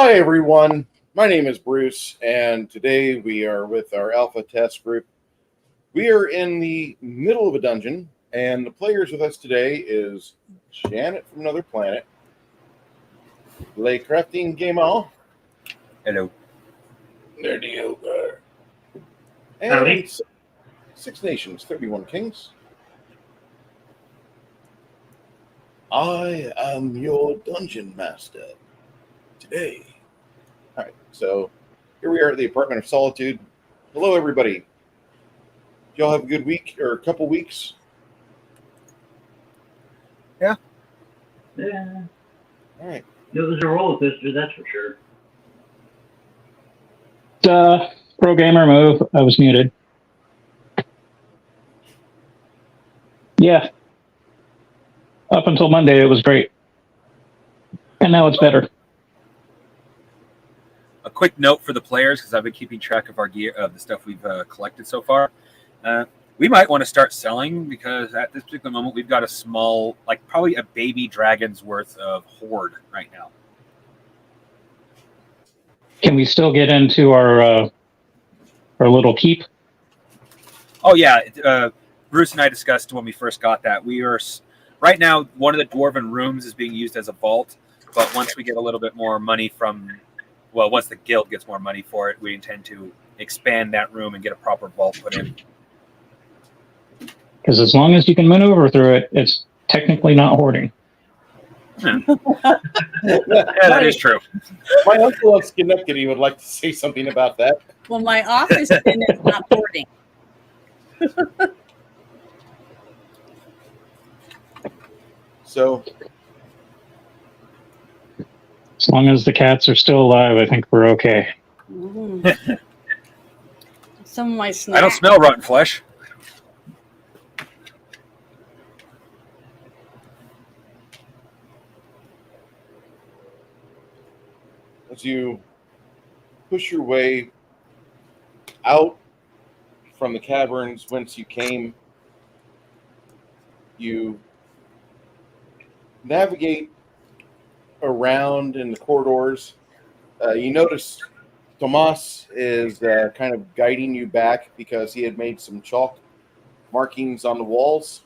Hi, everyone. My name is Bruce, and today we are with our alpha test group. We are in the middle of a dungeon, and the players with us today is Janet from another planet, Le Crafting Gamer. Hello. Nerdy Ogre. And Howdy. Six Nations, 31 Kings. I am your dungeon master today. All right, so here we are at the Apartment of Solitude. Hello, everybody. Did y'all have a good week or a couple weeks? Yeah. All right. It was a roller coaster, that's for sure. Pro gamer move. I was muted. Yeah. Up until Monday, it was great. And now it's better. A quick note for the players, because I've been keeping track of our gear, of the stuff we've collected so far. We might want to start selling, because at this particular moment, we've got a small, like probably a baby dragon's worth of hoard right now. Can we still get into our little keep? Oh, yeah. Bruce and I discussed when we first got that. We are, right now, one of the dwarven rooms is being used as a vault, but once we get a little bit more money from, well, once the guild gets more money for it, we intend to expand that room and get a proper vault put in. Because as long as you can maneuver through it, it's technically not hoarding. Yeah, that is true. My uncle of Schenectady would like to say something about that. Well, my office bin is not hoarding. So, As long as the cats are still alive, I think we're okay. Some of my snacks. I don't smell rotten flesh. as you push your way out from the caverns whence you came, you navigate around in the corridors. You notice Tomas is kind of guiding you back because he had made some chalk markings on the walls.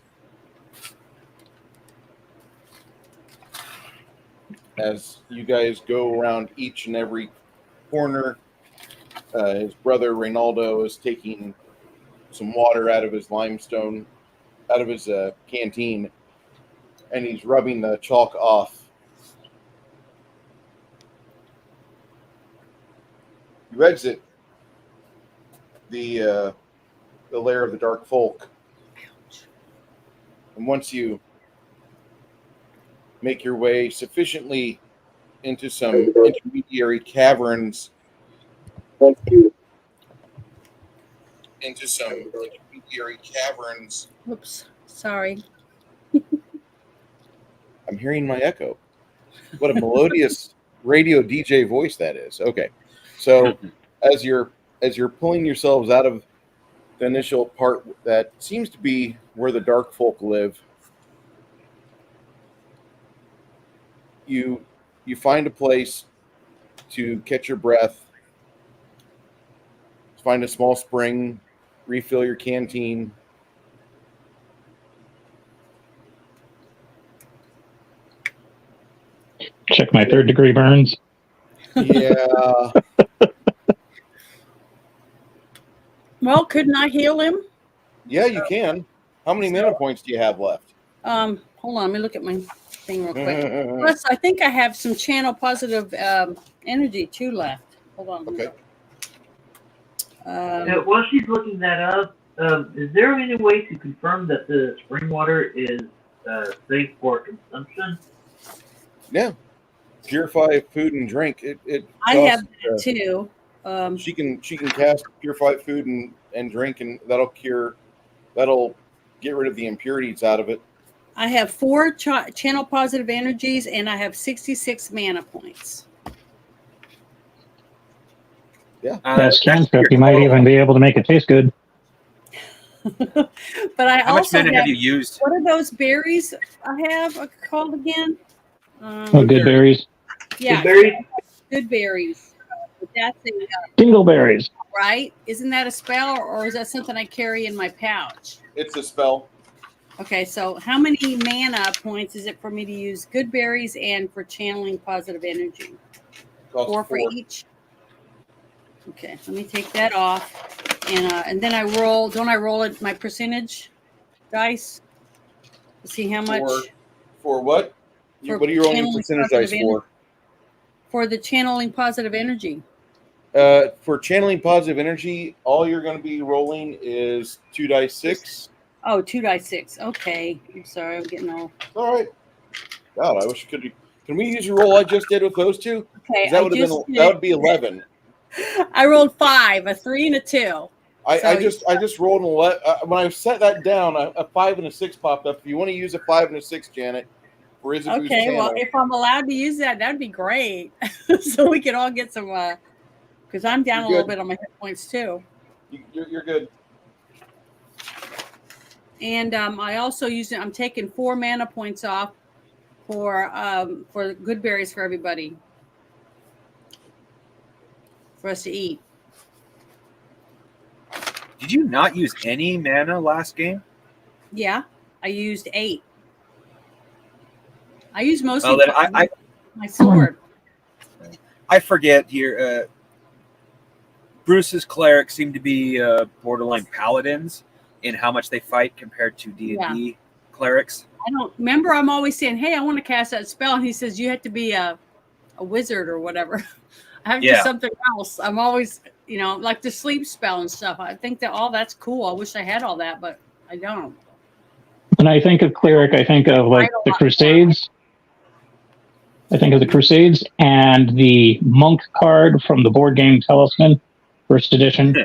As you guys go around each and every corner, his brother Reynaldo is taking some water out of his limestone, out of his canteen, and he's rubbing the chalk off. You exit the lair of the Dark Folk, and once you make your way sufficiently into some intermediary caverns, Oops, sorry. I'm hearing my echo. What a melodious radio DJ voice that is. Okay. So as you're pulling yourselves out of the initial part that seems to be where the Dark Folk live, you find a place to catch your breath, find a small spring, refill your canteen. Check my 3rd-degree burns. Yeah. Well, couldn't I heal him? Yeah, you can. How many mana points do you have left? Hold on, let me look at my thing real quick. Plus, I think I have some channel positive energy too left. Hold on. Okay. While she's looking that up, is there any way to confirm that the spring water is safe for consumption? Yeah. Purify food and drink. I have that too. She can cast purify food and drink, and that'll get rid of the impurities out of it. I have 4 channel positive energies, and I have 66 mana points. Yeah. That's cantrip. You might even be able to make it taste good. But I How much also mana have you used? What are those berries I have called again? Good berries. Yeah. Good berries? good berries. But that's a, Dingleberries. right? Isn't that a spell, or is that something I carry in my pouch? It's a spell. Okay, so how many mana points is it for me to use good berries and for channeling positive energy? Costs 4 for each. Okay, let me take that off, and then I roll. Don't I roll it my percentage dice to see how much For what? For What are you rolling your channeling percentage positive dice for? for the channeling positive energy? For channeling positive energy, all you're going to be rolling is 2 dice 6. Oh, 2 dice 6. Okay, I'm sorry, I'm getting all. All right. God, I wish I could be. Can we use your roll I just did with those two? Okay, 'Cause that would have been that would be 11. I rolled 5, a 3, and a 2. I just rolled an 11. When I set that down, a 5 and a 6 popped up. If you want to use a 5 and a 6, Janet, for Is a Boost Okay, channel. well, if I'm allowed to use that, that'd be great. So we can all get some, because I'm down a little bit on my hit points too. You're good. And I also use it. I'm taking 4 mana points off for good berries for everybody, for us to eat. Did you not use any mana last game? Yeah, I used 8. I used mostly Oh, then my sword. I forget here. Bruce's clerics seem to be borderline paladins in how much they fight compared to D&D clerics. I don't remember. I'm always saying, "Hey, I want to cast that spell," and he says, "You have to be a wizard or whatever. I have to do something else." I'm always, like the sleep spell and stuff. I think that all that's cool. I wish I had all that, but I don't. When I think of cleric, I think of like the Crusades. I think of the Crusades and the monk card from the board game Talisman, first edition.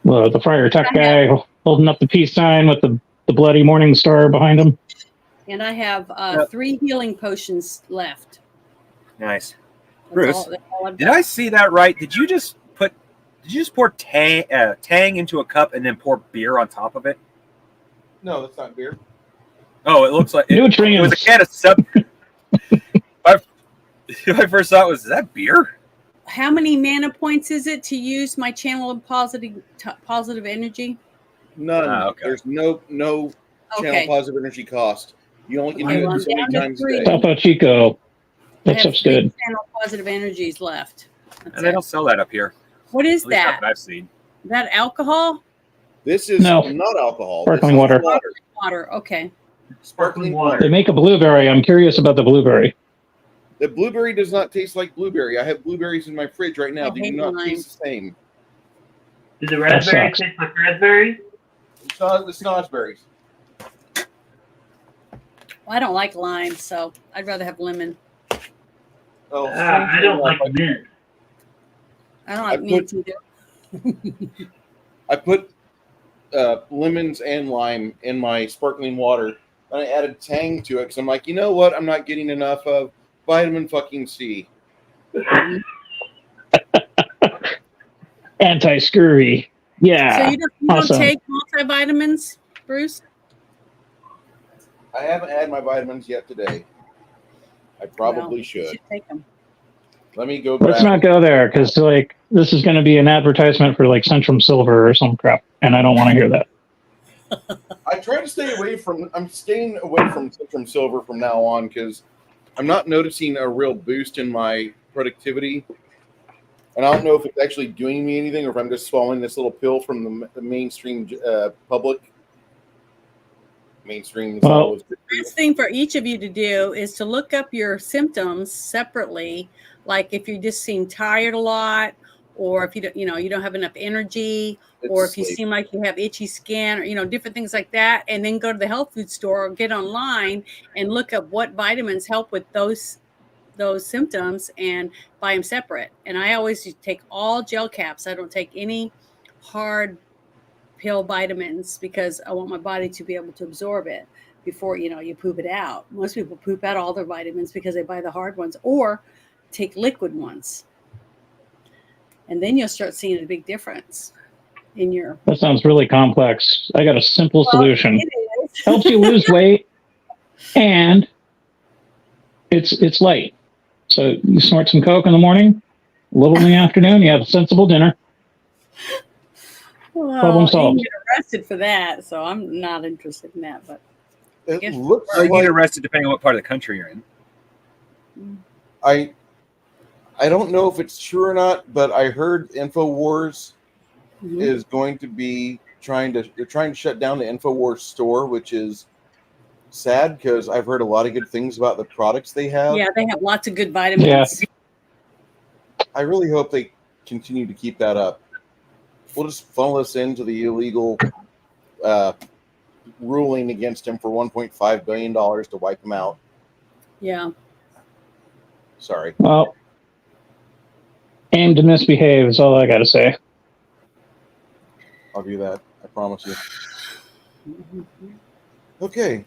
Well, the Friar Tuck guy holding up the peace sign with the bloody morning star behind him. And I have 3 healing potions left. Nice. That's Bruce, all did I see that right? Did you just pour Tang into a cup and then pour beer on top of it? No, that's not beer. Oh, it looks like it was a can of sub. My first thought was, is that beer? How many mana points is it to use my channel of positive energy? None. Okay. There's no channel positive energy cost. You only can do it so many times a day. Topo Chico. That stuff's good. Channel positive energies left. And they don't sell that up here. What is At least not that? that I've seen. That alcohol? This is not alcohol. Sparkling water. Water. Okay. Sparkling water. They make a blueberry. I'm curious about the blueberry. The blueberry does not taste like blueberry. I have blueberries in my fridge right now. They do not taste the same. Do the raspberries taste like raspberries? It's snozzberries. Well, I don't like lime, so I'd rather have lemon. Oh, I don't like mint. I don't like mint either. I put lemons and lime in my sparkling water, and I added Tang to it because I'm like, you know what? I'm not getting enough of vitamin fucking C. Anti-scurvy. Yeah. So you don't take multivitamins, Bruce? I haven't had my vitamins yet today. I probably should. Take them. Let me go. Let's not go there because this is going to be an advertisement for Centrum Silver or some crap, and I don't want to hear that. I try to stay away from. I'm staying away from Centrum Silver from now on because I'm not noticing a real boost in my productivity, and I don't know if it's actually doing me anything or if I'm just swallowing this little pill from the mainstream public. Mainstream. The best thing for each of you to do is to look up your symptoms separately. Like if you just seem tired a lot, or if you don't have enough energy, or if you seem like you have itchy skin, or different things like that, and then go to the health food store or get online and look up what vitamins help with those symptoms and buy them separate. And I always take all gel caps. I don't take any hard pill vitamins because I want my body to be able to absorb it before you poop it out. Most people poop out all their vitamins because they buy the hard ones or take liquid ones, and then you'll start seeing a big difference in your. That sounds really complex. I got a simple solution. Helps you lose weight, and it's light. So you snort some coke in the morning, a little in the afternoon, you have a sensible dinner. Problem You solved. can get arrested for that, so I'm not interested in that. But It guess- looks Well, you like get arrested depending on what part of the country you're in. I don't know if it's true or not, but I heard InfoWars Mhm. is going to be trying to shut down the InfoWars store, which is sad because I've heard a lot of good things about the products they have. yeah, they have lots of good vitamins. I really hope they continue to keep that up. We'll just funnel us into the illegal ruling against him for $1.5 billion to wipe him out. Yeah. Sorry. Well, aim to misbehave is all I got to say. I'll do that. I promise you. Mhm. Okay.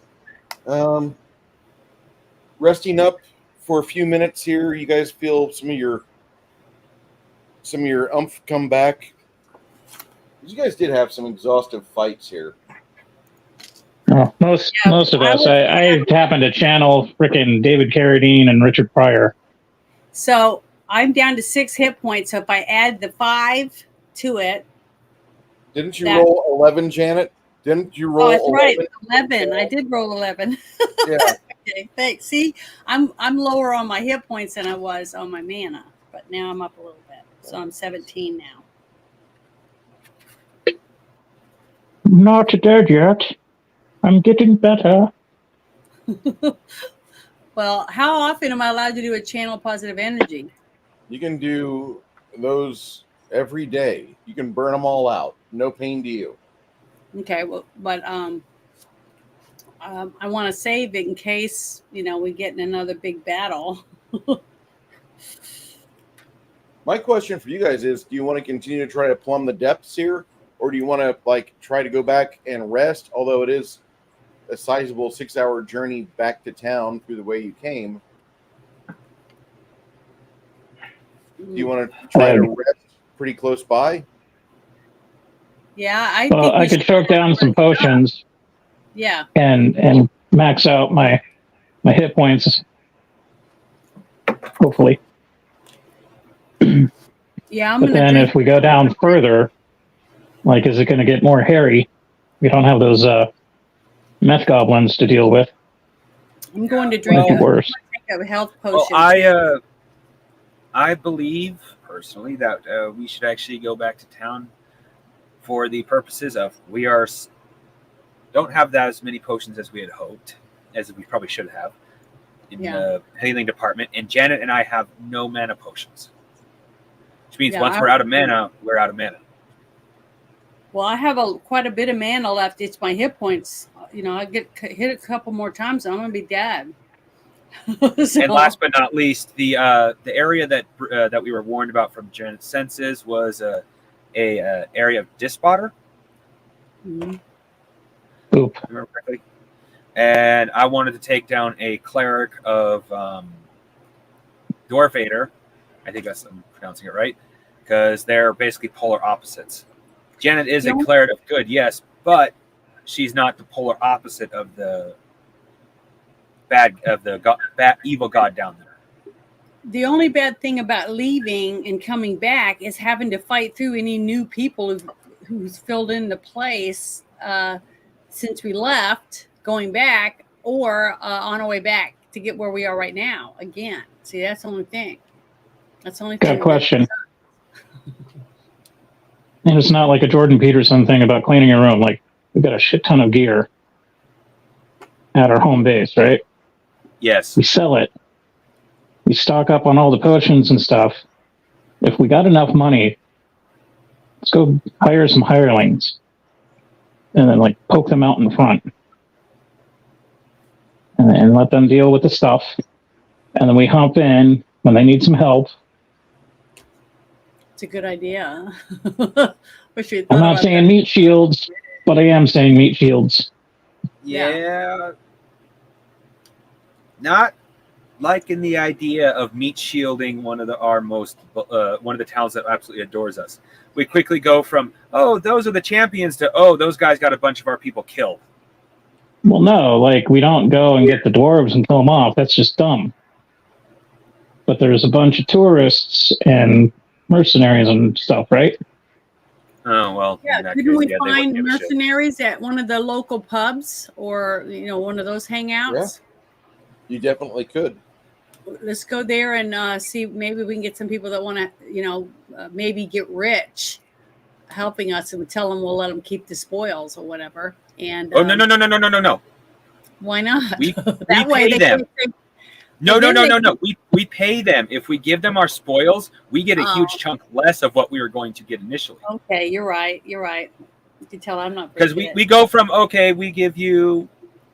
Resting up for a few minutes here. You guys feel some of your umph come back? You guys did have some exhaustive fights here. Oh, most of I us. would- I happen to channel frickin' David Carradine and Richard Pryor. So I'm down to 6 hit points. So if I add the 5 to it, Didn't you That- roll 11, Janet? Didn't you roll oh, that's 11? right, 11. I did roll 11. Yeah. Okay, thanks. See, I'm lower on my hit points than I was on my mana, but now I'm up a little bit. So I'm 17 now. Not dead yet. I'm getting better. Well, how often am I allowed to do a channel positive energy? You can do those every day. You can burn them all out. No pain to you. Okay, well, but I want to save it in case we get in another big battle. My question for you guys is, do you want to continue to try to plumb the depths here? Or do you want to try to go back and rest? Although it is a sizable 6-hour journey back to town through the way you came. Do you want to try to rest pretty close by? Yeah, I Well, think I we could should- choke down some potions Yeah, and max out my hit points. Hopefully. yeah. I'm But gonna then drink. if we go down further, is it going to get more hairy? We don't have those meth goblins to deal with. I'm going to drink Make it worse. a health Well, potion. I believe personally that we should actually go back to town for the purposes of don't have that as many potions as we had hoped, as we probably should have in the healing department. And Janet and I have no mana potions, which means once we're out of mana, we're out of mana. Well, I have quite a bit of mana left. It's my hit points. I get hit a couple more times, and I'm gonna be dead. So- And last but not least, the area that we were warned about from Janet's senses was a area of Dispotter. Mhm. Oop. If I remember correctly. And I wanted to take down a cleric of Dwarf Vader. I think I'm pronouncing it right, because they're basically polar opposites. Janet is a cleric of good, yes, but she's not the polar opposite of the evil god down there. The only bad thing about leaving and coming back is having to fight through any new people who's filled in the place since we left, going back, or on our way back to get where we are right now again. See, that's the only thing. That's the only thing. Got a question. And it's not like a Jordan Peterson thing about cleaning your room. We've got a shit ton of gear at our home base, right? Yes. We sell it. We stock up on all the potions and stuff. If we got enough money, let's go hire some hirelings and then poke them out in front and let them deal with the stuff. And then we hop in when they need some help. It's a good idea. Wish we I'm thought not about saying that. meat shields, but I am saying meat shields. Yeah. Not liking the idea of meat shielding one of the towns that absolutely adores us. We quickly go from, oh, those are the champions, to, oh, those guys got a bunch of our people killed. Well, no, we don't go and get the dwarves and kill them off. That's just dumb. but there's a bunch of tourists and mercenaries and stuff, right? Oh well. Yeah, in that couldn't case, we yeah, they find wouldn't give a shit. mercenaries at one of the local pubs or one of those hangouts? You definitely could. Let's go there and see. Maybe we can get some people that want to, maybe get rich, helping us, and we tell them we'll let them keep the spoils or whatever. And Oh no! why not? We that we way pay they them. No. then they- We pay them. If we give them our spoils, we get a huge chunk less of what we were going to get initially. Okay, you're right. You can tell I'm not Because we go from, okay, we give you,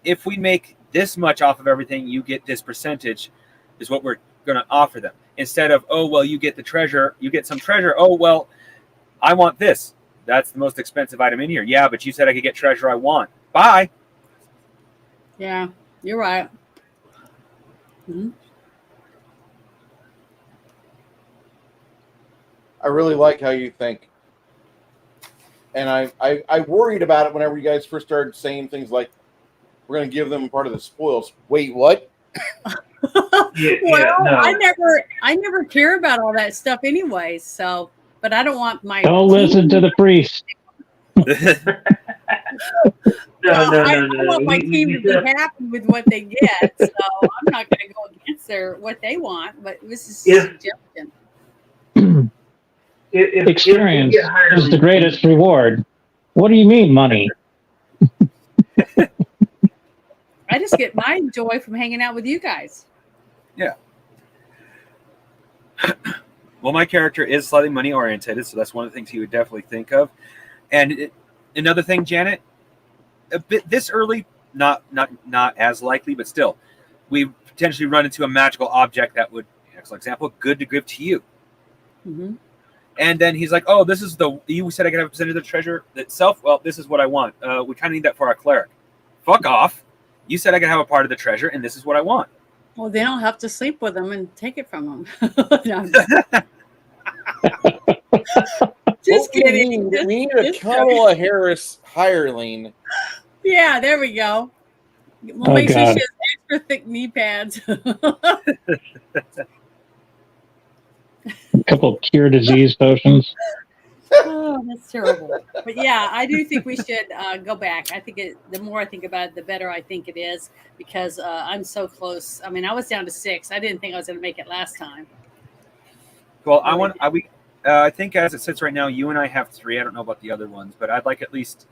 if we make this much off of everything, you get this percentage, is what we're going to offer them. Instead of, oh, well, you get the treasure, you get some treasure. Oh, well, I want this. That's the most expensive item in here. Yeah, but you said I could get treasure I want. Bye. Yeah, you're right. Mm-hmm. I really like how you think. And I worried about it whenever you guys first started saying things like, we're going to give them part of the spoils. Wait, what? No. I never care about all that stuff anyway. So, but I don't want my. Don't listen to the priest. No. I want my team to be happy with what they get. So I'm not going to go against what they want. But this is a suggestion. Experience is the greatest reward. What do you mean, money? I just get my joy from hanging out with you guys. Yeah. Well, my character is slightly money oriented, so that's one of the things he would definitely think of. And another thing, Janet, a bit this early, not as likely, but still, we potentially run into a magical object that would, for example, good to give to you. Mm-hmm. And then he's like, "Oh, this is you said I could have a percentage of the treasure itself. Well, this is what I want. We kind of need that for our cleric. Fuck off. You said I could have a part of the treasure, and this is what I want." Well, then I'll have to sleep with them and take it from them. No, just kidding. We need a Kamala Harris hireling. Yeah, there we go. We'll make sure she has extra thick knee pads. A couple of cure disease potions. Oh, that's terrible. But yeah, I do think we should go back. I think the more I think about it, the better I think it is, because I'm so close. I mean, I was down to 6. I didn't think I was going to make it last time. Well, I think as it sits right now, you and I have 3. I don't know about the other ones, but I'd like at least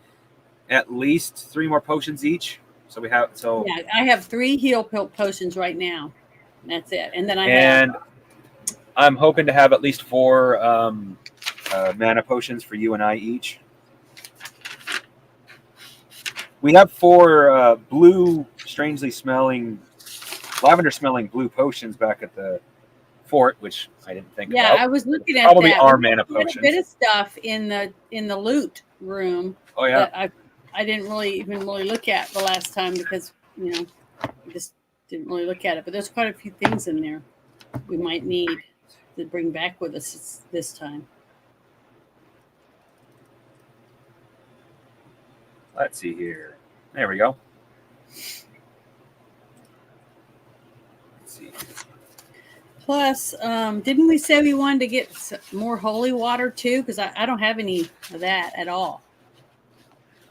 3 more potions each. So we have Yeah, I have 3 heal potions right now. That's it. And then I'm hoping to have at least 4 mana potions for you and I each. We have 4 blue, strangely smelling, lavender-smelling blue potions back at the fort, which I didn't think about. Yeah, I was looking at probably that. our mana We had potions. a bit of stuff in the loot room. Oh yeah. That I didn't even really look at the last time because we just didn't really look at it. But there's quite a few things in there we might need to bring back with us this time. Let's see here. There we go. Let's see. Plus, didn't we say we wanted to get more holy water too? Because I don't have any of that at all.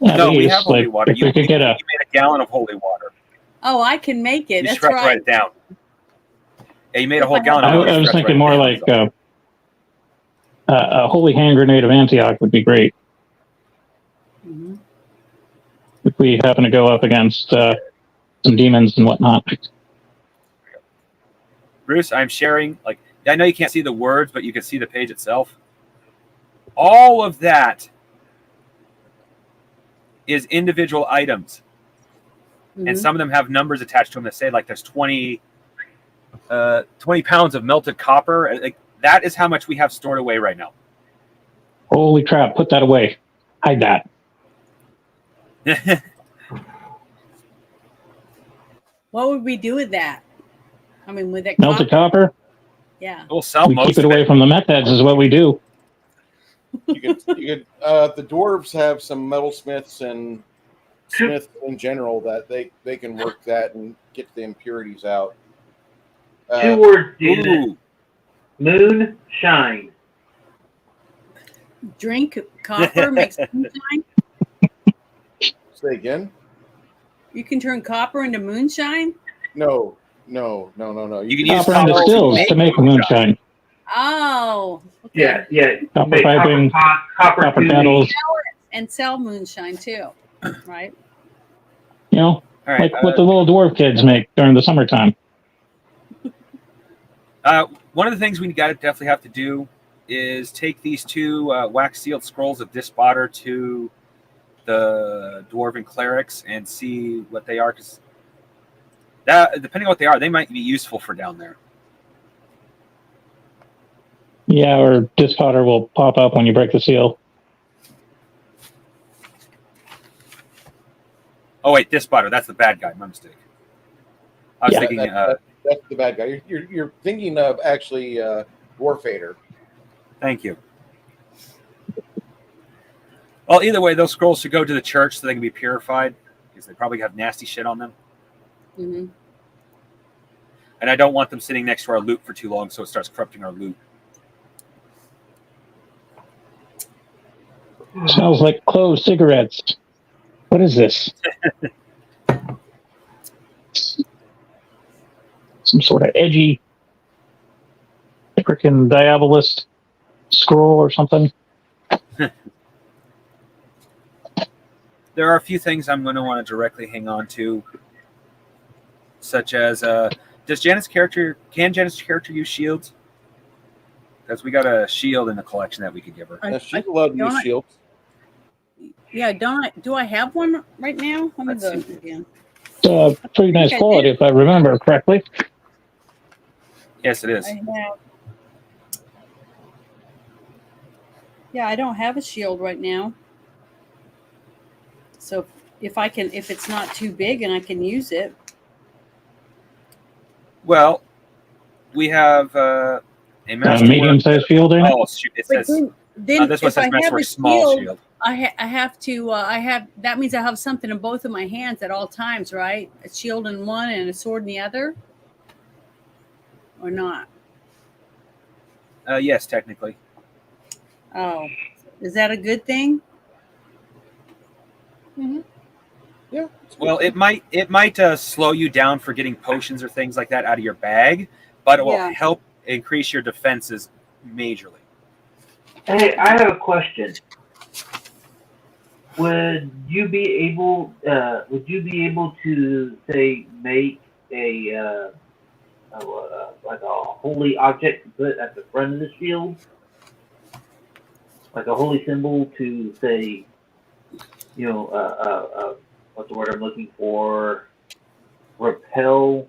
No, we have holy water. You could get made a gallon of holy water. Oh, I can make it. You That's just have to right. write it down. Yeah, you made a whole gallon. I was thinking more like a holy hand grenade of Antioch would be great. Mm-hmm. If we happen to go up against some demons and whatnot. Bruce, I'm sharing. I know you can't see the words, but you can see the page itself. All of that is individual items, and some of them have numbers attached to them that say there's 20 pounds of melted copper. That is how much we have stored away right now. Holy crap! Put that away. Hide that. What would we do with that? I mean, with that melted copper? Yeah. We'll sell we most keep it of away from the meth heads is what we do. You could the dwarves have some metalsmiths and smiths in general that they can work that and get the impurities out. 2 words, Janet. Moonshine. Drink copper makes moonshine. Say again? You can turn copper into moonshine. No. You can use Copper and copper distills to make moonshine. Oh, okay. Yeah. Copper Make piping, copper copper tubing. kettles. And sell moonshine too, right? You know, All right. like what the little dwarf kids make during the summertime. One of the things we definitely have to do is take these 2 wax sealed scrolls of Dispotter to the dwarven clerics and see what they are, because depending on what they are, they might be useful for down there. Yeah, or Dispotter will pop up when you break the seal. Oh wait, Dispotter, that's the bad guy. My mistake. I was thinking. That's the bad guy. You're thinking of actually Dwarfader. Thank you. Well, either way, those scrolls should go to the church so they can be purified, because they probably have nasty shit on them. Mm-hmm. And I don't want them sitting next to our loot for too long, so it starts corrupting our loot. Smells like clove cigarettes. What is this? Some sort of edgy freaking diabolist scroll or something. There are a few things I'm going to want to directly hang on to, such as can Janet's character use shields? Because we got a shield in the collection that we could give her. She's allowed to use shields. Yeah, do I have one right now? Let me look again. It's pretty nice quality, if I remember correctly. Yes, it is. I don't have a shield right now. So if it's not too big and I can use it. Well, we have a medium-sized shield in it. Oh shoot! It says this one says Masterwork small shield. I have to. That means I have something in both of my hands at all times, right? A shield in one and a sword in the other, or not? Yes, technically. Oh, is that a good thing? Mm-hmm. Yeah. Well, it might slow you down for getting potions or things like that out of your bag, but it will help increase your defenses majorly. Hey, I have a question. Would you be able to say make a like a holy object to put at the front of the shield, like a holy symbol to say, what's the word I'm looking for? Repel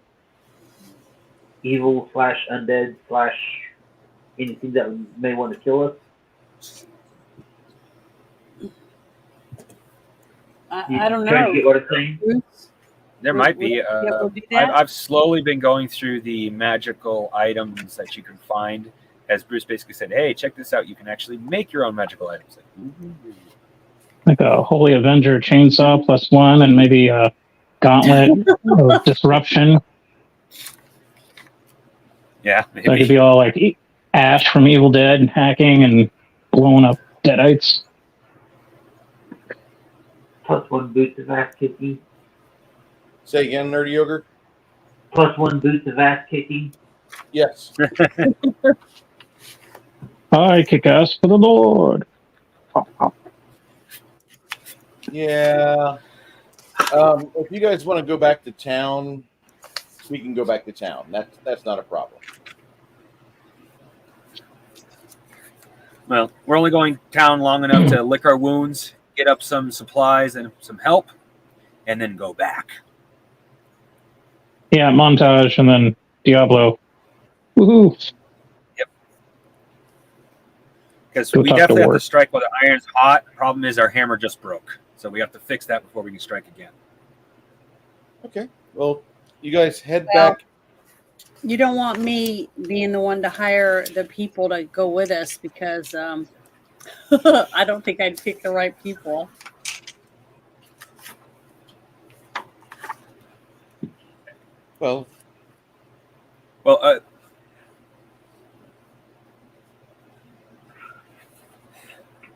evil / undead / anything that may want to kill us. I don't know. Trying to get what I'm saying? There might be. I've slowly been going through the magical items that you can find. As Bruce basically said, hey, check this out. You can actually make your own magical items. Like a Holy Avenger chainsaw +1 and maybe a gauntlet of disruption. Yeah, maybe. So it could be all like Ash from Evil Dead and hacking and blowing up deadites. +1 boots of ass kicking. Say again, Nerdy Yogurt? +1 boots of ass kicking. Yes. I kick ass for the Lord. Yeah. If you guys want to go back to town, we can go back to town. That's not a problem. Well, we're only going town long enough to lick our wounds, get up some supplies and some help, and then go back. Yeah, montage and then Diablo. Woohoo! Yep. Because we definitely have to strike while the iron's hot. Problem is our hammer just broke. So we have to fix that before we can strike again. Okay. Well, you guys head back. You don't want me being the one to hire the people to go with us because I don't think I'd pick the right people. Well,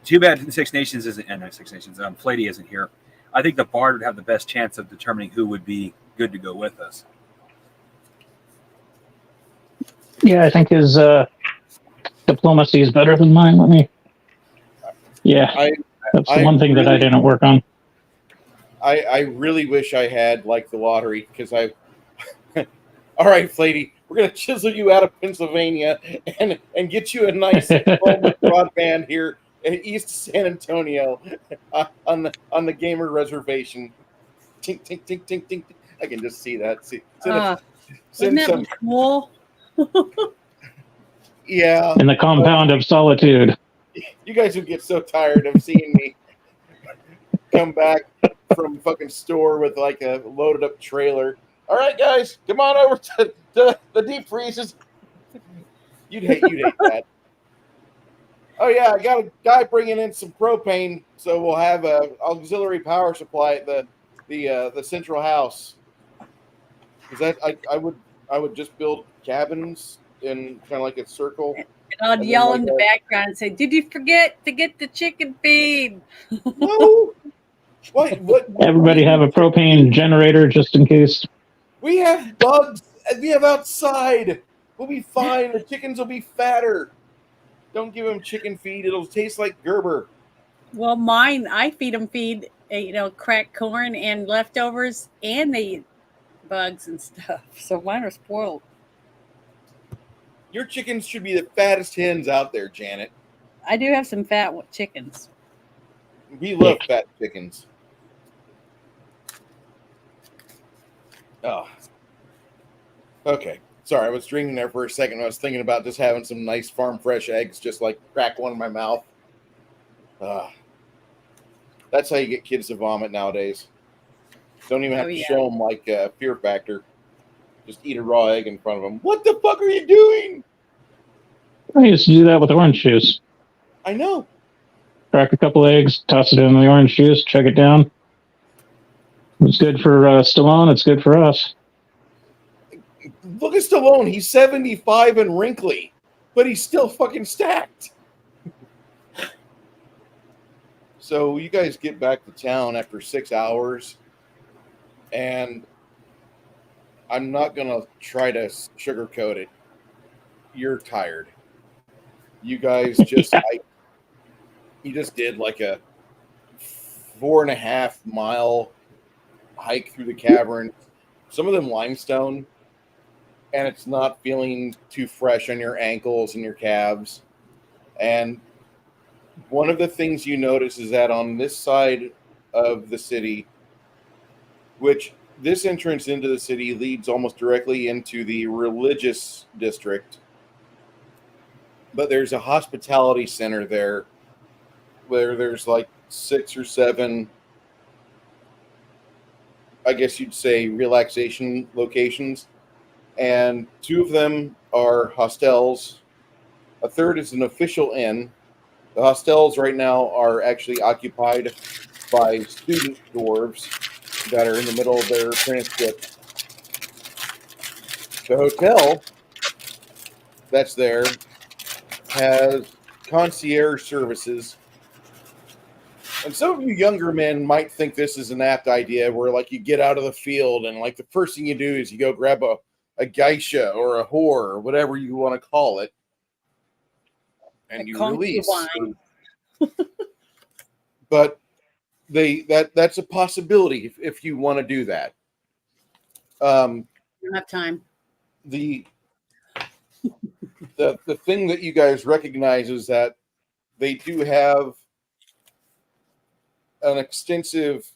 Too bad Six Nations isn't, and not Six Nations, Flady isn't here. I think the Bard would have the best chance of determining who would be good to go with us. Yeah, I think his diplomacy is better than mine. That's the one thing that I didn't work on. I really wish I had like the lottery because I. All right, Flady, we're gonna chisel you out of Pennsylvania and get you a nice broadband here in East San Antonio on the gamer reservation. Tink tink tink tink tink. I can just see that. Wouldn't that be cool? Yeah. In the compound of solitude. You guys would get so tired of seeing me come back from fucking store with like a loaded up trailer. All right, guys, come on over to the deep freezes. You'd hate that. Oh yeah, I got a guy bringing in some propane, so we'll have a auxiliary power supply at the central house. Because I would just build cabins in kind of like a circle. And I'd yell in the background and say, "Did you forget to get the chicken feed?" No. What? Everybody have a propane generator just in case. We have bugs. We have outside. We'll be fine. The chickens will be fatter. Don't give them chicken feed. It'll taste like Gerber. Well, mine, I feed them cracked corn and leftovers, and they eat bugs and stuff. So mine are spoiled. Your chickens should be the fattest hens out there, Janet. I do have some fat chickens. We love fat chickens. Oh. Okay. Sorry, I was drinking there for a second. I was thinking about just having some nice farm fresh eggs, just like crack one in my mouth. That's how you get kids to vomit nowadays. Don't even have to show them like Fear Factor. Just eat a raw egg in front of them. What the fuck are you doing? I used to do that with orange juice. I know. Crack a couple eggs, toss it in the orange juice, chug it down. It's good for Stallone. It's good for us. Look at Stallone. He's 75 and wrinkly, but he's still fucking stacked. So you guys get back to town after 6 hours, and I'm not going to try to sugarcoat it. You're tired. You guys just, you just did like a 4.5 mile hike through the cavern. Some of them limestone, and it's not feeling too fresh on your ankles and your calves. And one of the things you notice is that on this side of the city, which this entrance into the city leads almost directly into the religious district, but there's a hospitality center there where there's like 6 or 7, I guess you'd say, relaxation locations. And 2 of them are hostels. A third is an official inn. The hostels right now are actually occupied by student dwarves that are in the middle of their apprenticeship. The hotel that's there has concierge services. And some of you younger men might think this is an apt idea where like you get out of the field and like the first thing you do is you go grab a geisha or a whore or whatever you want to call it. And you release. But that's a possibility if you want to do that. You don't have time. The thing that you guys recognize is that they do have an extensive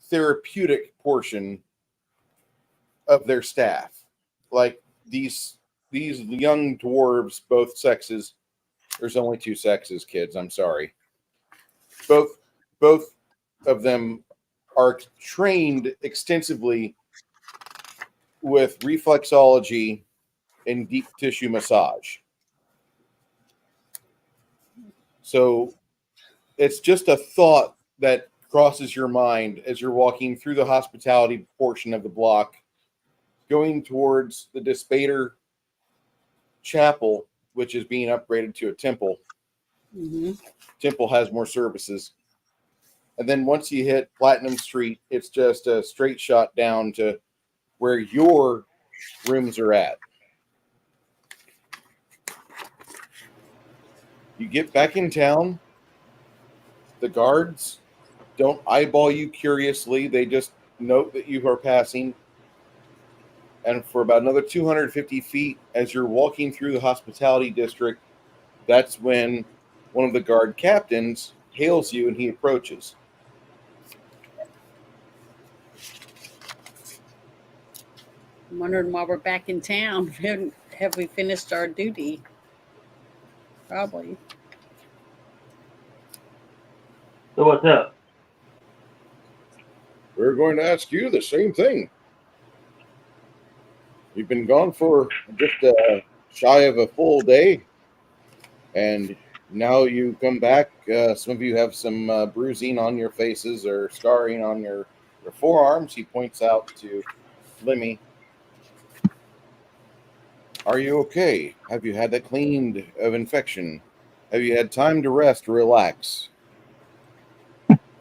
therapeutic portion of their staff. Like these young dwarves, both sexes. There's only 2 sexes, kids. I'm sorry. Both of them are trained extensively with reflexology and deep tissue massage. So it's just a thought that crosses your mind as you're walking through the hospitality portion of the block, going towards the Despater Chapel, which is being upgraded to a temple. Mm-hmm. Temple has more services. And then once you hit Platinum Street, it's just a straight shot down to where your rooms are at. You get back in town, the guards don't eyeball you curiously. They just note that you are passing. And for about another 250 feet, as you're walking through the hospitality district, that's when one of the guard captains hails you and he approaches. I'm wondering why we're back in town. Have we finished our duty? Probably. So what's up? We're going to ask you the same thing. You've been gone for just shy of a full day, and now you come back. Some of you have some bruising on your faces or scarring on your forearms. He points out to Lemmy. Are you okay? Have you had that cleaned of infection? Have you had time to rest, relax?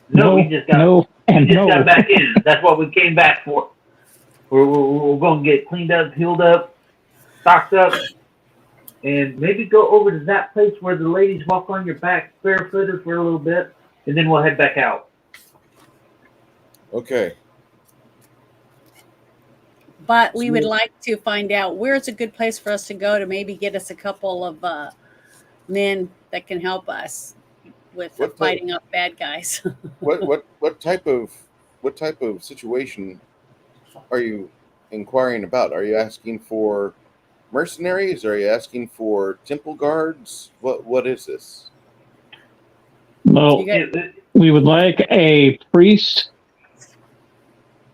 No, we just got no. back in. That's what we came back for. We're going to get cleaned up, healed up, stocked up, and maybe go over to that place where the ladies walk on your back barefooted for a little bit, and then we'll head back out. Okay. But we would like to find out where's a good place for us to go to maybe get us a couple of men that can help us with fighting off bad guys. What type of situation are you inquiring about? Are you asking for mercenaries? Are you asking for temple guards? What is this? Well, we would like a priest,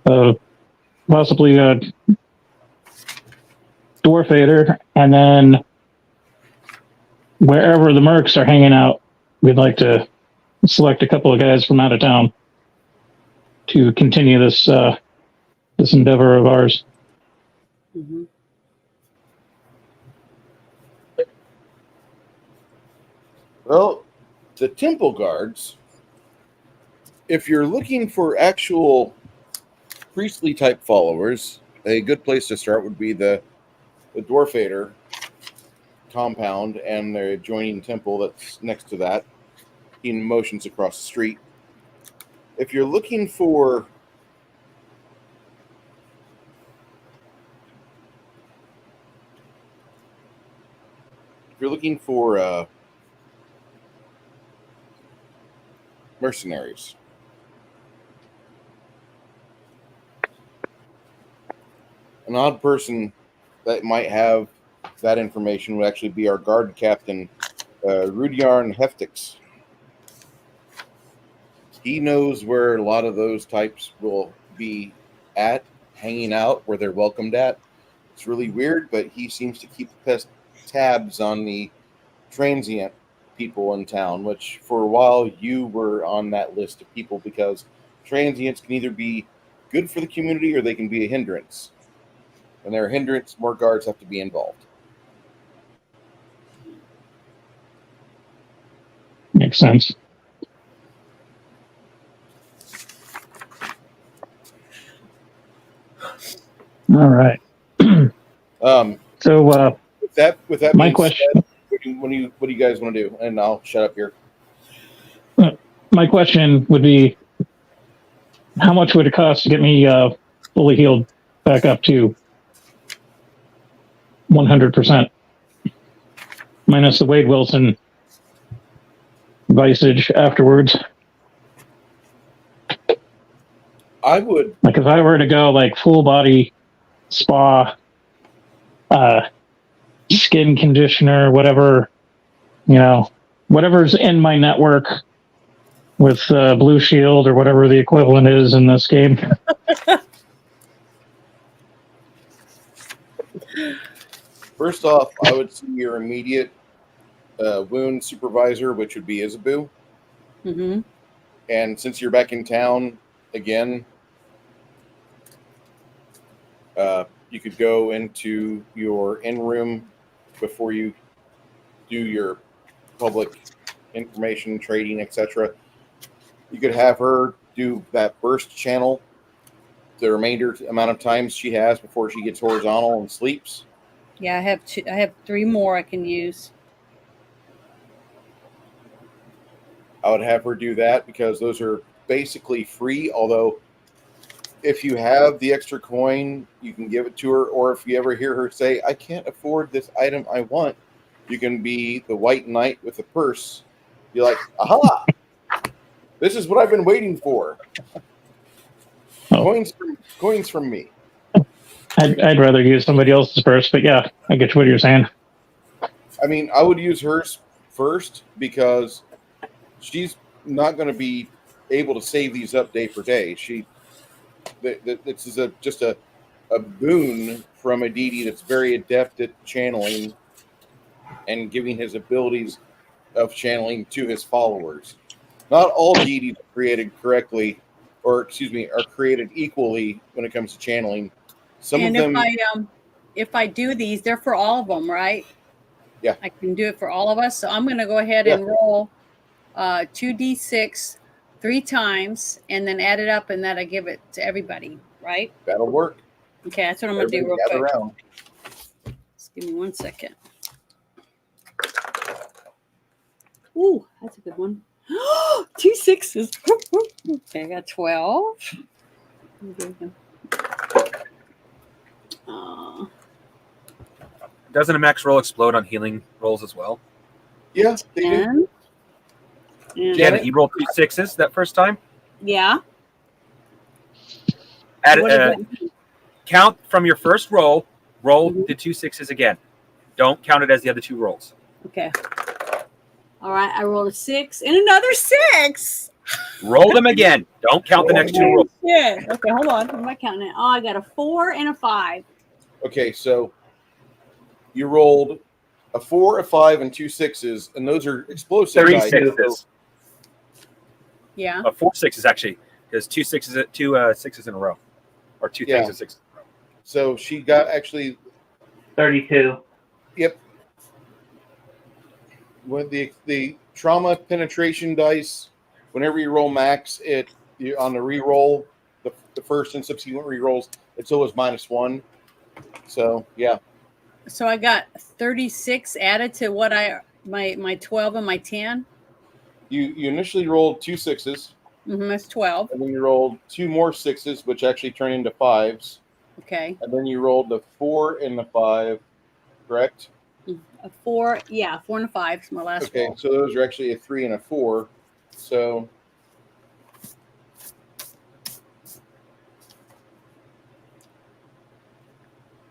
possibly a dwarf eater, and then wherever the mercs are hanging out, we'd like to select a couple of guys from out of town to continue this this endeavor of ours. Mm-hmm. Well, the temple guards, if you're looking for actual priestly type followers, a good place to start would be the Dwarf Eater compound and the adjoining temple that's next to that. He motions across the street. If you're looking for mercenaries, an odd person that might have that information would actually be our guard captain, Rudyarn Heftix. He knows where a lot of those types will be at, hanging out, where they're welcomed at. It's really weird, but he seems to keep tabs on the transient people in town, which for a while you were on that list of people because transients can either be good for the community or they can be a hindrance. When they're a hindrance, more guards have to be involved. Makes sense. All right. So with that my being question, said, what do you guys want to do? And I'll shut up here. My question would be, how much would it cost to get me fully healed back up to 100%, minus the Wade Wilson visage afterwards? I would, like, if I were to go like full body spa, skin conditioner, whatever, whatever's in my network with Blue Shield or whatever the equivalent is in this game. First off, I would see your immediate wound supervisor, which would be Isabu. Mm-hmm. And since you're back in town again, you could go into your in room before you do your public information, trading, etc. You could have her do that burst channel the remainder amount of times she has before she gets horizontal and sleeps. Yeah, I have two. I have 3 more I can use. I would have her do that because those are basically free, although if you have the extra coin, you can give it to her, or if you ever hear her say, I can't afford this item I want, you can be the white knight with the purse. Be like, aha! This is what I've been waiting for. Oh. Coins from me. I'd rather use somebody else's purse, but yeah, I get what you're saying. I mean, I would use hers first because she's not going to be able to save these up day per day. This is just a boon from a deity that's very adept at channeling and giving his abilities of channeling to his followers. Not all deities are created correctly, or excuse me, are created equally when it comes to channeling. Some And of them, if I do these, they're for all of them, right? Yeah. I can do it for all of us. So I'm going to go ahead Yeah. and roll 2d6 3 times, and then add it up, and then I give it to everybody, right? that'll work. Okay, that's what I'm going to do real Gather quick. around. Just give me 1 second. Ooh, that's a good one. 2 6s. Okay, I got 12. Doesn't a max roll explode on healing rolls as well? Yeah, they do. 10. And Janet, you rolled 2 6s that first time. yeah. Add, What does that mean? count from your first roll. Roll Mhm. the 2 6s again. Don't count it as the other 2 rolls. Okay. All right, I rolled a 6 and another 6. Roll them again. Don't count the next 2 rolls. Shit. Okay, hold on. What am I counting it? Oh, I got a 4 and a 5. Okay, so you rolled a 4, a 5, and 2 6s, and those are explosive 3 dice. 6s. Yeah. 4 6s actually, because 2 6s, 2 6s in a row, or 2 Yeah. things of 6. So she got actually 32. with the trauma penetration dice. Whenever you roll max, on the re-roll, the first and subsequent re-rolls, it's always -1. So yeah, So I got 36 added to what my 12 and my 10. you initially rolled 2 6s, That's 12. and then you rolled 2 more 6s, which actually turn into 5s, Okay. and then you rolled the 4 and the 5. Correct? A 4. Yeah, 4 and a 5 is my last Okay, roll. so those are actually a 3 and a 4. So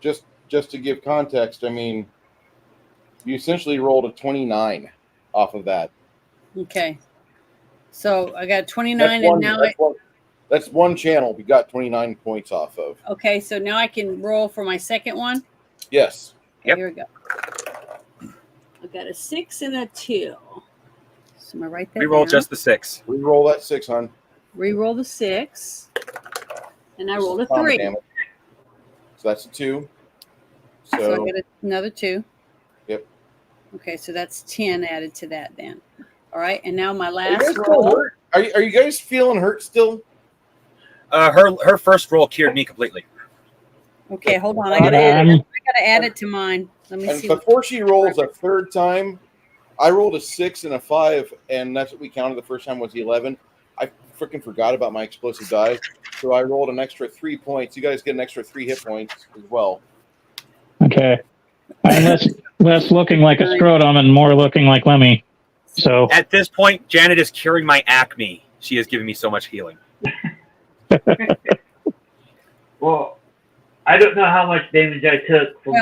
just to give context, I mean, you essentially rolled a 29 off of that. Okay. So I got 29, and now that's one channel we got 29 points off of. okay. So now I can roll for my second one. Yes. Okay, Yep. Here we go. I got a 6 and a 2. So am I right there? Reroll just the 6. Re-roll that 6, hon. Reroll the 6, and I This rolled a is trauma 3. damage. So that's a 2. So I So got another 2. Yep. Okay, so that's 10 added to that then. All right, and now my are you last guys still roll. hurt? Are you guys feeling hurt still? Her first roll cured me completely. Okay, hold on. I gotta add it to mine. Let me And see. before she rolls a third time, I rolled a 6 and a 5, and that's what we counted the first time was the 11. I freaking forgot about my explosive die, so I rolled an extra 3 points. You guys get an extra 3 hit points as well. Okay. I'm less looking like a scrotum and more looking like Lemmy. So At this point, Janet is curing my acne. She has given me so much healing. Well, I don't know how much damage I took from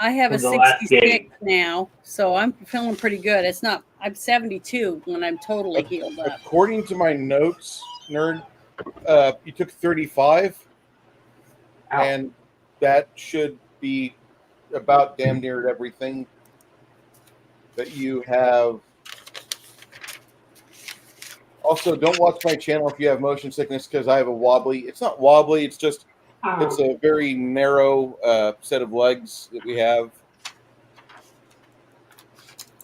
I have a from the last 66 game. now, so I'm feeling pretty good. It's not. I'm 72 when I'm totally healed up. According to my notes, nerd, you took 35, Ow. and that should be about damn near everything that you have. Also, don't watch my channel if you have motion sickness because I have a wobbly. It's not wobbly. It's just it's a very narrow set of legs that we have.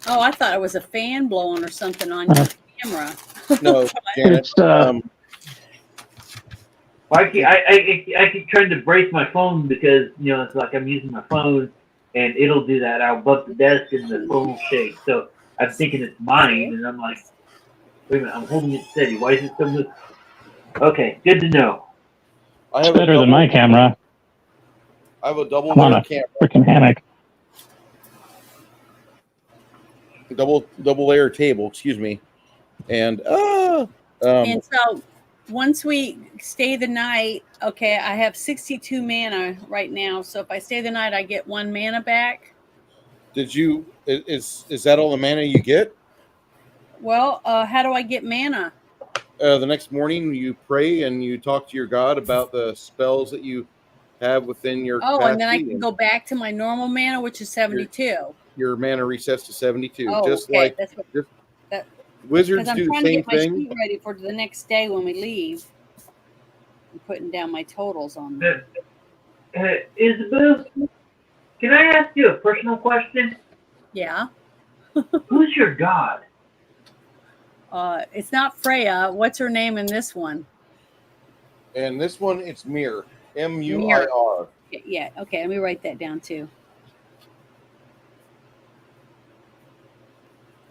Oh, I thought it was a fan blowing or something on your camera. No, Janet. It's Well, I keep trying to brace my phone because it's like I'm using my phone and it'll do that. I'll bump the desk and the phone will shake. So I'm thinking it's mine, and I'm like, wait a minute, I'm holding it steady. Why is it so good? Okay, good to know. I have better than my camera. I have a double I'm on layer a camera, freaking hammock. double layer table. Excuse me, and And so once we stay the night, okay, I have 62 mana right now. So if I stay the night, I get 1 mana back. did you? Is that all the mana you get? Well, how do I get mana? The next morning, you pray and you talk to your god about the spells that you have within your Oh, capacity. and then I can go back to my normal mana, which is 72. Your mana resets to 72. Oh, just okay. like That's what. just, That, wizards because I'm do the trying to same get my thing. sheet ready for the next day when we leave. I'm putting down my totals on there. Isabel, can I ask you a personal question? Yeah. Who's your god? It's not Freya. What's her name in this one? And this one, it's Mir, M-U-I-R. Yeah. Okay. Let me write that down too.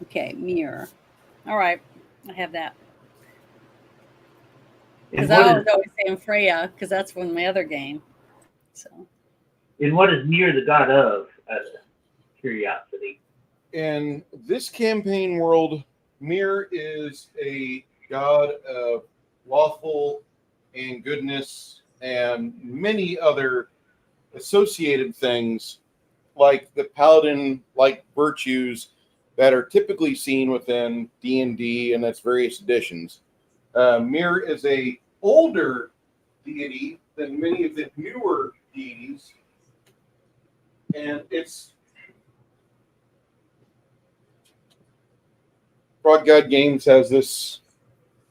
Okay. Mirror. All right. I have that. Because I was always saying Freya because that's from my other game. So. And what is Mir the god of? Out of curiosity. In this campaign world, Mir is a god of lawful and goodness and many other associated things like the paladin-like virtues that are typically seen within D&D and its various editions. Mir is a older deity than many of the newer deities, and it's Frog God Games has this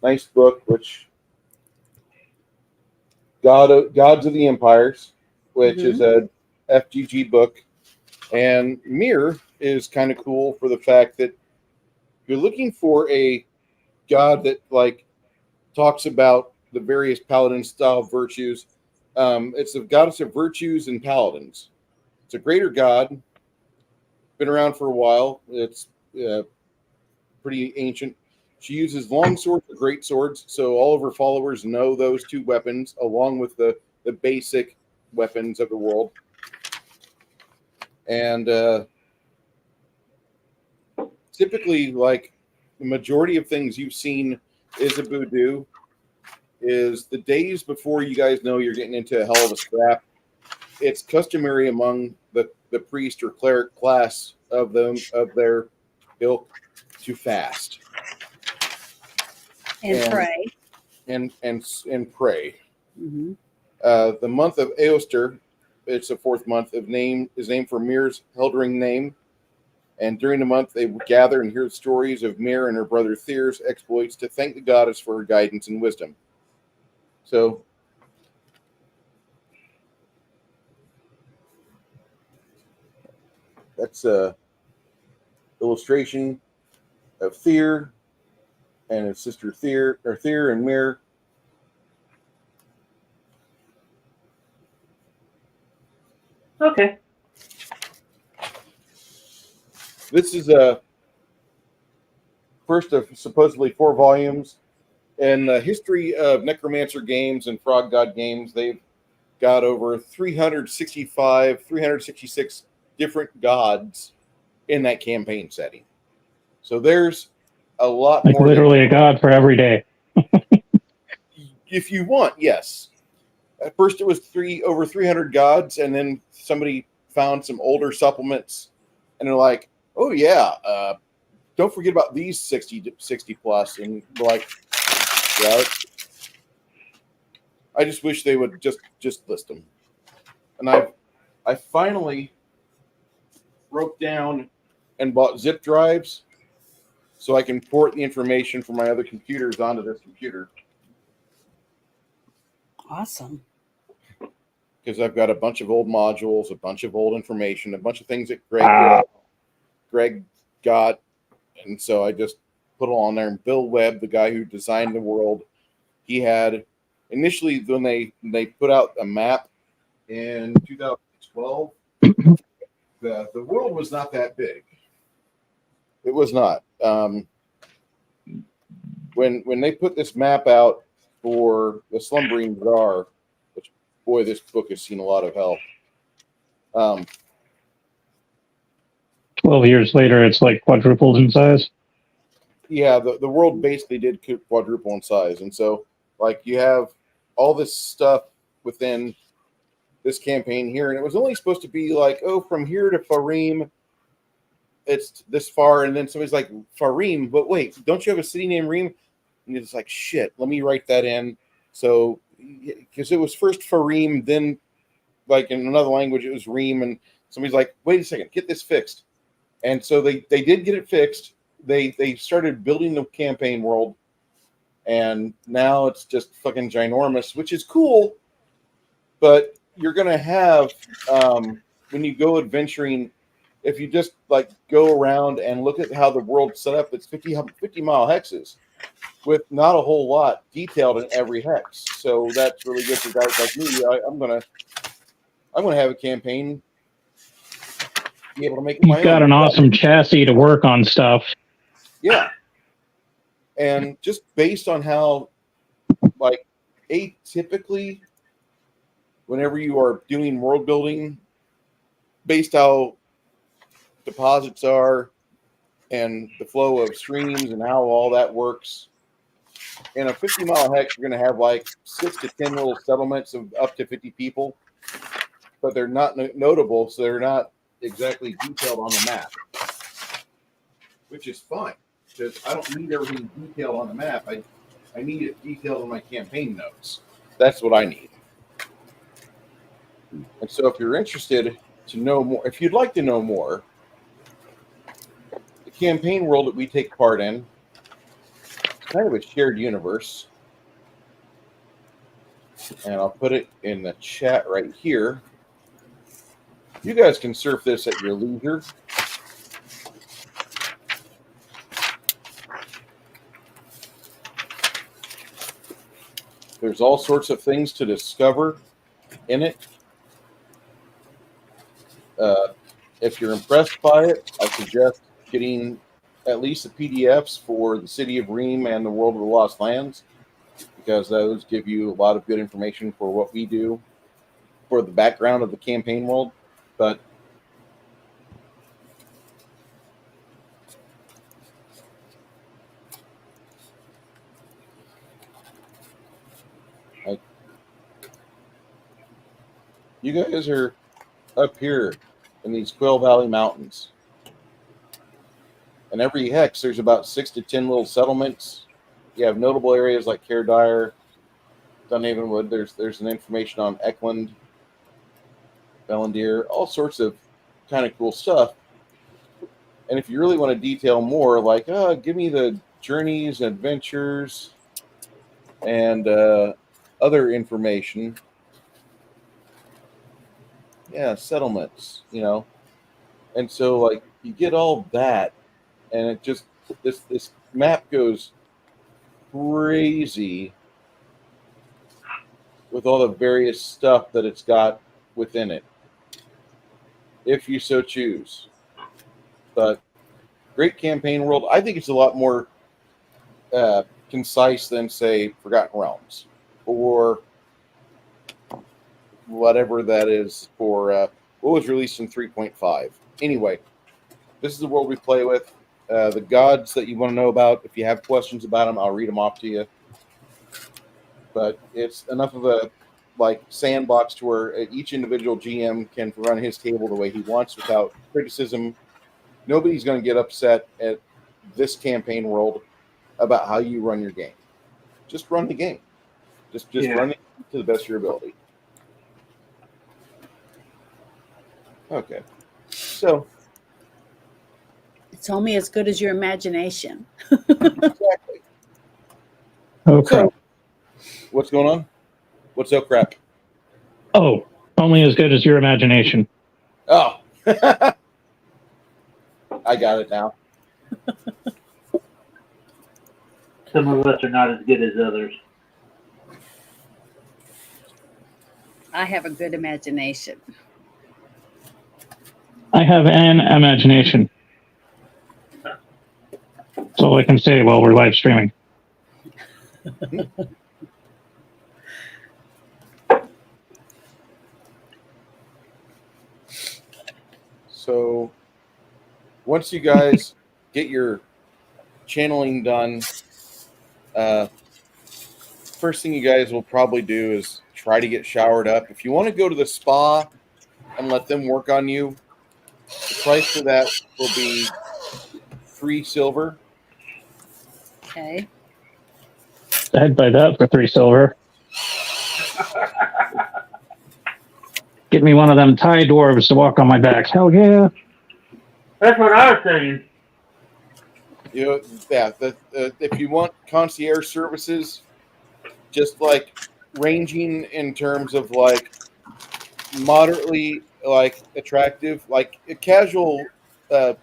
nice book, which Gods of the Empires, which is a FGG book, and Mir is kind of cool for the fact that you're looking for a god that like talks about the various paladin style virtues. It's the goddess of virtues and paladins. It's a greater god, been around for a while. It's pretty ancient. She uses long swords or great swords, so all of her followers know those two weapons along with the basic weapons of the world. And typically, like the majority of things you've seen Isabu do is the days before you guys know you're getting into a hell of a scrap. It's customary among the priest or cleric class of their ilk to fast and pray and pray. Mm-hmm. The month of Aoster, it's the fourth month of name, is named for Mir's Heldring name. And during the month, they would gather and hear the stories of Mir and her brother Thyr's exploits to thank the goddess for her guidance and wisdom. So, that's a illustration of Thyr and his sister Thyr and Mir. Okay. This is a first of supposedly 4 volumes. In the history of Necromancer games and Frog God games, they've got over 366 different gods in that campaign setting. So there's a lot like more. Literally a god for every day. If you want, yes. At first it was over 300 gods, and then somebody found some older supplements, and they're like, oh yeah, don't forget about these 60 plus. And we're like, yeah, I just wish they would just list them. And I finally broke down and bought zip drives so I can port the information from my other computers onto this computer. Awesome. Because I've got a bunch of old modules, a bunch of old information, a bunch of things that Greg got, and so I just put it on there. And Bill Webb, the guy who designed the world, he had initially when they put out a map in 2012, the world was not that big. It was not. When they put this map out for the Slumbering Czar, which, boy, this book has seen a lot of hell. 12 years later, it's like quadrupled in size. Yeah, the world basically did quadruple in size. And so, like, you have all this stuff within this campaign here, and it was only supposed to be like, oh, from here to Farim, it's this far. And then somebody's like, Farim, but wait, don't you have a city named Reem? And it's like, shit, let me write that in. So, because it was first Farim, then, like, in another language, it was Reem, and somebody's like, wait a second, get this fixed. And so they did get it fixed. They started building the campaign world, and now it's just fucking ginormous, which is cool. But you're gonna have when you go adventuring, if you just like go around and look at how the world's set up, it's 50 mile hexes with not a whole lot detailed in every hex. So that's really good for guys like me. I'm gonna have a campaign, be able to make it my You've got own. an awesome chassis to work on stuff. Yeah. And just based on how, like, atypically, whenever you are doing world building, based how deposits are and the flow of streams and how all that works, in a 50-mile hex, you're going to have like 6 to 10 little settlements of up to 50 people, but they're not notable, so they're not exactly detailed on the map, which is fine. Because I don't need everything detailed on the map. I need it detailed in my campaign notes. That's what I need. And so if you're interested to know more, if you'd like to know more, the campaign world that we take part in is kind of a shared universe. And I'll put it in the chat right here. You guys can surf this at your leisure. There's all sorts of things to discover in it. If you're impressed by it, I suggest getting at least the PDFs for the City of Reem and the World of the Lost Lands, because those give you a lot of good information for what we do for the background of the campaign world. But you guys are up here in these Quill Valley Mountains. And every hex, there's about 6 to 10 little settlements. You have notable areas like Caredire, Dunhavenwood. There's an information on Eckland, Bellendeer, all sorts of kind of cool stuff. And if you really want to detail more, like, give me the journeys, adventures, and other information. Yeah, settlements, And so, like, you get all that, and it just, this map goes crazy with all the various stuff that it's got within it, if you so choose. But great campaign world. I think it's a lot more concise than, say, Forgotten Realms or whatever that is for what was released in 3.5. Anyway, this is the world we play with. The gods that you want to know about, if you have questions about them, I'll read them off to you. But it's enough of a sandbox to where each individual GM can run his table the way he wants without criticism. Nobody's going to get upset at this campaign world about how you run your game. Just run the game. Just run it to the best of your ability. Okay. So It's only as good as your imagination. exactly. Oh, crap. So, what's going on? What's up, crap? Oh, only as good as your imagination. Oh. I got it now. Some of us are not as good as others. I have a good imagination. I have an imagination. That's all I can say while we're live streaming. So once you guys get your channeling done, first thing you guys will probably do is try to get showered up. If you want to go to the spa and let them work on you, the price for that will be 3 silver. Okay. I'd buy that for 3 silver. Get me one of them Thai dwarves to walk on my back. Hell yeah. That's what I was saying. You know, yeah. If you want concierge services, just like ranging in terms of like moderately like attractive, like a casual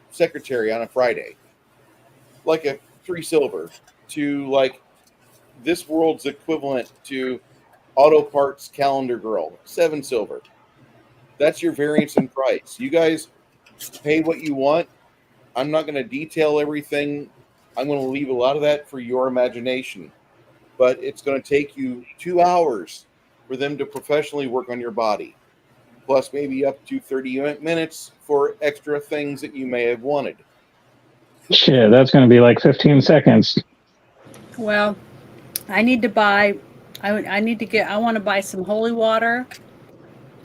secretary on a Friday, like a 3 silver, to like this world's equivalent to auto parts calendar girl, 7 silver. That's your variance in price. You guys pay what you want. I'm not going to detail everything. I'm going to leave a lot of that for your imagination. But it's going to take you 2 hours for them to professionally work on your body, plus maybe up to 30 minutes for extra things that you may have wanted. Shit, that's going to be like 15 seconds. Well, I need to buy. I want to buy some holy water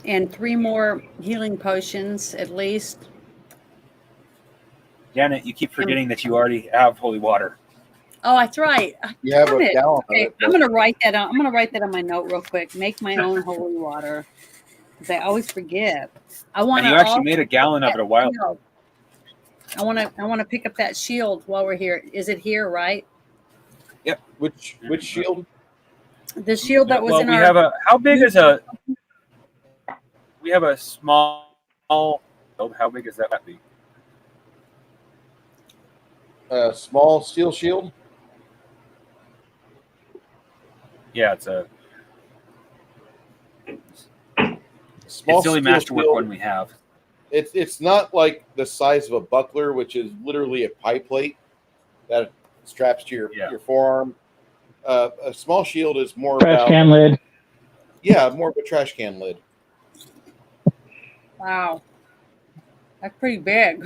and 3 more healing potions at least. Janet, you keep forgetting that you already have holy water. Oh, that's right. You have Damn a it. gallon Okay, of it. I'm gonna write that on. I'm gonna write that on my note real quick. Make my own holy water, because I always forget. I want And to. you actually made a gallon of it a while ago. I want to pick up that shield while we're here. Is it here, right? Yep. Which shield? The shield that was Well, in we our. have a. How big is a? We have a small. How big is that be? A small steel shield? Yeah, it's a. Small It's the only steel masterwork shield. one we have. It's not like the size of a buckler, which is literally a pie plate that straps to your forearm. A small shield is more Trash about can lid. Yeah, more of a trash can lid. Wow, that's pretty big.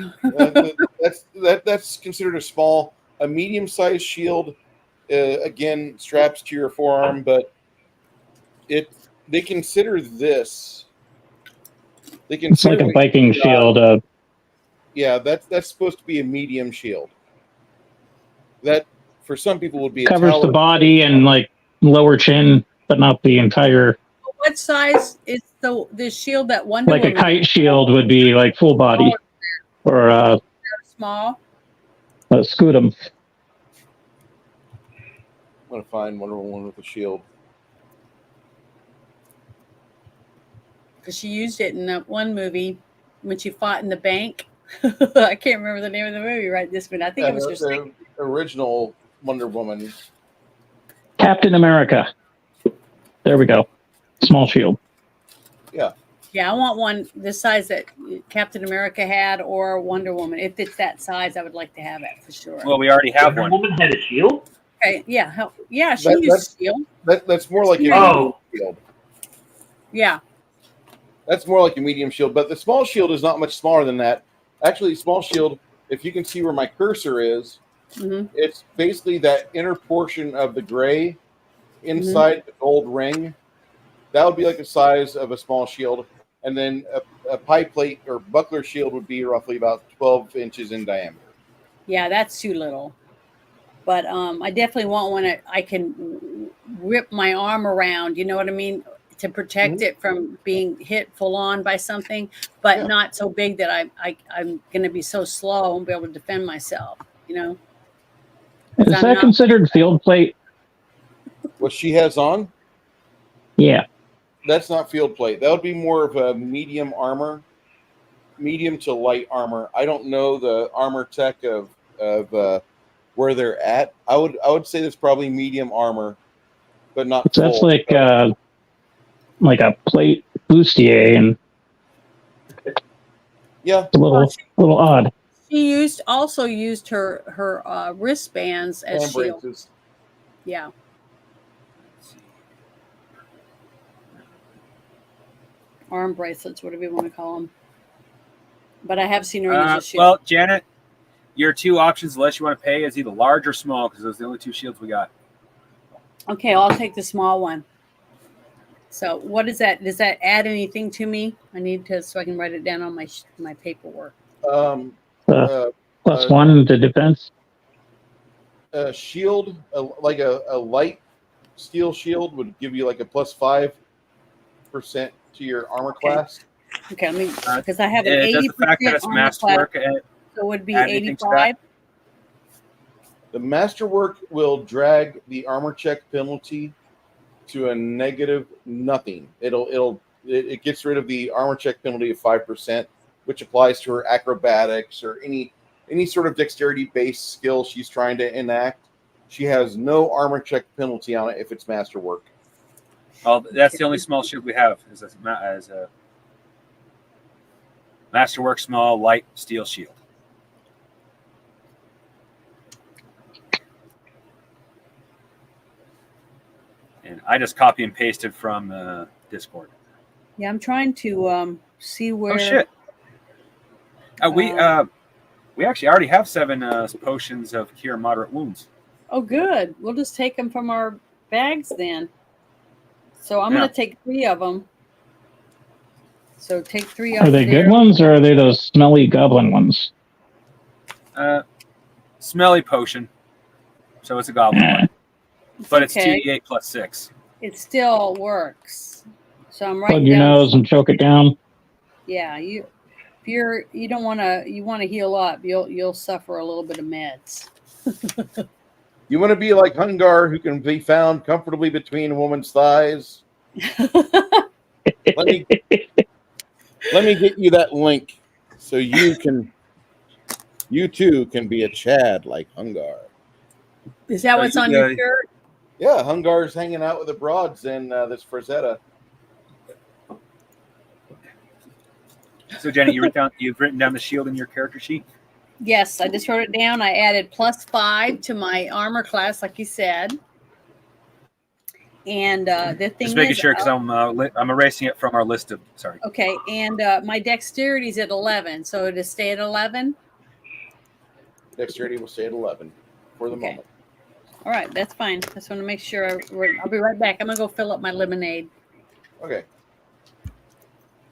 That's considered a small. A medium-sized shield, again, straps to your forearm, but they consider this. They It's consider like a what Viking you got- shield. Yeah, that's supposed to be a medium shield. That for some people would be a Covers tower the body and like lower chin, but not the entire. What size is the shield that Wonder Like a Woman? kite shield would be like full body, or Small. a scutum. I'm gonna find Wonder Woman with a shield. Because she used it in that one movie when she fought in the bank. I can't remember the name of the movie right this minute. I think it was just the original Wonder Woman. Captain America. There we go. Small shield. Yeah. Yeah, I want one the size that Captain America had or Wonder Woman. If it's that size, I would like to have it for sure. Well, we already have Wonder one. Woman had a shield? Okay, yeah, yeah, she That- used shield. That's more like a Oh. medium shield. Yeah, That's more like a medium shield, but the small shield is not much smaller than that. Actually, small shield, if you can see where my cursor is, it's basically that inner portion of the gray inside the gold ring. That would be like the size of a small shield. And then a pie plate or buckler shield would be roughly about 12 inches in diameter. yeah, that's too little. But I definitely want one that I can whip my arm around. You know what I mean? To protect it from being hit full on by something, but not so big that I'm going to be so slow and be able to defend myself. You know? Is I'm that not- considered field plate? What she has on, Yeah. that's not field plate. That would be more of a medium armor, medium to light armor. I don't know the armor tech of of where they're at. I would say that's probably medium armor, but not So that's full. like a plate bustier, and Yeah, it's a little odd. She also used her wristbands as hand shield. braces. Yeah. Arm bracelets, whatever you want to call them. But I have seen her use a shield. Well, Janet, your two options, unless you want to pay, is either large or small, because those are the only two shields we got. Okay, I'll take the small one. So what is that? Does that add anything to me? I need to, so I can write it down on my paperwork. Plus one to defense. A shield, like a light steel shield, would give you like a +5% to your armor class. Okay, let me, because I have an 80% does the fact that it's armor masterwork class, so it would be add anything to 85. The masterwork will drag the armor check penalty to a negative nothing. It gets rid of the armor check penalty of 5%, which applies to her acrobatics or any sort of dexterity based skill she's trying to enact. She has no armor check penalty on it if it's masterwork. Oh, that's the only small shield we have as a masterwork small light steel shield. And I just copy and pasted from Discord. Yeah, I'm trying to see where. Oh shit! We actually already have 7 potions of cure moderate wounds. Oh, good. We'll just take them from our bags then. So I'm going to take 3 of them. So take 3 of them. Are they good ones, or are they those smelly goblin ones? Smelly potion. So it's a goblin one. But it's okay. 2d8 plus 6. It still works. So I'm writing Plug your down. nose and choke it down. Yeah, you want to heal up, you'll suffer a little bit of meds. You want to be like Hungar, who can be found comfortably between a woman's thighs. let me get you that link so you too can be a Chad like Hungar. Is that what's on your shirt? Yeah, Hungar's hanging out with the broads in this Frazetta. So Jenny, you've written down the shield in your character sheet? Yes, I just wrote it down. I added +5 to my armor class, like you said. And the thing just making is, sure, because I'm erasing it from our list of. Sorry. Okay, and my dexterity's at 11, so it'll stay at 11. Dexterity will stay at 11 for the moment. All right, that's fine. I just want to make sure. I'll be right back. I'm gonna go fill up my lemonade. Okay.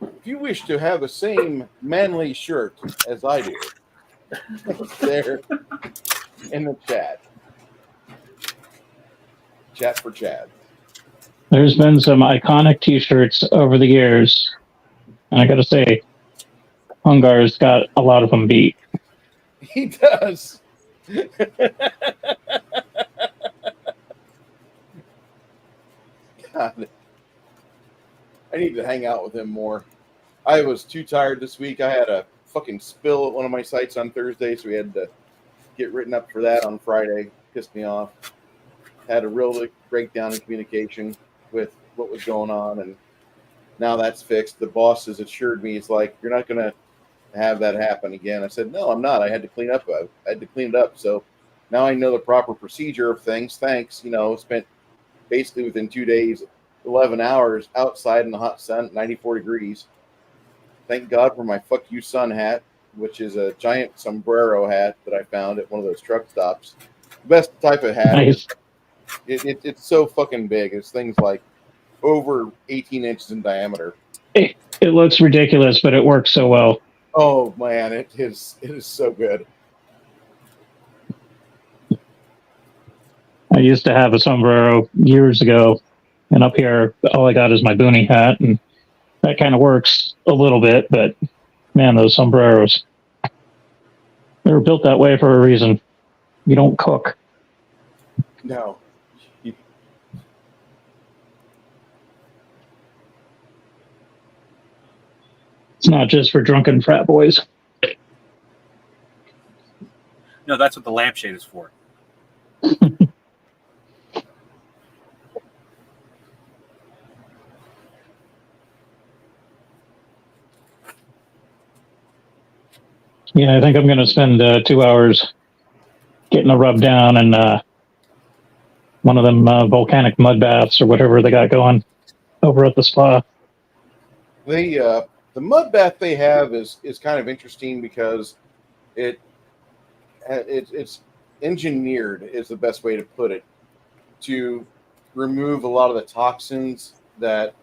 If you wish to have the same manly shirt as I do, there in the chat. Chat for Chad. There's been some iconic T-shirts over the years, and I got to say, Hungar's got a lot of them beat. He does. God. I need to hang out with him more. I was too tired this week. I had a fucking spill at one of my sites on Thursday, so we had to get written up for that on Friday. Pissed me off. Had a real breakdown in communication with what was going on, and now that's fixed. The boss has assured me, he's like, you're not going to have that happen again. I said, no, I'm not. I had to clean up. I had to clean it up. So now I know the proper procedure of things. Thanks. Spent basically within 2 days, 11 hours outside in the hot sun, 94 degrees. Thank God for my fuck you sun hat, which is a giant sombrero hat that I found at one of those truck stops. Best type of hat. Nice. It's so fucking big. This thing's like over 18 inches in diameter. It looks ridiculous, but it works so well. Oh man, it is so good. I used to have a sombrero years ago, and up here, all I got is my boonie hat, and that kind of works a little bit, but man, those sombreros, they were built that way for a reason. You don't cook. No. It's not just for drunken frat boys. No, that's what the lampshade is for. Yeah, I think I'm going to spend 2 hours getting a rub down and one of them volcanic mud baths or whatever they got going over at the spa. The mud bath they have is kind of interesting because it's engineered is the best way to put it, to remove a lot of the toxins that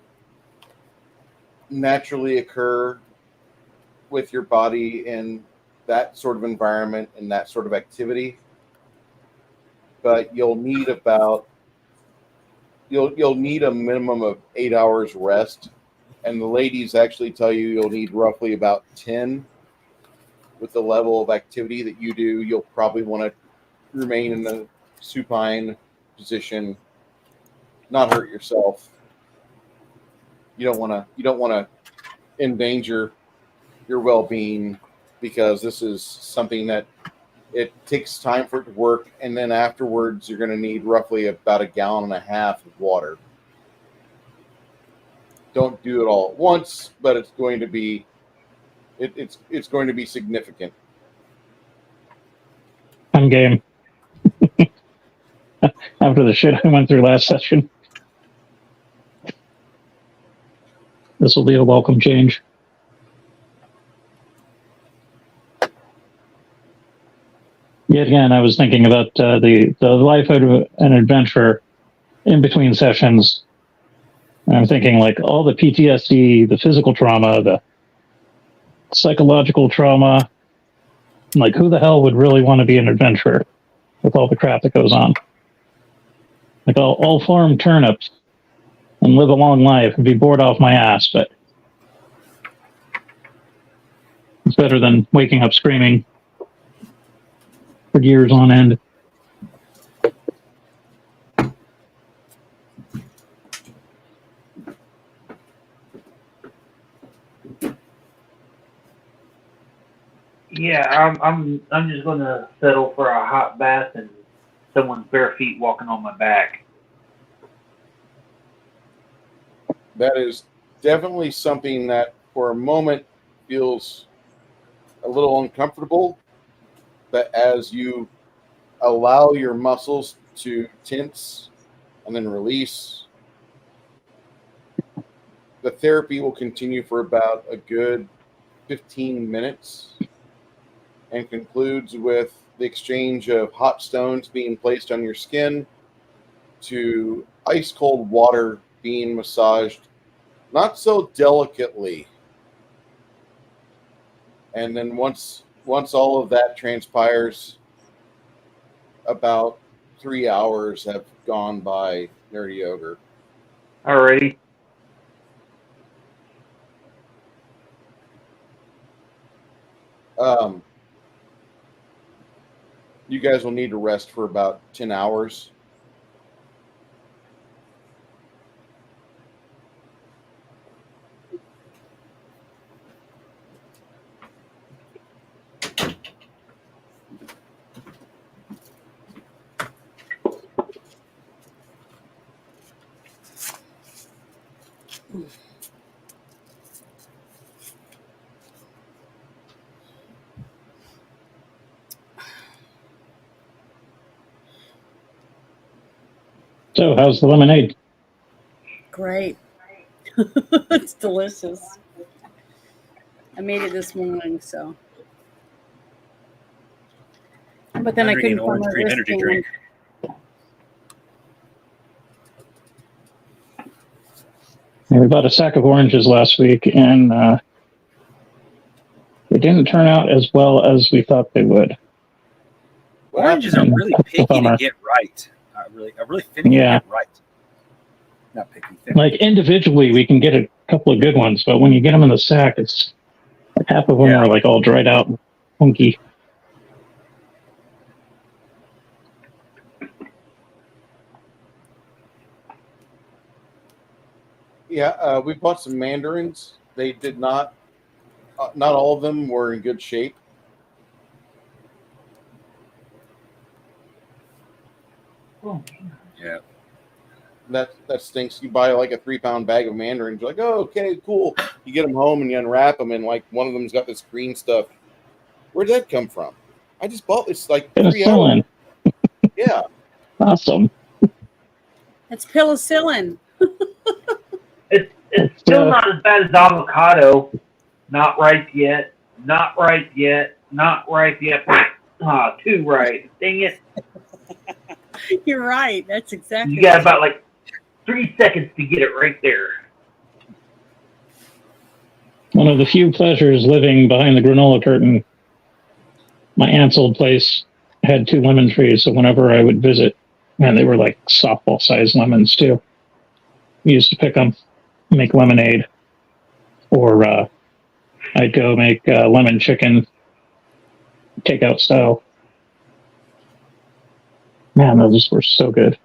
naturally occur with your body in that sort of environment and that sort of activity. But you'll need a minimum of 8 hours rest, and the ladies actually tell you you'll need roughly about 10. With the level of activity that you do, you'll probably want to remain in the supine position, not hurt yourself. You don't want to endanger your well-being, because this is something that it takes time for it to work, and then afterwards you're going to need roughly about 1.5 gallons of water. Don't do it all at once, but it's going to be it's going to be significant. I'm game. After the shit I went through last session, this will be a welcome change. Yet again, I was thinking about the life of an adventurer in between sessions. And I'm thinking like all the PTSD, the physical trauma, the psychological trauma. Like, who the hell would really want to be an adventurer with all the crap that goes on? Like, I'll farm turnips and live a long life and be bored off my ass, but it's better than waking up screaming for years on end. Yeah, I'm just gonna settle for a hot bath and someone's bare feet walking on my back. That is definitely something that for a moment feels a little uncomfortable, but as you allow your muscles to tense and then release, the therapy will continue for about a good 15 minutes and concludes with the exchange of hot stones being placed on your skin to ice cold water being massaged, not so delicately. And then once all of that transpires, about 3 hours have gone by, Nerdy Ogre. Alrighty. You guys will need to rest for about 10 hours. So, how's the lemonade? Great. It's delicious. I made it this morning, so. But then I couldn't find my cream energy drink. Yeah, we bought a sack of oranges last week, and they didn't turn out as well as we thought they would. Oranges are really picky to get right. Really finicky to get right. Not picky. Like individually, we can get a couple of good ones, but when you get them in the sack, it's like half of them are like all dried out and funky. Yeah, we bought some mandarins. They did not all of them were in good shape. Oh, Yeah. That stinks. You buy like a 3-pound bag of mandarins. You're like, oh, okay, cool. You get them home and you unwrap them, and like one of them's got this green stuff. Where did that come from? I just bought this like 3 hours. Penicillin. Yeah. Awesome. That's penicillin. it's still not as bad as avocado. Not ripe yet. Not ripe yet. Not ripe yet. Ah, too ripe. Dang it. You're right. That's exactly. You got about like 3 seconds to get it right there. One of the few pleasures living behind the granola curtain. My aunt's old place had 2 lemon trees, so whenever I would visit, man, they were like softball-sized lemons too. We used to pick them, make lemonade, or I'd go make lemon chicken takeout style. Man, those were so good.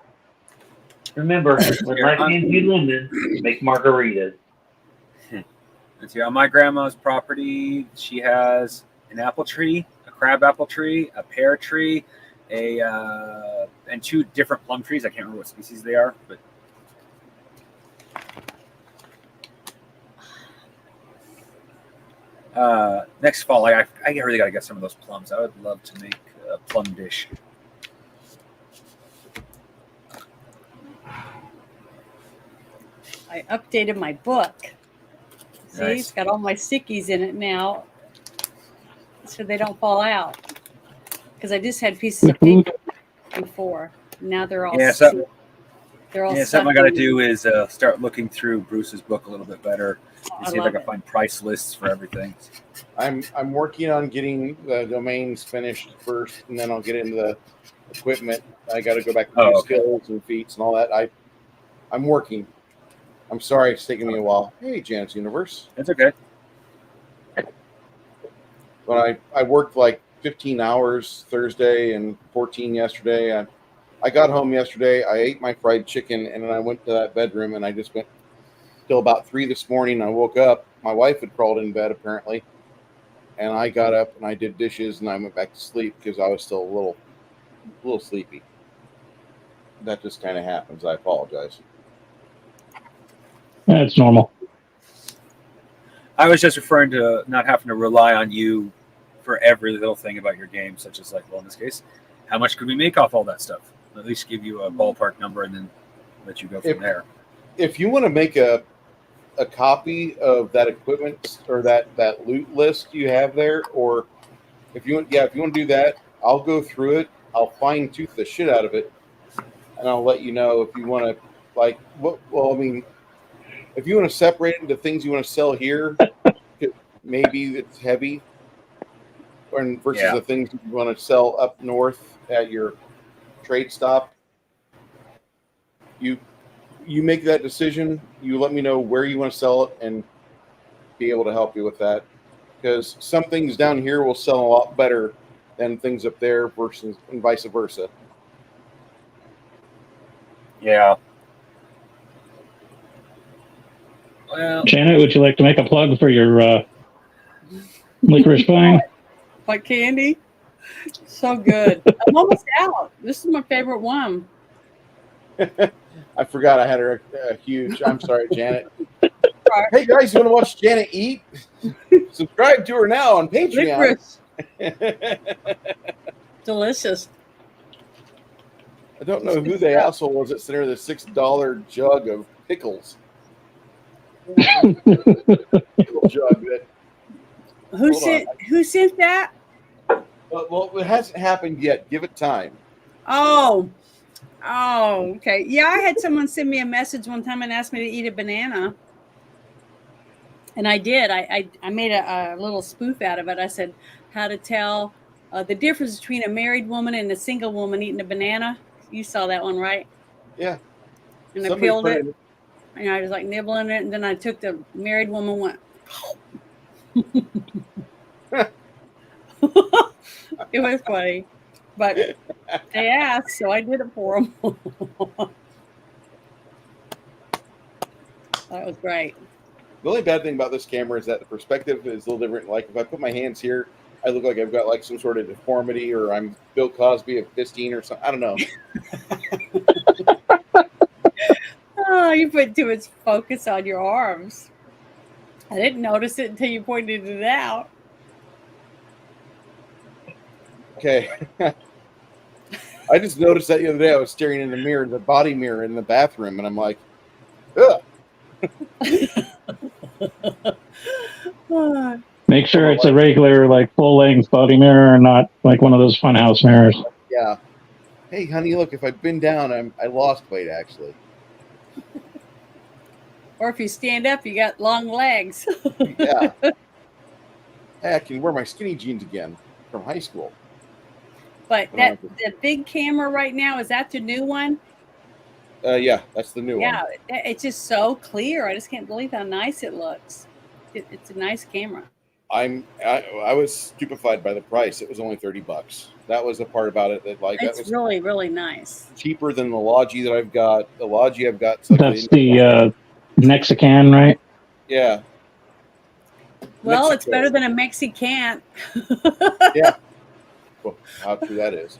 Remember, when life hands you lemons, make margaritas. Let's see, on my grandma's property, she has an apple tree, a crab apple tree, a pear tree, and 2 different plum trees. I can't remember what species they are, but next fall, I really got to get some of those plums. I would love to make a plum dish. I updated my book. See, Nice. it's got all my stickies in it now, so they don't fall out. Because I just had pieces of paper before. Now they're all Yeah, stuck. They're all something I stuck got to in- do is start looking through Bruce's book a little bit better and I see if I love can it. find price lists for everything. I'm working on getting the domains finished first, and then I'll get into the equipment. I got to go back to Oh, do okay. skills and feats and all that. I'm working. I'm sorry it's taking me a while. Hey, Janet's Universe. That's okay. But I worked like 15 hours Thursday and 14 yesterday. I got home yesterday. I ate my fried chicken, and then I went to that bedroom, and I just went till about 3 this morning. I woke up. My wife had crawled in bed apparently, and I got up and I did dishes, and I went back to sleep because I was still a little sleepy. That just kind of happens. I apologize. That's normal. I was just referring to not having to rely on you for every little thing about your game, such as like, well, in this case, how much could we make off all that stuff? At least give you a ballpark number and then let you go from there. If you want to make a copy of that equipment or that loot list you have there, or if you want to do that, I'll go through it. I'll fine tooth the shit out of it, and I'll let you know if you want to like. Well, I mean, if you want to separate it into things you want to sell here, maybe it's heavy, or versus the things you want to sell up north at your trade stop. You make that decision. You let me know where you want to sell it and be able to help you with that. Because some things down here will sell a lot better than things up there versus and vice versa. Yeah. Well, Janet, would you like to make a plug for your licorice vine? Like candy. So good. I'm almost out. This is my favorite one. I forgot I had her a huge. I'm sorry, Janet. Hey guys, you want to watch Janet eat? Subscribe to her now on Patreon. Licorice. Delicious. I don't know who the asshole was that sent her the $6 jug of pickles. Pickle jug that. Who sent that? Well, it hasn't happened yet. Give it time. Oh, okay. Yeah, I had someone send me a message one time and asked me to eat a banana. And I did. I made a little spoof out of it. I said, how to tell the difference between a married woman and a single woman eating a banana. You saw that one, right? Yeah. And I peeled it. And I was like nibbling it. And then I took the married woman, went. It was funny. But they asked, so I did it for them. That was great. The only bad thing about this camera is that the perspective is a little different. Like if I put my hands here, I look like I've got like some sort of deformity or I'm Bill Cosby of Fistine or something. I don't know. Oh, you put too much focus on your arms. I didn't notice it until you pointed it out. Okay. I just noticed that the other day. I was staring in the mirror, the body mirror in the bathroom, and I'm like, ugh. Make sure it's a regular, like, full-length body mirror and not like one of those funhouse mirrors. Yeah. Hey, honey, look, if I bend down, I lost weight, actually. Or if you stand up, you got long legs. Yeah. Hey, I can wear my skinny jeans again from high school. But the big camera right now, is that the new one? Yeah, that's the new one. Yeah, it's just so clear. I just can't believe how nice it looks. It's a nice camera. I was stupefied by the price. It was only $30. That was the part about it that It's that was really, really nice. cheaper than the Logi that I've got. The Logi I've got. That's the Mexican, right? Yeah. Well, Mexico. it's better than a Mexican. Yeah. Well, how true that is.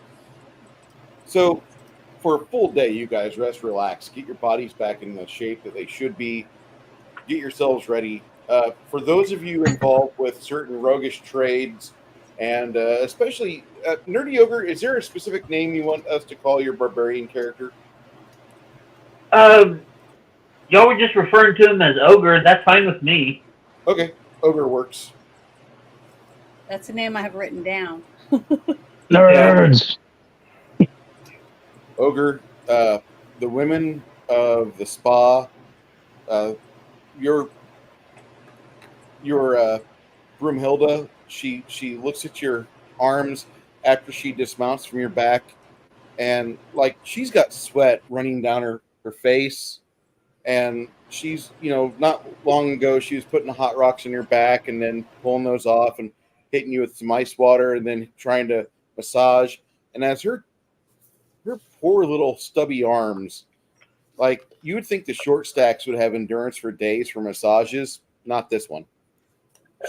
So, for a full day, you guys rest, relax, get your bodies back in the shape that they should be, get yourselves ready. For those of you involved with certain roguish trades, and especially Nerdy Ogre, is there a specific name you want us to call your barbarian character? Y'all were just referring to him as Ogre. That's fine with me. Okay, Ogre works. That's the name I have written down. Nerds. Ogre, the women of the spa, your Broomhilda, she looks at your arms after she dismounts from your back, and like she's got sweat running down her face, and she's not long ago she was putting hot rocks in your back and then pulling those off and hitting you with some ice water and then trying to massage, and as her poor little stubby arms, like you would think the short stacks would have endurance for days for massages, not this one.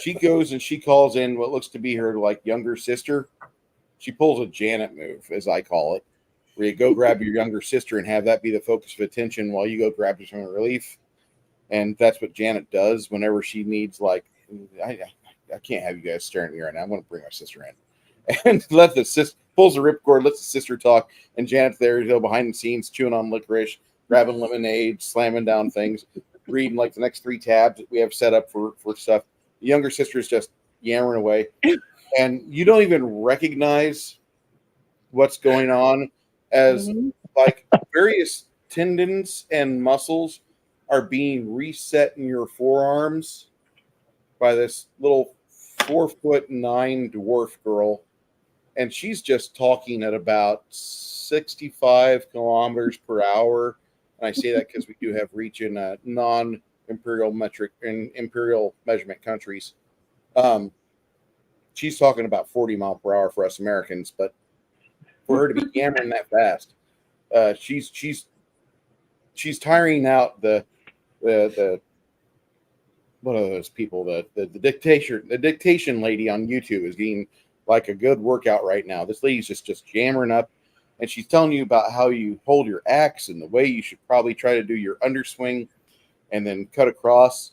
She goes and she calls in what looks to be her like younger sister. She pulls a Janet move, as I call it, where you go grab your younger sister and have that be the focus of attention while you go grab some relief. And that's what Janet does whenever she needs, like, I can't have you guys staring at me right now. I'm going to bring my sister in. And let the sister pulls the ripcord, lets the sister talk, and Janet's there, behind the scenes, chewing on licorice, grabbing lemonade, slamming down things, reading like the next 3 tabs that we have set up for stuff. The younger sister is just yammering away, and you don't even recognize what's going on as like various tendons and muscles are being reset in your forearms by this little 4'9" dwarf girl. And she's just talking at about 65 kilometers per hour. And I say that because we do have reach in non-imperial metric and imperial measurement countries. She's talking about 40 mile per hour for us Americans, but for her to be yammering that fast, she's tiring out the what are those people? The dictation lady on YouTube is getting like a good workout right now. This lady's just jammering up, and she's telling you about how you hold your axe and the way you should probably try to do your underswing and then cut across.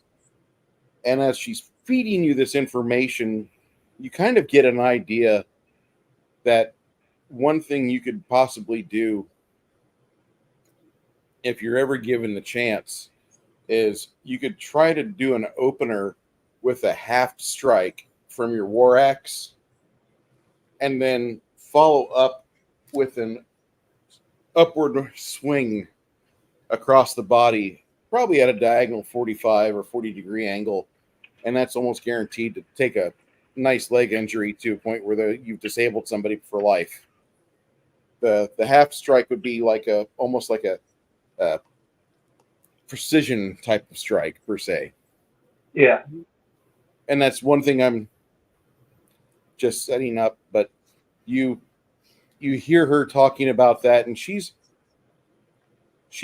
And as she's feeding you this information, you kind of get an idea that one thing you could possibly do if you're ever given the chance is you could try to do an opener with a half strike from your war axe and then follow up with an upward swing across the body, probably at a diagonal 45 or 40 degree angle. And that's almost guaranteed to take a nice leg injury to a point where you've disabled somebody for life. The half strike would be like almost like a precision type of strike per se. Yeah. And that's one thing I'm just setting up, but you hear her talking about that, and she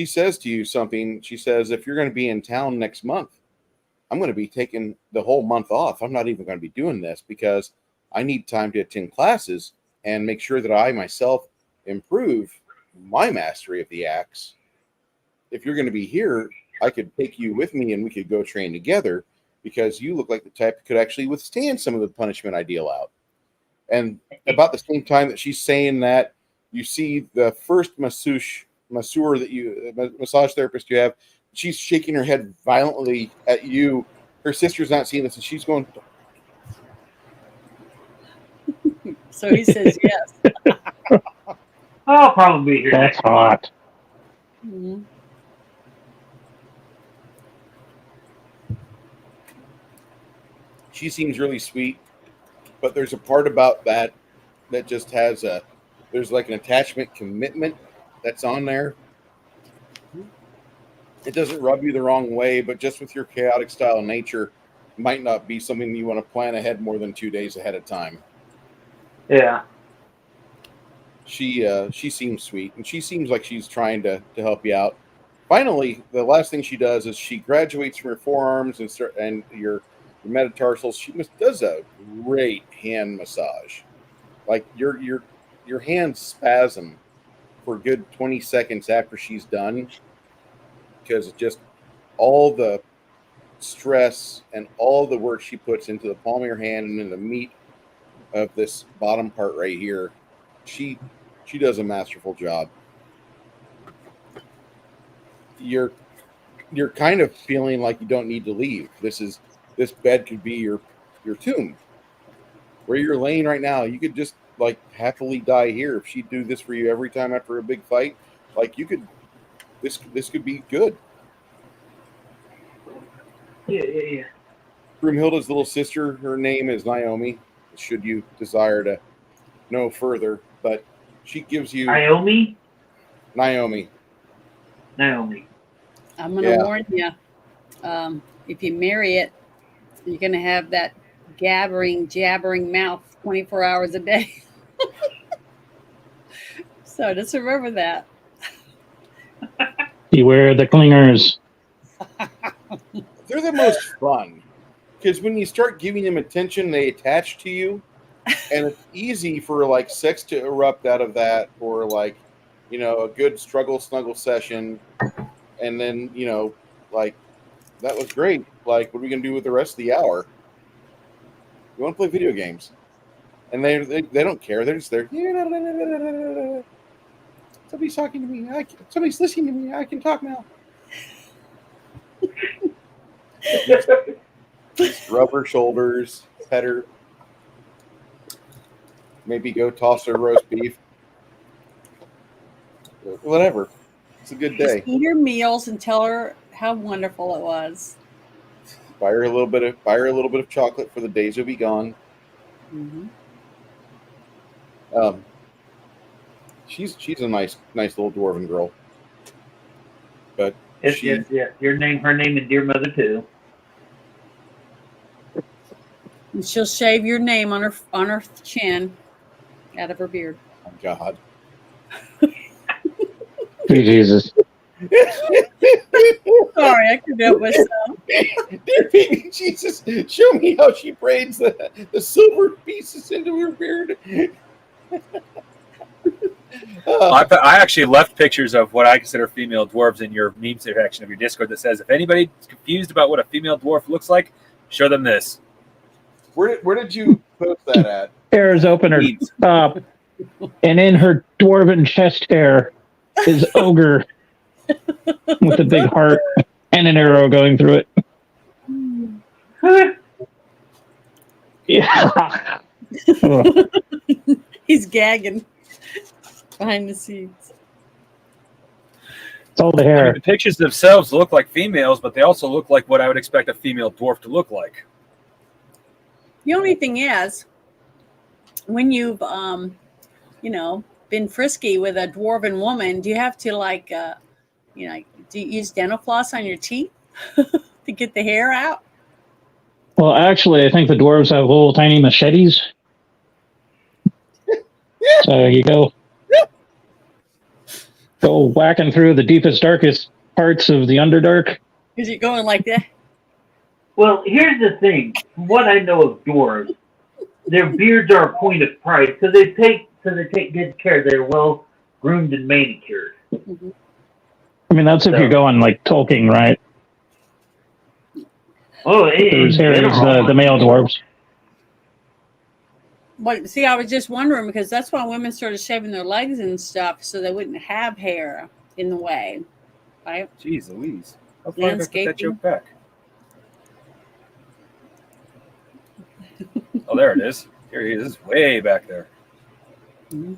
says to you something. She says, if you're going to be in town next month, I'm going to be taking the whole month off. I'm not even going to be doing this because I need time to attend classes and make sure that I myself improve my mastery of the axe, if you're going to be here, I could take you with me and we could go train together, because you look like the type that could actually withstand some of the punishment I deal out. And about the same time that she's saying that, you see the first massage therapist you have, she's shaking her head violently at you. Her sister's not seeing this, and she's going, So he says yes. I'll probably be here. That's hot. Mhm. she seems really sweet, but there's a part about that just has there's like an attachment commitment that's on there. It doesn't rub you the wrong way, but just with your chaotic style of nature, might not be something you want to plan ahead more than 2 days ahead of time. Yeah. She seems sweet, and she seems like she's trying to help you out. Finally, the last thing she does is she graduates from your forearms and your metatarsals. She does a great hand massage. Like your hands spasm for a good 20 seconds after she's done, because just all the stress and all the work she puts into the palm of your hand and in the meat of this bottom part right here, she does a masterful job. You're kind of feeling like you don't need to leave. This bed could be your tomb. Where you're laying right now, you could just like happily die here. If she'd do this for you every time after a big fight, like you could, this could be good. Yeah. Broomhilda's little sister, her name is Naomi, should you desire to know further, but she gives you Naomi. Naomi. I'm going to warn you. If you marry it, you're going to have that jabbering mouth 24 hours a day. So just remember that. Beware the clingers. They're the most fun, because when you start giving them attention, they attach to you, and it's easy for like sex to erupt out of that, or like, a good struggle snuggle session, and then like, that was great. Like, what are we gonna do with the rest of the hour? You want to play video games, and they don't care. They're just there. Somebody's talking to me. Somebody's listening to me. I can talk now. Just rub her shoulders, pet her, maybe go toss her roast beef. Whatever. It's a good day. Just eat her meals and tell her how wonderful it was. Buy her a little bit of chocolate for the days will be gone. Mm-hmm. She's a nice little dwarven girl. But Yes. Her name and dear mother too. And she'll shave your name on her chin out of her beard. Oh God. Sweet Jesus. Sorry, I could help myself. Dear baby Jesus, show me how she braids the silver pieces into her beard. I actually left pictures of what I consider female dwarves in your meme section of your Discord that says, if anybody's confused about what a female dwarf looks like, show them this. Where did you post that at? Hair's opener. And in her dwarven chest hair is ogre with a big heart and an arrow going through it. Yeah. He's gagging behind the scenes. It's all the I mean, hair. the pictures themselves look like females, but they also look like what I would expect a female dwarf to look like. The only thing is, when you've been frisky with a dwarven woman, do you have to do you use dental floss on your teeth to get the hair out? Well, actually, I think the dwarves have little tiny machetes. So you go whacking through the deepest, darkest parts of the Underdark. Is it going like that? Well, here's the thing. From what I know of dwarves, their beards are a point of pride because they take so they take good care. They're well groomed and manicured. Mhm. I mean, that's if you're going like Tolkien, right? Oh, There's the male dwarves. But see, I was just wondering because that's why women started shaving their legs and stuff so they wouldn't have hair in the way, right? Jeez Louise. How far did I put that Landscaping. joke back? Oh, there it is. Here he is. Way back there. Mhm.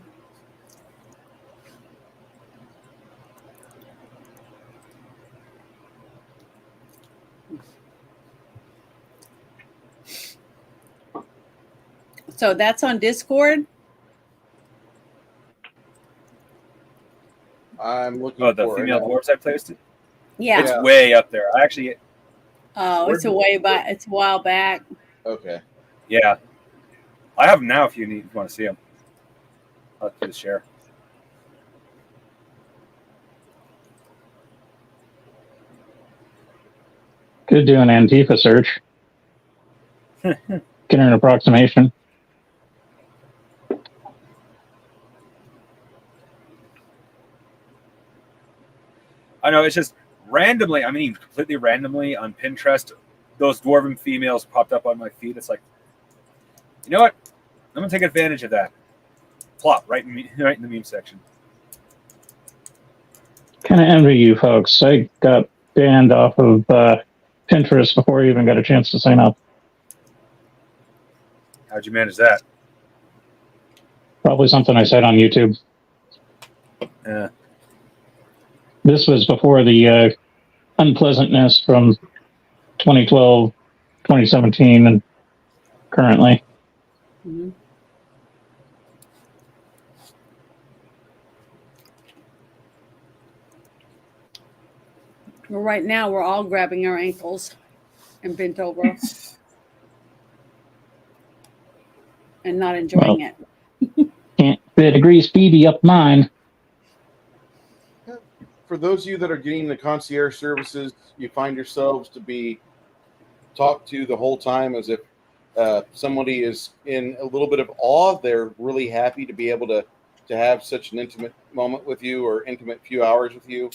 So that's on Discord. I'm looking Oh, the for female it. dwarves I placed it? Yeah. It's way up there. I actually, Oh, it's a way back. It's a while back. Okay. yeah. I have them now if you want to see them. I'll do the share. Could do an Antifa search. Get an approximation. I know, it's just randomly, I mean, completely randomly on Pinterest, those dwarven females popped up on my feed. It's like, you know what? I'm going to take advantage of that. Plop, right in the meme section. Kind of envy you folks. I got banned off of Pinterest before I even got a chance to sign up. How'd you manage that? Probably something I said on YouTube. Yeah. This was before the unpleasantness from 2012, 2017, and currently. Mhm. Well, right now we're all grabbing our ankles and bent over and not enjoying it. Can't fit a grease speedy up mine. For those of you that are getting the concierge services, you find yourselves to be talked to the whole time as if somebody is in a little bit of awe. They're really happy to be able to have such an intimate moment with you or intimate few hours with you.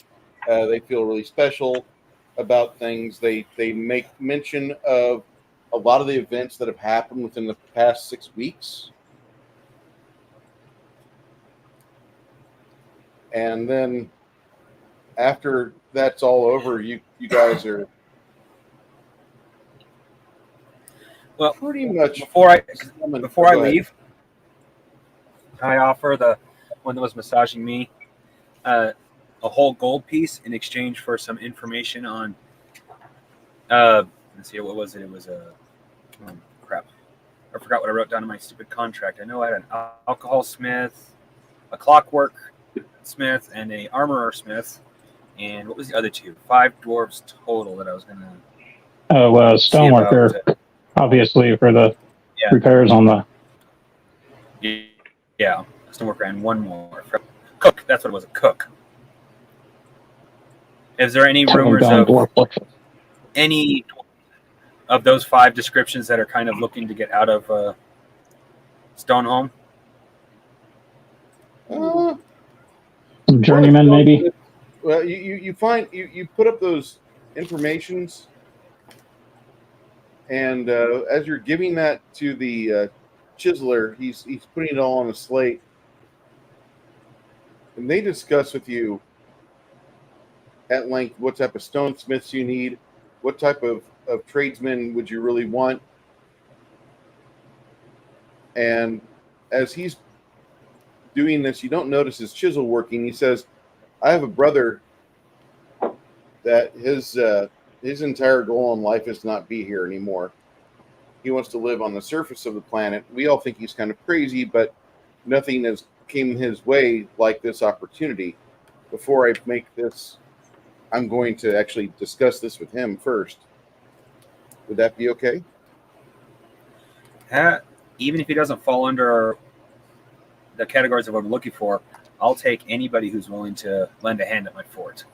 They feel really special about things. They make mention of a lot of the events that have happened within the past 6 weeks. And then after that's all over, you guys are Well, pretty much before I Go ahead. leave, I offer the one that was massaging me a whole gold piece in exchange for some information on. Let's see, what was it? It was crap. I forgot what I wrote down in my stupid contract. I know I had an alcohol smith, a clockwork smith, and a armorer smith. And what was the other two? 5 dwarves total that I was gonna. Oh, stoneworker, obviously for the repairs on the. Yeah, stoneworker and one more cook. That's what it was, a cook. Is there any rumors of any of those 5 descriptions that are kind of looking to get out of Stoneholm? Journeyman, maybe. Well, you find you put up those informations, and as you're giving that to the chiseler, he's putting it all on a slate, and they discuss with you at length what type of stonesmiths you need, what type of tradesmen would you really want, and as he's doing this, you don't notice his chisel working. He says, I have a brother that his entire goal in life is not be here anymore. He wants to live on the surface of the planet. We all think he's kind of crazy, but nothing has came his way like this opportunity. Before I make this, I'm going to actually discuss this with him first. Would that be okay? Even if he doesn't fall under the categories of what I'm looking for, I'll take anybody who's willing to lend a hand at my fort.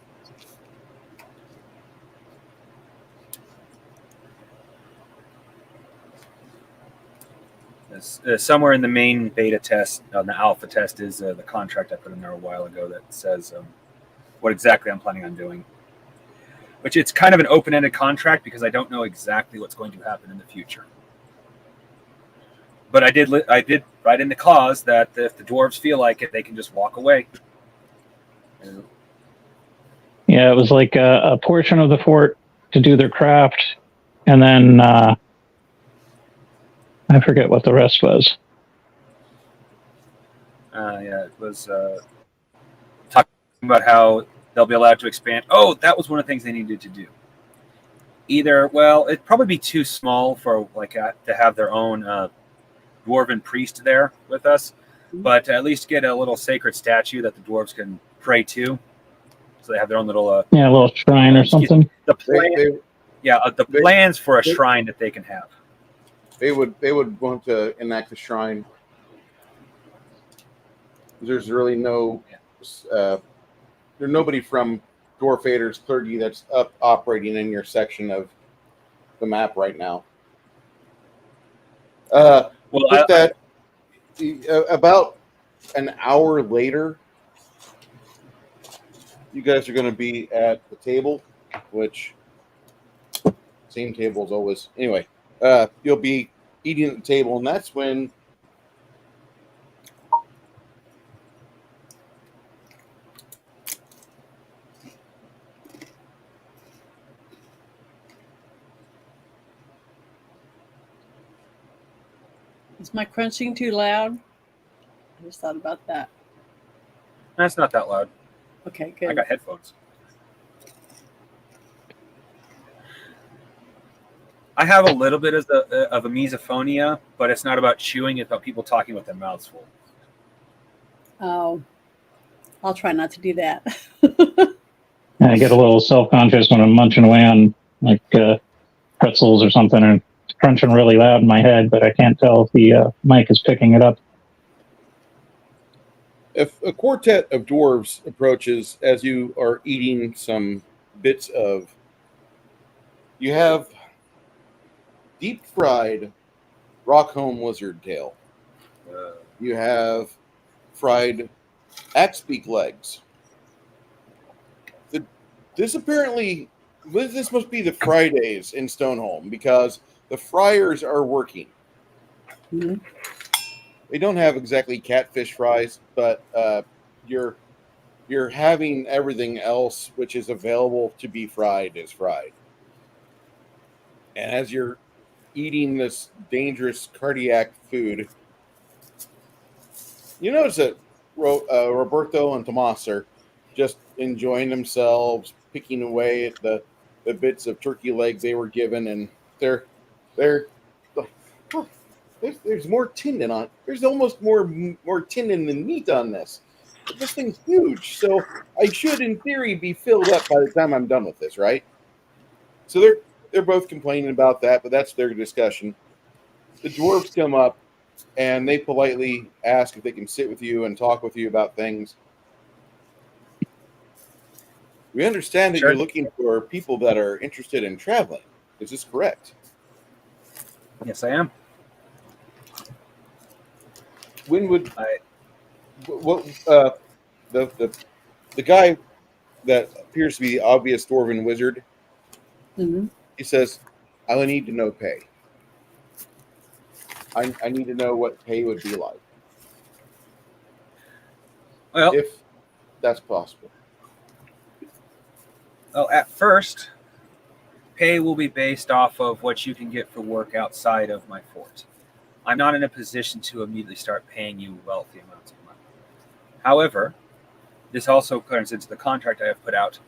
Somewhere in the main beta test, on the alpha test, is the contract I put in there a while ago that says what exactly I'm planning on doing. Which it's kind of an open-ended contract because I don't know exactly what's going to happen in the future. But I did write in the clause that if the dwarves feel like it, they can just walk away. Yeah, it was like a portion of the fort to do their craft, and then I forget what the rest was. Yeah, it was talking about how they'll be allowed to expand. Oh, that was one of the things they needed to do. Either, well, it'd probably be too small for to have their own dwarven priest there with us, but at least get a little sacred statue that the dwarves can pray to. So they have their own little a little shrine or something. The plan, plans for a shrine that they can have. They would want to enact the shrine. There's really no there's nobody from Dwarf Vader's clergy that's operating in your section of the map right now. About an hour later, you guys are going to be at the table, which same table as always. Anyway, you'll be eating at the table, and that's when Is my crunching too loud? I just thought about that. That's not that loud. Okay, good. I got headphones. I have a little bit of a misophonia, but it's not about chewing. It's about people talking with their mouths full. Oh, I'll try not to do that. I get a little self-conscious when I'm munching away on pretzels or something, and it's crunching really loud in my head, but I can't tell if the mic is picking it up. If a quartet of dwarves approaches as you are eating some bits of, you have deep-fried Rockholm lizard tail. You have fried axebeak legs. This must be the Fridays in Stoneholm because the friars are working. Mm-hmm. They don't have exactly catfish fries, but you're having everything else which is available to be fried is fried. And as you're eating this dangerous cardiac food, you notice that Roberto and Tomas are just enjoying themselves, picking away at the bits of turkey leg they were given, and there's more tendon on. There's almost more tendon than meat on this. This thing's huge, so I should, in theory, be filled up by the time I'm done with this, right? So they're both complaining about that, but that's their discussion. The dwarves come up, and they politely ask if they can sit with you and talk with you about things. We understand that you're looking for people that are interested in traveling. Is this correct? Yes, I am. When would the guy that appears to be the obvious dwarven wizard? Mm-hmm. He says, "I need to know pay. I need to know what pay would be like, well, if that's possible." Well, at first, pay will be based off of what you can get for work outside of my fort. I'm not in a position to immediately start paying you wealthy amounts of money. However, this also turns into the contract I have put out.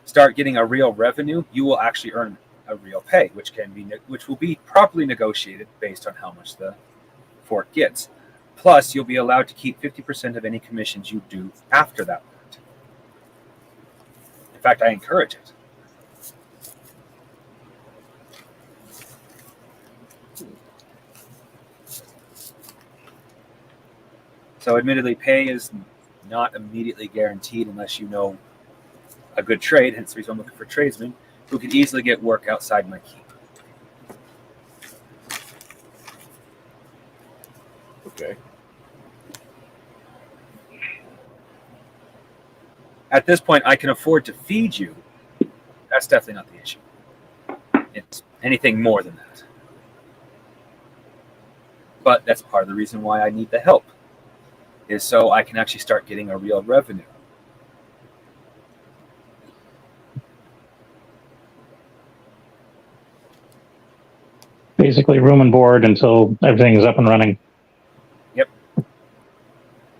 Start getting a real revenue, you will actually earn a real pay, which will be properly negotiated based on how much the fort gets. Plus, you'll be allowed to keep 50% of any commissions you do after that point. In fact, I encourage it. So admittedly, pay is not immediately guaranteed unless you know a good trade, hence the reason I'm looking for tradesmen who can easily get work outside my keep. Okay. At this point, I can afford to feed you. That's definitely not the issue. It's anything more than that. But that's part of the reason why I need the help, is so I can actually start getting a real revenue. Basically, room and board until everything is up and running. Yep.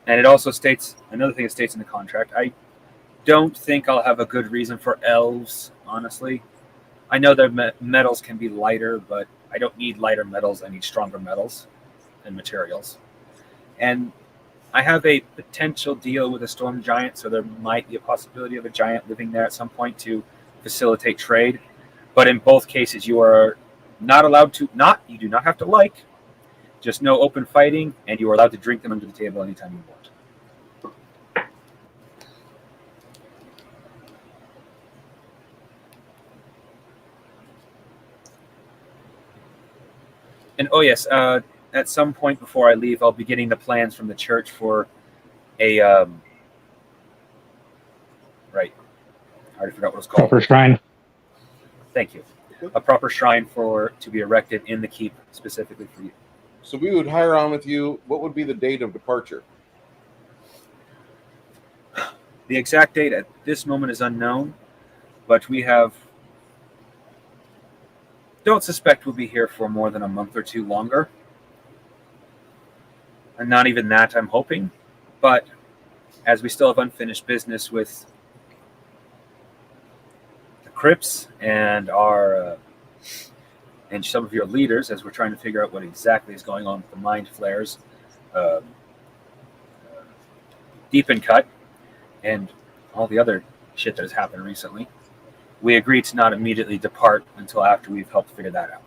And it also states, another thing it states in the contract, I don't think I'll have a good reason for elves, honestly. I know their metals can be lighter, but I don't need lighter metals. I need stronger metals and materials. And I have a potential deal with a storm giant, so there might be a possibility of a giant living there at some point to facilitate trade. But in both cases, you are not allowed to, you do not have to like, just no open fighting, and you are allowed to drink them under the table anytime you want. And oh yes, at some point before I leave, I'll be getting the plans from the church for a right. I already forgot what it's called. Proper shrine. Thank you. A proper shrine to be erected in the keep specifically for you. So we would hire on with you. What would be the date of departure? The exact date at this moment is unknown, but we have. Don't suspect we'll be here for more than a month or two longer. And not even that, I'm hoping. But as we still have unfinished business with the Crips and and some of your leaders, as we're trying to figure out what exactly is going on with the mind flares, Deep and Cut, and all the other shit that has happened recently, we agreed to not immediately depart until after we've helped figure that out.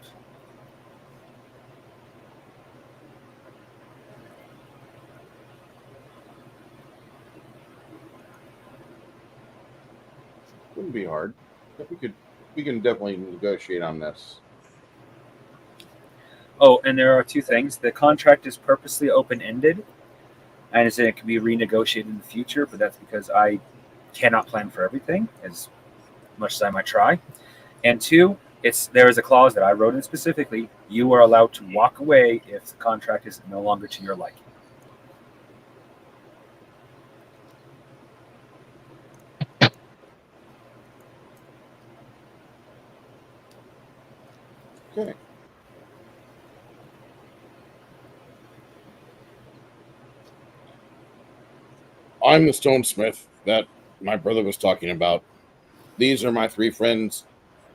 Wouldn't be hard. But we can definitely negotiate on this. Oh, and there are two things. The contract is purposely open-ended, and it can be renegotiated in the future, but that's because I cannot plan for everything as much as I might try. And two, there is a clause that I wrote in specifically. You are allowed to walk away if the contract is no longer to your liking. Okay. I'm the stonesmith that my brother was talking about. These are my three friends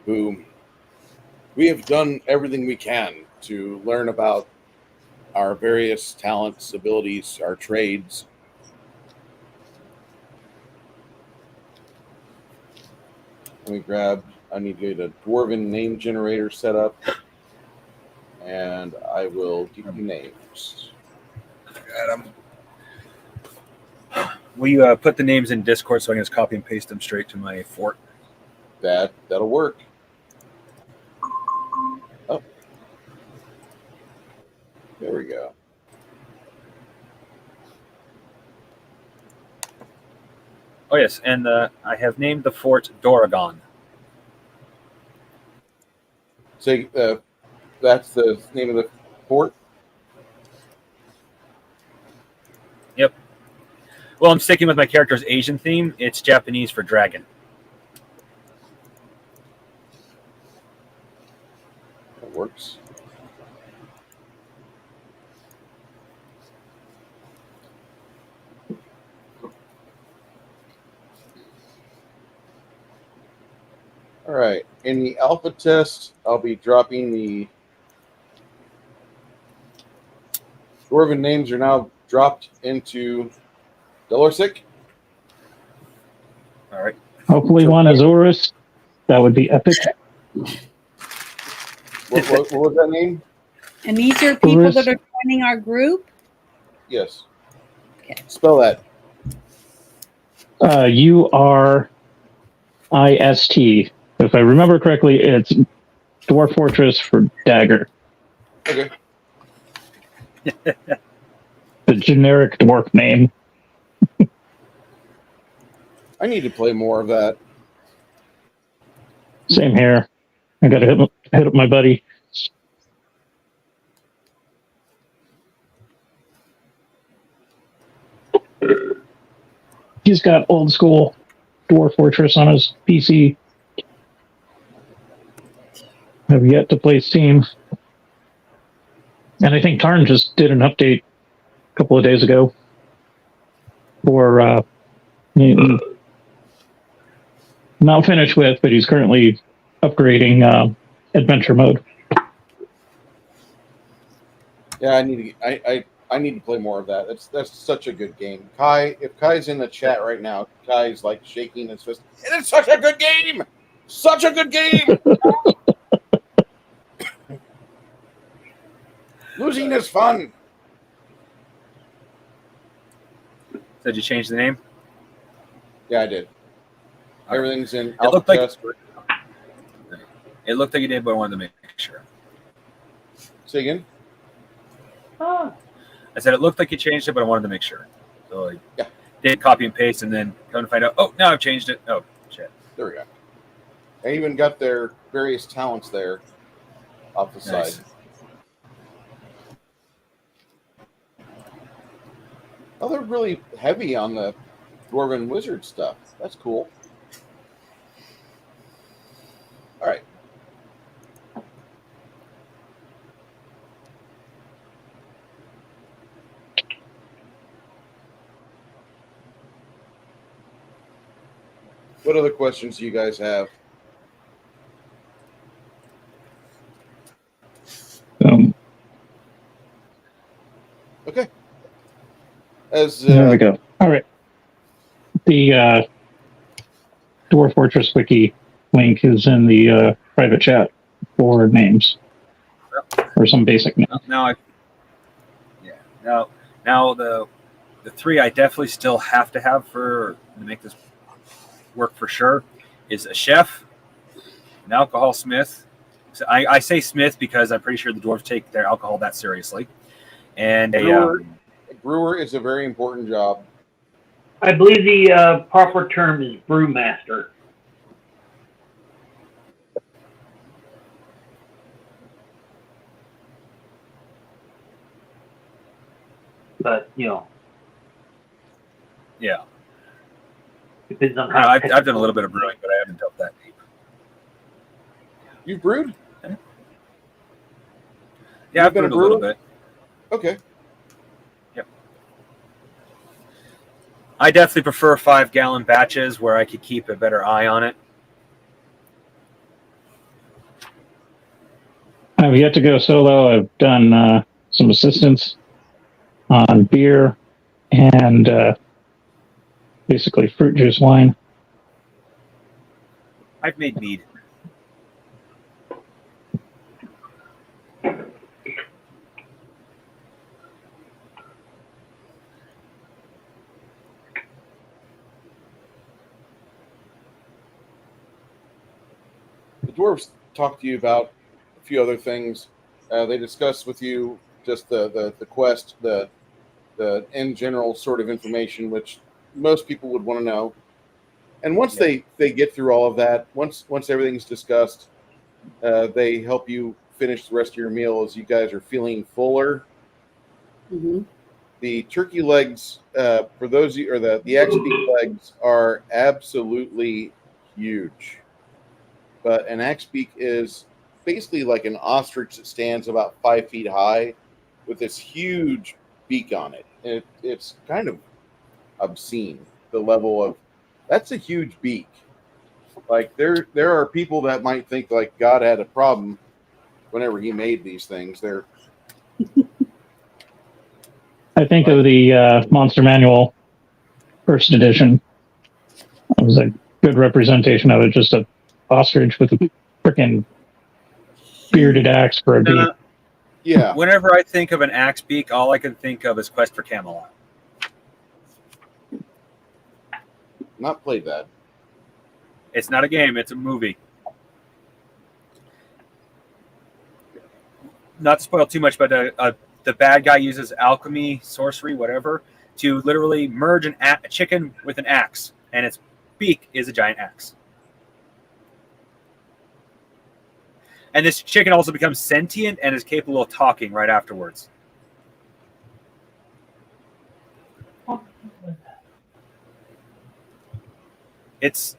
who we have done everything we can to learn about our various talents, abilities, our trades. I need to get a dwarven name generator set up, and I will give you names. Adam, will you put the names in Discord so I can just copy and paste them straight to my fort? That'll work. Oh. There we go. Oh, yes, and I have named the fort Doragon. So that's the name of the fort? Yep. Well, I'm sticking with my character's Asian theme. It's Japanese for dragon. That works. All right. In the alpha test, I'll be dropping the dwarven names are now dropped into Delorsic. All right. Hopefully one is Urus. That would be epic. What was that name? And these are people Urus. that are joining our group. Yes. Okay. Spell that. URIST. If I remember correctly, it's Dwarf Fortress for Dagger. Okay. a generic dwarf name. I need to play more of that. Same here. I got to hit up my buddy. He's got old school Dwarf Fortress on his PC. Have yet to play Steam. And I think Tarn just did an update a couple of days ago for not finished with, but he's currently upgrading adventure mode. Yeah, I need to play more of that. That's such a good game. Kai, if Kai's in the chat right now, Kai's like shaking his fist. It is such a good game. Such a good game. Losing is fun. So did you change the name? Yeah, I did. Everything's in It looked alpha like test. it looked like you did, but I wanted to make sure. Say again? Oh, I said it looked like you changed it, but I wanted to make sure. So I Yeah. did copy and paste, and then come to find out, oh, now I've changed it. Oh, shit. There we go. I even got their various talents there off the Nice. side. Oh, they're really heavy on the Dwarven Wizard stuff. That's cool. All right. What other questions do you guys have? Okay. As There we go. All right. The Dwarf Fortress Wiki link is in the private chat for names or some basic names. Now the three I definitely still have to have to make this work for sure is a chef, an alcohol smith. So I say smith because I'm pretty sure the dwarves take their alcohol that seriously, and brewer, brewer is a very important job. I believe the proper term is brewmaster. But, yeah, depends on how. I've done a little bit of brewing, but I haven't delved that deep. You brewed? Yeah, I've brewed a little bit. Okay. Yep. I definitely prefer 5-gallon batches where I could keep a better eye on it. I've yet to go solo. I've done some assistance on beer and basically fruit juice wine. I've made mead. The dwarves talked to you about a few other things. They discussed with you just the quest, the in general sort of information, which most people would want to know. And once they get through all of that, once everything's discussed, they help you finish the rest of your meal as you guys are feeling fuller. Mm-hmm. The turkey legs, for those of you, or the axe beak legs, are absolutely huge. But an axe beak is basically like an ostrich that stands about 5 feet high with this huge beak on it. And it's kind of obscene, the level of, that's a huge beak. Like there are people that might think like God had a problem whenever he made these things. They're I think of the Monster Manual first edition. It was a good representation of it, just a ostrich with a freaking bearded axe for a beak. yeah. Whenever I think of an axe beak, all I can think of is Quest for Camelot. Not played that. It's not a game, it's a movie. Not to spoil too much, but the bad guy uses alchemy, sorcery, whatever, to literally merge a chicken with an axe, and its beak is a giant axe. And this chicken also becomes sentient and is capable of talking right afterwards. It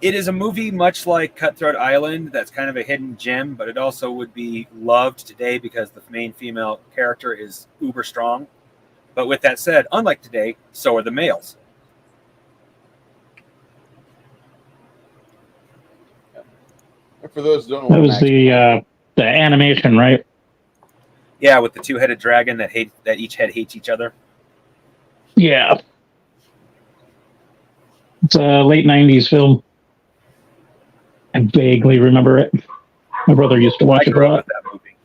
is a movie much like Cutthroat Island that's kind of a hidden gem, but it also would be loved today because the main female character is uber strong. But with that said, unlike today, so are the males. And for those who don't know, That what was the animation, right? Yeah, with the two-headed dragon that each head hates each other. Yeah. It's a late 90s film. I vaguely remember it. My brother used to watch I it a grew up lot. with that movie.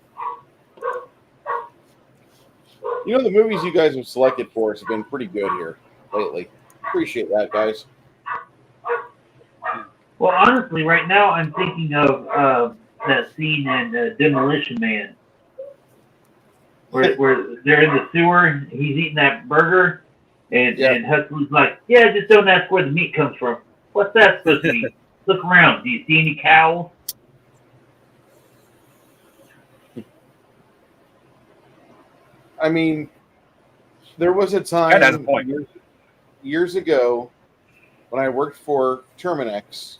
You know, the movies you guys have selected for us have been pretty good here lately. Appreciate that, guys. Well, honestly, right now I'm thinking of that scene in Demolition Man, where they're in the sewer, he's eating that burger, and Huxley's like, "Yeah, just don't ask where the meat comes from. What's that supposed to mean? Look around. Do you see any cows?" I mean, there was a time That has a point. years ago when I worked for Terminex.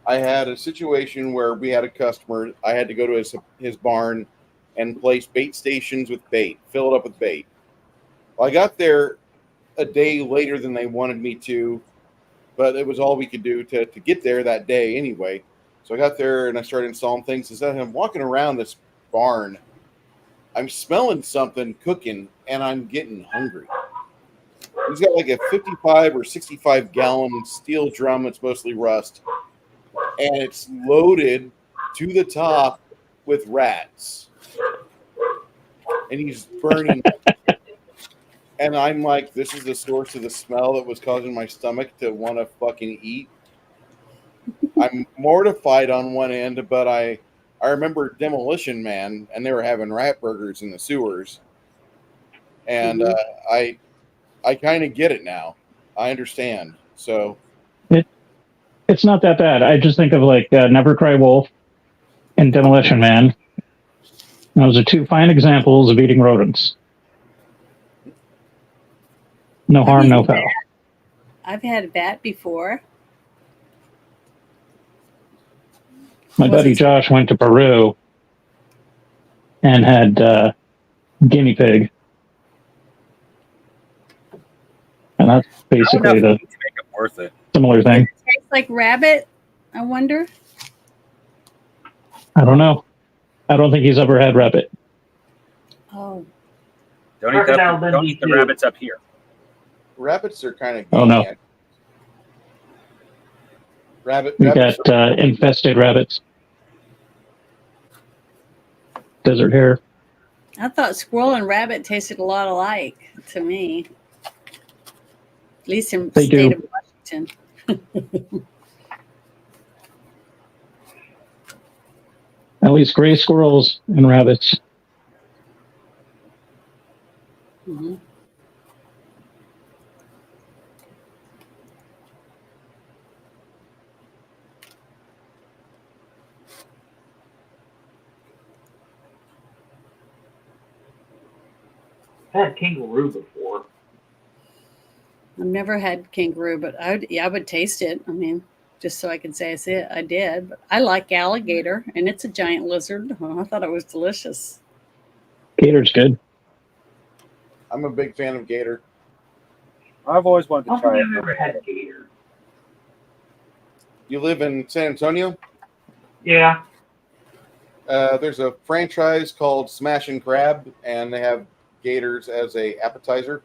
I had a situation where we had a customer. I had to go to his barn and place bait stations with bait, fill it up with bait. Well, I got there a day later than they wanted me to, but it was all we could do to get there that day anyway. So I got there and I started installing things. As I'm walking around this barn, I'm smelling something cooking and I'm getting hungry. He's got like a 55 or 65 gallon steel drum that's mostly rust, and it's loaded to the top with rats. And he's burning. And I'm like, this is the source of the smell that was causing my stomach to want to fucking eat. I'm mortified on one end, but I remember Demolition Man, and they were having rat burgers in the sewers. And I kind of get it now. I understand. So It's not that bad. I just think of like Never Cry Wolf and Demolition Man. Those are two fine examples of eating rodents. No harm, no foul. I've had a bat before. My buddy Josh went to Peru and had guinea pig. And that's basically the to make it worth it. similar thing. Does it taste like rabbit? I wonder. I don't know. I don't think he's ever had rabbit. Oh, Don't eat the rabbits up here. rabbits are kind of Oh, no. We rabbits got infested rabbits. Desert hare. I thought squirrel and rabbit tasted a lot alike to me. At least in the They state do. of Washington. At least gray squirrels and rabbits. Mm-hmm. I've had kangaroo before. I've never had kangaroo, but I would taste it. I mean, just so I can say I did. But I like alligator, and it's a giant lizard. Oh, I thought it was delicious. Gator's good. I'm a big fan of gator. I've always wanted to I've try it. never had gator. You live in San Antonio? Yeah. There's a franchise called Smash and Crab, and they have gators as a appetizer.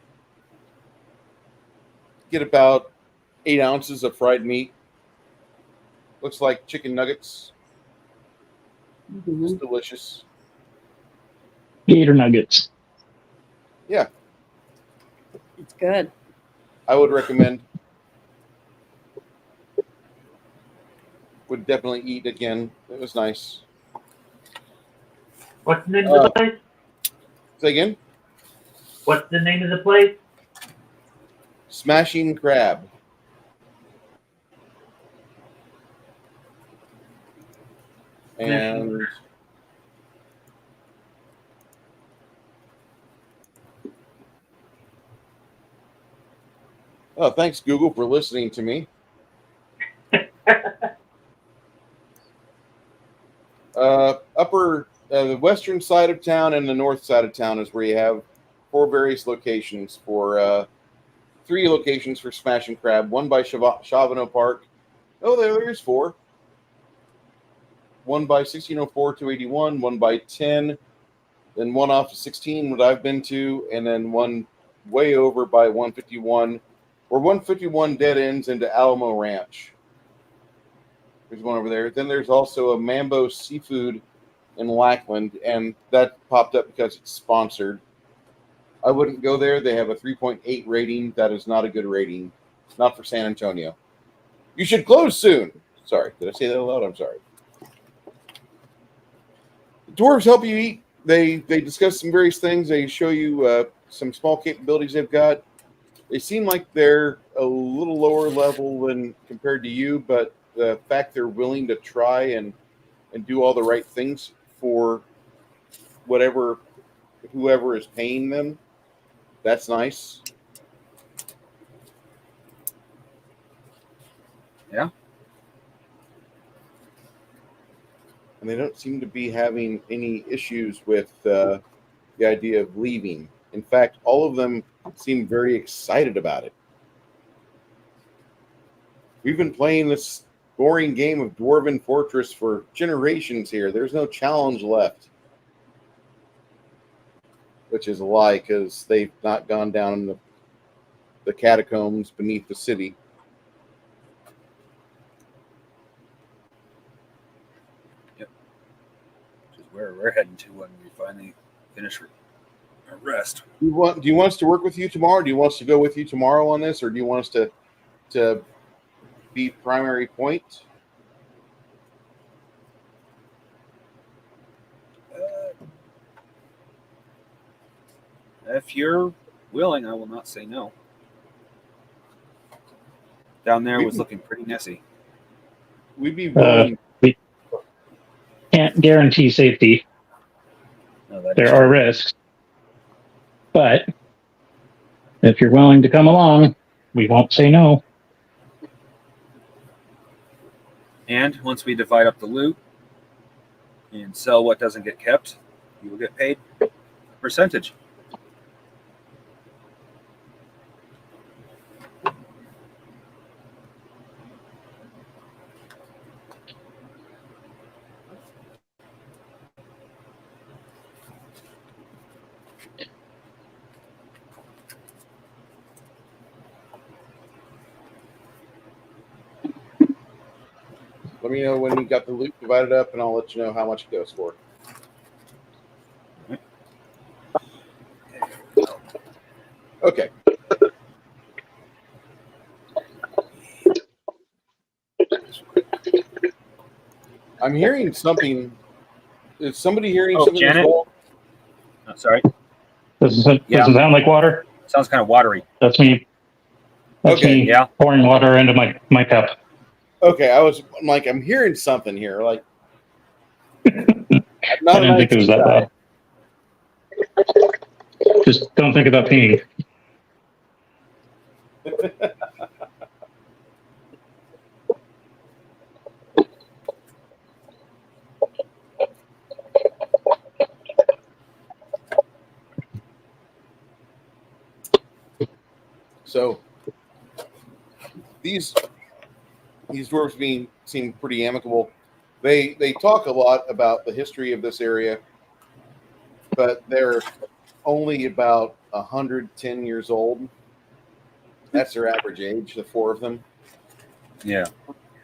Get about 8 ounces of fried meat. Looks like chicken nuggets. Mm-hmm. It's delicious. Gator nuggets. Yeah, It's good. I would recommend. Would definitely eat again. It was nice. What's the name of the place? Say again? What's the name of the place? Smashing Crab. And oh, thanks, Google, for listening to me. The western side of town and the north side of town is where you have 4 various locations for 3 locations for Smash and Crab. One by Chavano Park. Oh, there's 4. One by 1604 281, one by 10, then one off of 16, what I've been to, and then one way over by 151, where 151 dead ends into Alamo Ranch. There's one over there. Then there's also a Mambo Seafood in Lackland, and that popped up because it's sponsored. I wouldn't go there. They have a 3.8 rating. That is not a good rating. Not for San Antonio. You should close soon. Sorry, did I say that out loud? I'm sorry. The dwarves help you eat. They discuss some various things. They show you some small capabilities they've got. They seem like they're a little lower level than compared to you, but the fact they're willing to try and do all the right things for whoever is paying them, that's nice. Yeah. And they don't seem to be having any issues with the idea of leaving. In fact, all of them seem very excited about it. We've been playing this boring game of Dwarven Fortress for generations here. There's no challenge left. Which is a lie, because they've not gone down in the catacombs beneath the city. Yep. Which is where we're heading to when we finally finish our rest. Do you want us to work with you tomorrow? Do you want us to go with you tomorrow on this, or do you want us to be primary point? If you're willing, I will not say no. Down there was looking pretty messy. We'd be willing. We can't guarantee safety. No, that is There are true. risks. But if you're willing to come along, we won't say no. And once we divide up the loot and sell what doesn't get kept, you will get paid a percentage. Let me know when you got the loot divided up, and I'll let you know how much it goes for. Okay. I'm hearing something. Is somebody hearing something? Janet? Oh, sorry. Does it sound like water? Sounds kind of watery. That's me. Okay. Yeah. Pouring water into my cup. Okay, I'm like, I'm hearing something here. Like, I'm I not didn't think it was that bad. Just don't think about peeing. So these dwarves seem pretty amicable. They talk a lot about the history of this area, but they're only about 110 years old. That's their average age, the 4 of them. Yeah.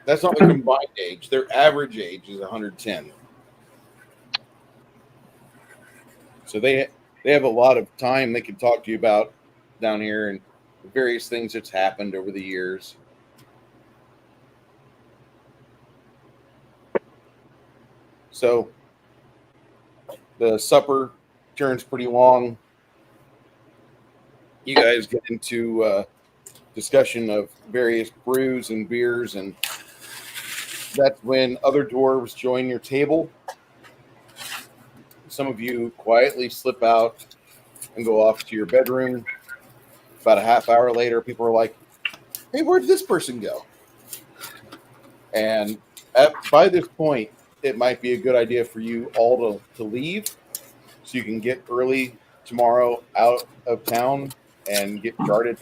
That's not their combined age. Their average age is 110. So they have a lot of time they can talk to you about down here and various things that's happened over the years. So The supper turns pretty long. You guys get into discussion of various brews and beers, and that's when other dwarves join your table. Some of you quietly slip out and go off to your bedroom. About a half hour later, people are like, "Hey, where did this person go?" And by this point, it might be a good idea for you all to leave so you can get early tomorrow out of town and get started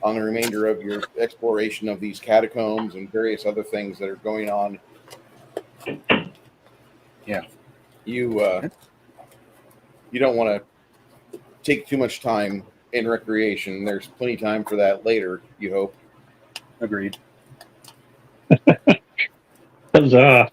on the remainder of your exploration of these catacombs and various other things that are going on. Yeah. You don't want to take too much time in recreation. There's plenty of time for that later, you hope. Agreed. Huzzah.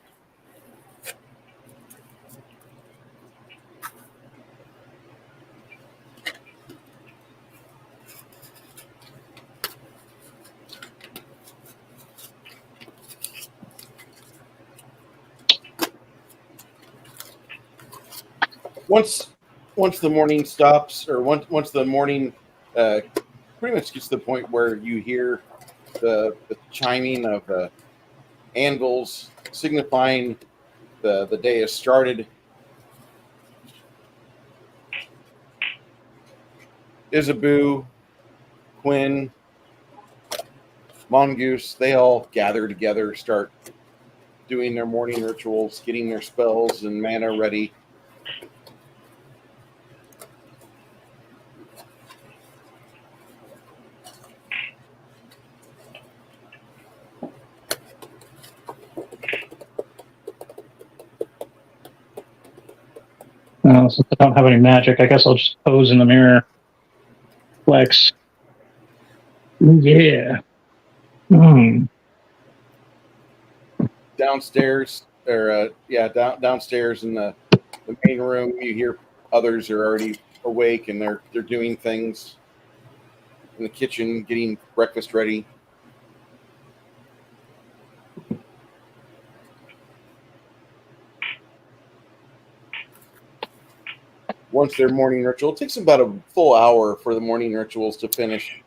Once the morning stops, or once the morning pretty much gets to the point where you hear the chiming of anvils signifying the day has started, Isabu, Quinn, Mongoose, they all gather together, start doing their morning rituals, getting their spells and mana ready. Since I don't have any magic, I guess I'll just pose in the mirror. Flex. Yeah. Downstairs, downstairs in the main room, you hear others are already awake and they're doing things in the kitchen, getting breakfast ready. Once their morning ritual, it takes about a full hour for the morning rituals to finish.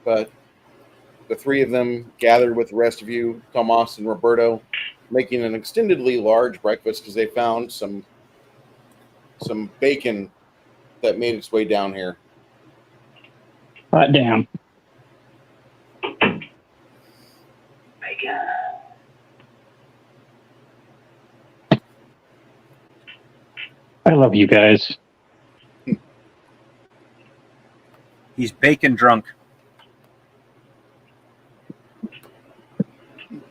But the three of them gathered with the rest of you, Tomas and Roberto, making an extendedly large breakfast because they found some bacon that made its way down here. Hot damn. Bacon. I love you guys. He's bacon drunk.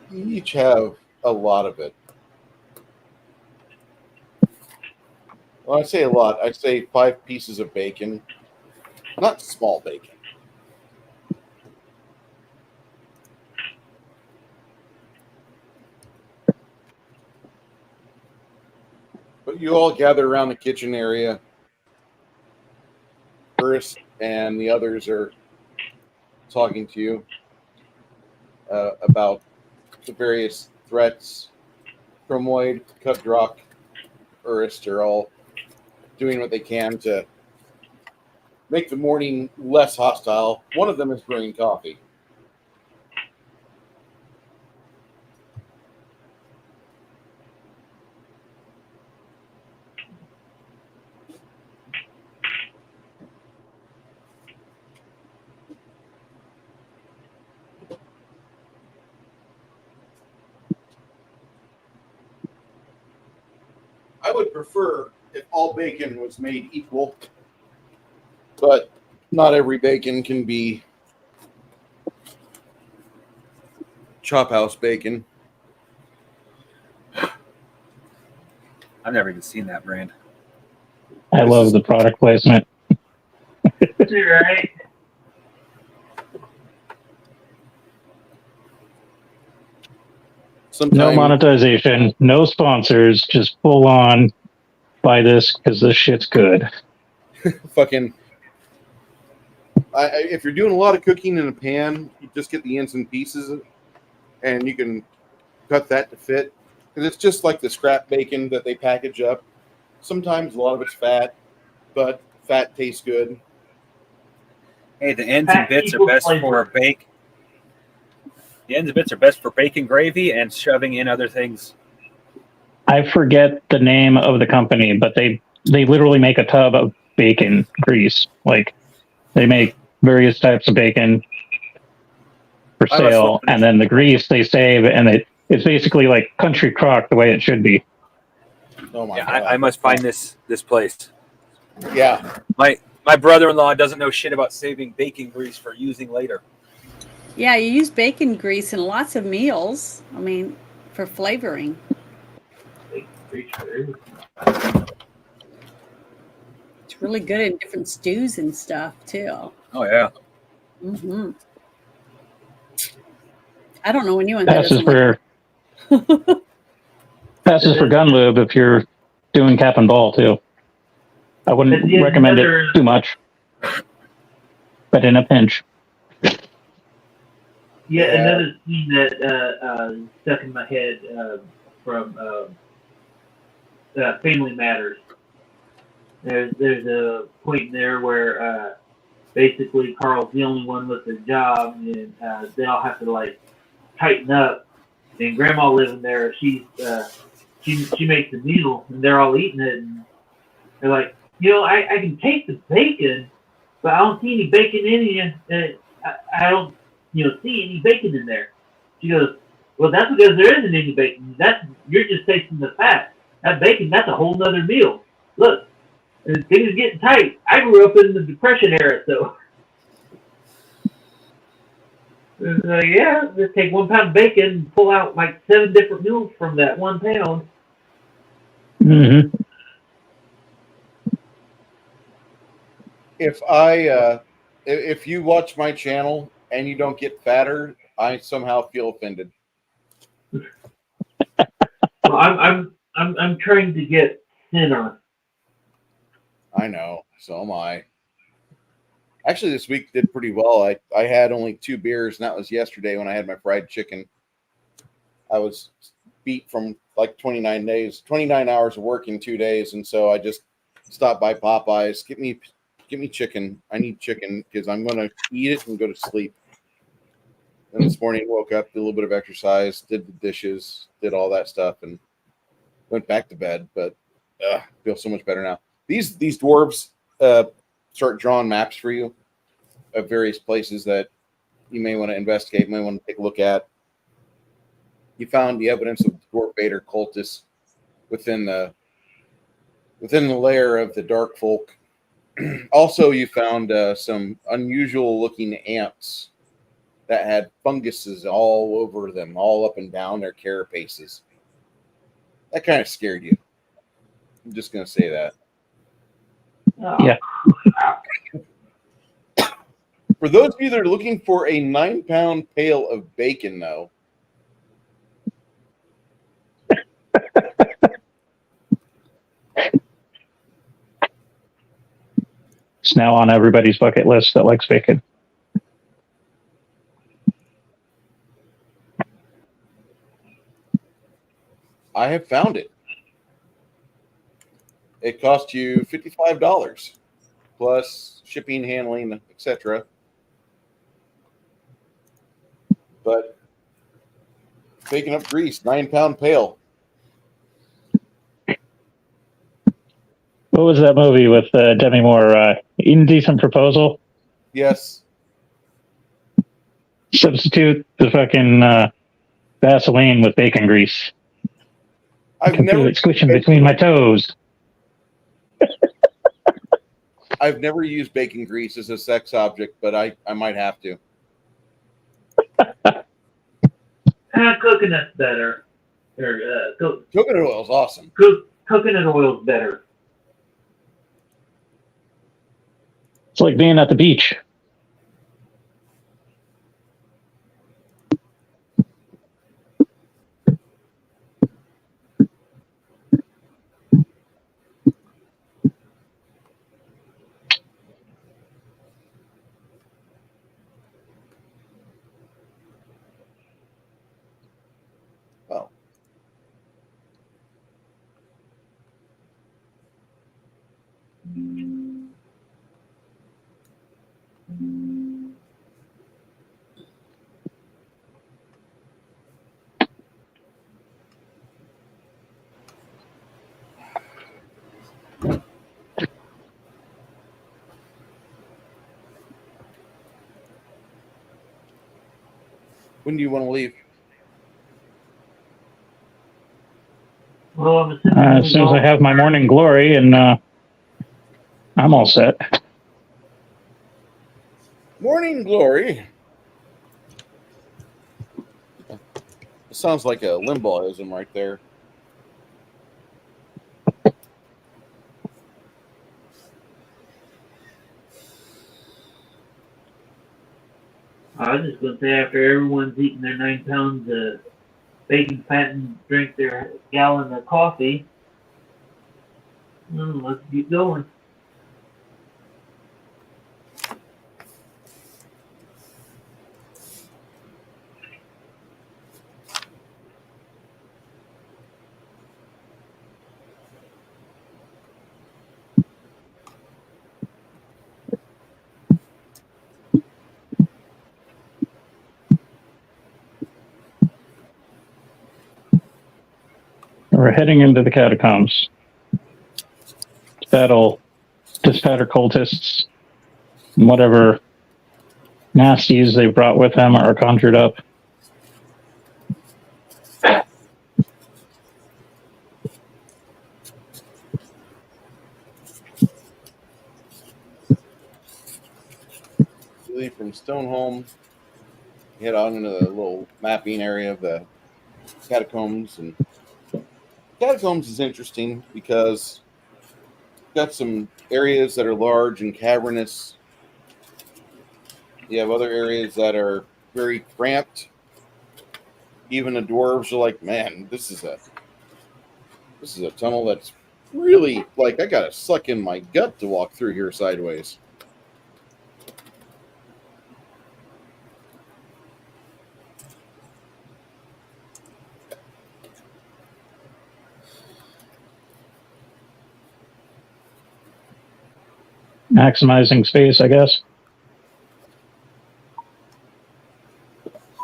You each have a lot of it. Well, I say a lot. I say 5 pieces of bacon, not small bacon. But you all gather around the kitchen area. Burris and the others are talking to you about the various threats. Chromoid, Cutdrock, Urist are all doing what they can to make the morning less hostile. One of them is brewing coffee. I would prefer if all bacon was made equal, but not every bacon can be chop house bacon. I've never even seen that brand. I love the product placement. You're right. No monetization, no sponsors, just full on buy this because this shit's good. Fucking. If you're doing a lot of cooking in a pan, you just get the ends and pieces, and you can cut that to fit. Because it's just like the scrap bacon that they package up. Sometimes a lot of it's fat, but fat tastes good. Hey, the ends and Fat bits are equals best flavor. for bake. The ends and bits are best for bacon gravy and shoving in other things. I forget the name of the company, but they literally make a tub of bacon grease. Like they make various types of bacon for I must sale, look and then the grease they save, and it's basically like country crock the way it should be. Oh my Yeah, god! I must find this place. Yeah, My brother-in-law doesn't know shit about saving bacon grease for using later. Yeah, you use bacon grease in lots of meals. I mean, for flavoring. It's It's really good in different stews and stuff too. Oh yeah. Hmm. I don't know anyone that Passes doesn't like. for passes for gun lube if you're doing cap and ball too. I wouldn't That's yet recommend it another- too much, but in a pinch. Yeah, Yeah. another scene that stuck in my head from Family Matters. There's a point in there where basically Carl's the only one with a job, and they all have to like tighten up. And Grandma living there, she makes the meal, and they're all eating it, and they're like, I can taste the bacon, but I don't see any bacon in you. I don't see any bacon in there. She goes, well, that's because there isn't any bacon. You're just tasting the fat. That bacon, that's a whole nother meal. Look, and things are getting tight. I grew up in the Depression era, so yeah, just take 1 pound of bacon and pull out like 7 different meals from that 1 pound. Mm-hmm. if you watch my channel and you don't get fatter, I somehow feel offended. Well, I'm trying to get thinner. I know, so am I. Actually, this week did pretty well. I had only 2 beers, and that was yesterday when I had my fried chicken. I was beat from like 29 hours of work in 2 days, and so I just stopped by Popeyes. Get me chicken. I need chicken because I'm going to eat it and go to sleep. And this morning, woke up, did a little bit of exercise, did the dishes, did all that stuff, and went back to bed. But feel so much better now. These dwarves start drawing maps for you of various places that you may want to investigate, may want to take a look at. You found the evidence of dwarf Vader cultists within the lair of the dark folk. Also, you found some unusual looking ants that had funguses all over them, all up and down their carapaces. That kind of scared you. I'm just going to say that. Yeah. For those of you that are looking for a 9-pound pail of bacon, though, It's now on everybody's bucket list that likes bacon. I have found it. It cost you $55 plus shipping, handling, etc. But bacon up grease, 9-pound pail. What was that movie with Demi Moore? Indecent Proposal? Yes. Substitute the fucking Vaseline with bacon grease. I can feel it squishing between my toes. I've never used bacon grease as a sex object, but I might have to. Coconut's better. Coconut oil is awesome. Coconut oil's better. It's like being at the beach. Well, When do you want to leave? Well, I'm assuming As soon as I have my morning glory, and I'm all set. Morning glory. It sounds like a limboism right there. I was just gonna say after everyone's eaten their 9 pounds of bacon fat and drink their gallon of coffee, let's keep going. We're heading into the catacombs. Dispatter cultists, whatever nasties they brought with them are conjured up. You leave from Stoneholm, head on into the little mapping area of the catacombs. And catacombs is interesting because you've got some areas that are large and cavernous. You have other areas that are very cramped. Even the dwarves are like, man, this is a tunnel that's really like I gotta suck in my gut to walk through here sideways. Maximizing space, I guess.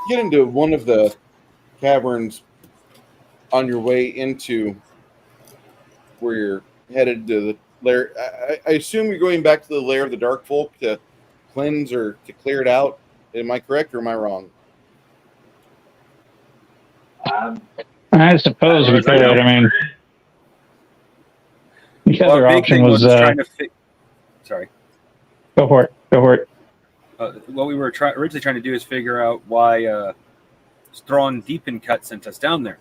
Get into one of the caverns on your way into where you're headed to the lair. I assume you're going back to the lair of the dark folk to cleanse or to clear it out. Am I correct or am I wrong? I suppose we could. I mean, the Well, other our big option thing was trying to sorry. go for it. Go for it. What we were originally trying to do is figure out why Strawn Deepin Cut sent us down there.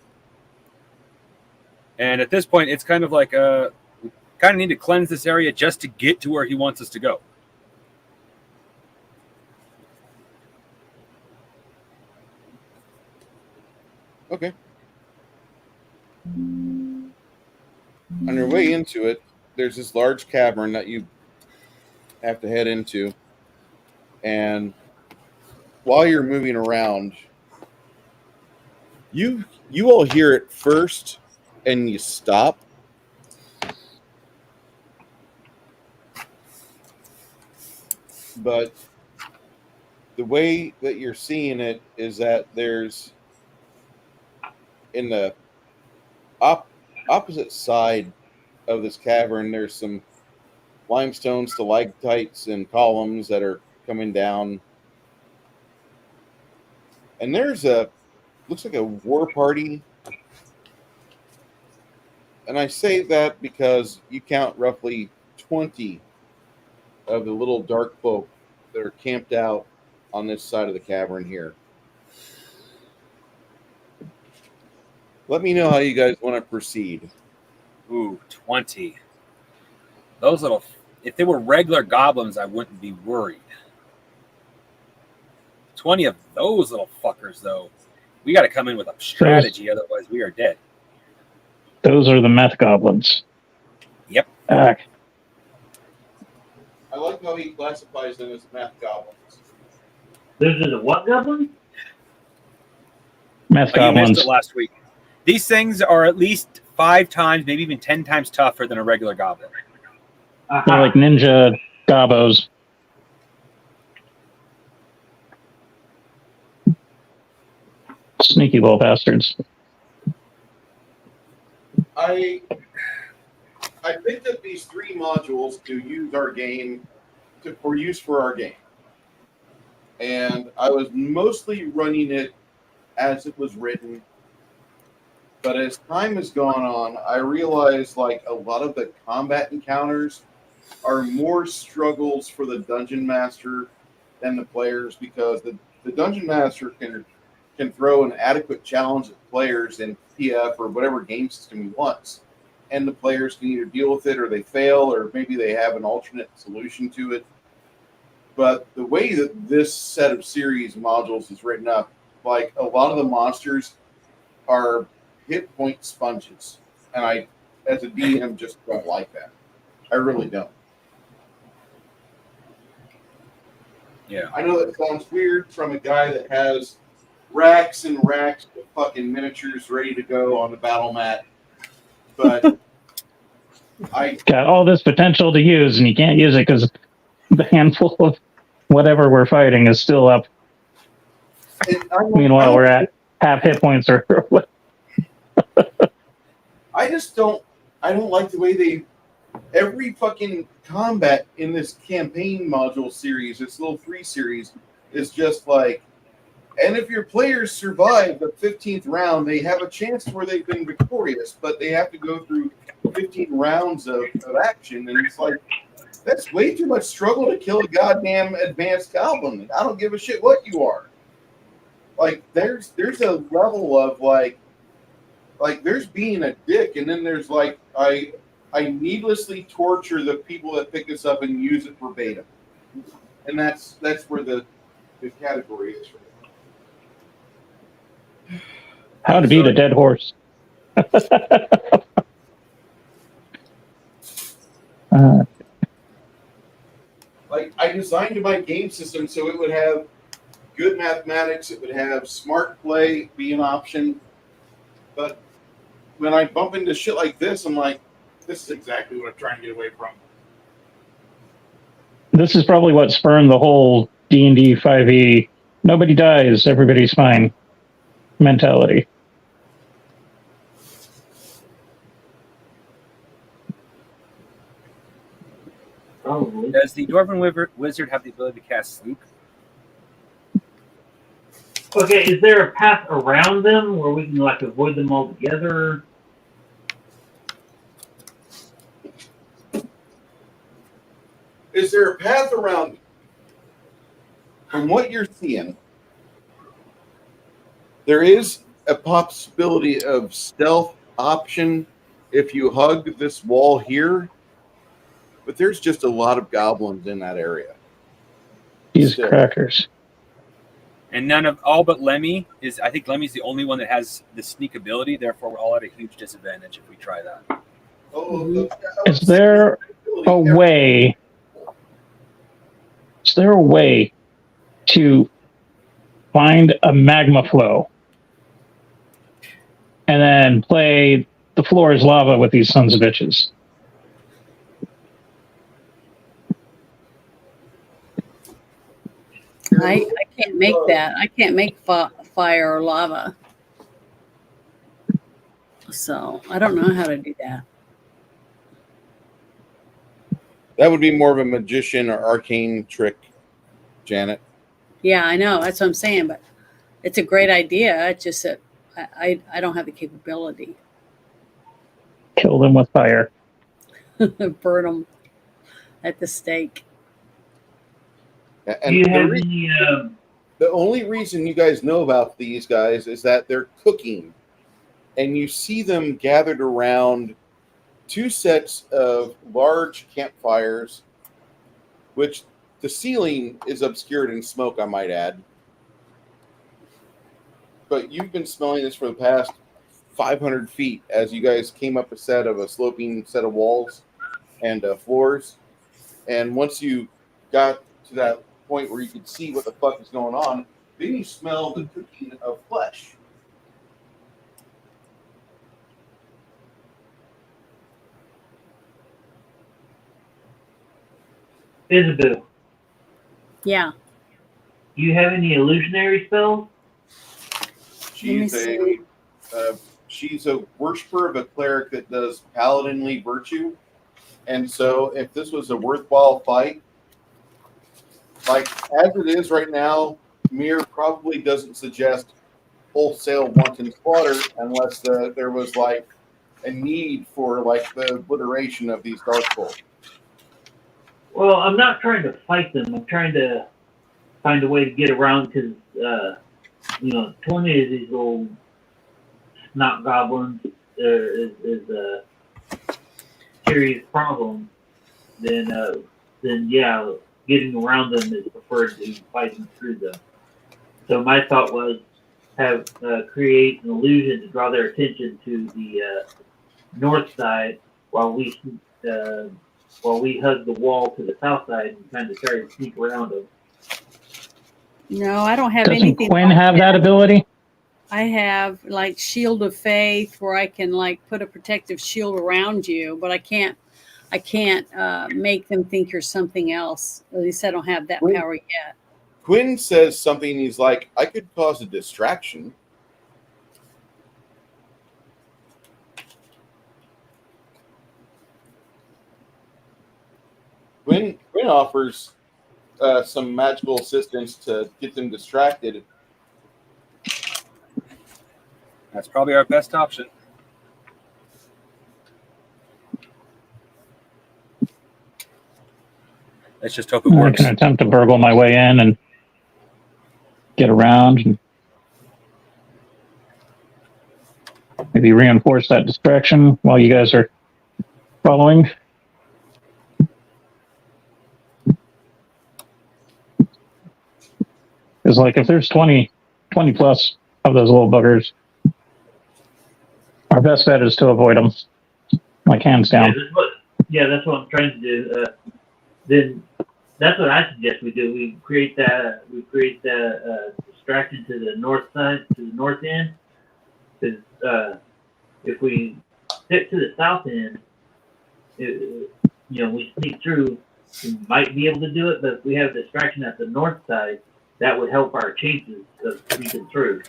And at this point, it's kind of like we kind of need to cleanse this area just to get to where he wants us to go. Okay. On your way into it, there's this large cavern that you have to head into. And while you're moving around, you all hear it first and you stop. But the way that you're seeing it is that there's in the opposite side of this cavern, there's some limestone stalactites and columns that are coming down. And there's looks like a war party. And I say that because you count roughly 20 of the little dark folk that are camped out on this side of the cavern here. Let me know how you guys want to proceed. Ooh, 20. Those little... If they were regular goblins, I wouldn't be worried. 20 of those little fuckers, though. We got to come in with a strategy, otherwise we are dead. Those are the meth goblins. Yep. I like how he classifies them as meth goblins. Those are the what goblins? Meth You missed goblins. it last week. These things are at least 5 times, maybe even 10 times tougher than a regular goblin. They're like ninja gobos. Sneaky little bastards. I picked up these 3 modules to use our game for our game, and I was mostly running it as it was written. But as time has gone on, I realized like a lot of the combat encounters are more struggles for the dungeon master than the players, because the dungeon master can throw an adequate challenge at players in PF or whatever game system he wants, and the players can either deal with it or they fail, or maybe they have an alternate solution to it. But the way that this set of series modules is written up, like a lot of the monsters are hit point sponges, and I, as a DM, just don't like that. I really don't. Yeah. I know that sounds weird from a guy that has racks and racks of fucking miniatures ready to go on the battle mat, but I Got all this potential to use, and you can't use it because the handful of whatever we're fighting is still up. Meanwhile, we're at half hit points or what. I just don't. I don't like the way every fucking combat in this campaign module series, this little 3 series, is just like, and if your players survive the 15th round, they have a chance where they've been victorious, but they have to go through 15 rounds of action, and it's like, that's way too much struggle to kill a goddamn advanced goblin. I don't give a shit what you are. Like, there's a level of like there's being a dick, and then there's like I needlessly torture the people that pick this up and use it verbatim, and that's where the category is. How to beat a dead horse. Like, I designed my game system so it would have good mathematics, it would have smart play be an option, but when I bump into shit like this, I'm like, this is exactly what I'm trying to get away from. This is probably what spurned the whole D&D 5e, nobody dies, everybody's fine mentality. Probably. Does the Dwarven Wizard have the ability to cast Sleep? Okay, is there a path around them where we can like avoid them altogether? Is there a path around? From what you're seeing, there is a possibility of stealth option if you hug this wall here, but there's just a lot of goblins in that area. These Still. crackers. And none of all but Lemmy is. I think Lemmy's the only one that has the sneak ability. Therefore, we're all at a huge disadvantage if we try that. Is there a way? Is there a way to find a magma flow and then play the floor is lava with these sons of bitches? I can't make that. I can't make fire or lava. So I don't know how to do that. That would be more of a magician or arcane trick, Janet. Yeah, I know. That's what I'm saying. But it's a great idea. It's just that I don't have the capability. Kill them with fire. Burn them at the stake. And Do you have any? the only reason you guys know about these guys is that they're cooking, and you see them gathered around 2 sets of large campfires, which the ceiling is obscured in smoke, I might add. But you've been smelling this for the past 500 feet as you guys came up a sloping set of walls and floors. And once you got to that point where you could see what the fuck is going on, then you smell the cooking of flesh. Isabel, Yeah. do you have any illusionary spells? She's a worshiper of a cleric that does paladinly virtue. And so if this was a worthwhile fight, like as it is right now, Mir probably doesn't suggest wholesale wanton slaughter unless there was like a need for like the obliteration of these dark folk. Well, I'm not trying to fight them. I'm trying to find a way to get around because, 20 of these little snot goblins is a serious problem. Then yeah, getting around them is preferred to fighting through them. So my thought was have create an illusion to draw their attention to the north side while we hug the wall to the south side and kind of try to sneak around them. No, I don't have Doesn't anything. Quinn like have that ability? I have like Shield of Faith, where I can like put a protective shield around you, but I can't make them think you're something else. At least I don't have that Quinn- power yet. Quinn says something. He's like, I could cause a distraction. Quinn offers some magical assistance to get them distracted. That's probably our best option. Let's just hope it I works. can attempt to burgle my way in and get around and maybe reinforce that distraction while you guys are following. It's like if there's 20 plus of those little buggers, our best bet is to avoid them. Like hands down. That's what I'm trying to do. Then that's what I suggest we do. We create that distraction to the north side, to the north end. Because if we stick to the south end, we sneak through. We might be able to do it, but if we have a distraction at the north side, that would help our chances of sneaking through.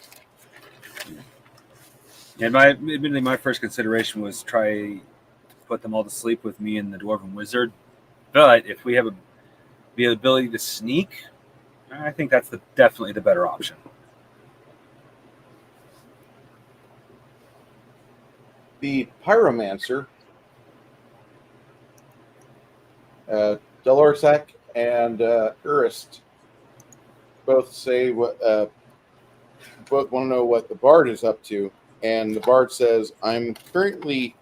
And admittedly, my first consideration was try to put them all to sleep with me and the Dwarven Wizard. But if we have the ability to sneak, I think that's definitely the better option. The Pyromancer, Delorsac and Urist both say both want to know what the Bard is up to, and the Bard says, "I'm currently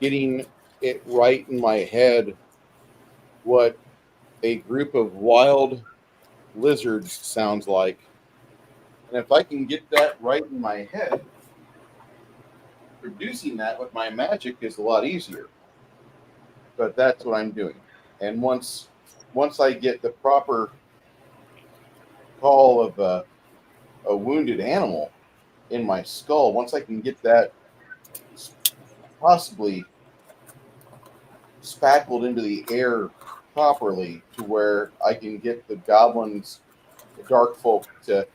getting it right in my head what a group of wild lizards sounds like, and if I can get that right in my head, producing that with my magic is a lot easier. But that's what I'm doing, and once I get the proper call of a wounded animal in my skull, once I can get that possibly spackled into the air properly to where I can get the goblins, the dark folk, to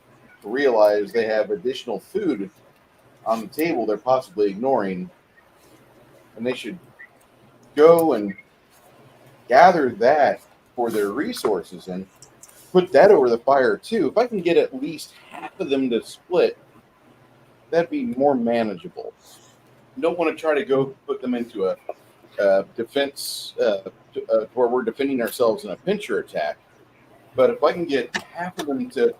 realize they have additional food on the table they're possibly ignoring, and they should go and gather that for their resources and put that over the fire too. If I can get at least half of them to split, that'd be more manageable. You don't want to try to go put them into a defense where we're defending ourselves in a pincher attack. But if I can get half of them to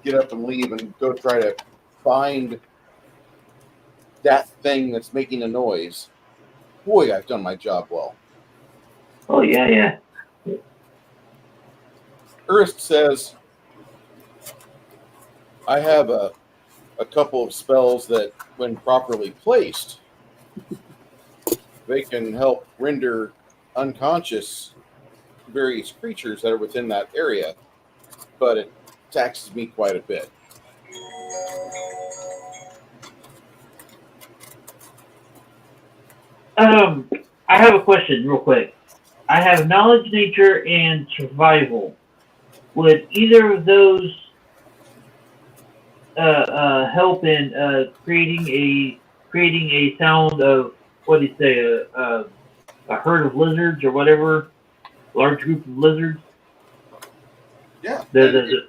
get up and leave and go try to find that thing that's making a noise, boy, I've done my job well. Oh, yeah. Urist says, I have a couple of spells that, when properly placed, they can help render unconscious various creatures that are within that area, but it taxes me quite a bit. I have a question real quick. I have knowledge, nature, and survival. Would either of those help in creating a sound of, what do you say, a herd of lizards or whatever, large group of lizards? Yeah. The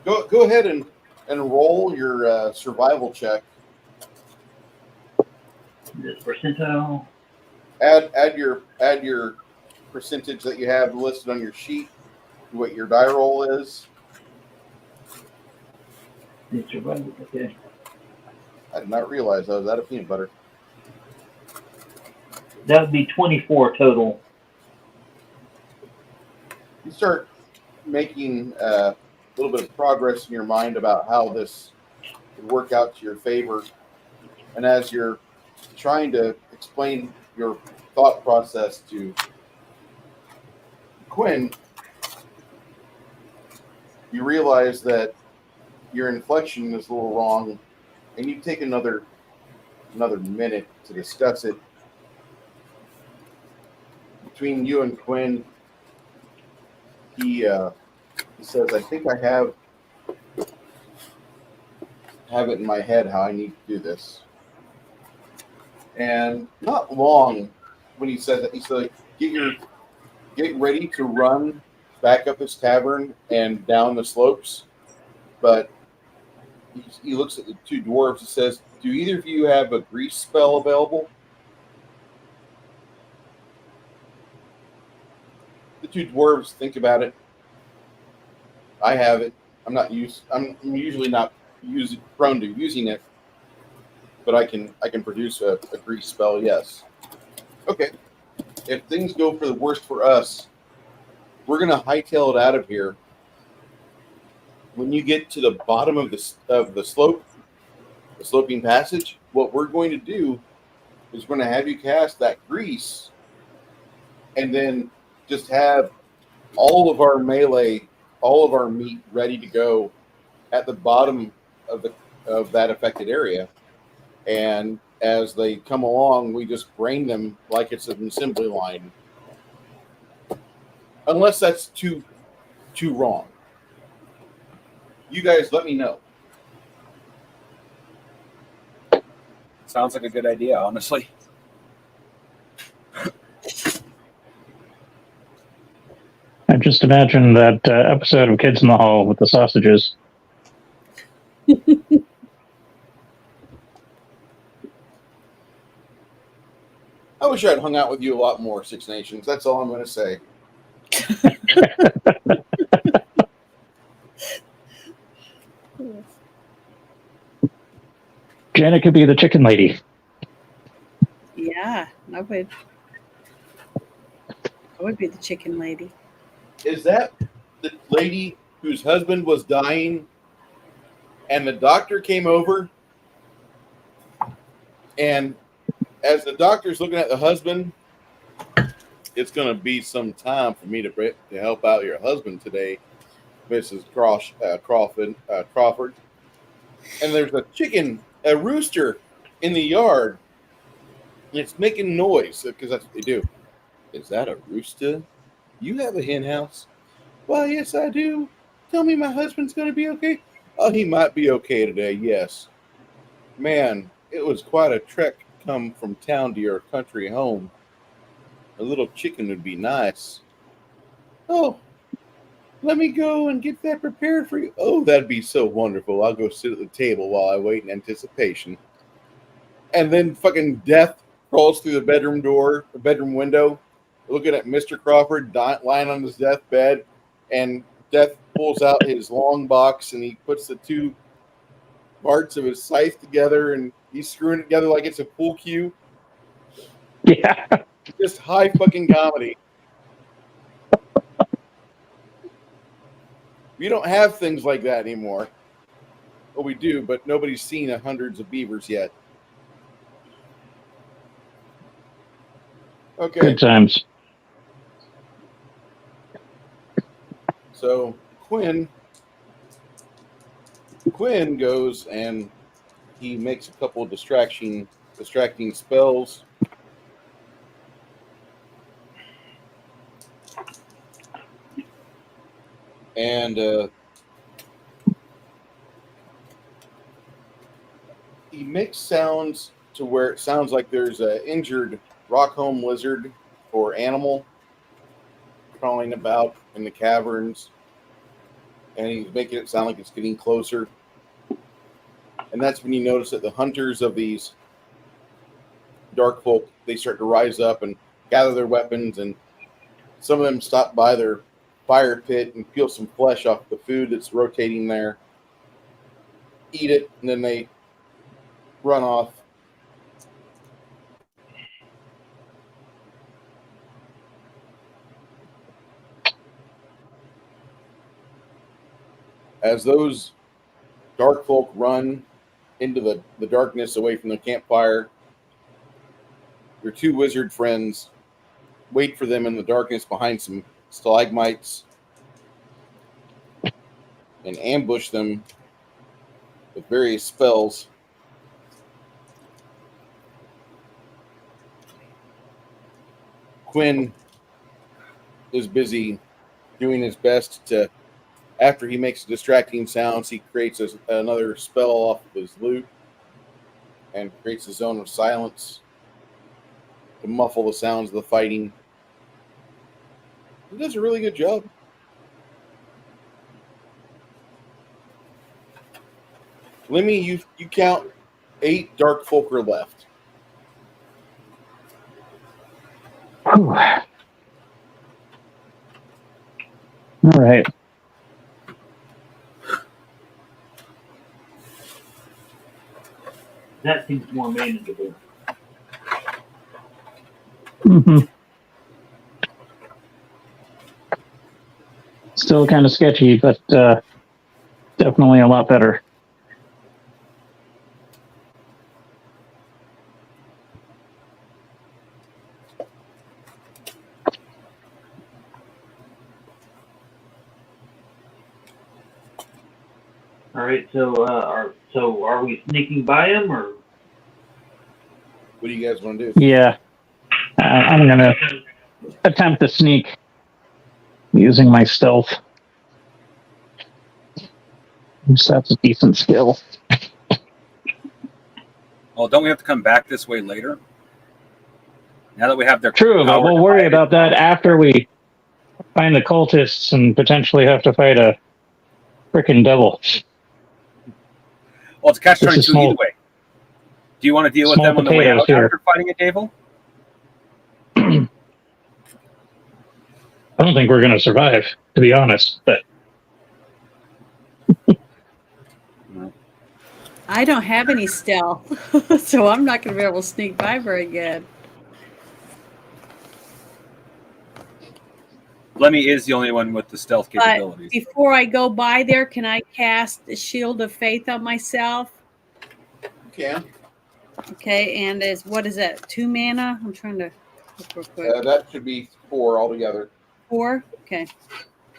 Go ahead and and roll your survival check. This percentile. Add your percentage that you have listed on your sheet, what your die roll is. It's survival. Okay. I did not realize I was out of peanut butter. That would be 24 total. You start making a little bit of progress in your mind about how this would work out to your favor. And as you're trying to explain your thought process to Quinn, you realize that your inflection is a little wrong, and you take another minute to discuss it. Between you and Quinn, he says, "I think I have it in my head how I need to do this." And not long when he says that, he says, "Get ready to run back up this cavern and down the slopes." But he looks at the two dwarves and says, "Do either of you have a grease spell available?" The two dwarves think about it. I have it. I'm usually not prone to using it, but I can produce a grease spell. Yes. Okay. If things go for the worst for us, we're gonna hightail it out of here. When you get to the bottom of the slope, the sloping passage, what we're going to do is we're going to have you cast that grease, and then just have all of our melee, all of our meat ready to go at the bottom of that affected area. And as they come along, we just brain them like it's an assembly line. Unless that's too wrong. You guys let me know. Sounds like a good idea, honestly. I just imagine that episode of Kids in the Hall with the sausages. I wish I'd hung out with you a lot more, Six Nations. That's all I'm going to say. Janet could be the chicken lady. Yeah, I would. I would be the chicken lady. Is that the lady whose husband was dying and the doctor came over? And as the doctor's looking at the husband, "It's going to be some time for me to help out your husband today, Mrs. Crawford." And there's a rooster in the yard, and it's making noise because that's what they do. "Is that a rooster? You have a hen house?" "Well, yes, I do. Tell me my husband's going to be okay." "Oh, he might be okay today, yes. Man, it was quite a trek to come from town to your country home. A little chicken would be nice." "Oh, let me go and get that prepared for you." "Oh, that'd be so wonderful. I'll go sit at the table while I wait in anticipation." And then fucking Death crawls through the bedroom window, looking at Mr. Crawford lying on his deathbed, and Death pulls out his long box and he puts the two parts of his scythe together and he's screwing it together like it's a pool cue. Yeah. Just high fucking comedy. We don't have things like that anymore. Well, we do, but nobody's seen hundreds of beavers yet. Okay. Good times. So Quinn goes and he makes a couple of distracting spells. And he makes sounds to where it sounds like there's an injured Rockholm lizard or animal crawling about in the caverns. And he's making it sound like it's getting closer. And that's when you notice that the hunters of these dark folk, they start to rise up and gather their weapons, and some of them stop by their fire pit and peel some flesh off the food that's rotating there, eat it, and then they run off. As those dark folk run into the darkness away from the campfire, your two wizard friends wait for them in the darkness behind some stalagmites and ambush them with various spells. Quinn is busy doing his best to, after he makes distracting sounds, he creates another spell off of his lute and creates a zone of silence to muffle the sounds of the fighting. He does a really good job. Lemmy, you count 8 dark folk are left. Whew. All right. That seems more manageable. Mm-hmm. Still kind of sketchy, but definitely a lot better. All right, so are we sneaking by him, or What do you guys want to do? Yeah. I'm going to attempt to sneak using my stealth. So that's a decent skill. Well, don't we have to come back this way later? Now that we have their True, but power we'll worry divided? about that after we find the cultists and potentially have to fight a frickin' devil. Well, it's catch This is 22 small- either way. Do you want to deal with small them on the way potatoes out here. after fighting a devil? I don't think we're going to survive, to be honest. But I don't have any stealth, so I'm not going to be able to sneak by very good. Lemmy is the only one with the stealth But capabilities. before I go by there, can I cast the Shield of Faith on myself? You can. Okay, and what is that? 2 mana? I'm trying to look real quick. That should be 4 altogether. 4? Okay.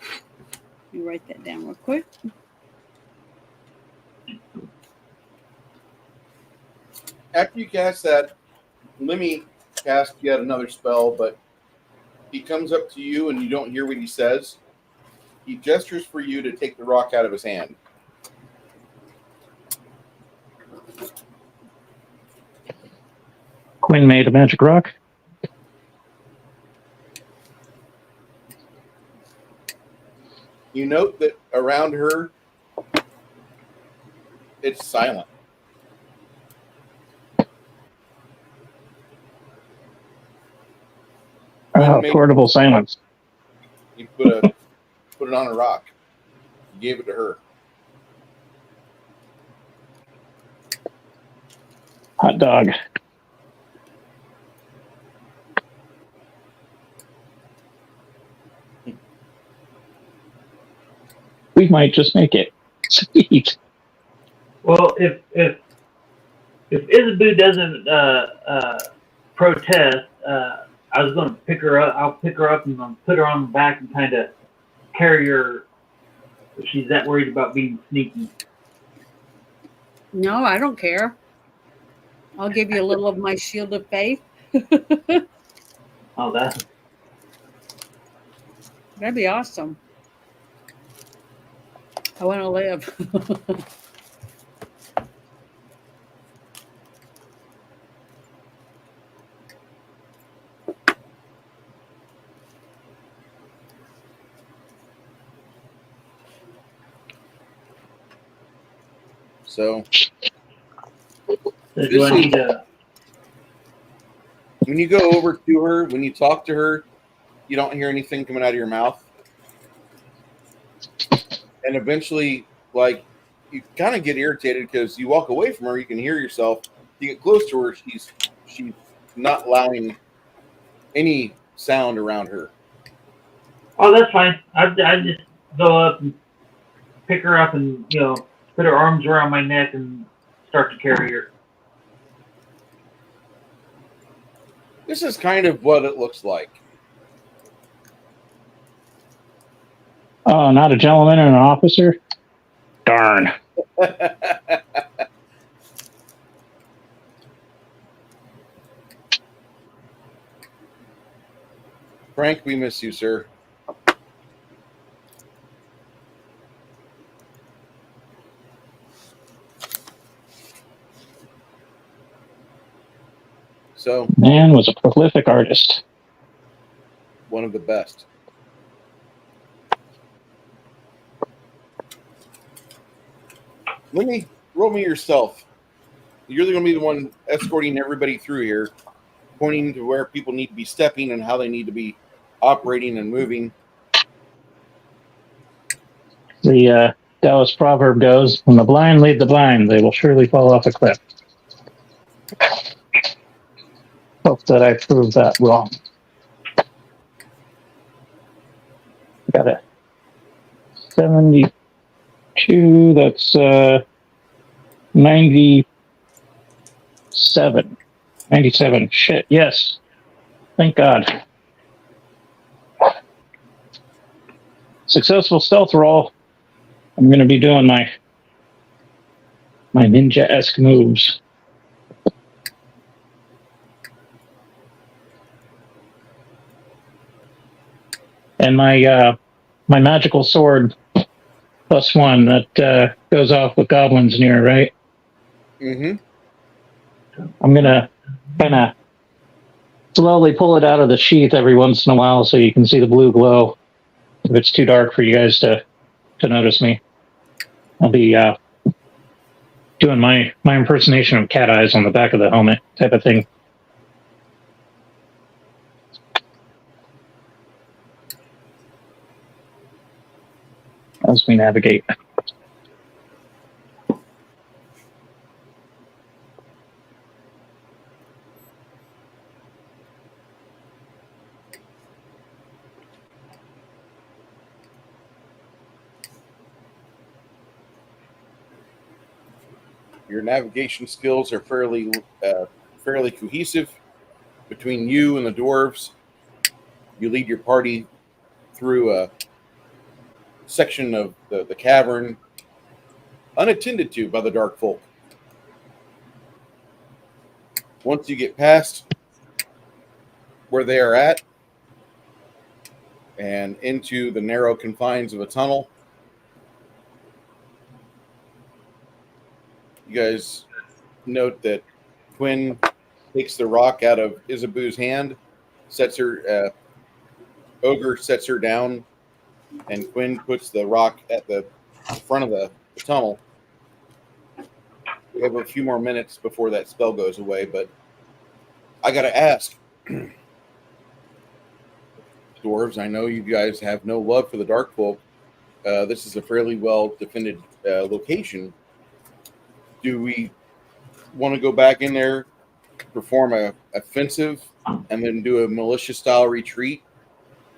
Let me write that down real quick. After you cast that, Lemmy casts yet another spell, but he comes up to you and you don't hear what he says. He gestures for you to take the rock out of his hand. Quinn made a magic rock. You note that around her, it's silent. Portable silence. You put it on a rock. You gave it to her. Hot dog. We might just make it. Sweet. well, if Isabu doesn't protest, I was going to pick her up. I'll pick her up and I'll put her on the back and kind of carry her. If she's that worried about being sneaky. No, I don't care. I'll give you a little of my Shield of Faith. Oh, that. That'd be awesome. I want to live. So So do I need to? When you go over to her, when you talk to her, you don't hear anything coming out of your mouth. And eventually, like, you kind of get irritated because you walk away from her, you can hear yourself. You get close to her, she's not allowing any sound around her. Oh, that's fine. I just go up and pick her up and put her arms around my neck and start to carry her. This is kind of what it looks like. Oh, not a gentleman and an officer? Darn. Frank, we miss you, sir. So, Man was a prolific artist. one of the best. Roll me yourself. You're going to be the one escorting everybody through here, pointing to where people need to be stepping and how they need to be operating and moving. The Dallas proverb goes, when the blind lead the blind, they will surely fall off a cliff. Hope that I proved that wrong. Got a 72, that's 97. 97, shit, yes. Thank God. Successful stealth roll. I'm going to be doing my ninja-esque moves. And my magical sword +1 that goes off with goblins near, right? Mm-hmm. I'm going to kind of slowly pull it out of the sheath every once in a while so you can see the blue glow. If it's too dark for you guys to notice me, I'll be doing my impersonation of cat eyes on the back of the helmet type of thing. As we navigate. Your navigation skills are fairly cohesive between you and the dwarves. You lead your party through a section of the cavern unattended to by the dark folk. Once you get past where they are at and into the narrow confines of a tunnel, you guys note that Quinn takes the rock out of Isabeau's hand, sets her, Ogre sets her down, and Quinn puts the rock at the front of the tunnel. We have a few more minutes before that spell goes away, but I got to ask, dwarves, I know you guys have no love for the dark folk. This is a fairly well-defended location. Do we want to go back in there, perform a offensive, and then do a militia-style retreat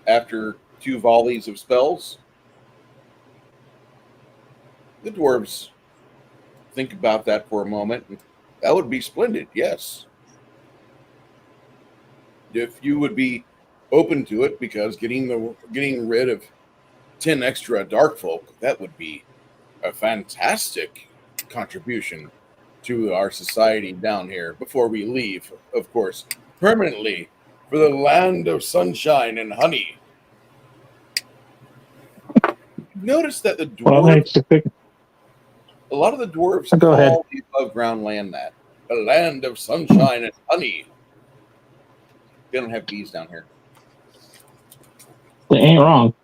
after 2 volleys of spells? The dwarves think about that for a moment. That would be splendid, yes. If you would be open to it, because getting rid of 10 extra dark folk, that would be a fantastic contribution to our society down here before we leave, of course, permanently for the land of sunshine and honey. Notice that the dwarves, a lot of the dwarves Go ahead. call the above ground land that. The land of sunshine and honey. They don't have bees down here. They ain't wrong.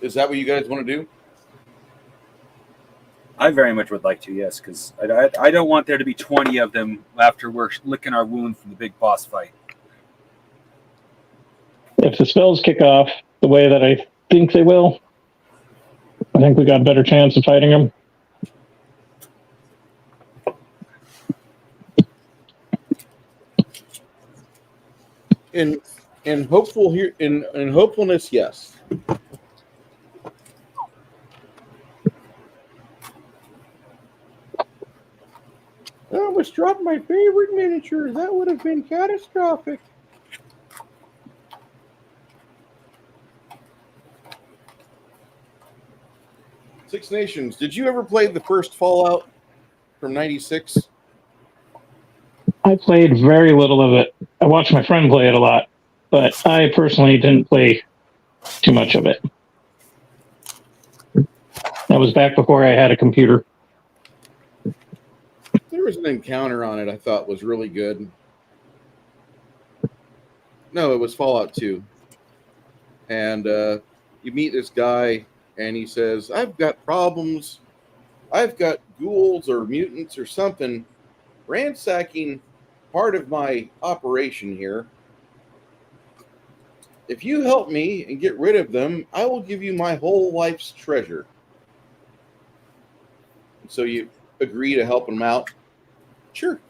Is that what you guys want to do? I very much would like to, yes, because I don't want there to be 20 of them after we're licking our wound from the big boss fight. If the spells kick off the way that I think they will, I think we got a better chance of fighting them. In hopefulness, yes. I almost dropped my favorite miniature. That would have been catastrophic. Six Nations. Did you ever play the first Fallout from '96? I played very little of it. I watched my friend play it a lot, but I personally didn't play too much of it. That was back before I had a computer. There was an encounter on it I thought was really good. No, it was Fallout 2. And you meet this guy, and he says, I've got problems. I've got ghouls or mutants or something ransacking part of my operation here. If you help me and get rid of them, I will give you my whole life's treasure. And so you agree to help him out. Sure.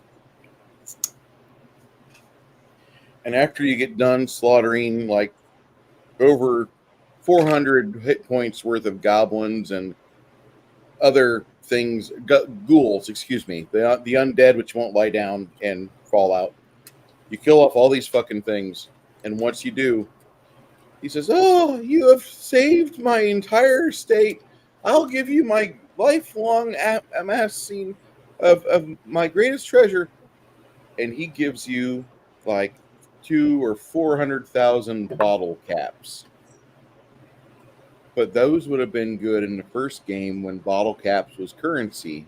And after you get done slaughtering like over 400 hit points worth of goblins and other things, ghouls, excuse me, the undead which won't lie down and fall out. You kill off all these fucking things, and once you do, he says, "Oh, you have saved my entire state. I'll give you my lifelong amassing of my greatest treasure," and he gives you like 200,000 or 400,000 bottle caps. But those would have been good in the first game when bottle caps was currency.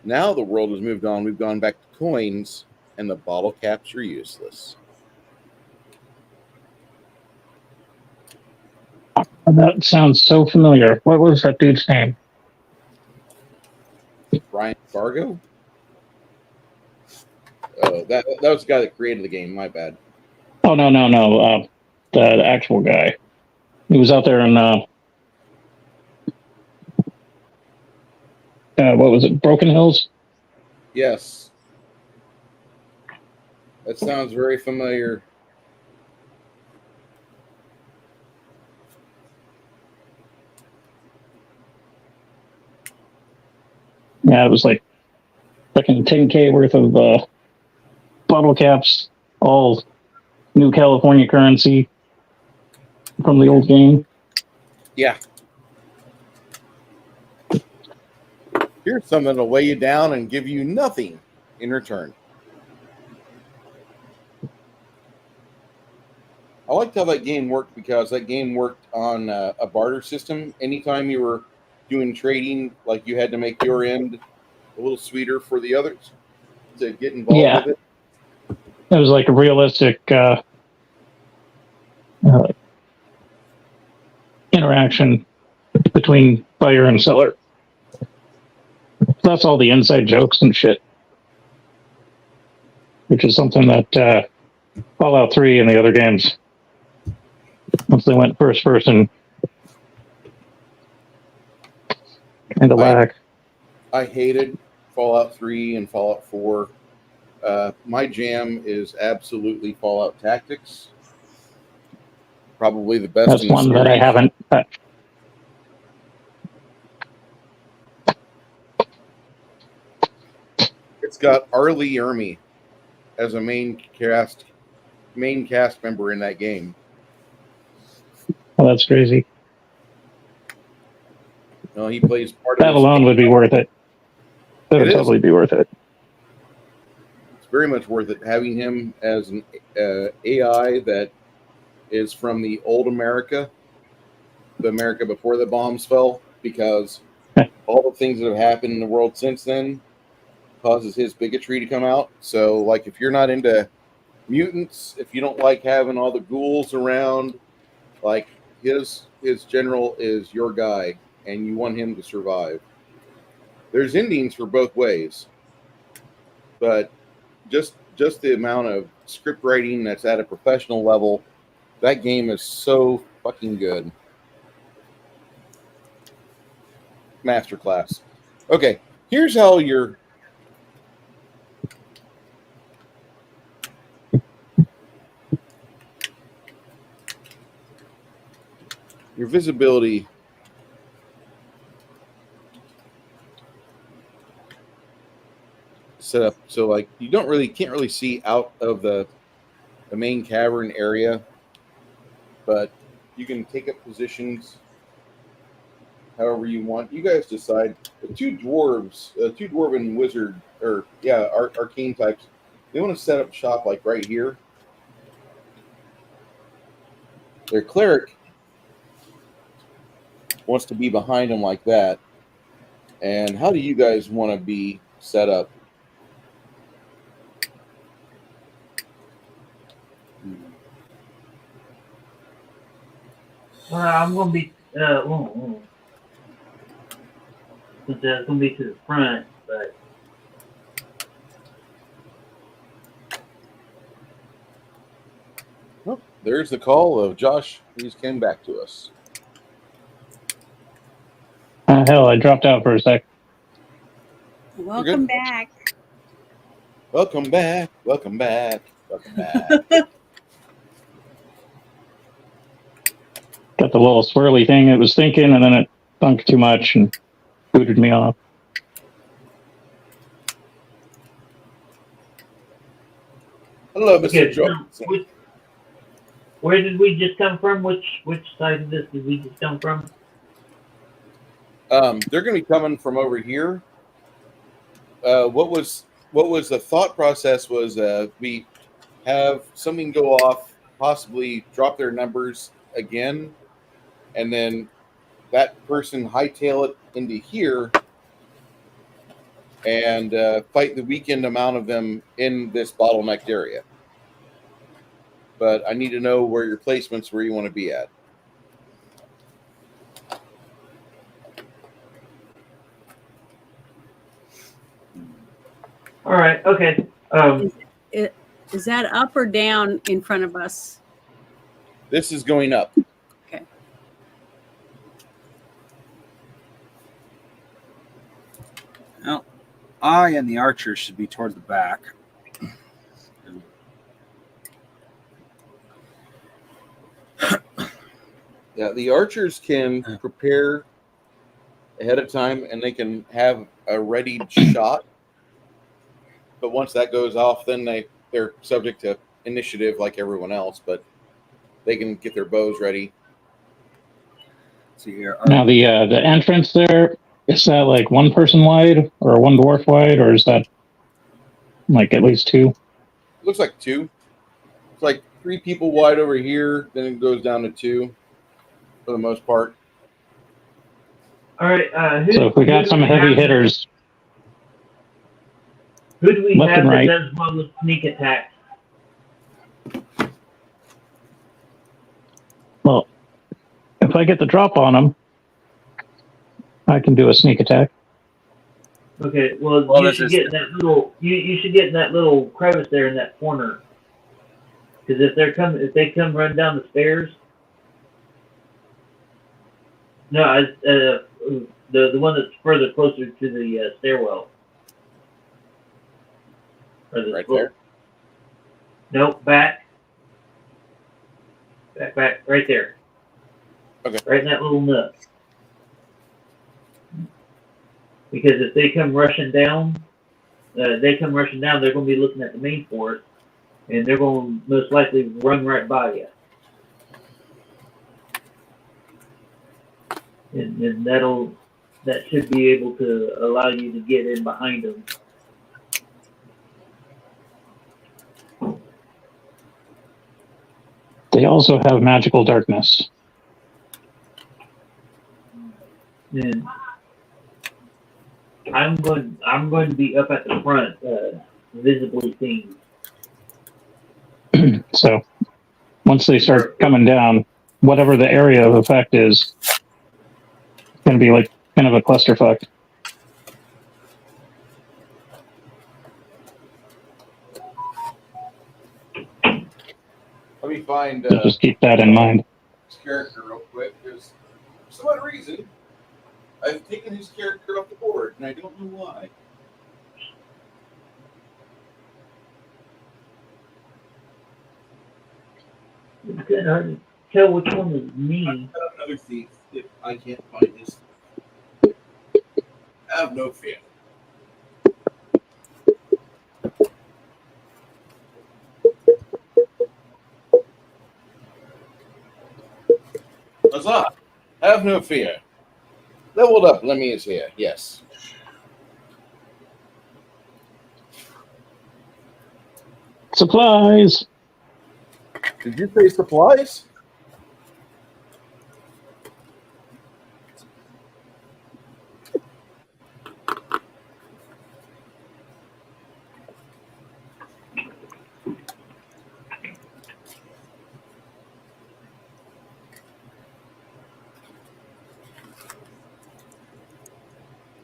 Now the world has moved on. We've gone back to coins, and the bottle caps are useless. That sounds so familiar. What was that dude's name? Brian Fargo? Oh, that was the guy that created the game. My bad. Oh, no. The actual guy. He was out there in, what was it, Broken Hills? Yes. That sounds very familiar. Yeah, it was like fucking 10K worth of bottle caps, all new California currency from the old game. Yeah. Here's something that'll weigh you down and give you nothing in return. I liked how that game worked because that game worked on a barter system. Anytime you were doing trading, like you had to make your end a little sweeter for the others to get involved with it. It was like a realistic interaction between buyer and seller. That's all the inside jokes and shit, which is something that Fallout 3 and the other games, once they went first person, and the lack. I hated Fallout 3 and Fallout 4. My jam is absolutely Fallout Tactics. Probably the best. That's one that I haven't touched. It's got R. Lee Ermey as a main cast member in that game. Oh, that's crazy. No, he plays part that of alone would be worth it. That would totally be worth it. It's very much worth it having him as an AI that is from the old America, the America before the bombs fell, because all the things that have happened in the world since then causes his bigotry to come out. So, like, if you're not into mutants, if you don't like having all the ghouls around, like, his general is your guy, and you want him to survive. there's endings for both ways, but just the amount of script writing that's at a professional level, that game is so fucking good. Masterclass. Okay, here's how your visibility set up. So like you can't really see out of the main cavern area, but you can take up positions however you want. You guys decide. The two dwarven wizard arcane types, they want to set up shop like right here. Their cleric wants to be behind them like that. And how do you guys want to be set up? Well, I'm gonna be since it's gonna be to the front, but Oh, there's the call of Josh. He's came back to us. Hell, I dropped out for a sec. Welcome back. Welcome back. Welcome back. Welcome back. Got the little swirly thing it was thinking, and then it thunk too much and booted me off. Hello, Mr. okay. Johnson. Where did we just come from? Which side of this did we just come from? They're going to be coming from over here. What was the thought process was we have something go off, possibly drop their numbers again, and then that person hightail it into here and fight the weakened amount of them in this bottlenecked area. But I need to know where your placements, where you want to be at. All right. Okay. Is that up or down in front of us? This is going up. Okay. Well, I and the archers should be toward the back. Yeah, the archers can prepare ahead of time and they can have a readied shot. But once that goes off, then they're subject to initiative like everyone else, but they can get their bows ready. Let's see here. Now the entrance there, is that like one person wide or one dwarf wide, or is that like at least two? Looks like two. It's like 3 people wide over here, then it goes down to 2 for the most part. All right. So if we got some heavy hitters, who do we left have and that right. does well with sneak attack? Well, if I get the drop on them, I can do a sneak attack. Okay. Well, you this should is- get in that little. You should get in that little crevice there in that corner. Because if they come run down the stairs. No, the one that's further closer to the stairwell. Or the Right slope. there. Nope, back, right there. Okay. Right in that little nook. Because if they come rushing down, they're going to be looking at the main fort, and they're going to most likely run right by you. And that should be able to allow you to get in behind them. They also have magical darkness. And I'm going to be up at the front, visibly seen. So once they start coming down, whatever the area of effect is, it's going to be like kind of a clusterfuck. me find So just keep that in mind. his character real quick, because for some odd reason, I've taken his character off the board, and I don't know why. It's kind of hard to tell which one is me. Another thief, if I can't find his. Have no fear. Huzzah! Have no fear. Leveled up, Lemmy is here. Yes. Supplies. Did you say supplies?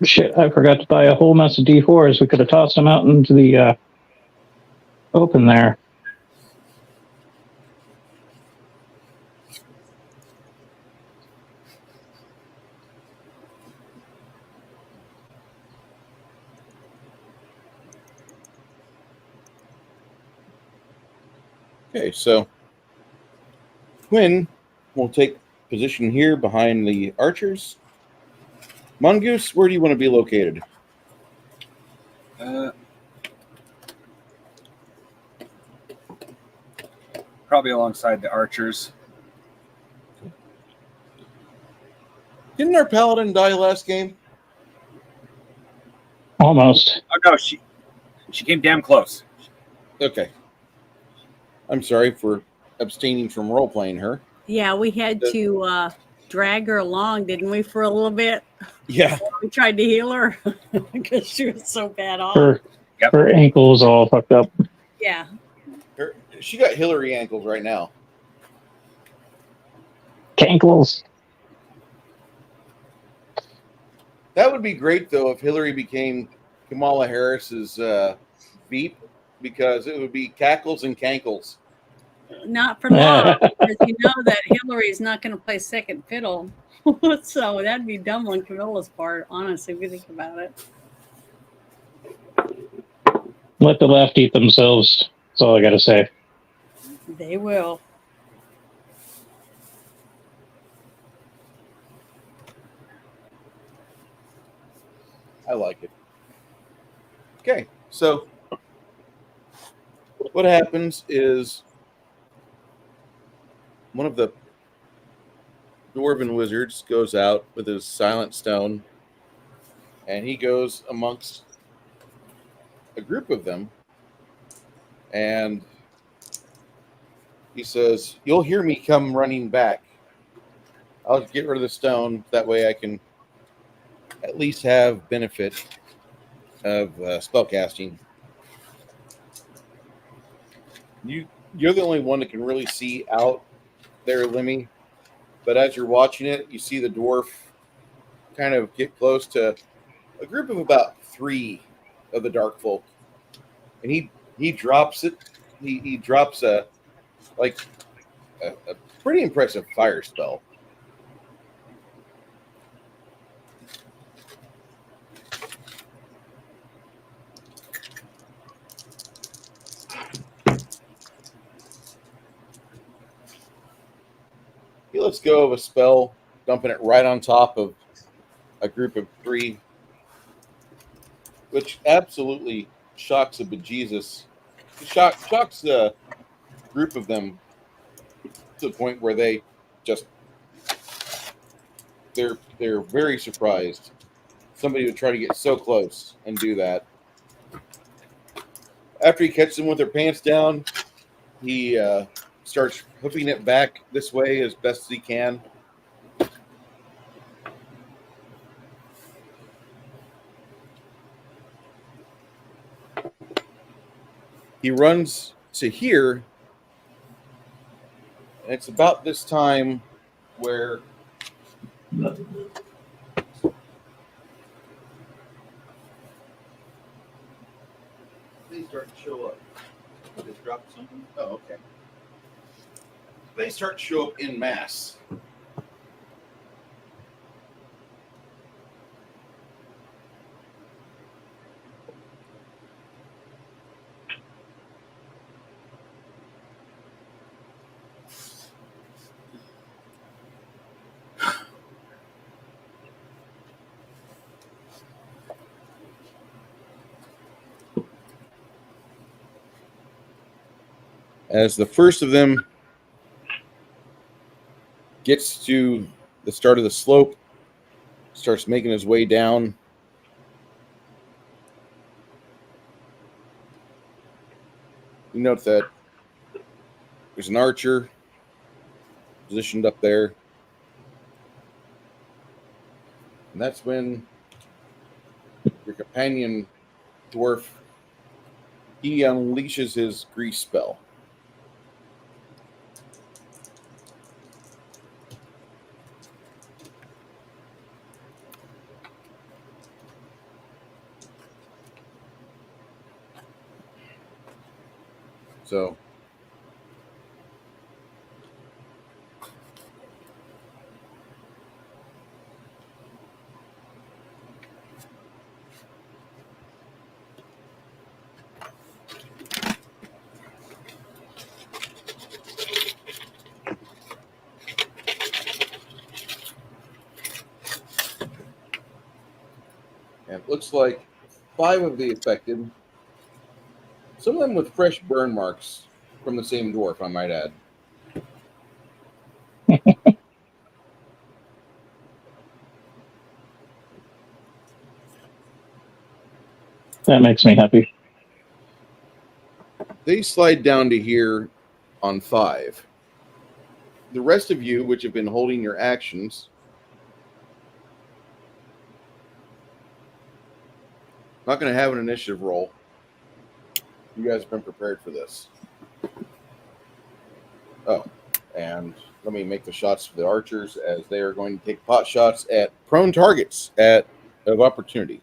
Shit, I forgot to buy a whole mess of D4s. We could have tossed them out into the open there. Okay, so Quinn will take position here behind the archers. Mongoose, where do you want to be located? Probably alongside the archers. Didn't our paladin die last game? Almost. Oh no, she came damn close. Okay. I'm sorry for abstaining from role playing her. Yeah, we had to drag her along, didn't we, for a little bit? Yeah. We tried to heal her because she was so bad off. Her ankle's all fucked up. Yeah. She got Hillary ankles right now. Cankles. That would be great, though, if Hillary became Kamala Harris's Veep, because it would be cackles and cankles. Not for long, because you know that Hillary is not going to play second fiddle. So that'd be dumb on Camilla's part, honestly, if you think about it. Let the left eat themselves. That's all I got to say. They will. I like it. Okay, so what happens is one of the dwarven wizards goes out with his silent stone, and he goes amongst a group of them, and he says, "You'll hear me come running back. I'll get rid of the stone. That way I can at least have benefit of spellcasting. You're the only one that can really see out there, Lemmy. But as you're watching it, you see the dwarf kind of get close to a group of about 3 of the dark folk, and he drops it. He drops a pretty impressive fire spell. He lets go of a spell, dumping it right on top of a group of 3, which absolutely shocks the bejesus. Shocks the group of them to the point where they just they're very surprised. Somebody would try to get so close and do that. After he catches them with their pants down, he starts hoofing it back this way as best as he can. He runs to here, and it's about this time where they start to show up. Just dropped something. Oh, okay. they start to show up in mass. As the first of them gets to the start of the slope, starts making his way down. You note that there's an archer positioned up there. And that's when your companion dwarf, he unleashes his grease spell. So and it looks like 5 of the affected, some of them with fresh burn marks from the same dwarf, I might add. That makes me happy. They slide down to here on 5. The rest of you, which have been holding your actions, not going to have an initiative roll. You guys have been prepared for this. Oh, and let me make the shots for the archers, as they are going to take pot shots at prone targets of opportunity.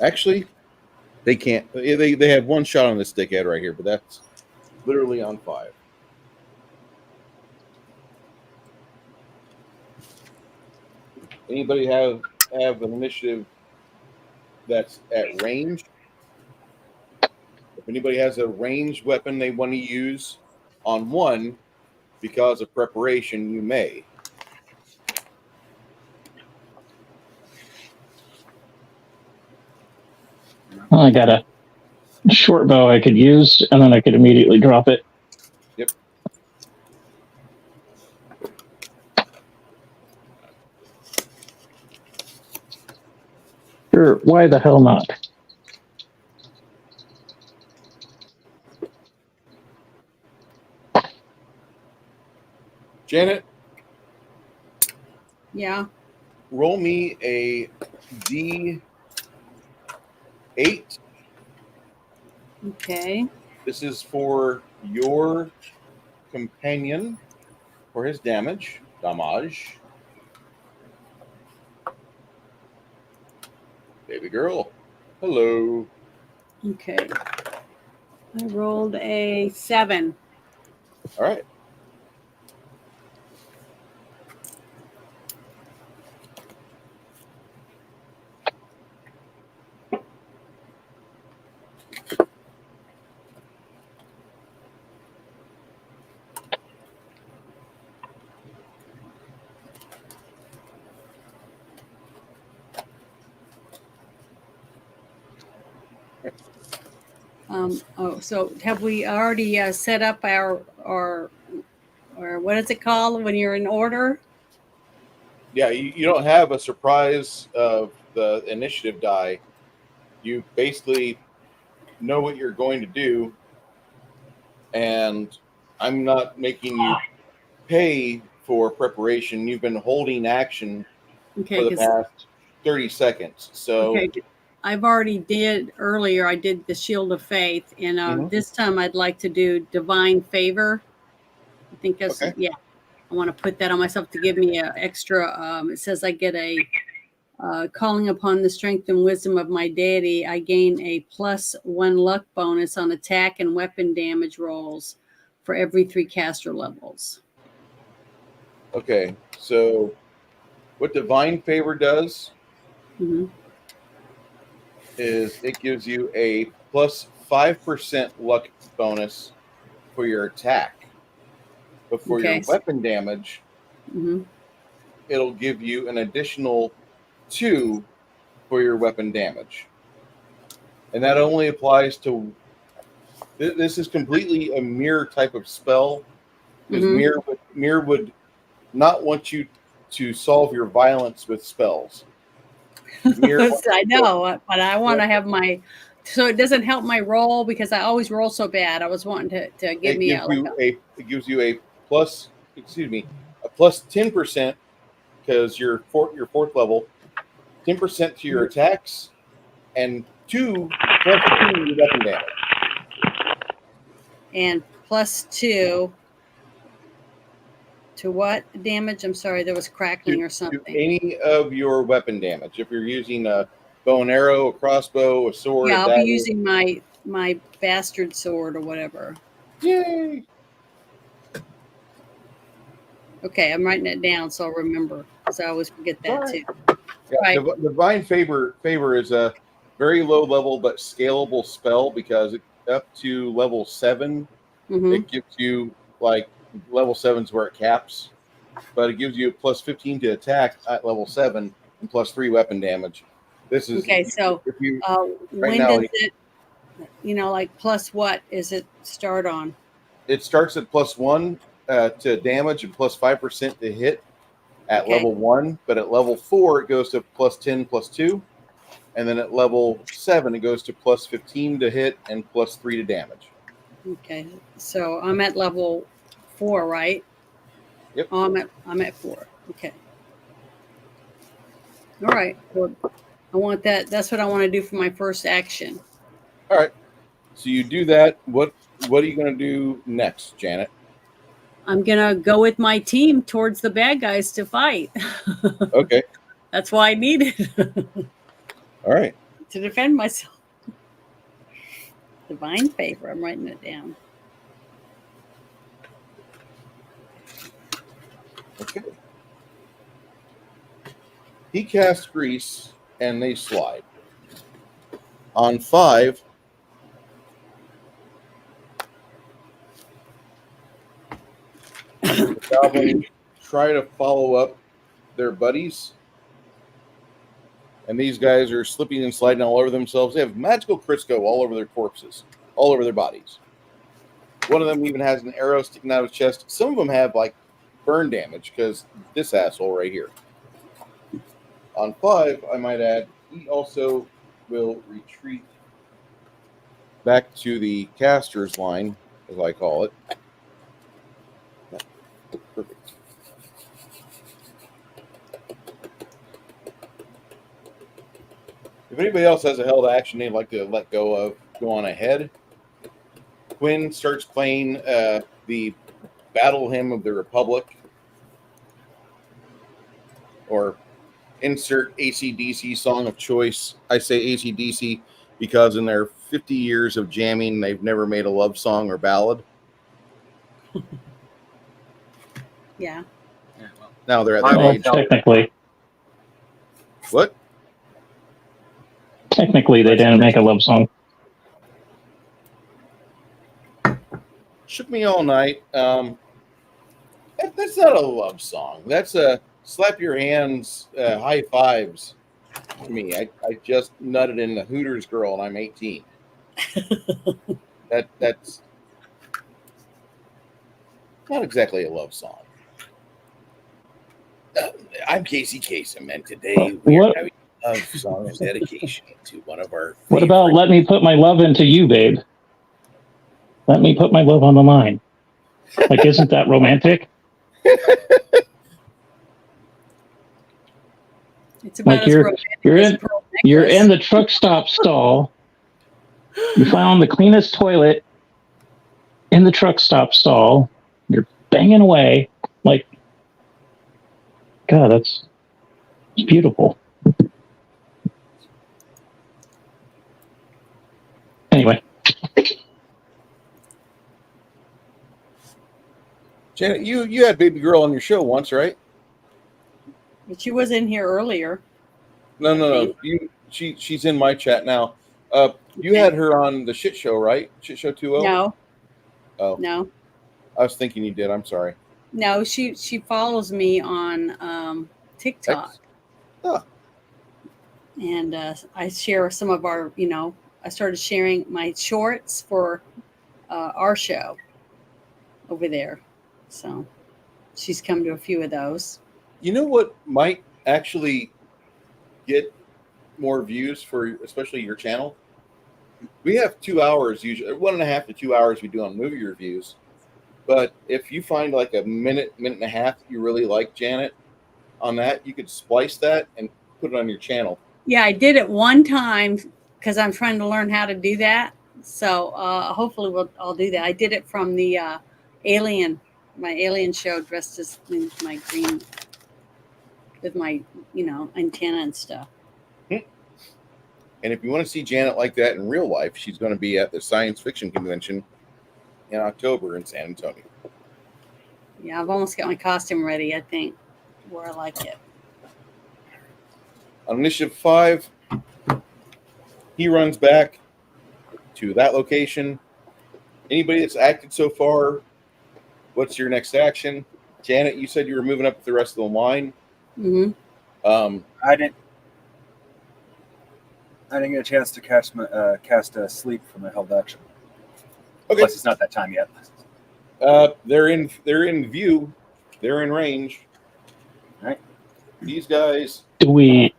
Actually, they can't. They have 1 shot on this dickhead right here, but that's literally on 5. Anybody have an initiative that's at range? If anybody has a ranged weapon they want to use on 1 because of preparation, you may. Well, I got a short bow I could use, and then I could immediately drop it. Yep. Sure, why the hell not? Janet, Yeah. roll me a D8. Okay. This is for your companion for his damage. Baby girl. Hello. Okay. I rolled a 7. All right. So have we already set up our what is it called when you're in order? Yeah, you don't have a surprise of the initiative die. You basically know what you're going to do, and I'm not making you pay for preparation. You've been holding action Okay, for the 'cause- past 30 seconds. So okay, I've already did earlier. I did the Shield of Faith, and Mhm. this time I'd like to do Divine Favor. I think that's Okay. yeah. I want to put that on myself to give me a extra. It says I get a calling upon the strength and wisdom of my deity, I gain a +1 luck bonus on attack and weapon damage rolls for every 3 caster levels. Okay, so what Divine Favor does Mhm. is it gives you a +5% luck bonus for your attack. But for your Okay. weapon damage, Mhm. it'll give you an additional 2 for your weapon damage. And that only applies to. This is completely a mirror type of spell. Because Mhm. mirror would not want you to solve your violence with spells. Mirror wants I you know, but I want to Yeah. have my, so it doesn't help my roll because I always roll so bad. I was wanting to give it me gives a, like you a, it gives you a plus, excuse me, a plus 10% because you're fourth level, 10% to your attacks, and +2 to your weapon damage. and +2 to what damage? I'm sorry, there was crackling or To something. any of your weapon damage. If you're using a bow and arrow, a crossbow, a sword, Yeah, a I'll be dagger. using my bastard sword or whatever. Yay! Okay, I'm writing it down so I'll remember because I always forget that Sorry. too. Yeah, Right. Divine Favor is a very low level but scalable spell because up to level 7, Mm-hmm. it gives you like level 7's where it caps, but it gives you a +15 to attack at level 7 and +3 weapon damage. This is Okay, so if you when now does it, like plus what is it start on? it starts at +1 to damage and +5% to hit at Okay. level 1, but at level 4 it goes to +10 +2. And then at level 7, it goes to +15 to hit and +3 to damage. Okay, so I'm at level 4, right? Yep. Oh, I'm at 4. Okay. All right. Well, I want that. That's what I want to do for my first action. All right. So you do that. What are you going to do next, Janet? I'm gonna go with my team towards the bad guys to fight. Okay. That's why I need it All right. to defend myself. Divine favor. I'm writing it down. Okay. He casts grease and they slide. On 5, the goblins try to follow up their buddies. And these guys are slipping and sliding all over themselves. They have magical Crisco all over their corpses, all over their bodies. One of them even has an arrow sticking out of his chest. Some of them have like burn damage because this asshole right here. On 5, I might add, he also will retreat back to the caster's line, as I call it. Perfect. If anybody else has a held action they'd like to let go of, go on ahead. Quinn starts playing the Battle Hymn of the Republic, or insert AC/DC song of choice. I say AC/DC because in their 50 years of jamming, they've never made a love song or ballad. Yeah. Yeah, well, Now they're at My that Well, age. What? technically, they didn't make a love song. Shook Me All Night. That's not a love song. That's a slap your hands, high fives to me. I just nutted in the Hooters girl and I'm 18. That's not exactly a love song. I'm Casey Kasem, and today we are What? having a love song of dedication to one of our favorite. What about "Let Me Put My Love Into You, Babe"? Let me put my love on the line. Like, isn't that romantic? It's about Like as romantic as a pearl you're necklace. in the truck stop stall. You found the cleanest toilet in the truck stop stall. You're banging away. Like, God, that's beautiful. Janet, you had baby girl on your show once, right? But she was in here earlier. No. She's in my chat now. You Okay. had her on the Shit Show, right? Shit Show 2.0? No, Oh, no, I was thinking you did. I'm sorry. no. She follows me on TikTok, X? Oh, and I share some of our. I started sharing my shorts for our show over there, so she's come to a few of those. you know what might actually get more views for especially your channel? We have 2 hours, usually 1.5 to 2 hours we do on movie reviews. But if you find like a minute and a half you really like, Janet, on that, you could splice that and put it on your channel. Yeah, I did it one time because I'm trying to learn how to do that. So hopefully I'll do that. I did it from the Alien, my Alien show, dressed as my green with my antenna and stuff. And if you want to see Janet like that in real life, she's going to be at the science fiction convention in October in San Antonio. Yeah, I've almost got my costume ready, I think, where I like it. On Initiative 5, he runs back to that location. Anybody that's acted so far, what's your next action? Janet, you said you were moving up with the rest of the line. Mm-hmm. I didn't get a chance to cast a sleep from my held action. Okay. Plus, it's not that time yet. They're in view. They're in range. All right. These guys. Do we?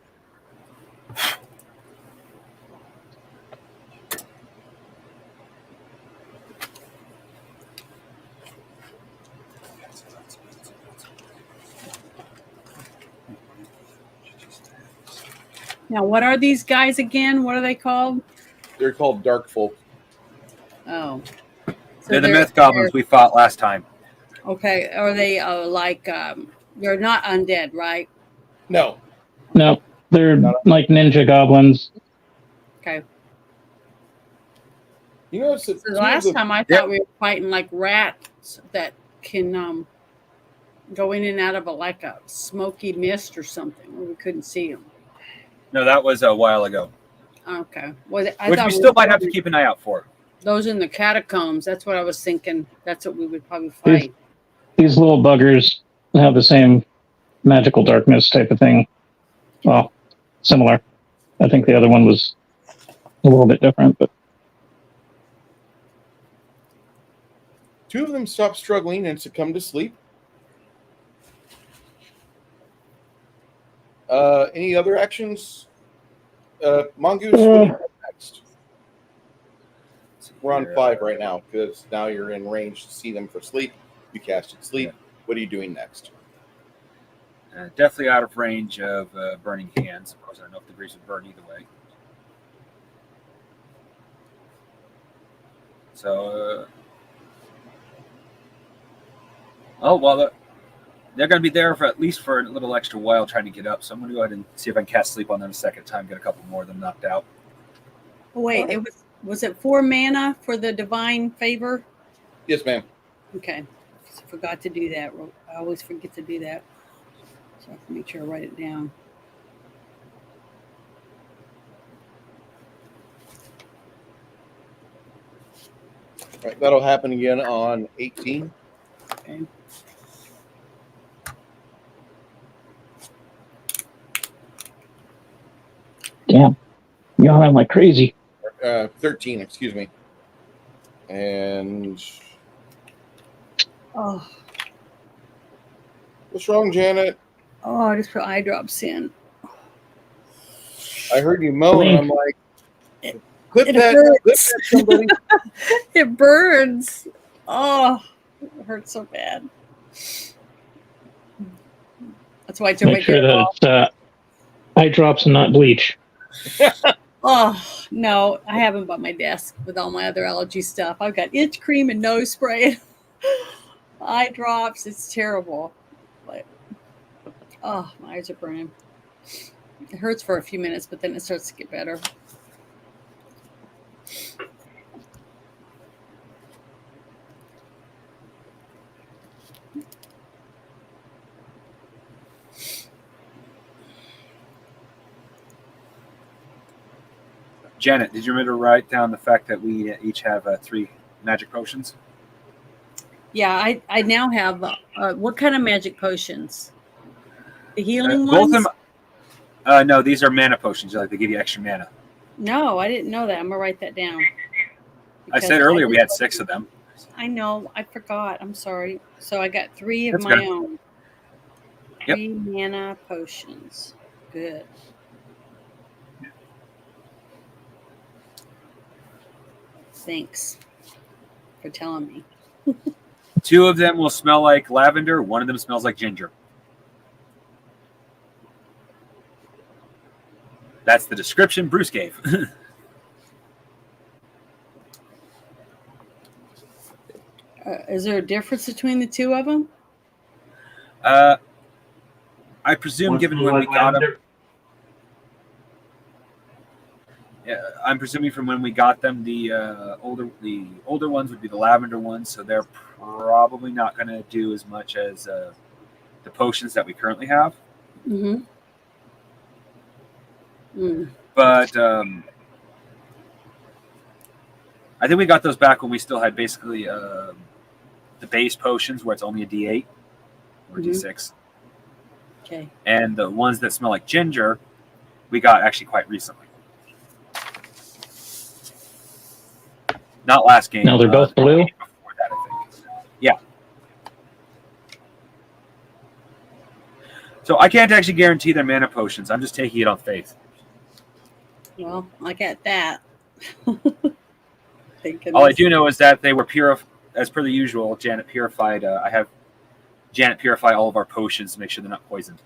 Now, what are these guys again? What are they called? They're called Dark Folk. Oh. So They're the myth goblins we fought last time. Okay. Are they they're not undead, right? No. No, they're like ninja goblins. Okay. You know, so the last time I thought we were fighting like rats that can go in and out of a smoky mist or something where we couldn't see them. No, that was a while ago. Okay. Which we still might have to keep an eye out for. Those in the catacombs. That's what I was thinking. That's what we would probably fight. These little buggers have the same magical darkness type of thing. Well, similar. I think the other one was a little bit different, but 2 of them stopped struggling and succumbed to sleep. Any other actions? Mongoose, what do you do next? We're on 5 right now because now you're in range to see them for sleep. You casted sleep. Yeah. What are you doing next? Definitely out of range of burning hands. Of course, I don't know if the grease would burn either way. So, they're going to be there for at least for a little extra while trying to get up. So I'm going to go ahead and see if I can cast sleep on them a second time, get a couple more of them knocked out. Oh, wait, right. Was it 4 mana for the divine favor? Yes, ma'am. Okay. I forgot to do that. I always forget to do that. So I have to make sure I write it down. All right, that'll happen again on 18. Okay. Damn. Y'all am like crazy. 13, excuse me. And what's wrong, Janet? Oh, I just put eye drops in. I heard you moan, and I'm like, clip that, somebody. It burns. Oh, it hurts so bad. That's why I took Make sure that it's eye drops and not bleach. Oh, no, I have them by my desk with all my other allergy stuff. I've got itch cream and nose spray. Eye drops. It's terrible. But, oh, my eyes are burning. It hurts for a few minutes, but then it starts to get better. Janet, did you remember to write down the fact that we each have 3 magic potions? Yeah, I now have what kind of magic potions? The healing Both ones? of them. No, these are mana potions. Like they give you extra mana. No, I didn't know that. I'm gonna write that down. I said earlier we had 6 of them. I know. I forgot. I'm sorry. So I got 3 of That's my good. own. Yep. 3 mana potions. Good. Thanks for telling me. 2 of them will smell like lavender. 1 of them smells like ginger. That's the description Bruce gave. Is there a difference between the 2 of them? I presume, One given smells when we like got them, lavender. I'm presuming from when we got them, the older ones would be the lavender ones, so they're probably not going to do as much as the potions that we currently have. Mm-hmm. Mm. But I think we got those back when we still had basically the base potions where it's only a D8 or Mhm. D6. Okay. And the ones that smell like ginger, we got actually quite recently. Not last game. No, they're both the blue? game before that, I think. Yeah. So I can't actually guarantee their mana potions. I'm just taking it on faith. Well, I got that. Thank All I goodness. do know is that they were as per the usual. Janet purified. I have Janet purify all of our potions to make sure they're not poisoned.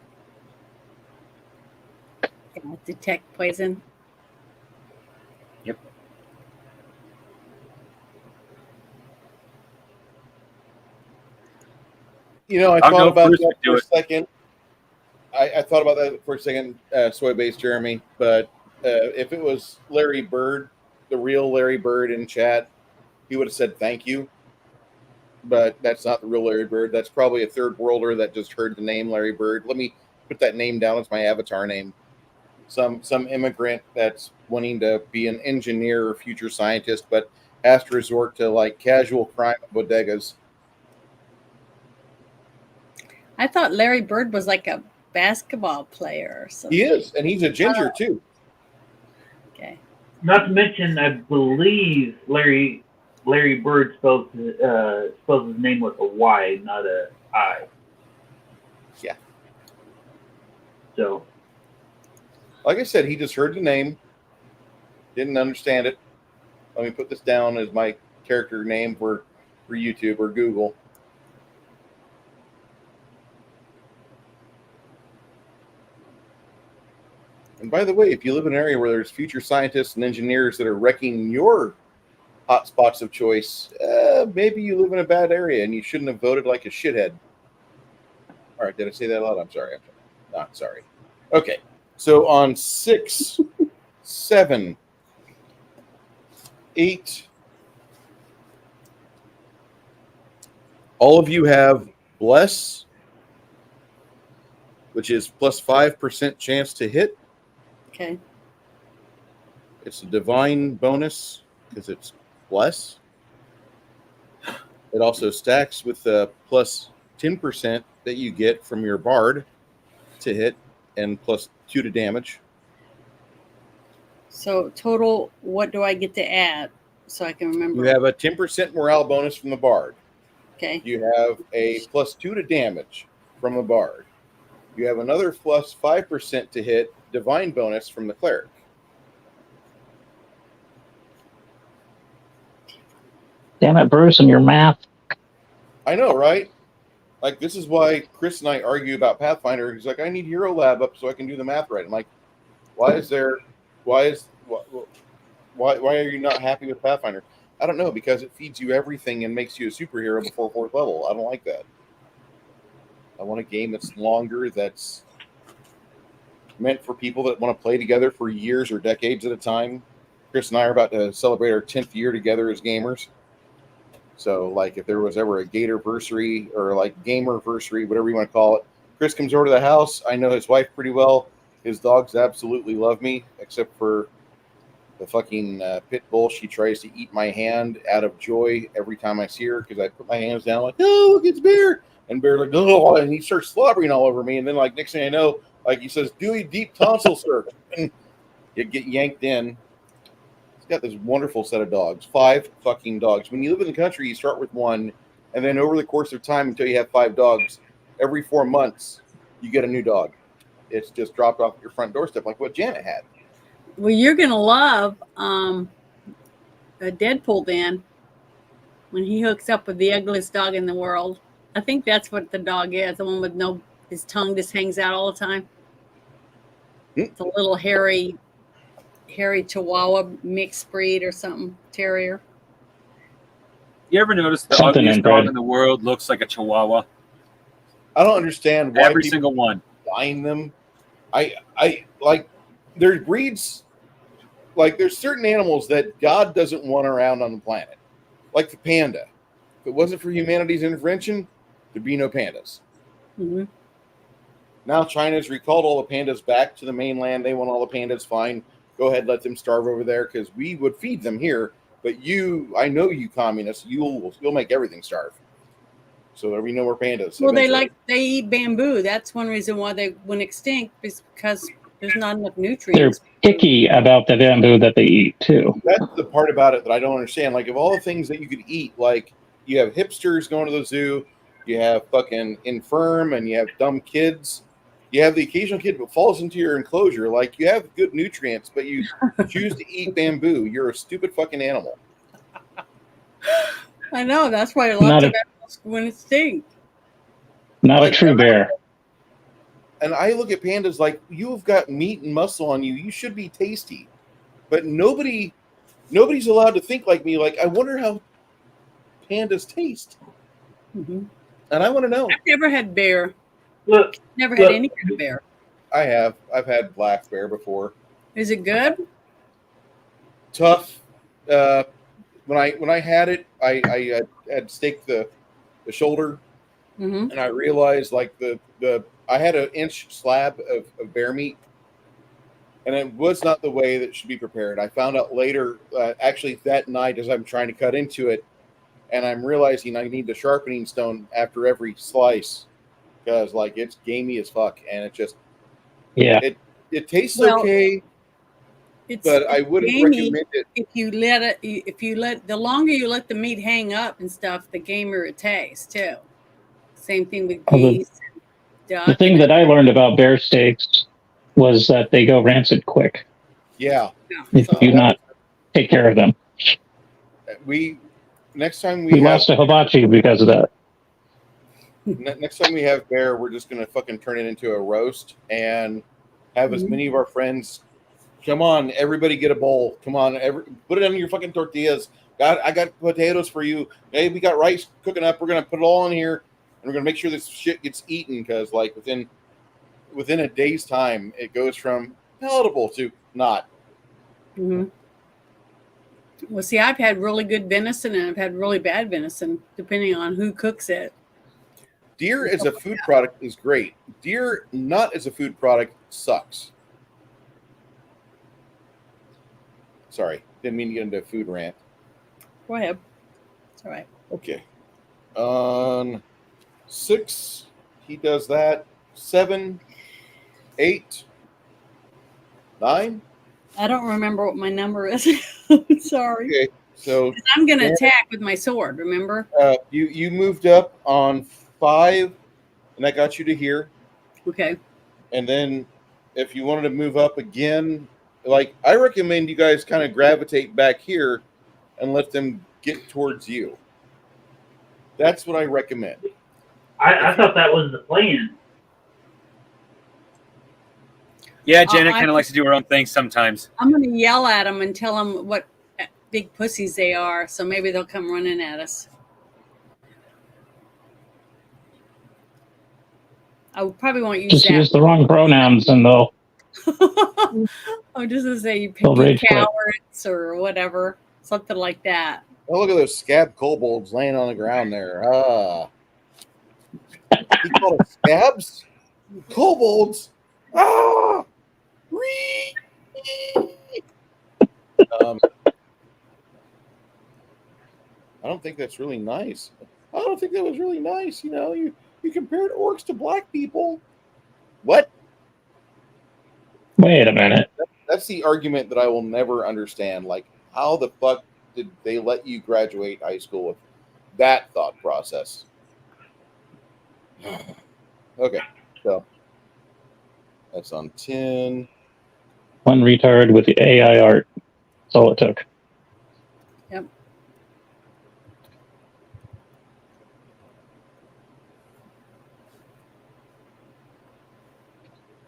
Yeah, detect poison. Yep. You know, I I don't thought know if about Bruce that would do for a it. second. I thought about that for a second, soy based Jeremy. But if it was Larry Bird, the real Larry Bird in chat, he would have said thank you. But that's not the real Larry Bird. That's probably a third worlder that just heard the name Larry Bird. Let me put that name down as my avatar name. Some immigrant that's wanting to be an engineer or future scientist, but has to resort to like casual crime at bodegas. I thought Larry Bird was like a basketball player or something. He is, and he's a ginger too. Okay. Not to mention, I believe Larry Bird spells his name with a Y, not a I. Yeah. So, Like I said, he just heard the name, didn't understand it. Let me put this down as my character name for YouTube or Google. And by the way, if you live in an area where there's future scientists and engineers that are wrecking your hotspots of choice, maybe you live in a bad area and you shouldn't have voted like a shithead. All right, did I say that a lot? I'm sorry. I'm not sorry. Okay, so on 6, 7, 8, all of you have Bless, which is plus 5% chance to hit. Okay. It's a divine bonus because it's Bless. It also stacks with the plus 10% that you get from your Bard to hit and plus 2 to damage. So total, what do I get to add so I can remember? You have a 10% morale bonus from the Bard. Okay. You have a plus 2 to damage from the Bard. You have another plus 5% to hit divine bonus from the Cleric. Damn it, Bruce, and your math. I know, right? Like, this is why Chris and I argue about Pathfinder. He's like, I need Hero Lab up so I can do the math right. I'm like, why are you not happy with Pathfinder? I don't know, because it feeds you everything and makes you a superhero before 4th level. I don't like that. I want a game that's longer, that's meant for people that want to play together for years or decades at a time. Chris and I are about to celebrate our 10th year together as gamers. So, like, if there was ever a Gatorversary or like Gamerversary, whatever you want to call it, Chris comes over to the house. I know his wife pretty well. His dogs absolutely love me, except for the fucking pit bull. She tries to eat my hand out of joy every time I see her because I put my hands down like, oh, look, it's Bear. And Bear's like, oh, and he starts slobbering all over me. And then, like, next thing I know, like, he says, Dewey, deep tonsil search. And you get yanked in. He's got this wonderful set of dogs, 5 fucking dogs. When you live in the country, you start with 1, and then over the course of time until you have 5 dogs, every 4 months, you get a new dog. It's just dropped off at your front doorstep like what Janet had. Well, you're going to love a Deadpool then when he hooks up with the ugliest dog in the world. I think that's what the dog is, the one with his tongue just hangs out all the time. It's a little hairy Chihuahua mixed breed or something, terrier. You ever notice the Something ugliest inbred. dog in the world looks like a Chihuahua? I don't understand why Every people single one. find them. I like there's breeds, like there's certain animals that God doesn't want around on the planet, like the panda. If it wasn't for humanity's intervention, there'd be no pandas. Mm-hmm. Now China's recalled all the pandas back to the mainland. They want all the pandas. Fine, go ahead, let them starve over there because we would feed them here. But I know you communists, you'll make everything starve. So there'll be no more pandas. Well, eventually. they eat bamboo. That's one reason why they went extinct, is because there's not enough They're nutrients. picky about the bamboo that they eat too. That's the part about it that I don't understand. Like, of all the things that you could eat, like, you have hipsters going to the zoo, you have fucking infirm, and you have dumb kids. You have the occasional kid that falls into your enclosure. Like, you have good nutrients, but you choose to eat bamboo. You're a stupid fucking animal. I know. That's why Not lots a- of animals went extinct. Not a true bear. And I look at pandas like, you've got meat and muscle on you. You should be tasty. But nobody's allowed to think like me. Like, I wonder how pandas taste. Mm-hmm. And I want to know. I've never had bear. Look, Never had any kind of bear. I have. I've had black bear before. Is it good? Tough. When I had it, I had staked the shoulder, Mm-hmm. and I realized like I had an inch slab of bear meat, and it was not the way that should be prepared. I found out later, actually that night, as I'm trying to cut into it, and I'm realizing I need the sharpening stone after every slice because like it's gamey as fuck, and it just Yeah. it tastes Well, okay, but I wouldn't gamey. recommend it. If you let the longer you let the meat hang up and stuff, the gamier it tastes too. Same thing with Although- geese and duck. The thing that I learned about bear steaks was that they go rancid quick Yeah. if you do not take care of them. Next time We we have lost a hibachi because of that. next time we have bear, we're just gonna fucking turn it into a roast and have as Mhm. many of our friends. Come on, everybody, get a bowl. Come on, put it on your fucking tortillas. I got potatoes for you. Hey, we got rice cooking up. We're gonna put it all in here, and we're gonna make sure this shit gets eaten because, like, within a day's time, it goes from palatable to not. Mm-hmm. Well, see, I've had really good venison and I've had really bad venison, depending on who cooks it. Deer as a food product is great. Deer not as a food product sucks. Sorry, didn't mean to get into a food rant. Go ahead. It's all right. Okay. On 6, he does that. 7, 8, 9. I don't remember what my number is. Sorry. Okay, so 'Cause I'm going to attack with my sword, remember? you moved up on 5, and that got you to here. Okay. And then if you wanted to move up again, like I recommend you guys kind of gravitate back here and let them get towards you. That's what I recommend. I thought that was the plan. Yeah, Janet I- kind of likes to do her own thing sometimes. I'm going to yell at them and tell them what big pussies they are, so maybe they'll come running at us. I probably won't use Just that. use the wrong pronouns and they'll I'm just going to say you They'll picky rage quit. cowards or whatever, something like that. Oh, look at those scab kobolds laying on the ground there. He called us scabs? Kobolds? Ah! Whee! I don't think that's really nice. I don't think that was really nice. You know, you compared orcs to black people. What? Wait a minute. That's the argument that I will never understand. Like, how the fuck did they let you graduate high school with that thought process? Okay, so that's on 10. One retard with the AI art. That's all it took. Yep.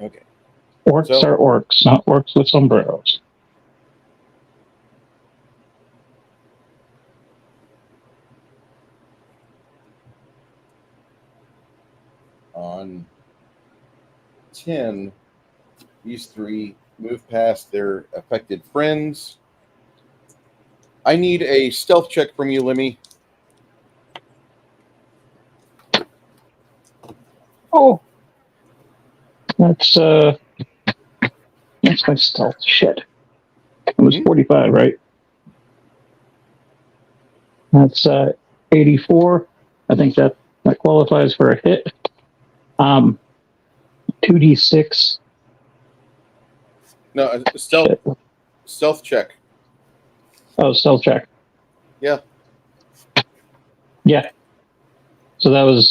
Okay. Orcs are orcs, not orcs with sombreros. On 10, these three move past their affected friends. I need a stealth check from you, Lemmy. Oh, that's my stealth. Shit, it was 45, right? That's 84. I think that qualifies for a hit. 2d6. No, stealth check. Oh, stealth check. Yeah. Yeah. So that was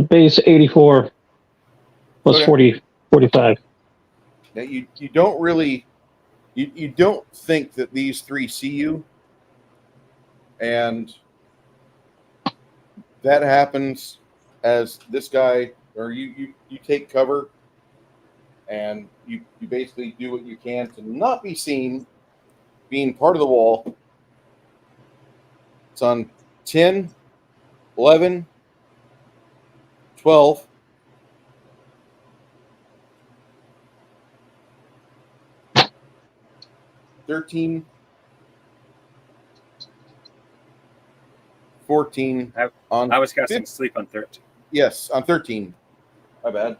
base 84 plus Okay. 45. Now you don't really you don't think that these three see you, and that happens as this guy or you take cover, and you basically do what you can to not be seen, being part of the wall. It's on 10, 11, 12. 13, 14. I was casting sleep on 13. Yes, on 13. My bad.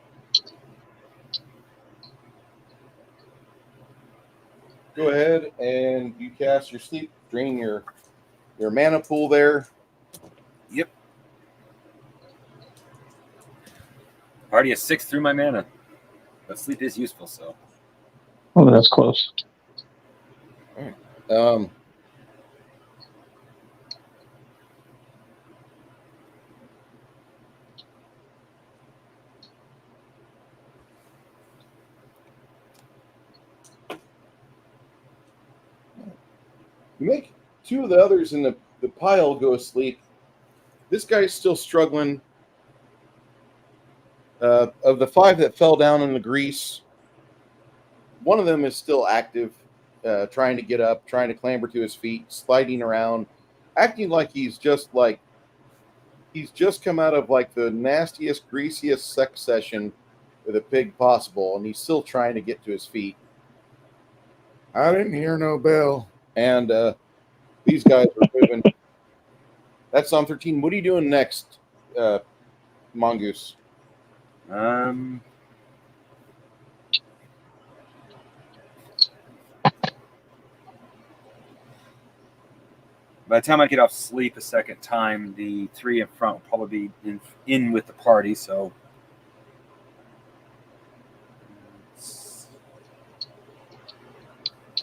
Go ahead and you cast your sleep, drain your mana pool there. Yep. Already a 6 through my mana. But sleep is useful, so. Oh, that's close. You make two of the others in the pile go asleep. This guy's still struggling. Of the 5 that fell down in the grease, one of them is still active, trying to get up, trying to clamber to his feet, sliding around, acting like he's just come out of like the nastiest, greasiest sex session with a pig possible, and he's still trying to get to his feet. I didn't hear no bell. And these guys are moving. That's on 13. What are you doing next, Mongoose? By the time I get off sleep a second time, the 3 in front will probably be in with the party, so.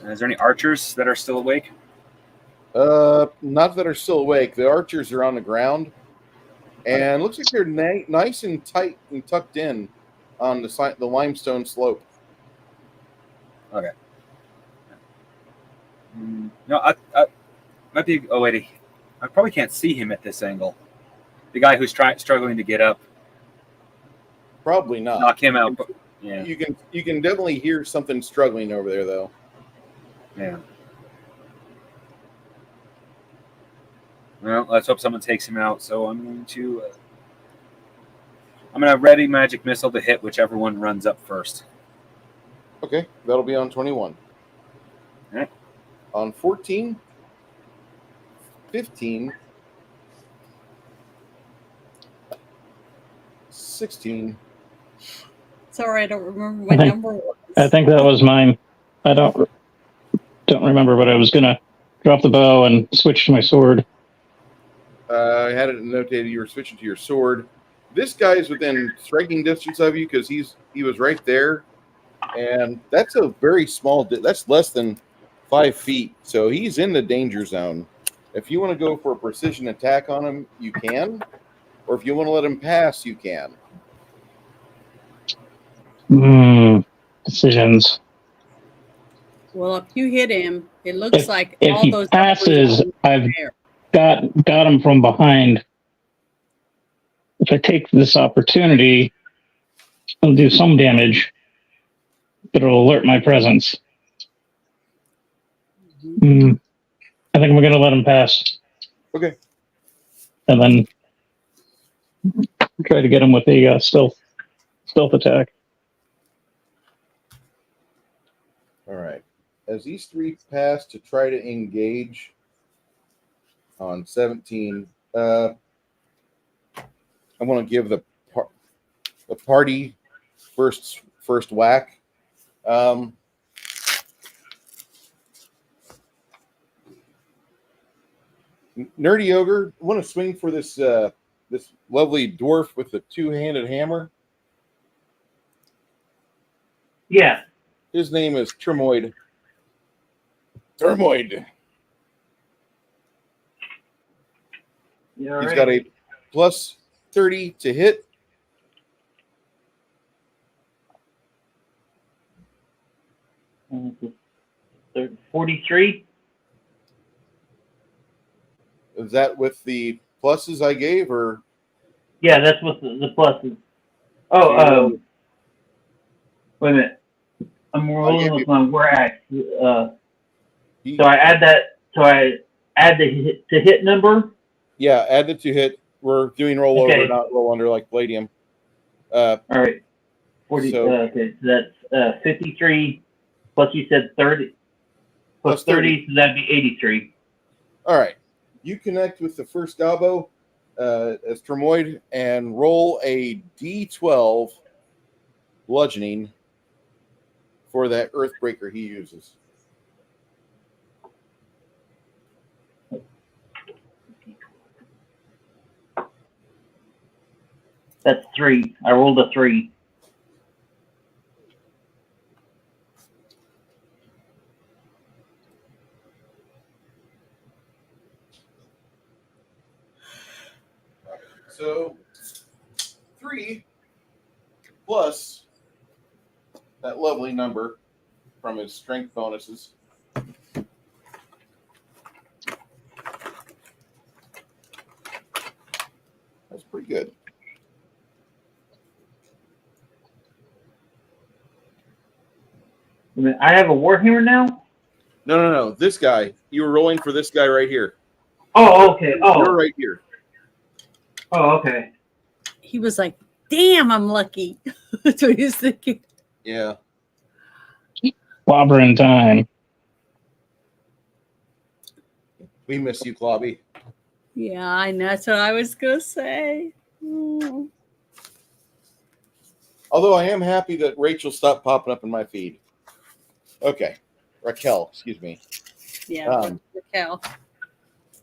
Is there any archers that are still awake? Not that are still awake. The archers are on the ground, and looks like they're nice and tight and tucked in on the limestone slope. Okay. No, I might be. Oh wait, I probably can't see him at this angle. The guy who's struggling to get up. Probably not. Knock him out. But, yeah. You can definitely hear something struggling over there, though. Yeah. Well, let's hope someone takes him out. So I'm going to ready magic missile to hit whichever one runs up first. Okay, that'll be on 21. All right. On 14, 15, 16. Sorry, I don't remember what I think- number was. I think that was mine. I don't remember, but I was gonna drop the bow and switch to my sword. I had it notated you were switching to your sword. This guy's within striking distance of you because he was right there, and that's a very small. That's less than 5 feet, so he's in the danger zone. If you want to go for a precision attack on him, you can, or if you want to let him pass, you can. Decisions. Well, if you hit him, it looks like If all he those passes, numbers are I've there. got him from behind. If I take this opportunity, it'll do some damage, but it'll alert my presence. I think we're going to let him pass. Okay. And then try to get him with a stealth attack. All right. As these three pass to try to engage on 17, I want to give the party first whack. Nerdy Ogre, want to swing for this this lovely dwarf with the two-handed hammer. Yeah. His name is Tremoid. Tremoid. He's got a plus 30 to hit. got 43. Is that with the pluses I gave, or? Yeah, that's what the pluses. Oh, wait a minute. I'm rolling with my war axe. So I add that. So I add the hit number. Yeah, add the to hit. We're doing roll Okay. over, not roll under like Palladium. All right. 40. So- Okay, so that's 53 plus you said 30 plus 30, so that'd be 83. All right. You connect with the first gobbo as Tremoid and roll a D12 bludgeoning for that Earthbreaker he uses. That's 3. I rolled a 3. So 3 plus that lovely number from his strength bonuses. That's pretty good. I have a Warhammer now? No. This guy. You were rolling for this guy right here. Oh, okay. You're right here. Oh, okay. He was like, damn, I'm lucky. That's what he was thinking. Yeah. Clobbering time. We miss you, Clobby. Yeah, I know. That's what I was going to say. Mm. Although I am happy that Rachel stopped popping up in my feed. Okay. Raquel, excuse me. Yeah, Raquel.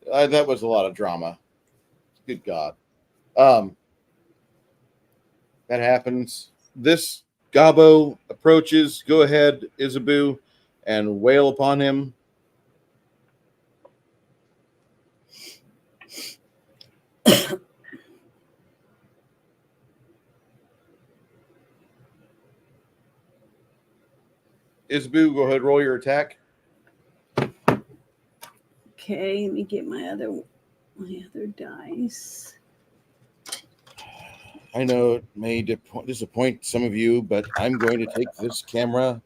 That was a lot of drama. Good God. That happens. This Gobbo approaches. Go ahead, Isabu, and wail upon him. Isabu, go ahead, roll your attack. Okay, let me get my other dice. I know it may disappoint some of you, but I'm going to take this camera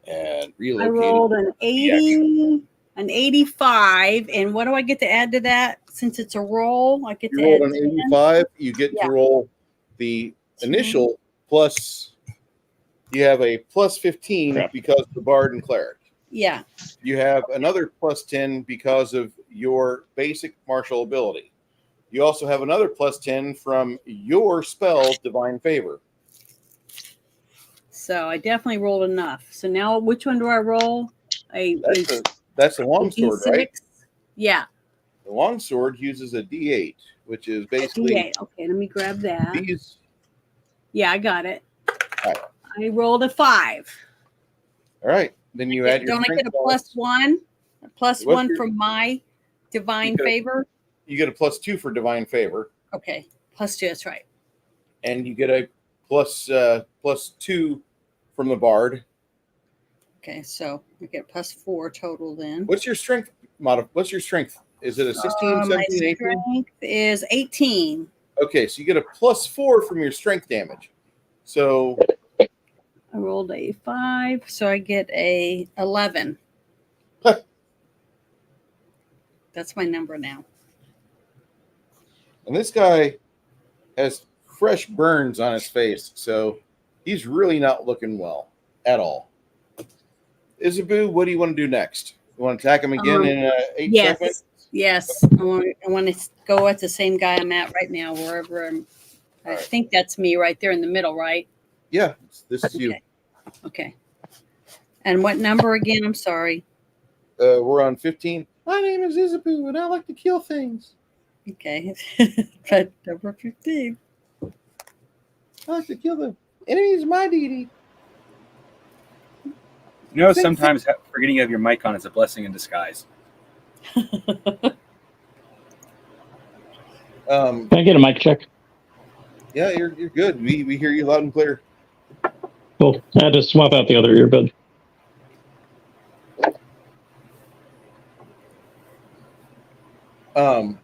and relocate I rolled it. an 80, an 85, and what do I get to add to that? Since it's a roll, I get You to rolled add an 10. 85. You get Yeah. to roll the initial plus. You have a plus 15 Crap. because of the Bard and Cleric. Yeah. You have another plus 10 because of your basic martial ability. You also have another plus 10 from your spell, Divine Favor. So I definitely rolled enough. So now which one do I roll? That's the longsword, right? D6? Yeah. The longsword uses a D8, which is A basically D8. Okay, let me grab that. these. Yeah, I got it. All right. I rolled a 5. All right. Then you add your Don't I strength get a bonus. +1? A What's +1 your- from my divine You get a- favor? You get a plus 2 for Divine Favor, Okay. +2, that's right. and you get a plus 2 from the Bard. Okay, so we get +4 total then. What's your strength What's your strength? Is it a 16, My 17, 18? strength is 18. Okay, so you get a +4 from your strength damage. So I rolled a 5, so I get a 11. That's my number now. and this guy has fresh burns on his face, so he's really not looking well at all. Isabu, what do you want to do next? You want to attack him again in 8 Yes. seconds? Yes. I want to go at the same guy I'm at right now, wherever I'm. I All right. think that's me right there in the middle, right? Yeah, this is you. Okay. Okay. And what number again? I'm sorry. We're on 15. My name is Isabu, and I like to kill things. Okay. But number 15. I like to kill them. Enemies of my deity. You know, sometimes forgetting you have your mic on is a blessing in disguise. Can I get a mic check? Yeah, you're good. We hear you loud and clear. Cool. I had to swap out the other earbud. Hold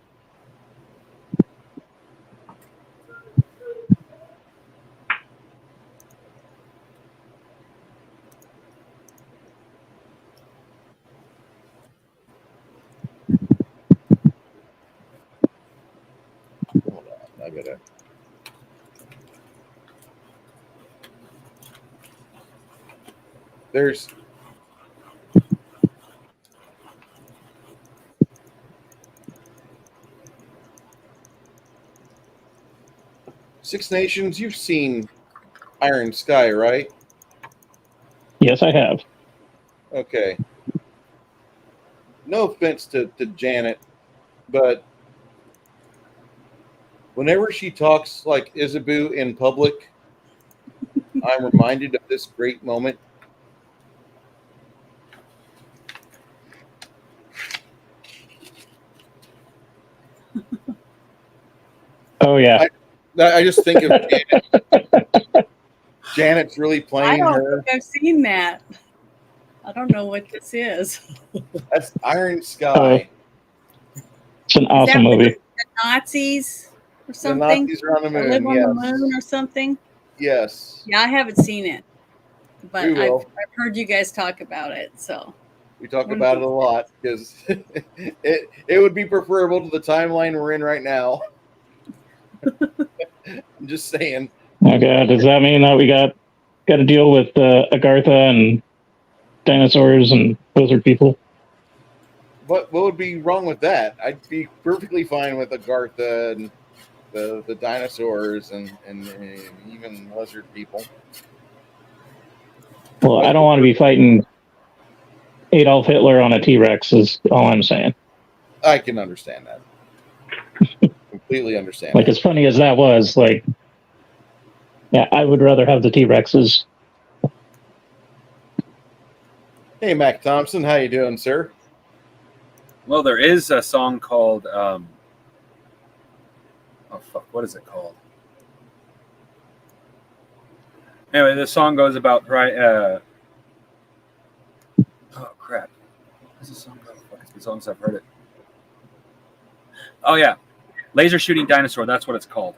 on, I gotta. There's Six Nations. You've seen Iron Sky, right? Yes, I have. Okay. No offense to Janet, but whenever she talks like Isabu in public, I'm reminded of this great moment. Oh, yeah. I just think of Janet. Janet's really I playing don't her. think I've seen that. I don't know what this is. That's Iron Sky. It's an Is awesome that with movie. the Nazis or The something? Nazis are on the Or live moon. on the Yes. moon or something? Yes. Yeah, I haven't seen it, but We will. I've heard you guys talk about it. So We talk about it a lot because it would be preferable to the timeline we're in right now. I'm just saying. Oh, God. Does that mean that we got to deal with Agartha and dinosaurs and lizard people? What would be wrong with that? I'd be perfectly fine with Agartha and the dinosaurs and even lizard people. Well, I don't want to be fighting Adolf Hitler on a T-Rex is all I'm saying. I can understand that. Completely understand. Like, that. as funny as that was, like, yeah, I would rather have the T-Rexes. Hey, Mac Thompson, how you doing, sir? Well, there is a song called oh fuck, what is it called? Anyway, the song goes about oh crap. What's the song called? Fuck, it's been so long since I've heard it. Oh yeah. Laser Shooting Dinosaur, that's what it's called.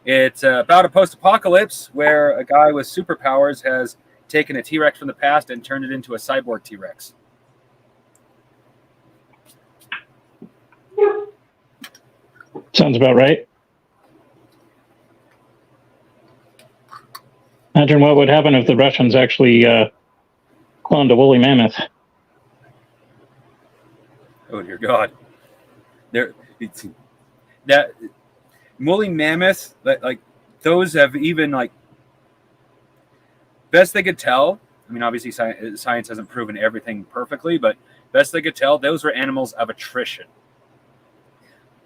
It's about a post-apocalypse where a guy with superpowers has taken a T-Rex from the past and turned it into a cyborg T-Rex. Sounds about right. Imagine what would happen if the Russians actually clone to woolly mammoth. Oh dear God! That woolly mammoths, like those have even like best they could tell. I mean, obviously science hasn't proven everything perfectly, but best they could tell, those were animals of attrition.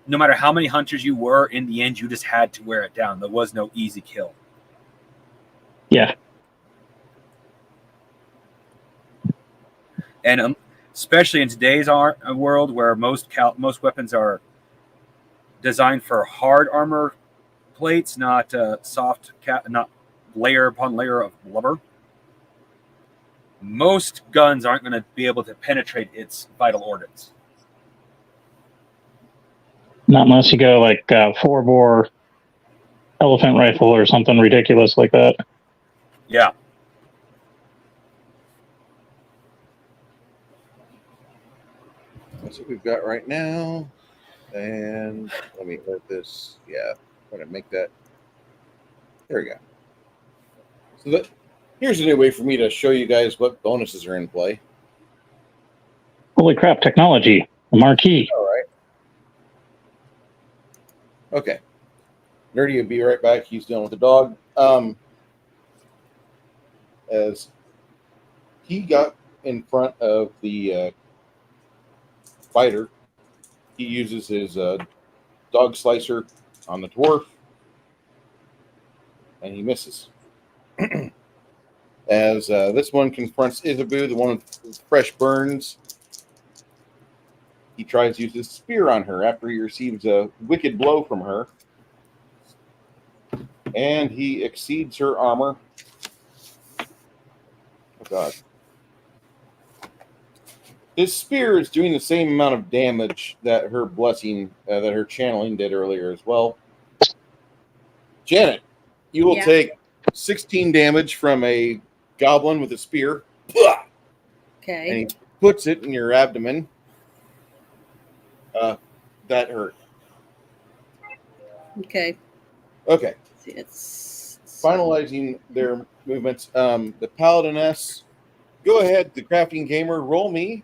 No matter how many hunters you were, in the end, you just had to wear it down. There was no easy kill. Yeah. And especially in today's world, where most weapons are designed for hard armor plates, not soft, not layer upon layer of blubber. Most guns aren't going to be able to penetrate its vital organs. Not unless you go like 4-bore elephant rifle or something ridiculous like that. Yeah. That's what we've got right now. And let me let this. Yeah, I'm going to make that. There we go. So here's a new way for me to show you guys what bonuses are in play. Holy crap, technology. The marquee. All right. Okay. Nerdy will be right back. He's dealing with the dog. As he got in front of the fighter, he uses his dog slicer on the dwarf, and he misses. As this one confronts Isabu, the one with fresh burns, he tries to use his spear on her after he receives a wicked blow from her. And he exceeds her armor. Oh, God. His spear is doing the same amount of damage that her blessing, that her channeling did earlier as well. Janet, you will take 16 damage from a goblin with a spear. Okay. And he puts it in your abdomen. That hurt. Okay. Okay. It's Finalizing their movements. The Paladiness, go ahead, the Crafting Gamer, roll me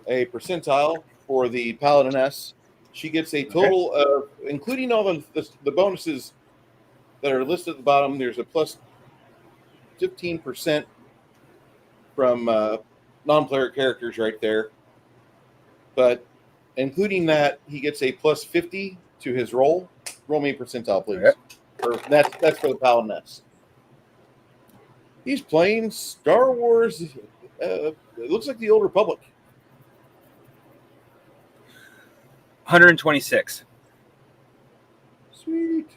a percentile for the Paladiness. She gets a total of, including all the bonuses that are listed at the bottom, there's a plus 15% from non-player characters right there. But including that, he gets a plus 50 to his roll. Roll me a percentile, please. That's for the Paladiness. He's playing Star Wars. It looks like the Old Republic. 126. Sweet.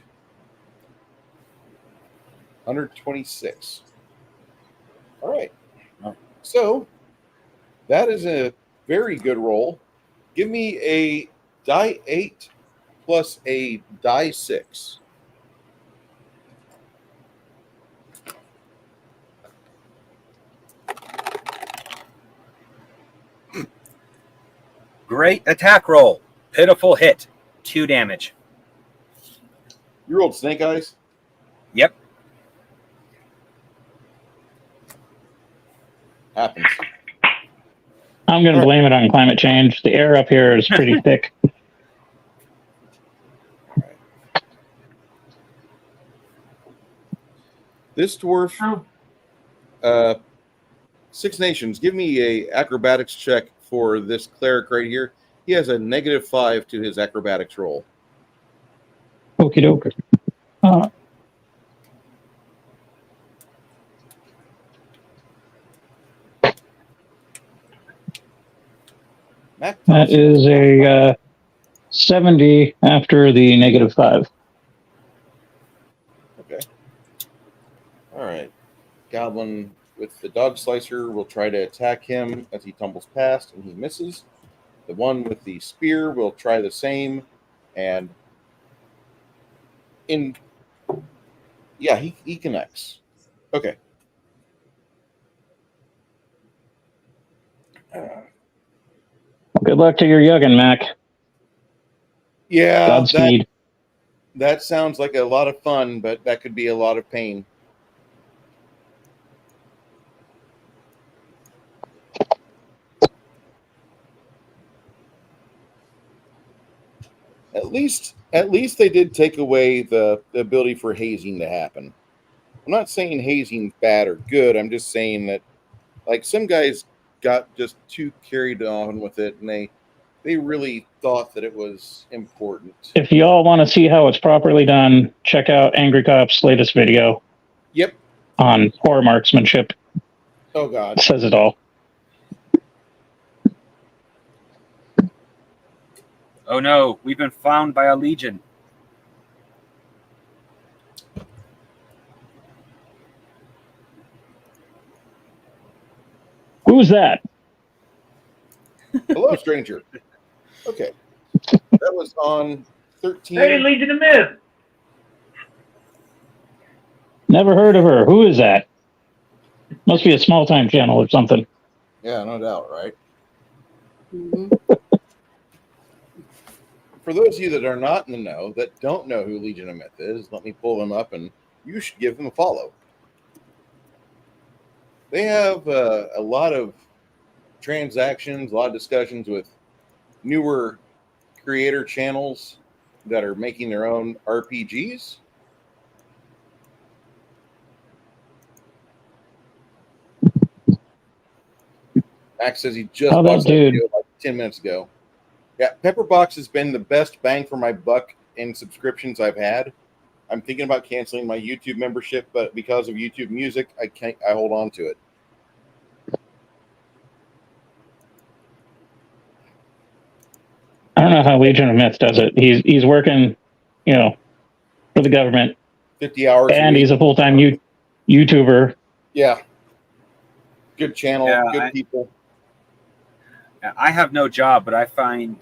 126. All right. So that is a very good roll. Give me a die 8 plus a die 6. Great attack roll. Pitiful hit. 2 damage. You rolled snake eyes? Yep. Happens. I'm going to blame it on climate change. The air up here is pretty thick. This dwarf, 6 Nations, give me a acrobatics check for this cleric right here. He has a -5 to his acrobatics roll. Okie doke. That is a 70 after the -5. Okay. All right. Goblin with the dog slicer will try to attack him as he tumbles past, and he misses. The one with the spear will try the same, and he connects. Okay. Good luck to your Yuggin, Mac. Yeah, Godspeed. that sounds like a lot of fun, but that could be a lot of pain. At least they did take away the ability for hazing to happen. I'm not saying hazing's bad or good. I'm just saying that like some guys got just too carried on with it, and they really thought that it was important. If you all want to see how it's properly done, check out Angry Cop's latest video Yep. on poor marksmanship. Oh God. It says it all. Oh no, we've been found by a legion. Who's that? Hello, stranger. Okay. That was on 13. Hey, Legion of Myth. Never heard of her. Who is that? Must be a small time channel or something. Yeah, no doubt, right? Mhm. For those of you that are not in the know, that don't know who Legion of Myth is, let me pull them up, and you should give them a follow. They have a lot of transactions, a lot of discussions with newer creator channels that are making their own RPGs. Max says he just Oh, that watched that dude. video like 10 minutes ago. Yeah, Pepperbox has been the best bang for my buck in subscriptions I've had. I'm thinking about canceling my YouTube membership, but because of YouTube Music, I hold on to it. I don't know how Legion of Myth does it. He's working, for the government, 50 hours a and week. he's a full time YouTuber. Yeah. Good channel, Yeah, good people. I have no job, but I find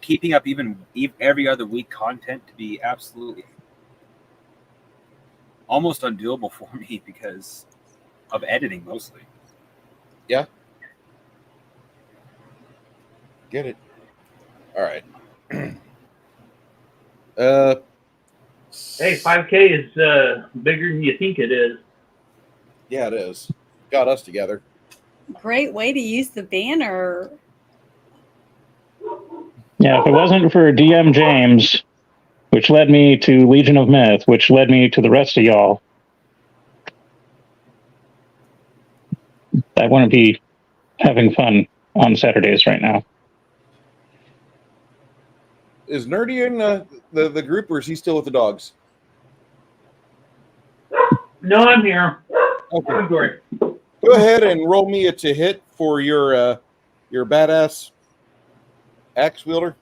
keeping up even every other week content to be absolutely almost undoable for me because of editing mostly. Yeah. Get it. All right. Hey, 5K is bigger than you think it is. Yeah, it is. Got us together. Great way to use the banner. Yeah, if it wasn't for DM James, which led me to Legion of Myth, which led me to the rest of y'all, I wouldn't be having fun on Saturdays right now. Is Nerdy in the group, or is he still with the dogs? No, I'm here. Okay. I'm great. Go ahead and roll me a to hit for your badass axe wielder.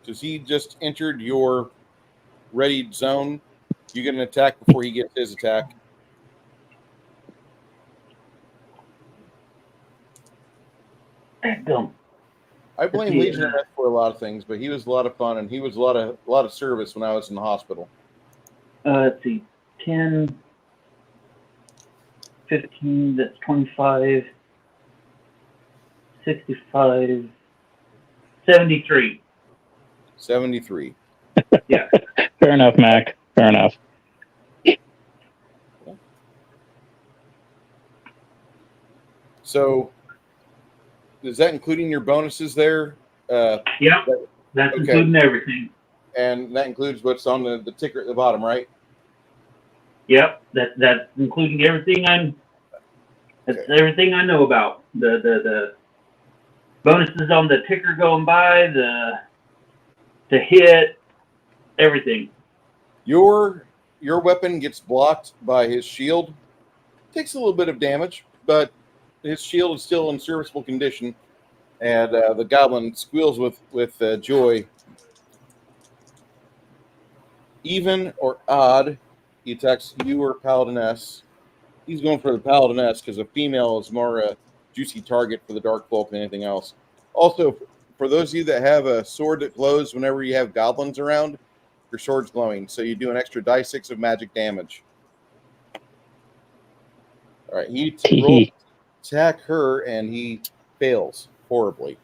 Because he just entered your readied zone. You get an attack before he gets his attack. Don't. I blame Legion of Myth for a lot of things, but he was a lot of fun, and he was a lot of service when I was in the hospital. Let's see. 10, 15, that's 25, 65, 73. 73. Yeah. Fair enough, Mac. Fair enough. So, is that including your bonuses there? Yep. That's Okay. including everything. And that includes what's on the ticker at the bottom, right? Yep. That's including everything that's Okay. everything I know about. The bonuses on the ticker going by, the hit, everything. Your weapon gets blocked by his shield. Takes a little bit of damage, but his shield is still in serviceable condition. And the goblin squeals with joy. Even or odd, he attacks you or Paladiness. He's going for the Paladiness because a female is more a juicy target for the Dark Folk than anything else. Also, for those of you that have a sword that glows whenever you have goblins around, your sword's glowing, so you do an extra die 6 of magic damage. All right, he rolls attack her, and he fails horribly.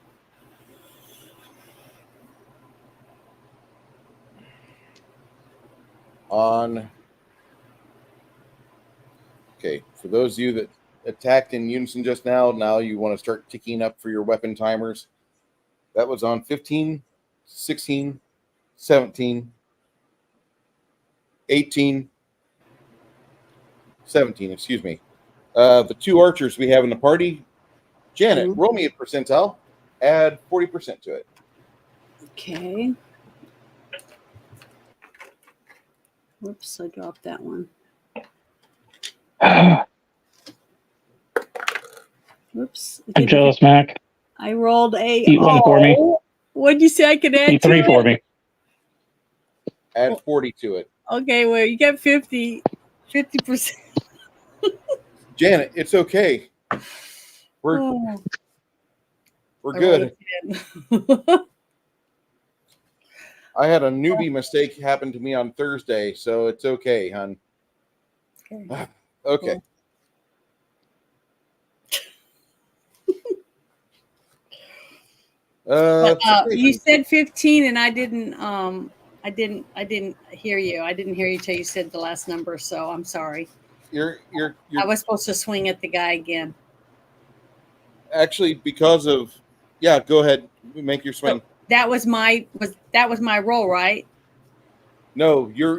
On Okay, for those of you that attacked in unison just now you want to start ticking up for your weapon timers. That was on 15, 16, 17, 18, 17, excuse me. The two archers we have in the party, Janet, roll me a percentile, add 40% to it. Okay. Whoops, I dropped that one. Whoops. I'm jealous, Mac. I rolled a. Eat one for me. What'd you say I could add Eat to 3 it? for me. Add 40 to it. Okay, well, you got 50%. Janet, it's okay. We're good. I had a newbie mistake happen to me on Thursday, so it's okay, hon. Okay. Okay. You said 15, and I didn't hear you. I didn't hear you till you said the last number, so I'm sorry. You're I was supposed to swing at the guy again. actually because of go ahead, make your swing. So that was my roll, right? No, you're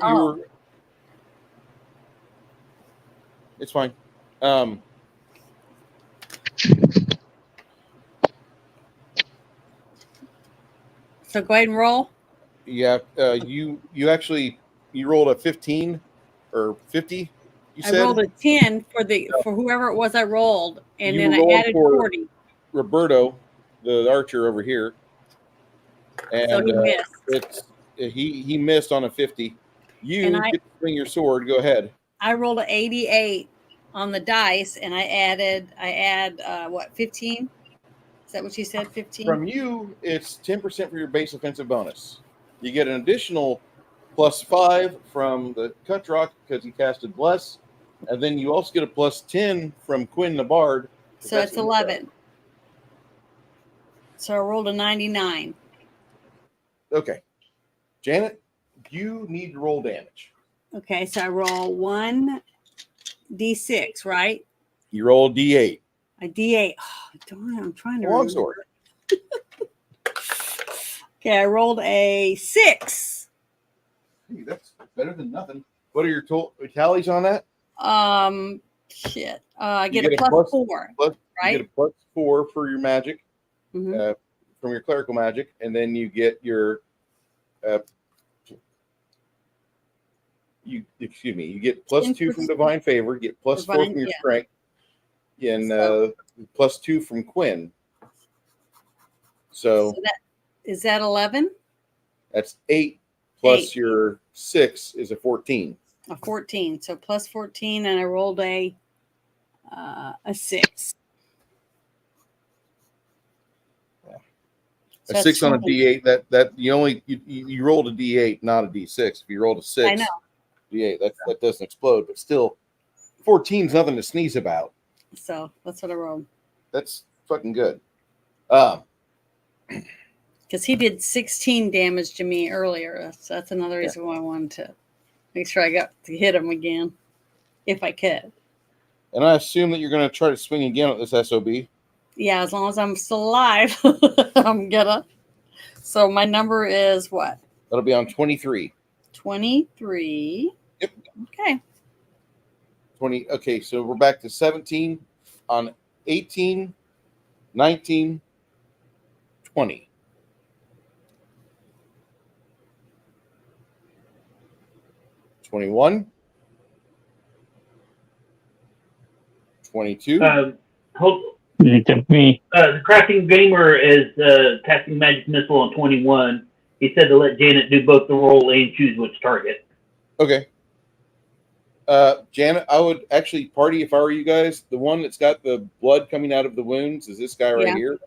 it's fine. So go ahead and roll. Yeah, you rolled a 15 or 50. I rolled a 10 for whoever it was I rolled, and You then I rolled added for 40. Roberto, the archer over here, and So he missed. He missed on a 50. You And get to swing your sword. Go ahead. I rolled an 88 on the dice, and I add what, 15? Is that what you said? 15? From you, it's 10% for your base offensive bonus. You get an additional +5 from the cut rock because he casted bless, and then you also get a +10 from Quinn the Bard. So it's 11. So I rolled a 99. Okay, Janet, you need to roll damage. Okay, so I roll 1d6, right? You roll D8. A D8. Oh, darn, I'm trying to Longsword. Okay, I rolled a 6. Hey, that's better than nothing. What are your tallies on that? Shit. I get a +4, right? You get a +4 for your magic, Mm-hmm. from your clerical magic, and then you get your you get +2 from divine favor, get +4 from your strength, and +2 from Quinn. So is that 11? That's 8 plus your 6 is a 14. A 14. So +14, and I rolled a 6. So a 6 on a D8. That you rolled a D8, not a D6. If you rolled a 6, I know. D8, that doesn't explode, but still, 14 is nothing to sneeze about. So that's what I rolled. That's fucking good. Because he did 16 damage to me earlier. So that's another reason why I wanted to make sure I got to hit him again, if I could. And I assume that you're going to try to swing again at this SOB. Yeah, as long as I'm still alive, I'm gonna. So my number is what? That'll be on 23. 23. Yep. Okay. 20. Okay, so we're back to 17 on 18, 19, 20. 21. 22. Hold. Me. The crafting gamer is casting magic missile on 21. He said to let Janet do both the roll and choose which target. Okay. Janet, I would actually party if I were you guys. The one that's got the blood coming out of the wounds is this guy right here.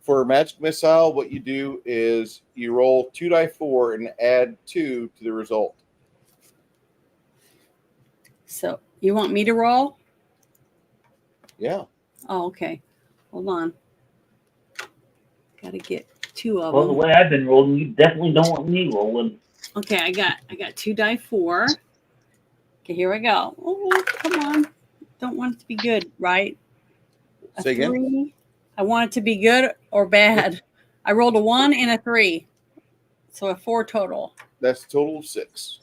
For a magic missile, what you do is you roll 2d4 and add 2 to the result. So you want me to roll? Yeah. Oh, okay. Hold on. Got to get 2 of Well, them. the way I've been rolling, you definitely don't want me rolling. Okay, I got 2 die 4. Okay, here we go. Oh, come on. Don't want it to be good, right? A Say again? 3. I want it to be good or bad. I rolled a 1 and a 3. So a 4 total. That's a total of 6.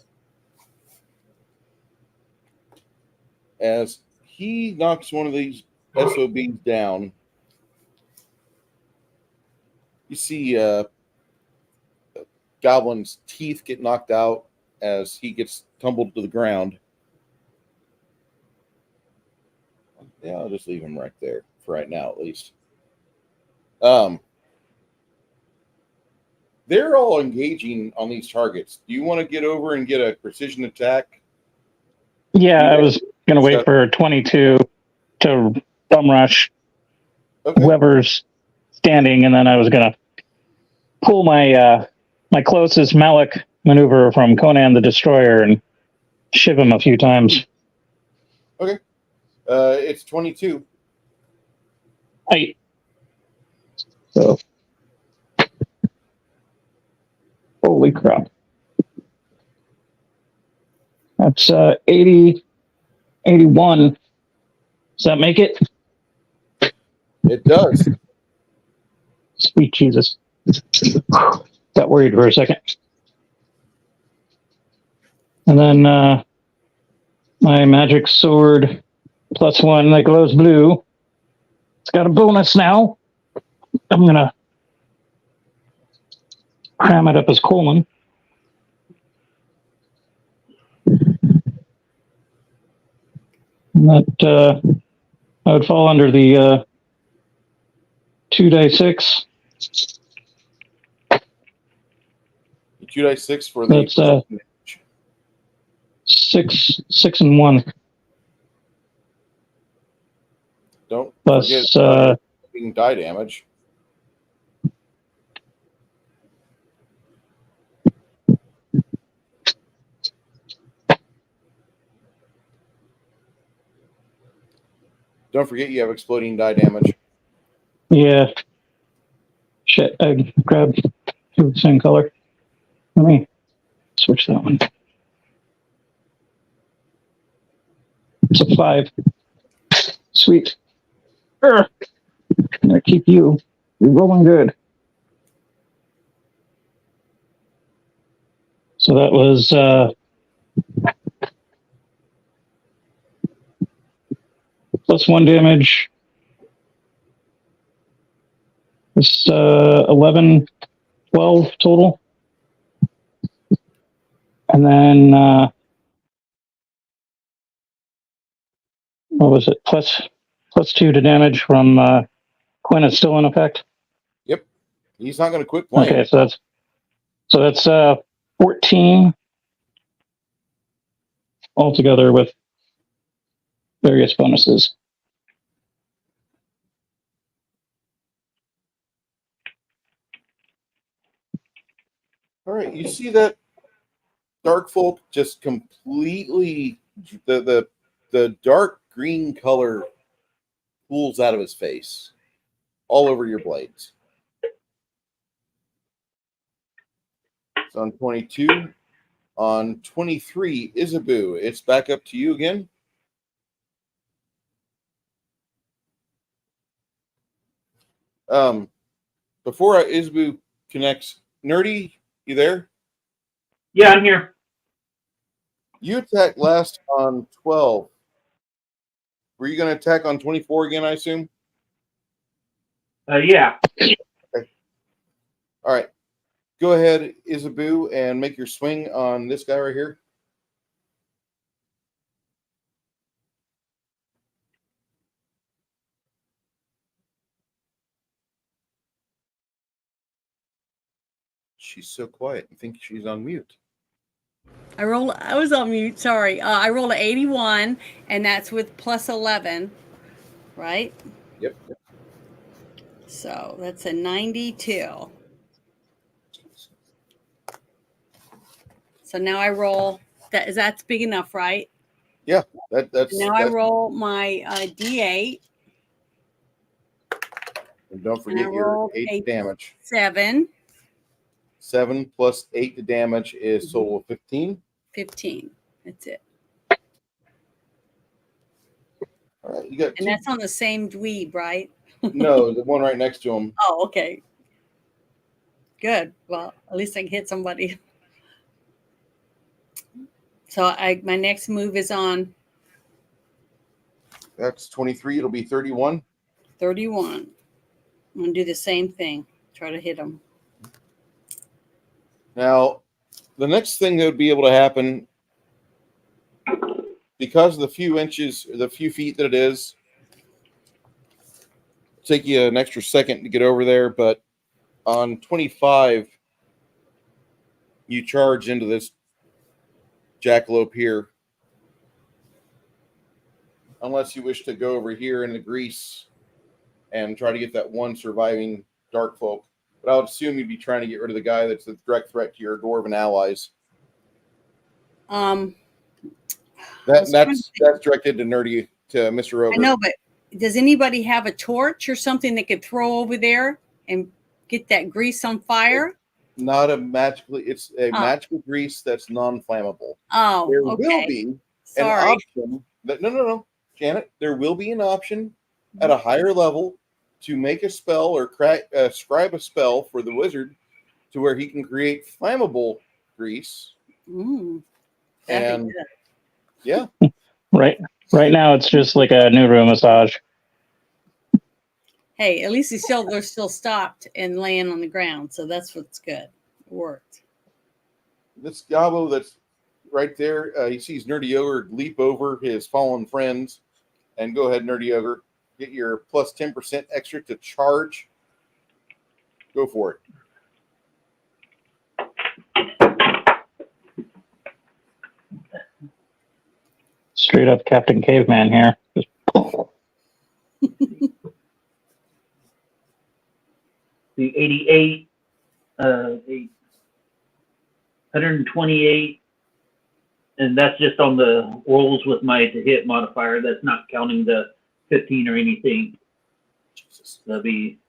As he knocks one of these SOBs down, you see Goblin's teeth get knocked out as he gets tumbled to the ground. Yeah, I'll just leave him right there for right now, at least. They're all engaging on these targets. Do you want to get over and get a precision attack? Yeah, I was going to wait for 22 to bum rush whoever's standing, and then I was going to pull my my closest Malik maneuver from Conan the Destroyer and shiv him a few times. Okay. It's 22. So, holy crap. That's 80, 81. Does that make it? It does. Sweet Jesus. Got worried for a second. And then my magic sword +1 that glows blue. It's got a bonus now. I'm going to cram it up as colon. And that would fall under the 2d6. 2d6 for the. That's 6 and 1. Don't Plus, forget die damage. Don't forget you have exploding die damage. Yeah. Shit, I grabbed 2 of the same color. Let me switch that one. It's a 5. Sweet. I'm gonna keep you. You're rolling good. So that was +1 damage. It's 11, 12 total. And then what was it? +2 to damage from Quinn is still in effect. Yep. He's not going to quit playing. Okay, so that's 14 altogether with various bonuses. All right, you see that dark folk just completely the dark green color pools out of his face, all over your blades. It's on 22. On 23, Isabu, it's back up to you again. Before Isabu connects, Nerdy, you there? Yeah, I'm here. You attacked last on 12. Were you going to attack on 24 again, I assume? Yeah. Okay. All right. Go ahead, Isabu, and make your swing on this guy right here. She's so quiet. I think she's on mute. I was on mute. Sorry. I rolled an 81, and that's with +11, right? Yep. So that's a 92. So now I roll. That's big enough, right? Yeah. That's. Now I roll my D8. And don't forget your 8 damage. 7. 7 plus 8 to damage is total of 15. 15. That's it. All right, you got And two. that's on the same dweeb, right? No, the one right next to him. Oh, okay. Good. Well, at least I can hit somebody. So my next move is on That's 23. It'll be 31. 31. I'm gonna do the same thing. Try to hit him. Now, the next thing that would be able to happen, because of the few inches, the few feet that it is, take you an extra second to get over there. But on 25, you charge into this jackalope here, unless you wish to go over here in the grease and try to get that one surviving dark folk. But I would assume you'd be trying to get rid of the guy that's a direct threat to your dwarven allies. That's directed to nerdy to Mr. Ogre. I know, but does anybody have a torch or something they could throw over there and get that grease on fire? Not a magically, it's a magical grease that's non-flammable. Oh, There okay. will be an option that no, Janet. There will be an option at a higher level to make a spell or scribe a spell for the wizard to where he can create flammable grease. And yeah, Right now, it's just like a neuro massage. Hey, at least they're still stopped and laying on the ground, so that's what's good. It worked. this gobbo that's right there, he sees Nerdy Ogre leap over his fallen friends, and go ahead, Nerdy Ogre, get your plus 10% extra to charge. Go for it. Straight up Captain Caveman here. The 88, 128, and that's just on the rolls with my to hit modifier. That's not counting the 15 or anything. Jesus. That'll be.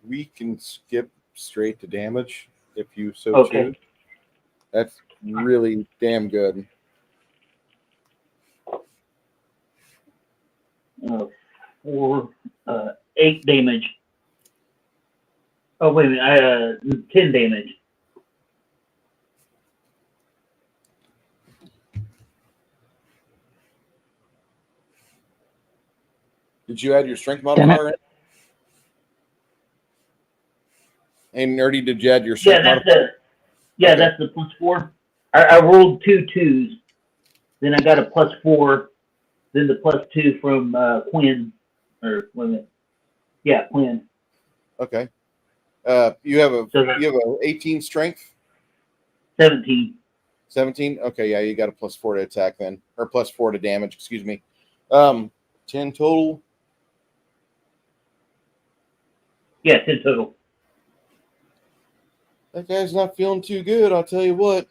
We can skip straight to damage if you so choose. That's really damn good. 8 damage. Oh, wait a minute. 10 damage. Did you add your strength modifier in? Hey, Nerdy, did you add your strength modifier? That's the +4. I rolled 2 2s. Then I got a +4. Then the +2 from Quinn. Or wait a minute. Yeah, Quinn. Okay. You have a 18 strength? 17. 17? Okay, yeah, you got a +4 to attack then. Or +4 to damage, excuse me. 10 total. Yeah, 10 total. That guy's not feeling too good, I'll tell you what.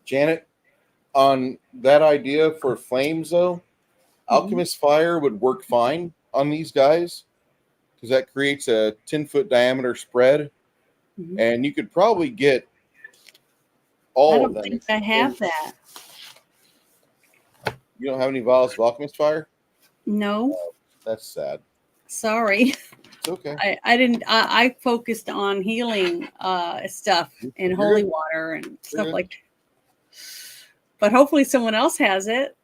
Janet, on that idea for flames, though, Alchemist Fire would work fine on these guys because that creates a 10-foot diameter spread, and you could probably get all of them. I don't think I have that. You don't have any vials of Alchemist Fire? No. That's sad. Sorry. It's okay. I didn't. I focused on healing stuff and holy water and stuff like that. But hopefully someone else has it.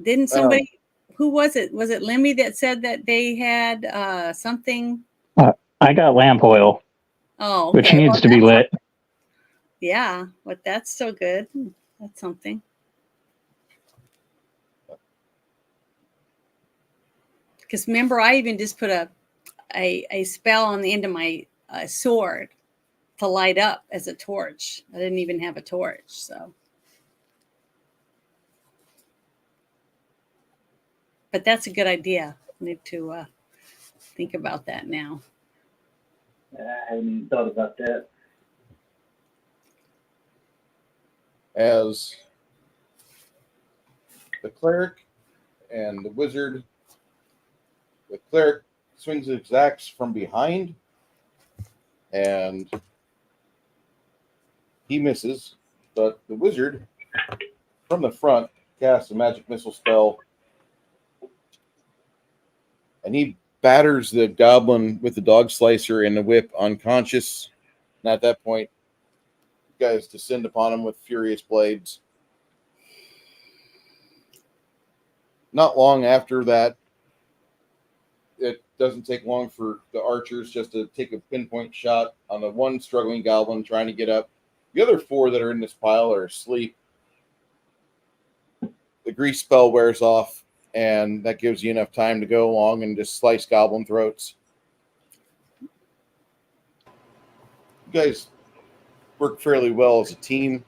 Didn't somebody? Who was it? Was it Lemmy that said that they had something? I got lamp oil. Oh, okay. Which needs to be lit. Yeah, but that's still good. That's something. Because remember, I even just put a spell on the end of my sword to light up as a torch. I didn't even have a torch, so. But that's a good idea. I need to think about that now. I haven't even thought about that. As the cleric and the wizard, the cleric swings his axe from behind, and he misses, but the wizard from the front, casts a magic missile spell, and he batters the goblin with the dog slicer and the whip unconscious. And at that point, you guys descend upon him with furious blades. Not long after that, it doesn't take long for the archers just to take a pinpoint shot on the one struggling goblin trying to get up. The other 4 that are in this pile are asleep. The grease spell wears off, and that gives you enough time to go along and just slice goblin throats. You guys work fairly well as a team,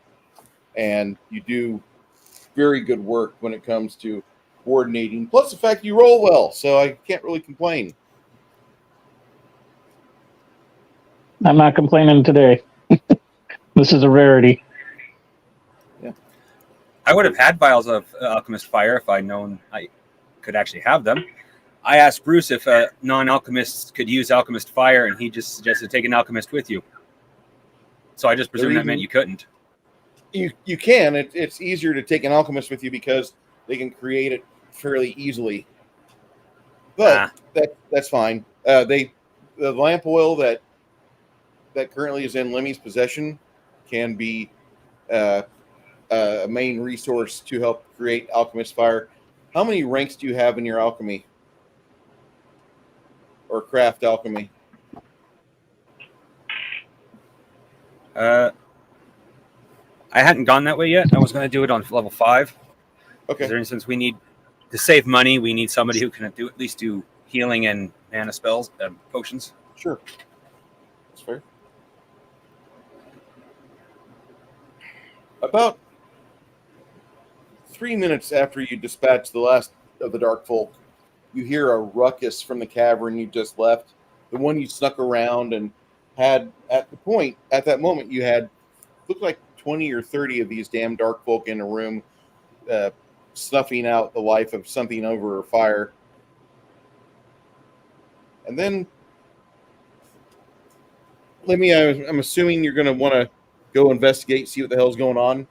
and you do very good work when it comes to coordinating. Plus the fact you roll well, so I can't really complain. I'm not complaining today. This is a rarity. I would have had vials of alchemist fire if I'd known I could actually have them. I asked Bruce if non-alchemists could use alchemist fire, and he just suggested take an alchemist with you. So I just presumed that meant you couldn't. You can. It's easier to take an alchemist with you because they can create it fairly easily. But that's fine. The lamp oil that currently is in Lemmy's possession can be a main resource to help create alchemist fire. How many ranks do you have in your alchemy or craft alchemy? I hadn't gone that way yet. I was going to do it on level 5. Okay. For instance, we need to save money. We need somebody who can at least do healing and mana spells, potions. Sure. That's fair. About 3 minutes after you dispatch the last of the dark folk, you hear a ruckus from the cavern you just left, the one you snuck around and had at that moment you had looked like 20 or 30 of these damn dark folk in a room snuffing out the life of something over a fire. And then Lemmy, I'm assuming you're going to want to go investigate, see what the hell's going on.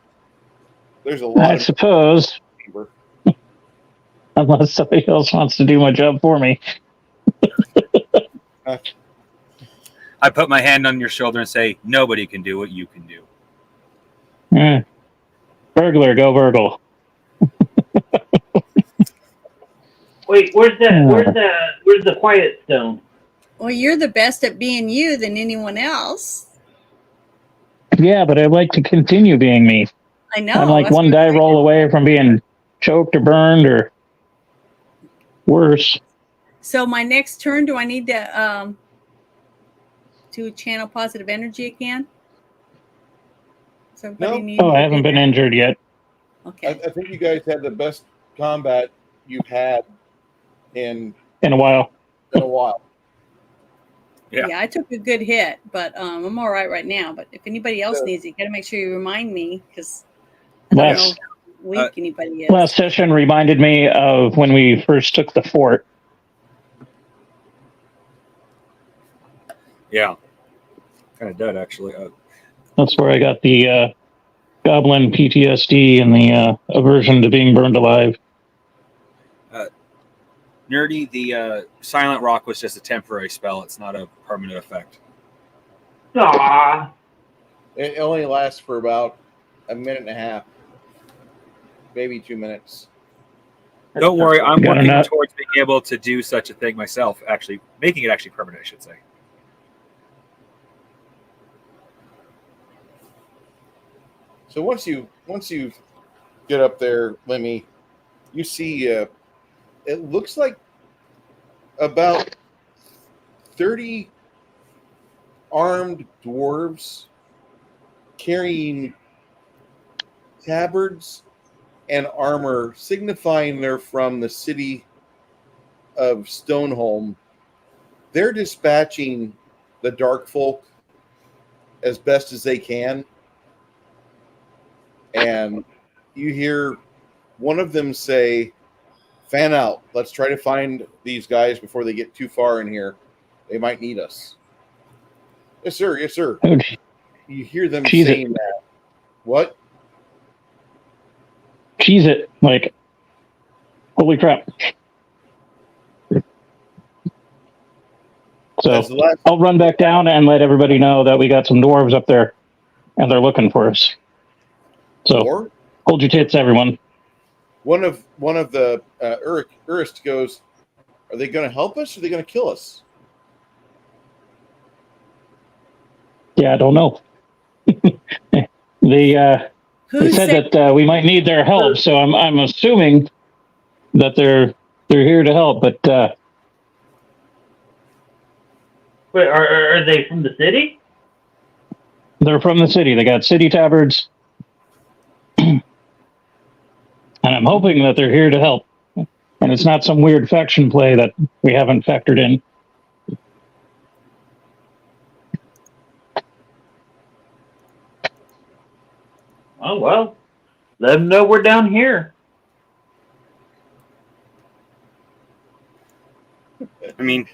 There's a lot. I suppose, unless somebody else wants to do my job for me. I put my hand on your shoulder and say, nobody can do what you can do. Burglar, go burgle. Wait, where's the quiet stone? Well, you're the best at being you than anyone else. Yeah, but I'd like to continue being me. I know. I'm like one die roll away from being choked or burned or worse. So my next turn, do I need to channel positive energy again? So I haven't been injured yet. Okay. I think you guys had the best combat you've had in a while. Yeah, I took a good hit, but I'm all right now. But if anybody else needs it, you got to make sure you remind me because I don't know how weak anybody is. Last session reminded me of when we first took the fort. Yeah, kind of dead actually. That's where I got the goblin PTSD and the aversion to being burned alive. Nerdy, the Silent Rock was just a temporary spell. It's not a permanent effect. Aww. It only lasts for about a minute and a half, maybe 2 minutes. Don't worry, I'm working towards being able to do such a thing myself, actually making it actually permanent, I should say. So once you get up there, Lemmy, you see it looks like about 30 armed dwarves carrying tabards and armor, signifying they're from the city of Stoneholm. They're dispatching the dark folk as best as they can. And you hear one of them say, "Fan out. Let's try to find these guys before they get too far in here. They might need us." Yes, sir. Yes, sir. You hear them saying that. What? cheese it. Like, holy crap. So As the last, I'll run back down and let everybody know that we got some dwarves up there and they're looking for us. So or hold your tits, everyone. one of the Urist goes, "Are they going to help us? Or are they going to kill us?" Yeah, I don't know. They Who said said that we might need their help, so I'm assuming that they're here to help. But Wait, are they from the city? they're from the city. They got city tabards, and I'm hoping that they're here to help. And it's not some weird faction play that we haven't factored in. Oh, well. Let them know we're down here. I mean,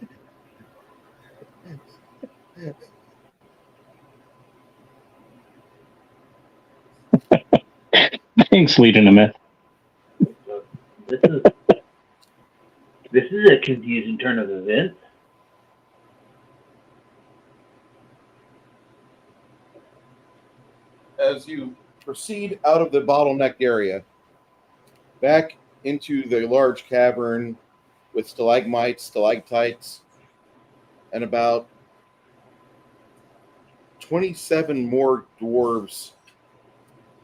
Thanks, Legion of Myth. This is this is a confusing turn of events. As you proceed out of the bottleneck area, back into the large cavern with stalagmites, stalactites, and about 27 more dwarves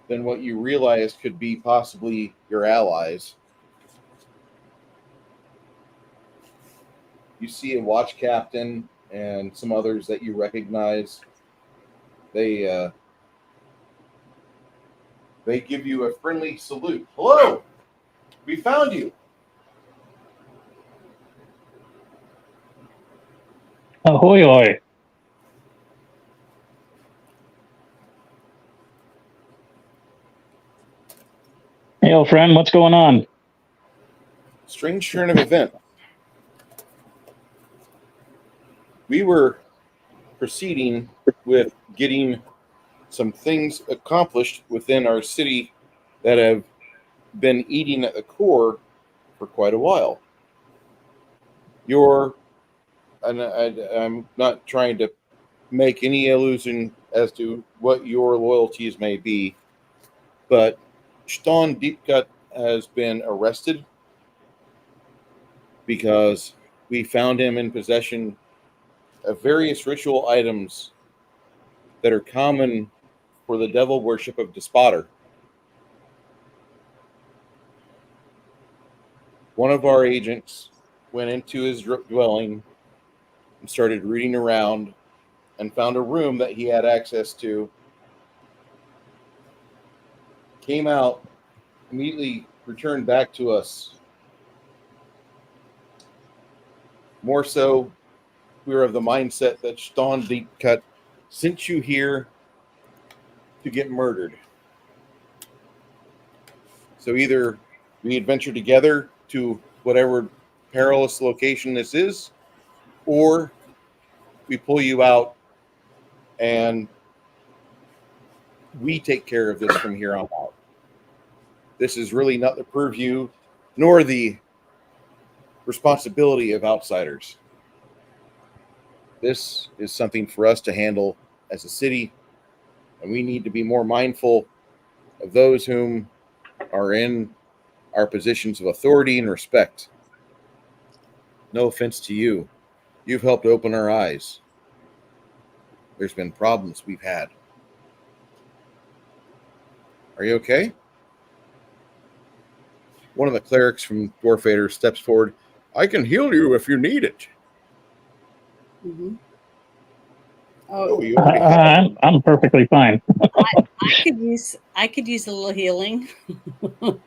than what you realized could be possibly your allies. You see a watch captain and some others that you recognize. They give you a friendly salute. Hello, we found you. Ahoy, ahoy. Hey, old friend, what's going on? Strange turn of event. We were proceeding with getting some things accomplished within our city that have been eating at the core for quite a while. I'm not trying to make any illusion as to what your loyalties may be, but Ston Deepcut has been arrested because we found him in possession of various ritual items that are common for the devil worship of Despotter. One of our agents went into his dwelling and started reading around and found a room that he had access to, came out, immediately returned back to us. More so, we were of the mindset that Ston Deepcut sent you here to get murdered. So either we adventure together to whatever perilous location this is, or we pull you out and we take care of this from here on out. This is really not the purview nor the responsibility of outsiders. This is something for us to handle as a city, and we need to be more mindful of those whom are in our positions of authority and respect. No offense to you. You've helped open our eyes. There's been problems we've had. Are you okay? One of the clerics from Dwarfader steps forward. I can heal you if you need it. Mhm. Oh, Oh, you already have. I'm perfectly fine. I could use a little healing. One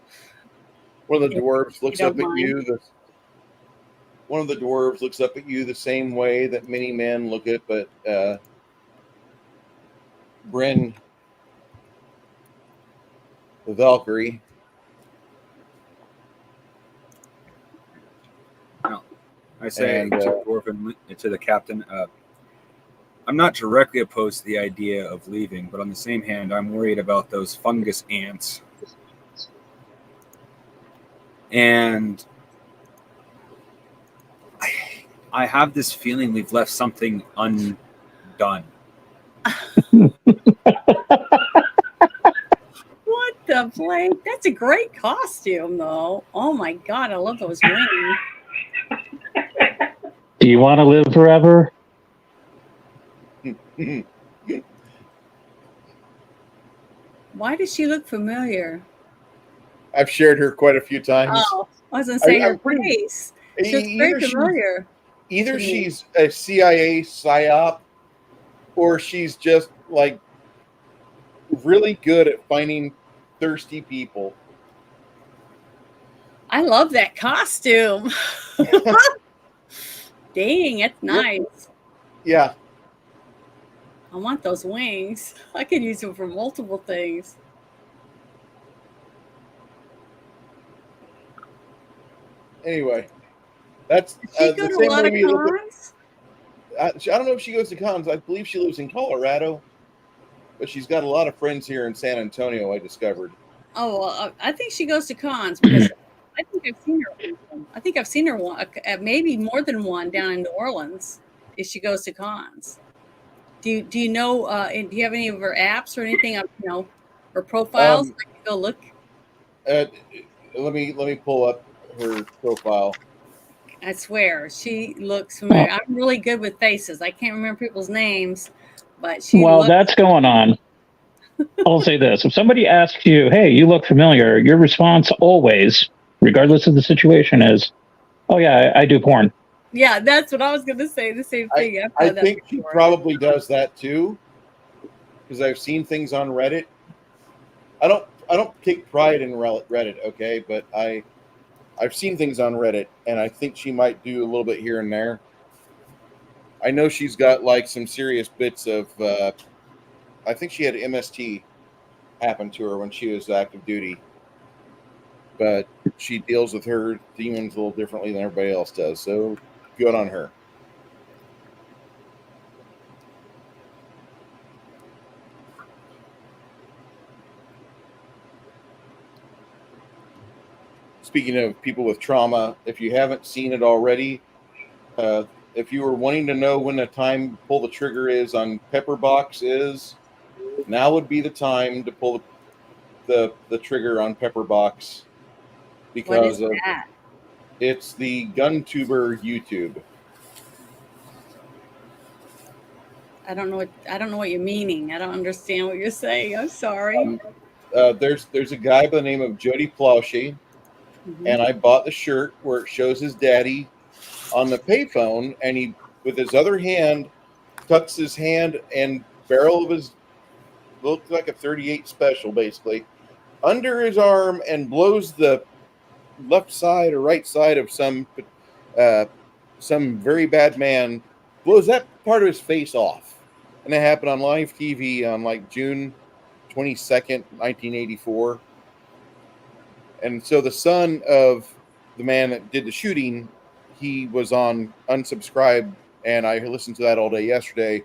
of the dwarves If looks you up don't at you. One of the dwarves looks up at you the same way that many men look at, but Bryn, the Valkyrie. I say And, to the dwarf and to the captain, I'm not directly opposed to the idea of leaving, but on the same hand, I'm worried about those fungus ants. And I have this feeling we've left something undone. What the flame? That's a great costume, though. Oh my god, I love those wings. Do you want to live forever? Why does she look familiar? I've shared her quite a few times. Oh, I was gonna say I'm her pretty- face. She looks very familiar. Either to me. she's a CIA psyop, or she's just like really good at finding thirsty people. I love that costume. Dang, it's nice. Yeah. I want those wings. I could use them for multiple things. Anyway, that's Does she go the to a same lot way of we look cons? at. I don't know if she goes to cons. I believe she lives in Colorado, but she's got a lot of friends here in San Antonio. I discovered. Oh, well, I think she goes to cons because I think I've seen her. I think I've seen her one, maybe more than one down in New Orleans. If she goes to cons, do you know? And do you have any of her apps or anything? Her profiles. I can go look. Let me pull up her profile. I swear she looks familiar. I'm really good with faces. I can't remember people's names, but she. Well, that's going on. I'll say this. If somebody asks you, hey, you look familiar, your response always, regardless of the situation, is, oh, yeah, I do porn. Yeah, that's what I was going to say. The same thing. I think she probably does that too, because I've seen things on Reddit. I don't take pride in Reddit, okay, but I've seen things on Reddit, and I think she might do a little bit here and there. I know she's got like some serious bits of. I think she had MST happen to her when she was active duty, but she deals with her demons a little differently than everybody else does. So good on her. Speaking of people with trauma, if you haven't seen it already, if you were wanting to know when the time to pull the trigger is on Pepperbox now would be the time to pull the trigger on Pepperbox, because what is that? It's the GunTuber YouTube. I don't know what you're meaning. I don't understand what you're saying. I'm sorry. There's a guy by the name of Jody Plowshay, and I bought the shirt where it shows his daddy on the payphone, and he, with his other hand, tucks his hand and barrel of his, looks like a 38 special, basically, under his arm and blows the left side or right side of some very bad man, blows that part of his face off. And it happened on live TV on like June 22nd, 1984. And so the son of the man that did the shooting, he was on unsubscribe, and I listened to that all day yesterday.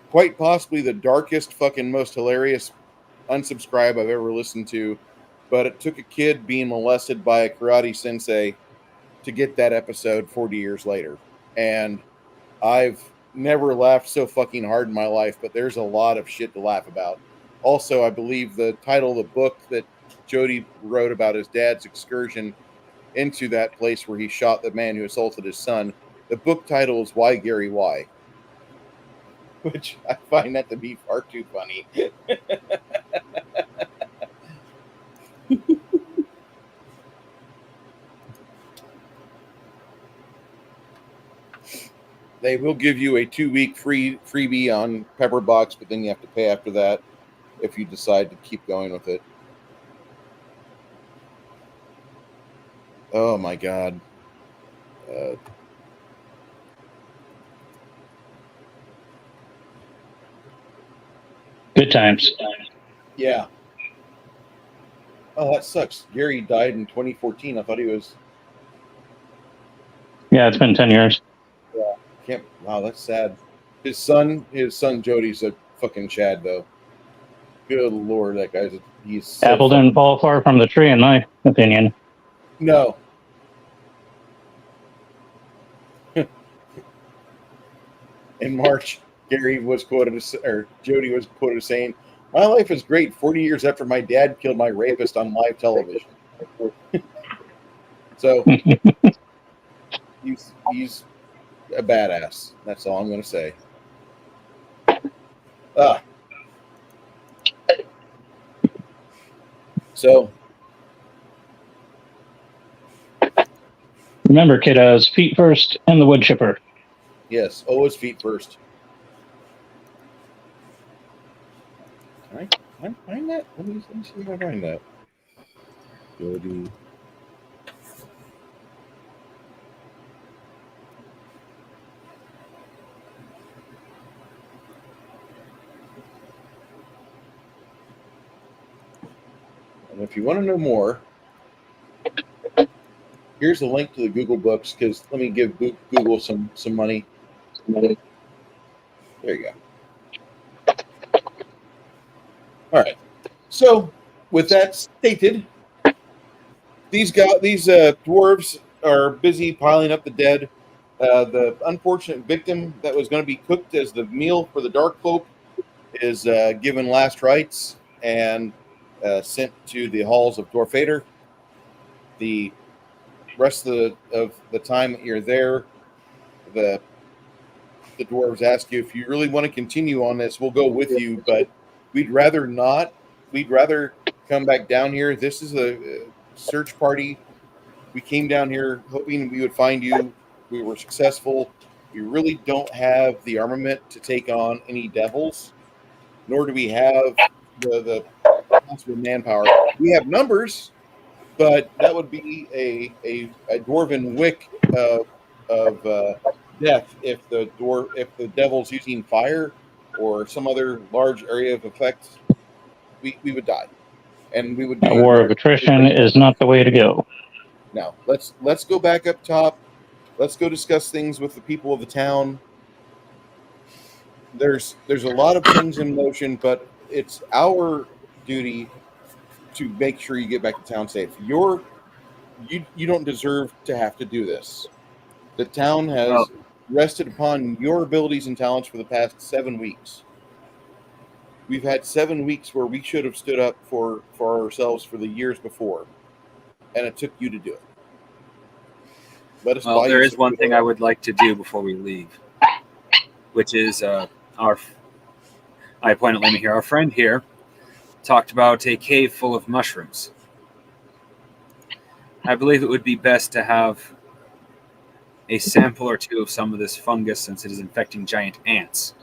Quite possibly the darkest, fucking most hilarious unsubscribe I've ever listened to. But it took a kid being molested by a karate sensei to get that episode 40 years later. And I've never laughed so fucking hard in my life, but there's a lot of shit to laugh about. Also, I believe the title of the book that Jody wrote about his dad's excursion into that place where he shot the man who assaulted his son, the book title is Why Gary Why? Which I find that to be far too funny. They will give you a 2-week freebie on Pepperbox, but then you have to pay after that if you decide to keep going with it. Oh my God. Good times. Yeah. Oh, that sucks. Gary died in 2014. I thought he was. Yeah, it's been 10 years. Yeah. Wow, that's sad. His son Jody's a fucking Chad, though. Good Lord, that guy's he's so Apple didn't fall far from the tree, in my opinion. No. In March, Gary was quoted as, or Jody was quoted as saying, "My life is great 40 years after my dad killed my rapist on live television." So he's a badass. That's all I'm going to say. So Remember, kiddos, feet first and the wood chipper. yes, always feet first. Can I find that? Let me see if I find that. Jody. And if you want to know more, here's a link to the Google Books, because let me give Google some money. There you go. All right. So, with that stated, these dwarves are busy piling up the dead. The unfortunate victim that was going to be cooked as the meal for the Dark Cloak is given last rites and sent to the halls of Dorfader. The rest of the time that you're there, the dwarves ask you, if you really want to continue on this, we'll go with you, but we'd rather not. We'd rather come back down here. This is a search party. We came down here hoping we would find you. We were successful. We really don't have the armament to take on any devils, nor do we have the possible manpower. We have numbers, but that would be a dwarven wick of death if the devil's using fire or some other large area of effect. We would die, and we would do A war of attrition is not the way to go. Now let's go back up top. Let's go discuss things with the people of the town. There's a lot of things in motion, but it's our duty to make sure you get back to town safe. You don't deserve to have to do this. The town has rested upon your abilities and talents for the past 7 weeks. We've had 7 weeks where we should have stood up for ourselves for the years before, and it took you to do it. Let us. Well, there is one thing I would like to do before we leave, which is I point at Lemmy here. Our friend here talked about a cave full of mushrooms. I believe it would be best to have a sample or two of some of this fungus, since it is infecting giant ants.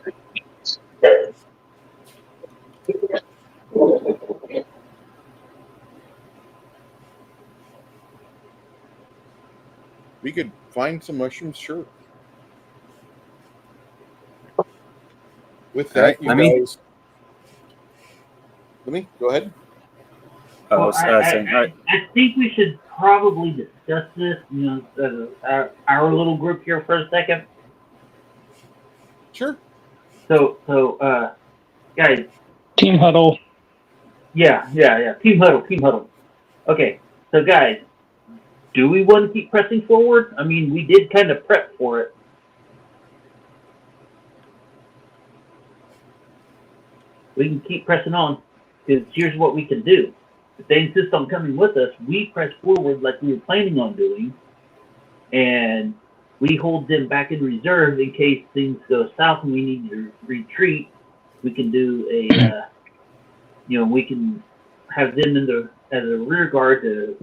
We could find some mushrooms, sure. With that, right, guys. Let me go ahead. I think we should probably discuss this, our little group here for a second. Sure. So, guys. Team huddle. Yeah. Team huddle. Okay, so guys, do we want to keep pressing forward? I mean, we did kind of prep for it. We can keep pressing on, because here's what we can do. If they insist on coming with us, we press forward like we were planning on doing, and we hold them back in reserve in case things go south and we need to retreat. We can do we can have them as a rear guard to,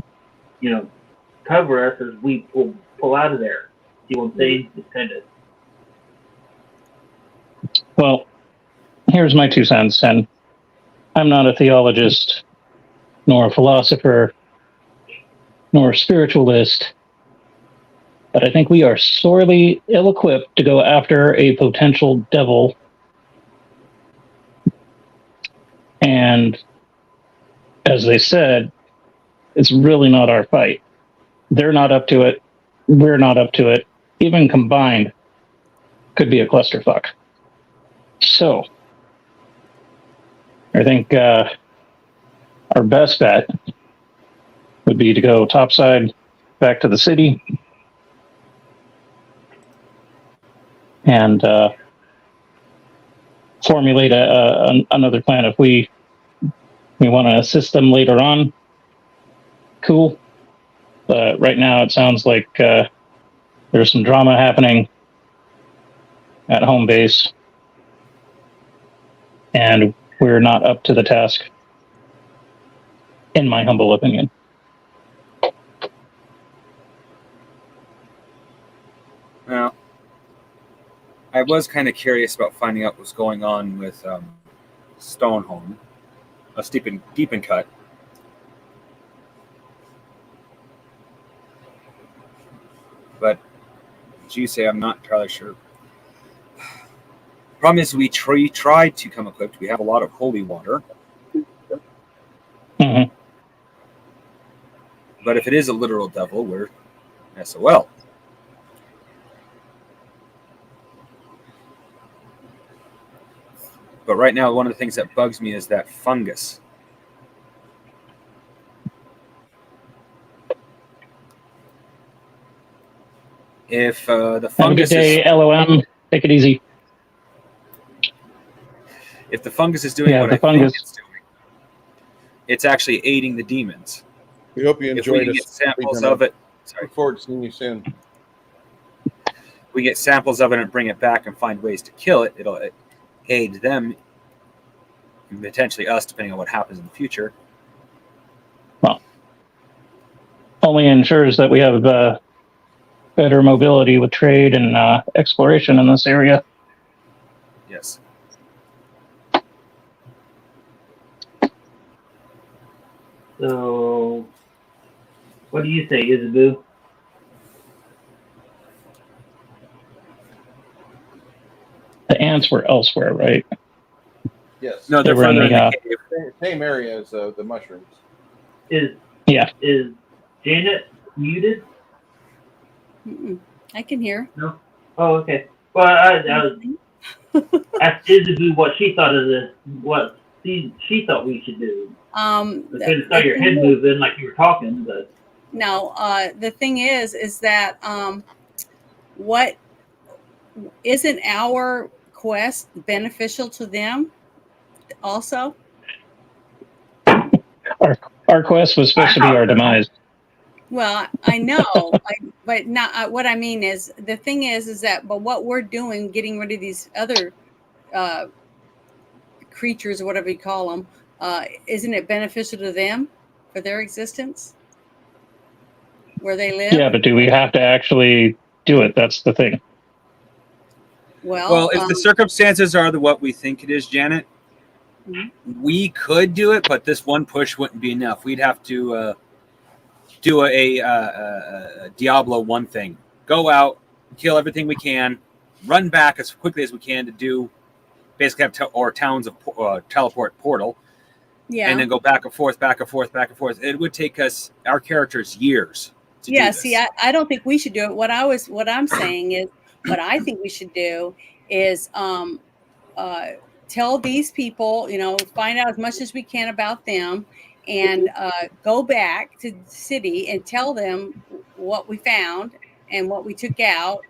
cover us as we pull out of there. See what I'm saying? It's kind of. Well, here's my 2 cents, and I'm not a theologist, nor a philosopher, nor a spiritualist, but I think we are sorely ill-equipped to go after a potential devil. And as they said, it's really not our fight. They're not up to it. We're not up to it. Even combined, could be a clusterfuck. So, I think our best bet would be to go topside, back to the city and formulate another plan. If we want to assist them later on, cool. But right now it sounds like there's some drama happening at home base, and we're not up to the task, in my humble opinion. Now, I was kind of curious about finding out what's going on with Stoneholm, a deep and cut. But as you say, I'm not entirely sure. Problem is, we tried to come equipped. We have a lot of holy water. Mm-hmm. But if it is a literal devil, we're SOL. But right now, one of the things that bugs me is that fungus. If the fungus Have a good day, LOM. Take it easy. If the fungus is doing what I think it's doing, it's actually aiding the demons. We hope you enjoyed If we get samples of it, Look forward to seeing you soon. We get samples of it and bring it back and find ways to kill it. It'll aid them, and potentially us, depending on what happens in the future. Well, only ensures that we have better mobility with trade and exploration in this area. Yes. So, what do you say, Isabel? The ants were elsewhere, right? Yes. No, they're They were in further in the, the cave. Same area as the mushrooms. Is Janet muted? Mm-mm. I can hear. No. Oh, okay. Well, I asked Isabel what she thought of this. What she thought we should do. I couldn't saw your head moving like you were talking, but no. The thing is that what isn't our quest beneficial to them also? Our quest was supposed to be our demise. Well, I know, but not. What I mean is, the thing is that, but what we're doing, getting rid of these other creatures, or whatever you call them, isn't it beneficial to them for their existence, where they live? Yeah, but do we have to actually do it? That's the thing. Well, if the circumstances are what we think it is, Janet, we could do it, but this one push wouldn't be enough. We'd have to do a Diablo 1 thing. Go out, kill everything we can, run back as quickly as we can to do basically have towns of teleport portal, and then go back and forth, back and forth, back and forth. It would take us, our characters, years to do this. See, I don't think we should do it. What I'm saying is, what I think we should do is tell these people, find out as much as we can about them, and go back to the city and tell them what we found and what we took out,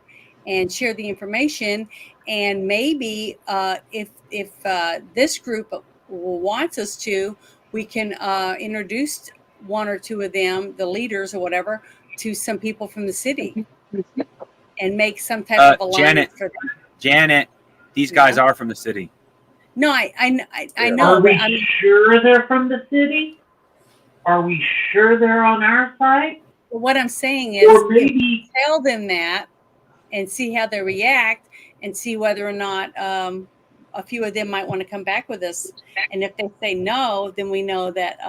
and share the information. And maybe if this group wants us to, we can introduce one or two of them, the leaders or whatever, to some people from the city, and make some type of alliance for them. Janet, these guys are from the city. No, I know. Are we sure they're from the city? Are we sure they're on our side? What I'm saying is, or maybe tell them that and see how they react, and see whether or not a few of them might want to come back with us. And if they say no, then we know that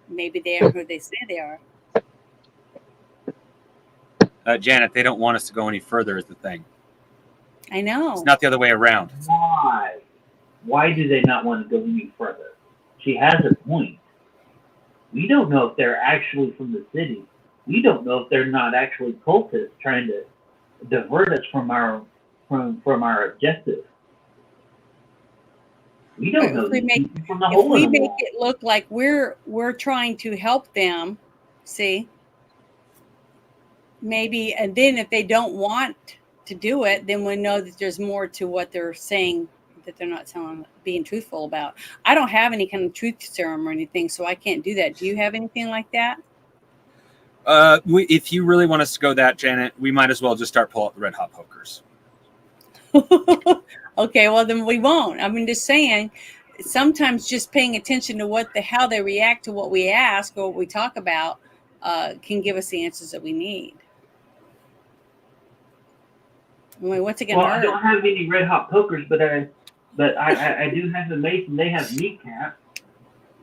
maybe they are who they say they are. Janet, they don't want us to go any further is the thing. I know. It's not the other way around. Why? Why do they not want to go any further? She has a point. We don't know if they're actually from the city. We don't know if they're not actually cultists trying to divert us from our objective. We don't know. If we make it look like we're trying to help them, see, maybe, and then if they don't want to do it, then we know that there's more to what they're saying that they're not being truthful about. I don't have any kind of truth serum or anything, so I can't do that. Do you have anything like that? If you really want us to go that, Janet, we might as well just start pulling out the red hot pokers. Okay, well then we won't. I mean, just saying, sometimes just paying attention to how they react to what we ask or what we talk about can give us the answers that we need. I mean, what's it going to hurt? I don't have any red hot pokers, but I do have the mace, and they have kneecap.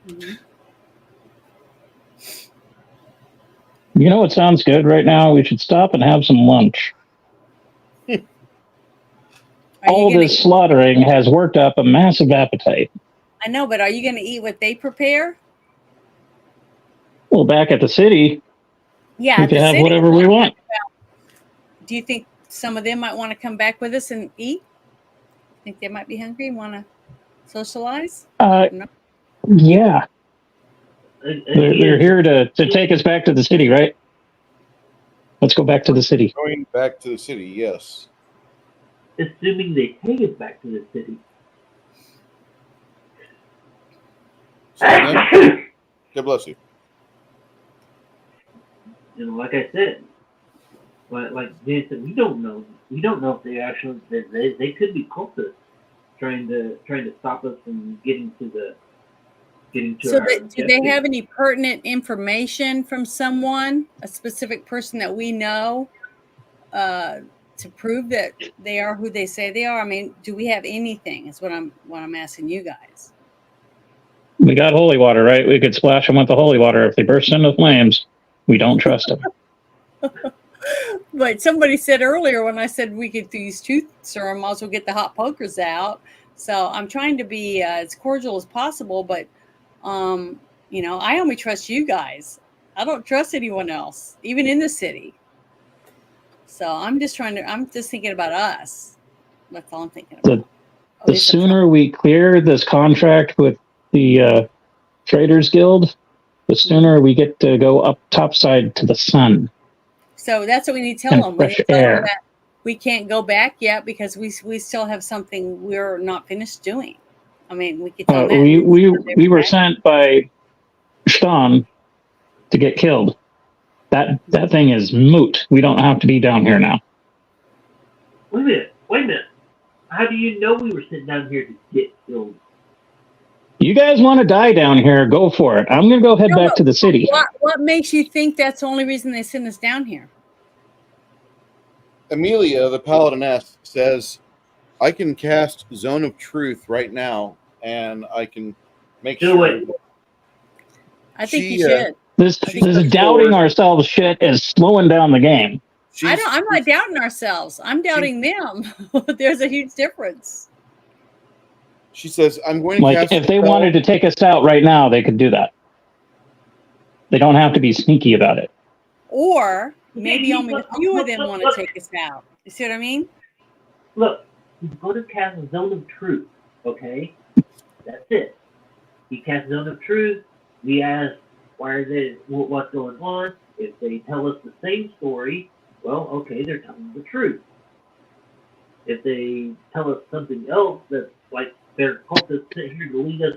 Mm-hmm. You know what sounds good right now? We should stop and have some lunch. All this slaughtering has worked up a massive appetite. I know, but are you going to eat what they prepare? Well, back at the city, yeah, we can have whatever we want. Do you think some of them might want to come back with us and eat? Think they might be hungry and want to socialize? No. Yeah. They're here to take us back to the city, right? Let's go back to the city. Going back to the city, yes. Assuming they take us back to the city. God bless you. You know, like I said, like they said, we don't know. We don't know if they actually they could be cultists trying to stop us from getting to. So do they have any pertinent information from someone, a specific person that we know, to prove that they are who they say they are? I mean, do we have anything? Is what I'm asking you guys. We got holy water, right? We could splash them with the holy water. If they burst into flames, we don't trust them. But somebody said earlier when I said we could use truth serum, also get the hot pokers out. So I'm trying to be as cordial as possible, but you know, I only trust you guys. I don't trust anyone else, even in the city. So I'm just thinking about us. That's all I'm thinking about. The sooner we clear this contract with the Traders Guild, the sooner we get to go up topside to the sun. So that's what we need to tell them. Fresh air. That we can't go back yet because we still have something we're not finished doing. I mean, we could tell them. We were sent by Stan to get killed. That thing is moot. We don't have to be down here now. Wait a minute. How do you know we were sitting down here to get killed? You guys want to die down here? Go for it. I'm going to go head back to the city. What makes you think that's the only reason they sent us down here? Amelia, the Paladiness, says, I can cast Zone of Truth right now, and I can make Do it. I think you should. This doubting ourselves shit is slowing down the game. I'm not doubting ourselves. I'm doubting them. There's a huge difference. She says, I'm going to cast if they wanted to take us out right now, they could do that. They don't have to be sneaky about it. Or maybe only a few of them want to take us out. You see what I mean? Look, he's going to cast a Zone of Truth, okay? That's it. He casts Zone of Truth. We ask, what's going on? If they tell us the same story, well, okay, they're telling the truth. If they tell us something else that's like they're cultists sitting here to lead us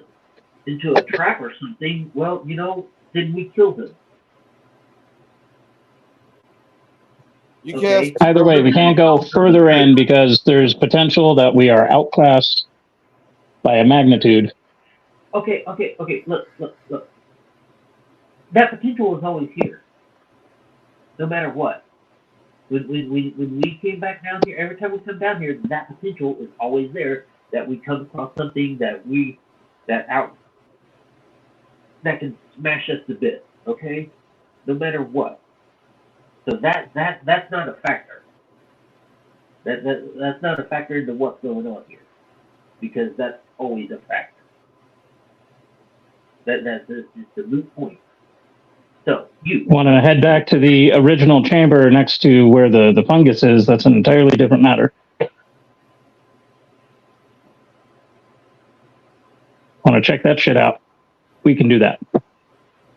into a trap or something, well, you know, then we kill them. Either way, we can't go further in because there's potential that we are outclassed by a magnitude. Okay. Look. That potential is always here, no matter what. When we came back down here, every time we come down here, that potential is always there. That we come across something that can smash us to bits. Okay, no matter what. So that's not a factor. That's not a factor into what's going on here, because that's always a factor. That's just a moot point. So you want to head back to the original chamber next to where the fungus is. That's an entirely different matter. Want to check that shit out? We can do that.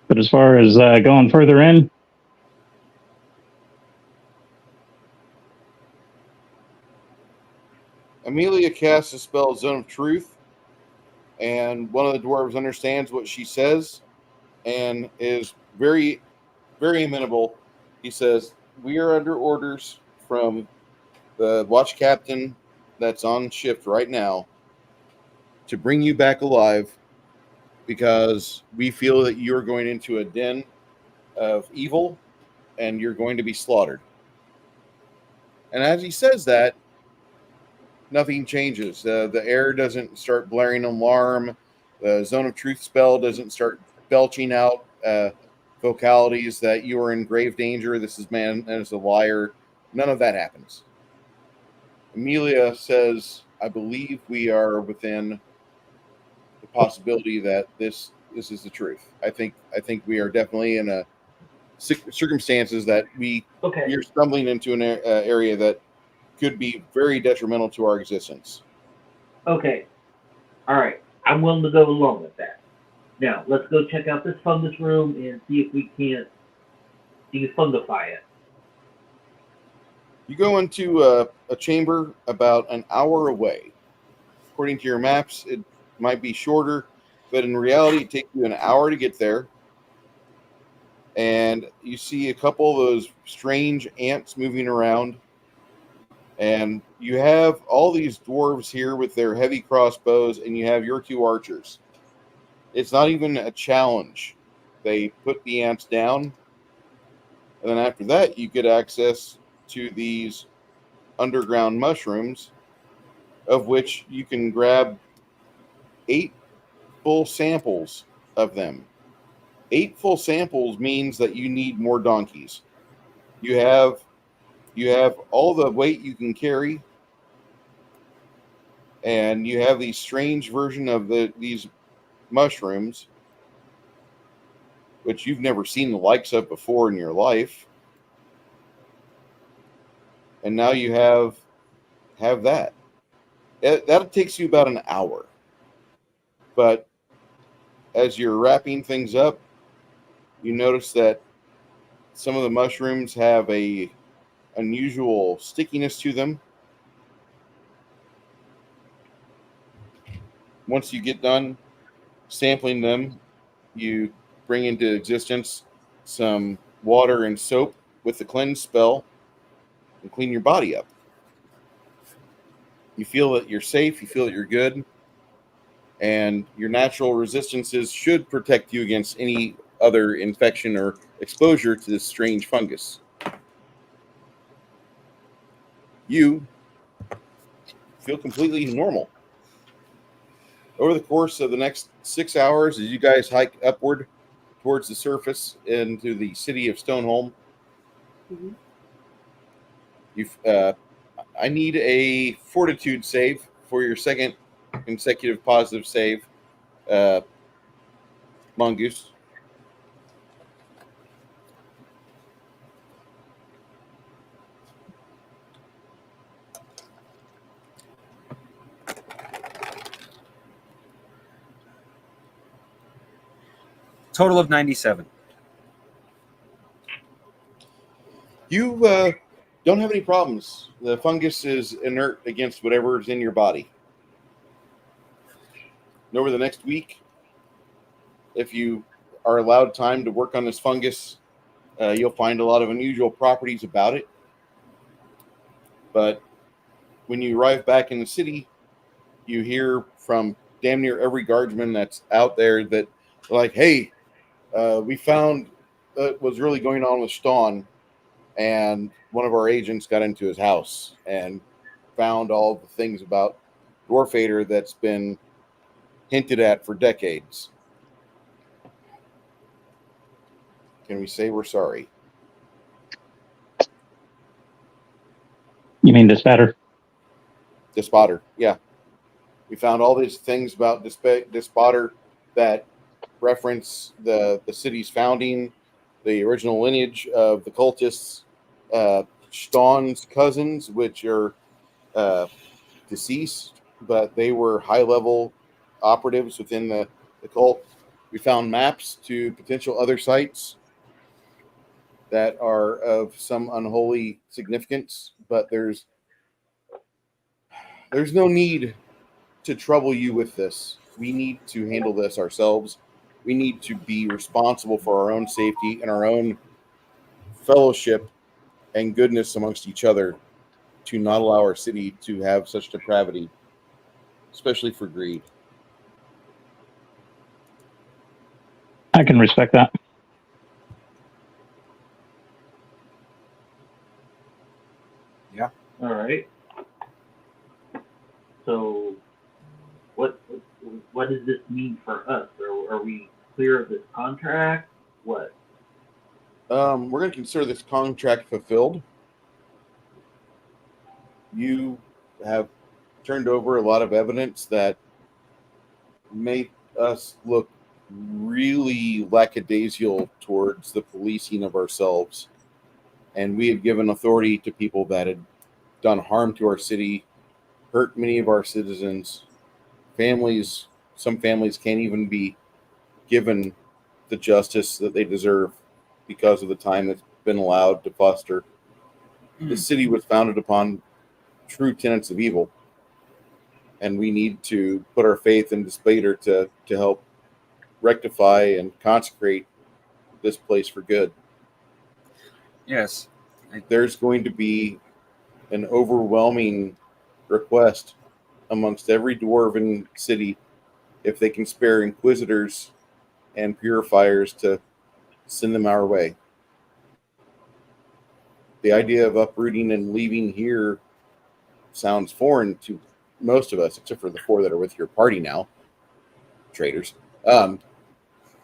But as far as going further in, Amelia casts a spell, Zone of Truth, and one of the dwarves understands what she says and is very, very amenable. He says, "We are under orders from the watch captain that's on shift right now to bring you back alive because we feel that you're going into a den of evil and you're going to be slaughtered." And as he says that, nothing changes. The air doesn't start blaring an alarm. The Zone of Truth spell doesn't start belching out vocalities that you are in grave danger. This is man is a liar. None of that happens. Amelia says, "I believe we are within the possibility that this is the truth. I think we are definitely in a circumstances that we Okay. are stumbling into an area that could be very detrimental to our existence." Okay. All right. I'm willing to go along with that. Now, let's go check out this fungus room and see if we can't defungify it. You go into a chamber about an hour away. According to your maps, it might be shorter, but in reality, it takes you an hour to get there. And you see a couple of those strange ants moving around. And you have all these dwarves here with their heavy crossbows, and you have your two archers. It's not even a challenge. They put the ants down, and then after that, you get access to these underground mushrooms, of which you can grab 8 full samples of them. 8 full samples means that you need more donkeys. You have all the weight you can carry, and you have these strange version of these mushrooms, which you've never seen the likes of before in your life. And now you have that. That takes you about an hour. But as you're wrapping things up, you notice that some of the mushrooms have a unusual stickiness to them. Once you get done sampling them, you bring into existence some water and soap with the cleanse spell and clean your body up. You feel that you're safe, you feel that you're good, and your natural resistances should protect you against any other infection or exposure to this strange fungus. You feel completely normal. Over the course of the next 6 hours, as you guys hike upward towards the surface into the city of Stoneholm, I need a fortitude save for your second consecutive positive save, Mongoose. Total of 97. You don't have any problems. The fungus is inert against whatever is in your body. And over the next week, if you are allowed time to work on this fungus, you'll find a lot of unusual properties about it. But when you arrive back in the city, you hear from damn near every guardsman that's out there that, like, hey, we found what's really going on with Stawn, and one of our agents got into his house and found all the things about Dwarfader that's been hinted at for decades. Can we say we're sorry? You mean this better? Despotter, yeah. We found all these things about Despotter that reference the city's founding, the original lineage of the cultists, Staun's cousins, which are deceased, but they were high-level operatives within the cult. We found maps to potential other sites that are of some unholy significance, but there's There's no need to trouble you with this. We need to handle this ourselves. We need to be responsible for our own safety and our own fellowship and goodness amongst each other to not allow our city to have such depravity, especially for greed. I can respect that. All right. So, what does this mean for us? Are we clear of this contract? What? We're going to consider this contract fulfilled. You have turned over a lot of evidence that made us look really lackadaisical towards the policing of ourselves. And we had given authority to people that had done harm to our city, hurt many of our citizens. Families, some families can't even be given the justice that they deserve because of the time that's been allowed to foster. The city was founded upon true tenets of evil, and we need to put our faith in this Spader to help rectify and consecrate this place for good. Yes. There's going to be an overwhelming request amongst every dwarven city if they can spare inquisitors and purifiers to send them our way. The idea of uprooting and leaving here sounds foreign to most of us, except for the 4 that are with your party now, traitors.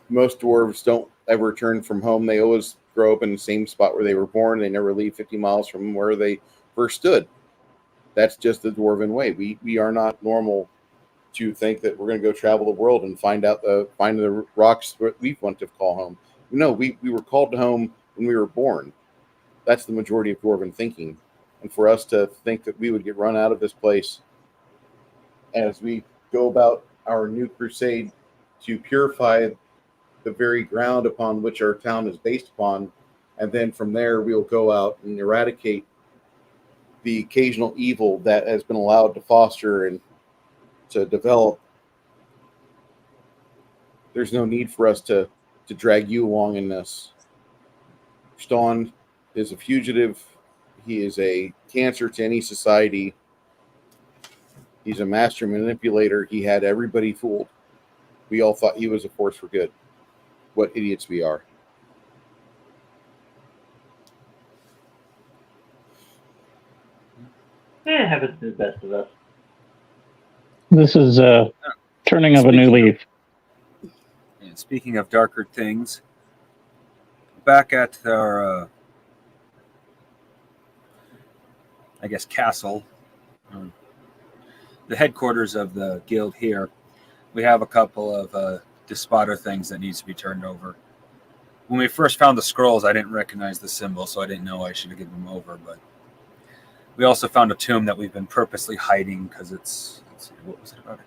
Most dwarves don't ever return from home. They always grow up in the same spot where they were born. They never leave 50 miles from where they first stood. That's just the dwarven way. We are not normal to think that we're going to go travel the world and find the rocks that we want to call home. No, we were called to home when we were born. That's the majority of dwarven thinking. And for us to think that we would get run out of this place as we go about our new crusade to purify the very ground upon which our town is based upon, and then from there we'll go out and eradicate the occasional evil that has been allowed to foster and to develop. There's no need for us to drag you along in this. Stone is a fugitive. He is a cancer to any society. He's a master manipulator. He had everybody fooled. We all thought he was a force for good. What idiots we are. It happens to the best of us. This is a turning of a new leaf. And speaking of darker things, back at our, I guess, castle, the headquarters of the guild here, we have a couple of despotter things that needs to be turned over. When we first found the scrolls, I didn't recognize the symbol, so I didn't know I should have given them over. But we also found a tomb that we've been purposely hiding because it's what was it about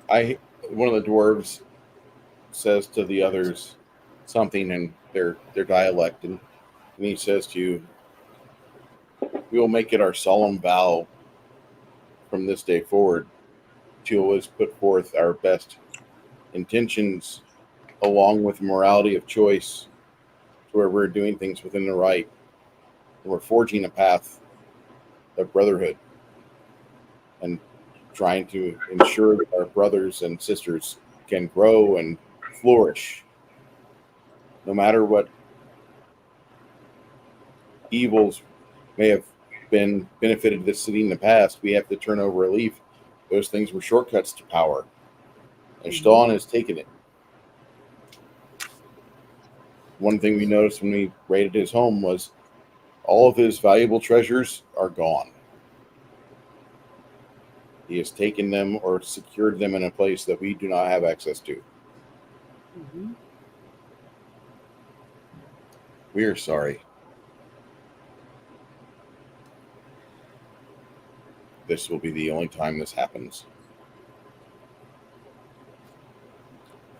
again? One of the dwarves says to the others something in their dialect, and he says to you, "We will make it our solemn vow from this day forward to always put forth our best intentions along with morality of choice to where we're doing things within the right, and we're forging a path of brotherhood and trying to ensure that our brothers and sisters can grow and flourish no matter what evils may have been benefited this city in the past. We have to turn over a leaf. Those things were shortcuts to power, and Stawn has taken it. One thing we noticed when we raided his home was all of his valuable treasures are gone. He has taken them or secured them in a place that we do not have access to. Mm-hmm. We are sorry. This will be the only time this happens.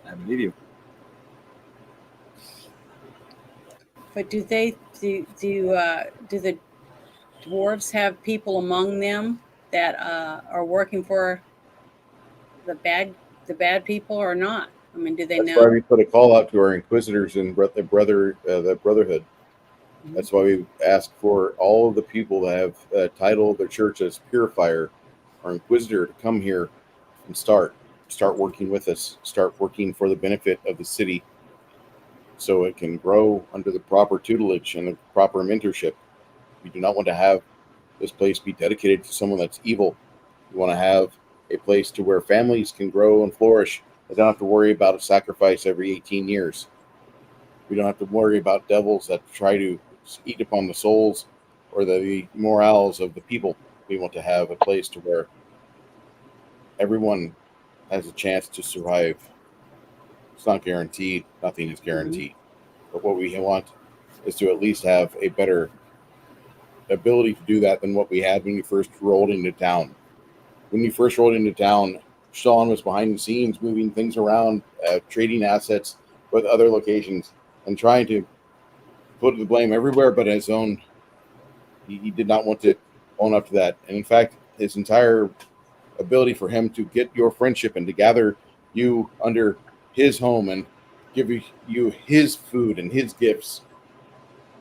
I believe you. But do the dwarves have people among them that are working for the bad people or not? I mean, do they That's know? why we put a call out to our inquisitors and the brotherhood. Mhm. That's why we ask for all of the people that have titled their church as Purifier or Inquisitor to come here and start working with us, start working for the benefit of the city, so it can grow under the proper tutelage and the proper mentorship. We do not want to have this place be dedicated to someone that's evil. We want to have a place to where families can grow and flourish. They don't have to worry about a sacrifice every 18 years. We don't have to worry about devils that try to eat upon the souls or the morals of the people. We want to have a place to where everyone has a chance to survive. It's not guaranteed. Nothing is guaranteed. But what we want is to at least have a better ability to do that than what we had when we first rolled into town. When we first rolled into town, Sean was behind the scenes moving things around, trading assets with other locations, and trying to put the blame everywhere but his own. He did not want to own up to that. And in fact, his entire ability for him to get your friendship and to gather you under his home and give you his food and his gifts,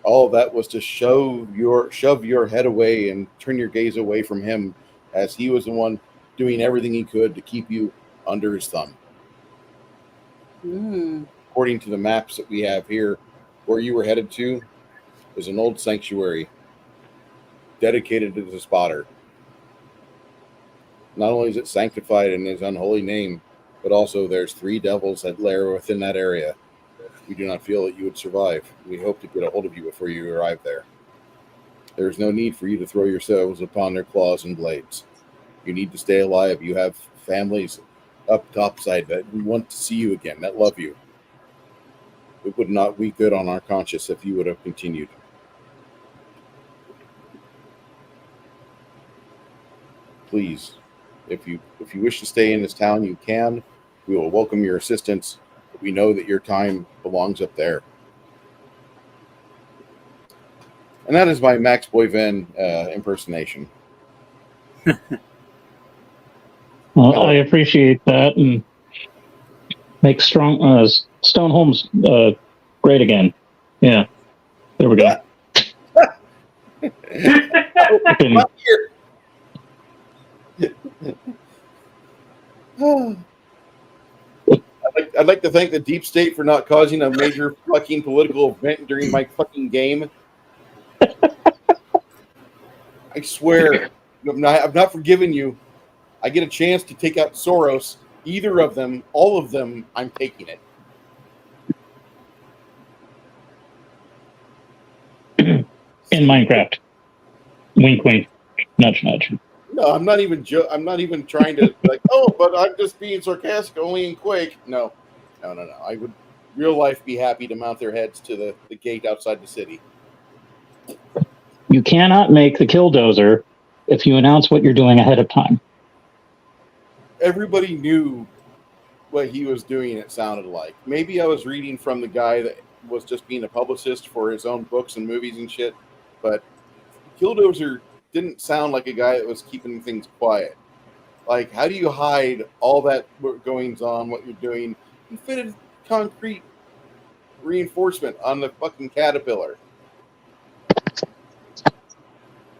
all of that was to shove your head away and turn your gaze away from him, as he was the one doing everything he could to keep you under his thumb. According to the maps that we have here, where you were headed to is an old sanctuary dedicated to the spotter. Not only is it sanctified in his unholy name, but also there's 3 devils that lair within that area. We do not feel that you would survive. We hope to get a hold of you before you arrive there. There is no need for you to throw yourselves upon their claws and blades. You need to stay alive. You have families up topside that want to see you again, that love you. It would not be good on our conscience if you would have continued. Please, if you wish to stay in this town, you can. We will welcome your assistance. But we know that your time belongs up there. And that is my Max Boyven impersonation. Well, I appreciate that, and make Stoneholm's great again. Yeah, there we go. I'd like to thank the deep state for not causing a major fucking political event during my fucking game. I swear, I've not forgiven you. I get a chance to take out Soros. Either of them, all of them, I'm taking it. In Minecraft. Wink, wink. Nudge, nudge. No, I'm not even. I'm not even trying to like. Oh, but I'm just being sarcastic. Only in Quake. No. I would, real life, be happy to mount their heads to the gate outside the city. You cannot make the killdozer if you announce what you're doing ahead of time. Everybody knew what he was doing. It sounded like maybe I was reading from the guy that was just being a publicist for his own books and movies and shit, but Killdozer didn't sound like a guy that was keeping things quiet. Like, how do you hide all that goings on, what you're doing? You fitted concrete reinforcement on the fucking caterpillar.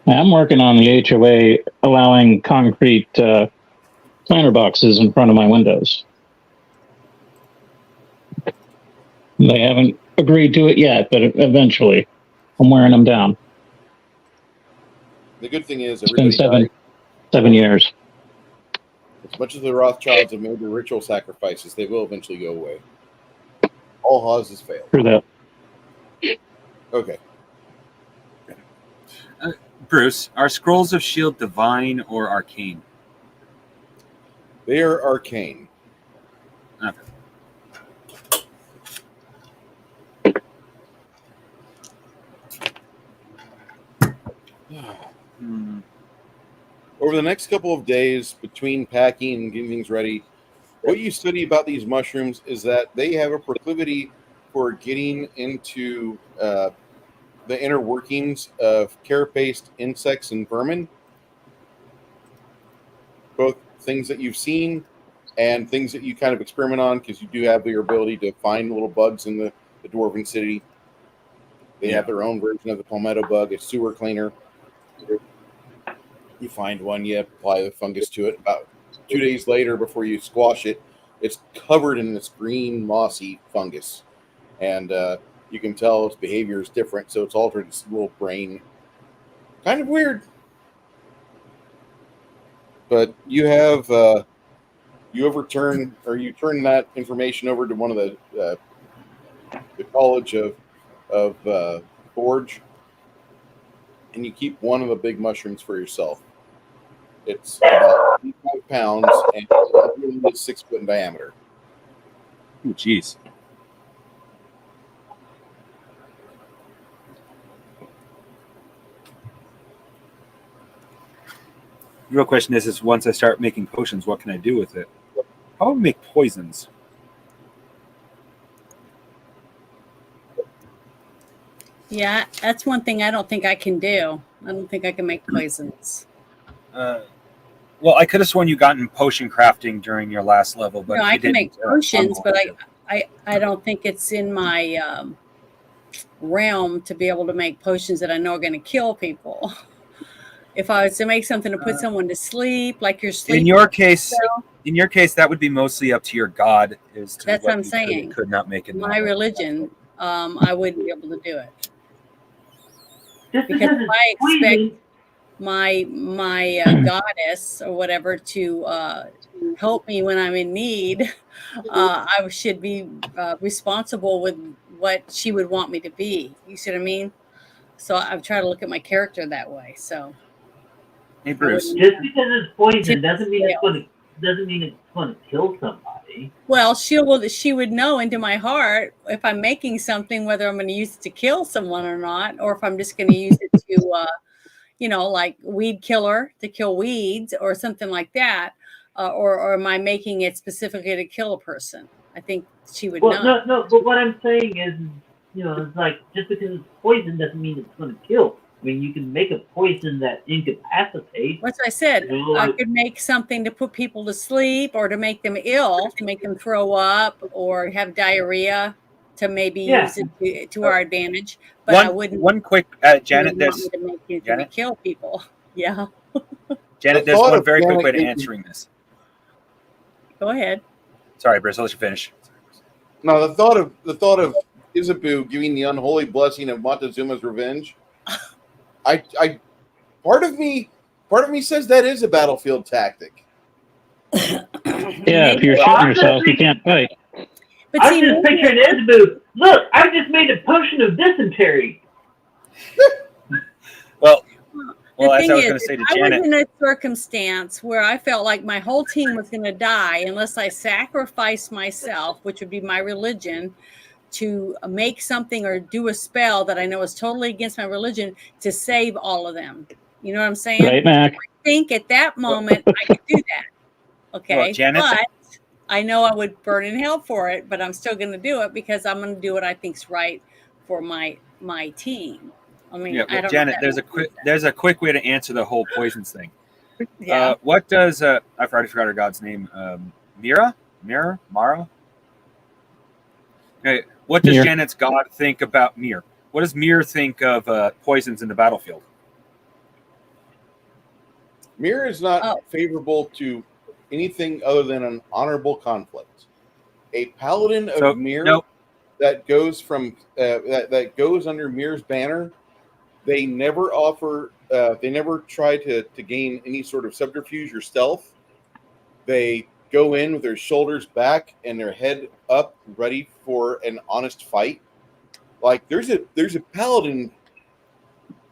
I'm working on the HOA allowing concrete planter boxes in front of my windows. They haven't agreed to it yet, but eventually I'm wearing them down. The good thing is, it's been seven years. As much as the Rothschilds have made their ritual sacrifices, they will eventually go away. All causes fail. True that. Okay. Bruce, are Scrolls of Shield divine or arcane? They are arcane. Okay. Over the next couple of days, between packing and getting things ready, what you study about these mushrooms is that they have a proclivity for getting into the inner workings of carapace insects and vermin, both things that you've seen and things that you kind of experiment on, because you do have your ability to find little bugs in the Dwarven City. They have their own version of the palmetto bug, a sewer cleaner. You find one, you apply the fungus to it. About 2 days later, before you squash it, it's covered in this green, mossy fungus. And you can tell its behavior is different, so it's altered its little brain. Kind of weird. But you have you turn that information over to one of the College of Forge, and you keep one of the big mushrooms for yourself. It's about 25 pounds and it's 6 foot in diameter. Oh, jeez. The real question is once I start making potions, what can I do with it? How do I make poisons? Yeah, that's one thing I don't think I can do. I don't think I can make poisons. Well, I could have sworn you got in potion crafting during your last level, but No, if I you can didn't, make potions, I'm but going to. I don't think it's in my realm to be able to make potions that I know are going to kill people. If I was to make something to put someone to sleep, like you're sleeping. In your case, that would be mostly up to your god. As to That's what what I'm you saying. could not make it. My religion, I wouldn't be able to do it. Just Because because if I it's poison, expect my goddess or whatever to help me when I'm in need, I should be responsible with what she would want me to be. You see what I mean? So I've tried to look at my character that way. So, Hey, Bruce. just because it's poison doesn't mean it's going to kill somebody. well, she would know into my heart if I'm making something, whether I'm going to use it to kill someone or not, or if I'm just going to use it to, like weed killer to kill weeds or something like that, or am I making it specifically to kill a person? I think she would know. No. But what I'm saying is, it's like just because it's poison doesn't mean it's going to kill. I mean, you can make a poison that incapacitates. What I said, I could make something to put people to sleep or to make them ill, to make them throw up or have diarrhea, to maybe use it to our advantage. But I wouldn't. One quick, Janet. Want me to make it to kill people. Yeah. Janet, there's one very quick way to answering this. Go ahead. Sorry, Bruce. I'll let you finish. No, the thought of Isabu giving the unholy blessing of Montezuma's revenge. I part of me says that is a battlefield tactic. Yeah, if you're shooting yourself, you can't fight. But I'm just picturing Isabu. Look, I just made a potion of dysentery. Well, the as thing I was is, going to say to I Janet, was in a circumstance where I felt like my whole team was going to die unless I sacrificed myself, which would be my religion, to make something or do a spell that I know is totally against my religion to save all of them. You know what I'm saying? Right, Mac? I think at that moment I could do that. Okay. Well, Janet, but I know I would burn in hell for it, but I'm still going to do it because I'm going to do what I think's right for my team. I mean, I don't Janet, know there's a quick way to answer the whole poisons thing. Yeah. What does I've already forgot her god's name? Mara? Okay. What does Mir. Janet's god think about Mir? What does Mir think of poisons in the battlefield? Mir is not favorable to anything other than an honorable conflict. A paladin of Mir that goes from that goes under Mir's banner, they never offer. They never try to gain any sort of subterfuge or stealth. They go in with their shoulders back and their head up, ready for an honest fight. Like there's a paladin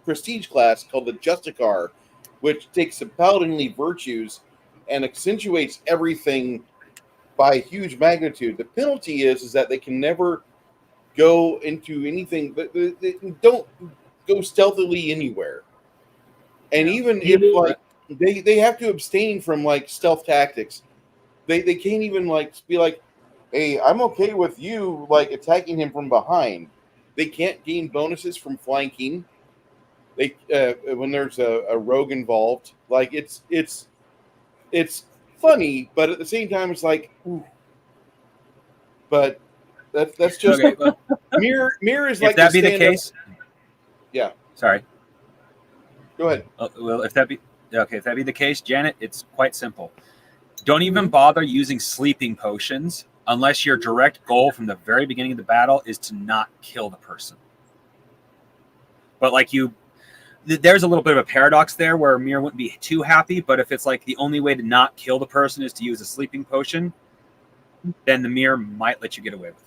prestige class called the Justicar, which takes the paladinly virtues and accentuates everything by a huge magnitude. The penalty is that they can never go into anything, but they don't go stealthily anywhere. And even if like they have to abstain from like stealth tactics. They can't even like be like, hey, I'm okay with you like attacking him from behind. they can't gain bonuses from flanking. They when there's a rogue involved, like it's funny, but at the same time, it's like, ooh. But that's just Okay, well, mirror is if like that be the stand-up- case, Yeah, sorry. go ahead. Well, if that be the case, Janet, it's quite simple. Don't even bother using sleeping potions unless your direct goal from the very beginning of the battle is to not kill the person. But like there's a little bit of a paradox there where Mir wouldn't be too happy, but if it's like the only way to not kill the person is to use a sleeping potion, then the Mir might let you get away with it.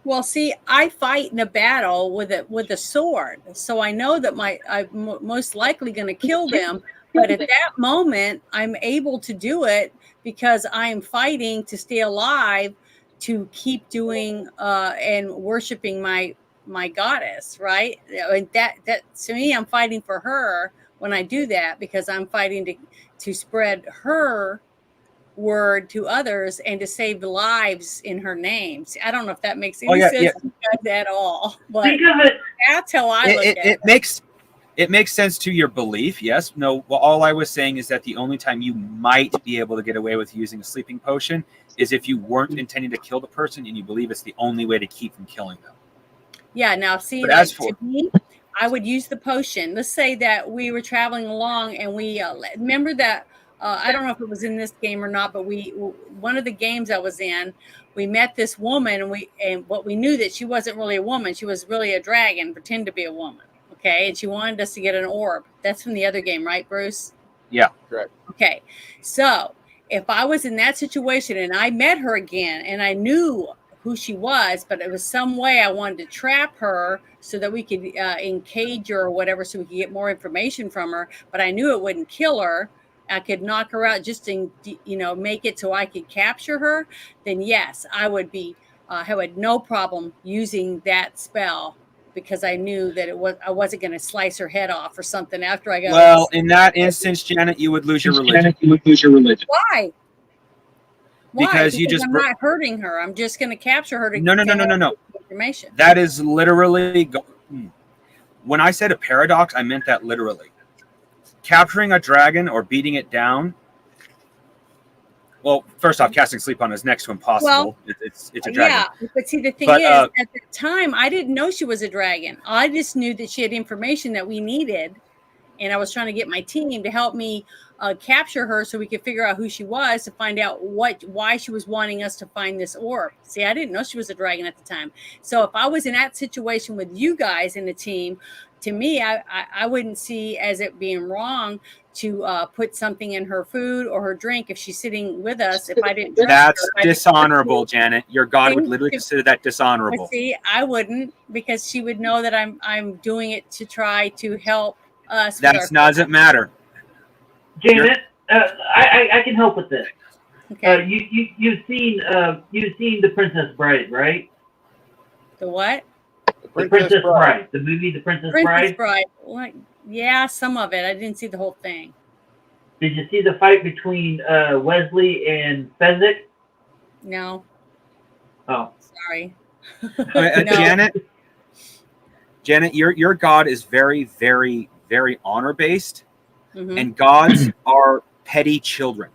Well, see, I fight in a battle with a sword, so I know that I'm most likely going to kill them. But at that moment, I'm able to do it because I'm fighting to stay alive, to keep doing and worshiping my goddess, right? And that to me, I'm fighting for her when I do that because I'm fighting to spread her word to others and to save lives in her name. See, I don't know if that makes any sense to you guys at all, but Think of it. that's how I look at it. It makes sense to your belief, yes. No, well, all I was saying is that the only time you might be able to get away with using a sleeping potion is if you weren't intending to kill the person and you believe it's the only way to keep from killing them. Yeah, now see, But to me, I would use the potion. Let's say that we were traveling along and we remember that I don't know if it was in this game or not, but one of the games I was in, we met this woman and what we knew that she wasn't really a woman, she was really a dragon, pretend to be a woman. Okay, and she wanted us to get an orb. That's from the other game, right, Bruce? Yeah, correct. Okay, so if I was in that situation and I met her again and I knew who she was, but it was some way I wanted to trap her so that we could encage her or whatever, so we could get more information from her, but I knew it wouldn't kill her. I could knock her out just to, make it so I could capture her, then yes, I would have no problem using that spell because I knew that I wasn't going to slice her head off or something after I got. Well, in that instance, Janet, you would lose your religion. Why? Because I'm not hurting her. I'm just going to capture her to No. information. That is literally when I said a paradox, I meant that literally. Capturing a dragon or beating it down. Well, first off, casting sleep on is next to impossible. Well, it's a dragon. Yeah, but see, the thing is, at the time, I didn't know she was a dragon. I just knew that she had information that we needed, and I was trying to get my team to help me capture her so we could figure out who she was to find out why she was wanting us to find this orb. See, I didn't know she was a dragon at the time. So if I was in that situation with you guys in the team, to me, I wouldn't see as it being wrong to put something in her food or her drink if she's sitting with us. If I didn't, that's dishonorable, Janet. Your God would literally consider that dishonorable. But see, I wouldn't, because she would know that I'm doing it to try to help us. That doesn't matter. Janet, I can help with this. Okay. You've seen The Princess Bride, right? The what? The Princess Bride. The movie The Princess Bride. What? Yeah, some of it. I didn't see the whole thing. Did you see the fight between Wesley and Fezzik? No. Oh, sorry. No. Janet, your God is very, very, very honor based, and gods are petty children.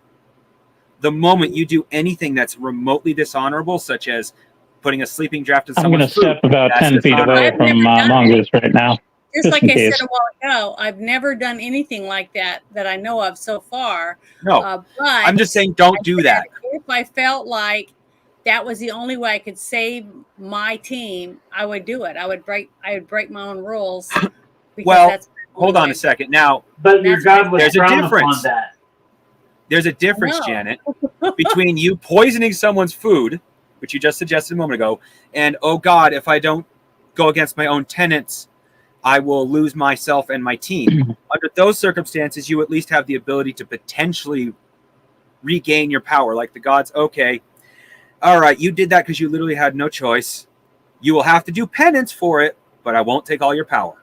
The moment you do anything that's remotely dishonorable, such as putting a sleeping draft in someone's food, I'm going to step about 10 feet away from Mongoose right now. Just like I said a while ago, I've never done anything like that I know of so far. No, but I'm just saying don't do that. If I felt like that was the only way I could save my team, I would do it. I would break my own rules. Well, hold on a second. Now, but your God was frowned upon that. There's a difference, Janet, between you poisoning someone's food, which you just suggested a moment ago, and, oh God, if I don't go against my own tenets, I will lose myself and my team. Under those circumstances, you at least have the ability to potentially regain your power. Like the gods, okay, all right, you did that because you literally had no choice. You will have to do penance for it, but I won't take all your power.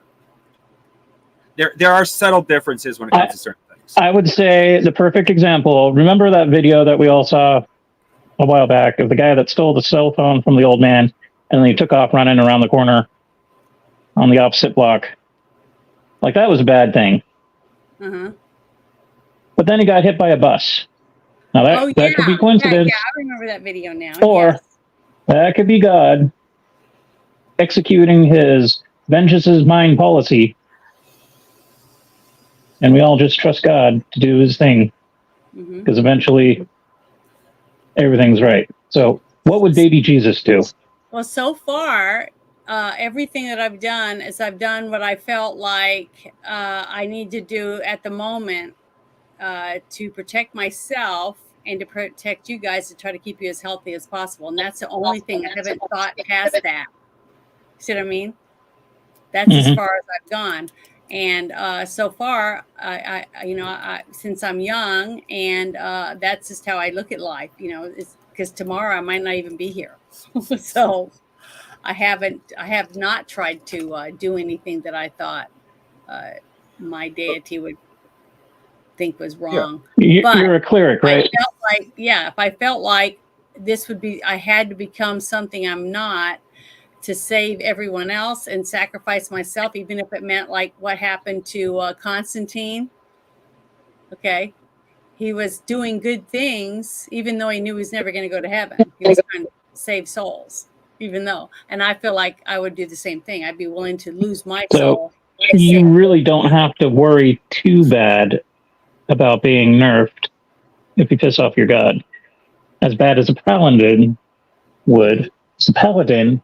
There are subtle differences when it comes to certain things. I would say the perfect example, remember that video that we all saw a while back of the guy that stole the cell phone from the old man and then he took off running around the corner on the opposite block. Like, that was a bad thing. Uh-huh. But then he got hit by a bus. Now, that could be coincidence. Yeah, I remember that video now. Or that could be God executing his vengeance is mine policy. And we all just trust God to do his thing. Because eventually everything's right. So what would baby Jesus do? Well, so far, everything that I've done is I've done what I felt like I need to do at the moment to protect myself and to protect you guys, to try to keep you as healthy as possible. And that's the only thing. I haven't thought past that. See what I mean? That's as far as I've gone. And so far, I since I'm young, and that's just how I look at life. It's because tomorrow I might not even be here. So I have not tried to do anything that I thought my deity would think was wrong. Yeah. You're a cleric, right? If I felt like this would be, I had to become something I'm not, to save everyone else and sacrifice myself, even if it meant like what happened to Constantine. Okay. He was doing good things, even though he knew he was never going to go to heaven. He was trying to save souls, even though. And I feel like I would do the same thing. I'd be willing to lose my soul. You really don't have to worry too bad about being nerfed if you piss off your god. As bad as a paladin would. The paladin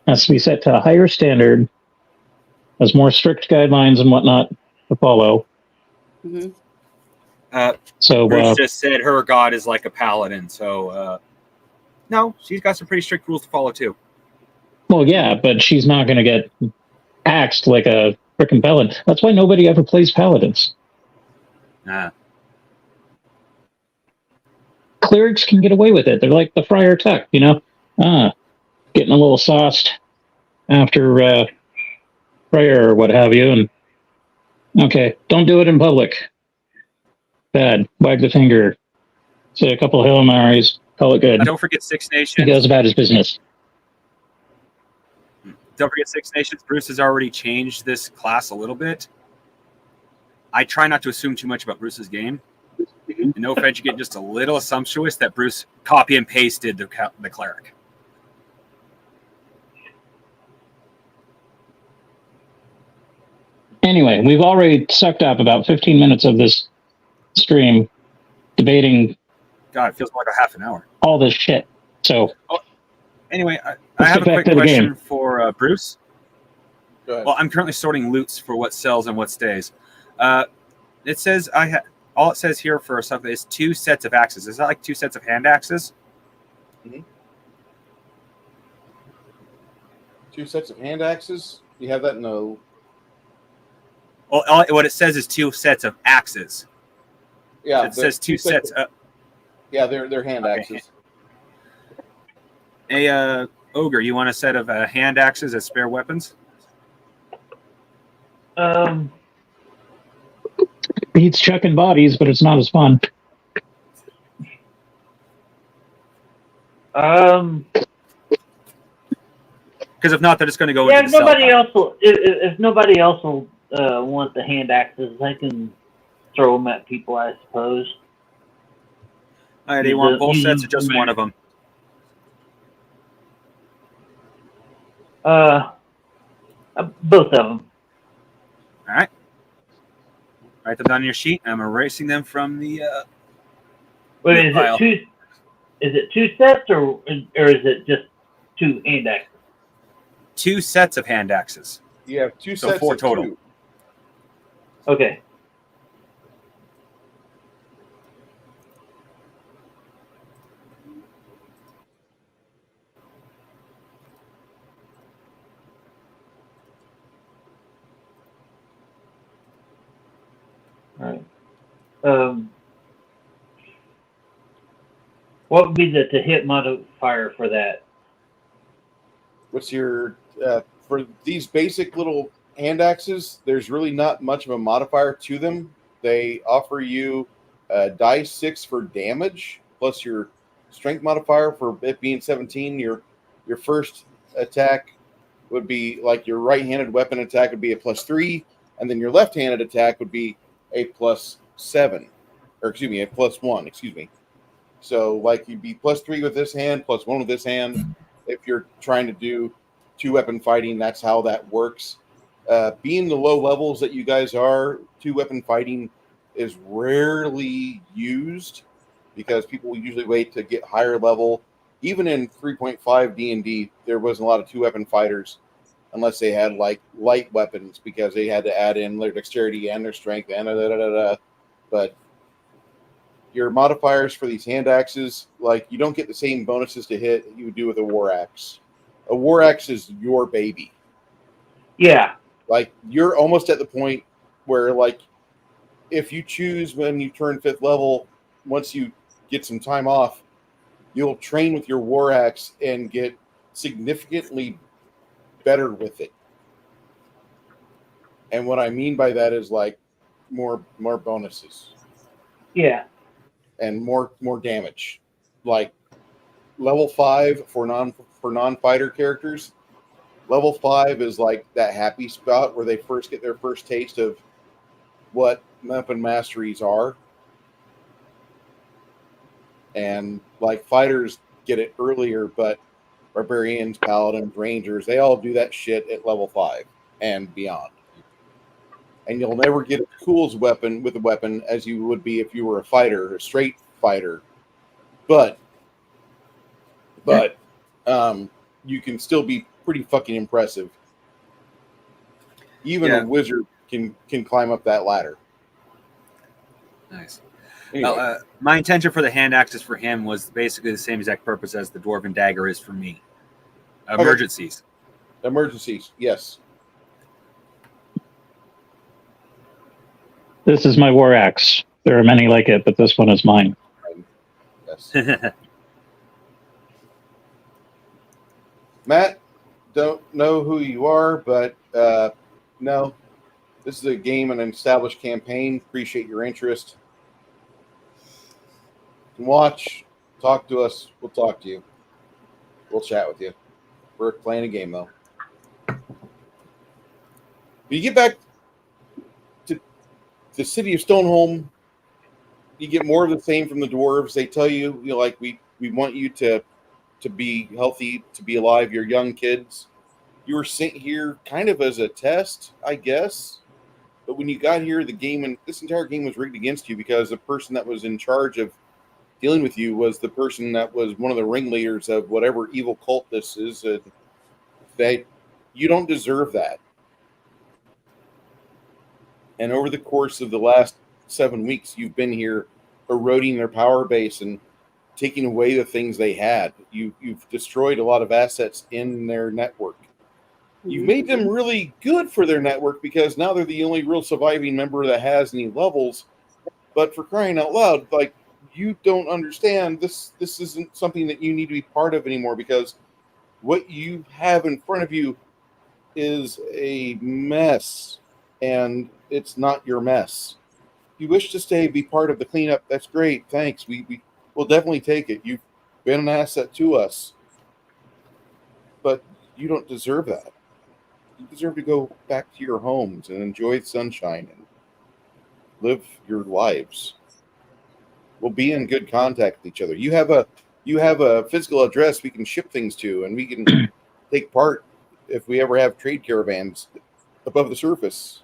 has to be set to a higher standard, has more strict guidelines and whatnot to follow. So Bruce just said her god is like a paladin. So no, she's got some pretty strict rules to follow too. Well, yeah, but she's not going to get axed like a freaking paladin. That's why nobody ever plays paladins. Clerics can get away with it. They're like the Friar Tuck, getting a little sauced after prayer or what have you. And okay, don't do it in public. Bad. Wag the finger. Say a couple of Hail Marys. Call it good. Don't forget Six Nations. He goes about his business. Don't forget Six Nations. Bruce has already changed this class a little bit. I try not to assume too much about Bruce's game. And no offense, you get just a little assumptuous that Bruce copy and pasted the cleric. Anyway, we've already sucked up about 15 minutes of this stream debating. God, it feels like a half an hour. All this shit. So, anyway, I have a quick question for Bruce. Go ahead. Well, I'm currently sorting loots for what sells and what stays. It says all it says here for something is 2 sets of axes. Is that like 2 sets of hand axes? 2 sets of hand axes? You have that in the... Well, what it says is 2 sets of axes. Yeah, it says 2 sets. Yeah, they're hand axes. Hey, Ogre, you want a set of hand axes as spare weapons? Beats chucking bodies, but it's not as fun. Because if not, they're just going to go. Yeah, if nobody else will want the hand axes, I can throw them at people, I suppose. All right, do you want both sets or just one of them? Both of them. All right. Write them down on your sheet. I'm erasing them from the. Wait, is it 2 sets or is it just 2 hand axes? 2 sets of hand axes. You have 2 sets. 4 total. 2. Okay. All right. What would be the to hit modifier for that? What's your for these basic little hand axes? There's really not much of a modifier to them. They offer you die 6 for damage plus your strength modifier for it being 17. Your first attack would be like your right-handed weapon attack would be a +3, and then your left-handed attack would be a +7, or excuse me, a +1. Excuse me. So like you'd be +3 with this hand, +1 with this hand. If you're trying to do 2-weapon fighting, that's how that works. Being the low levels that you guys are, 2-weapon fighting is rarely used because people usually wait to get higher level. Even in 3.5 D&D, there wasn't a lot of 2-weapon fighters unless they had like light weapons because they had to add in their dexterity and their strength and But your modifiers for these hand axes, like you don't get the same bonuses to hit you would do with a war axe. A war axe is your baby. Yeah. Like you're almost at the point where like if you choose when you turn 5th level, once you get some time off, you'll train with your war axe and get significantly better with it. And what I mean by that is like more bonuses. Yeah. And more damage. Like level 5 for non-fighter characters. Level 5 is like that happy spot where they first get their first taste of what weapon masteries are. And like fighters get it earlier, but barbarians, paladins, rangers, they all do that shit at level 5 and beyond. And you'll never get as cool as weapon with a weapon as you would be if you were a fighter, a straight fighter. But you can still be pretty fucking impressive. Even a wizard can climb up that ladder. Nice. Anyway. Well, my intention for the hand axes for him was basically the same exact purpose as the dwarven dagger is for me. Emergencies. Okay. Emergencies, yes. This is my war axe. There are many like it, but this one is mine. Yes. Matt, don't know who you are, but no. This is a game and an established campaign. Appreciate your interest. Watch, talk to us. We'll talk to you. We'll chat with you. We're playing a game, though. When you get back to the city of Stoneholm, you get more of the same from the dwarves. They tell you, like, we want you to be healthy, to be alive. You're young kids. You were sent here kind of as a test, I guess. But when you got here, the game, and this entire game was rigged against you because the person that was in charge of dealing with you was the person that was one of the ringleaders of whatever evil cult this is. That you don't deserve that. And over the course of the last 7 weeks, you've been here eroding their power base and taking away the things they had. You've destroyed a lot of assets in their network. You've made them really good for their network because now they're the only real surviving member that has any levels. But for crying out loud, like, you don't understand, this isn't something that you need to be part of anymore because what you have in front of you is a mess, and it's not your mess. If you wish to be part of the cleanup, that's great. Thanks. We will definitely take it. You've been an asset to us, but you don't deserve that. You deserve to go back to your homes and enjoy the sunshine and live your lives. We'll be in good contact with each other. You have a physical address we can ship things to, and we can take part if we ever have trade caravans above the surface.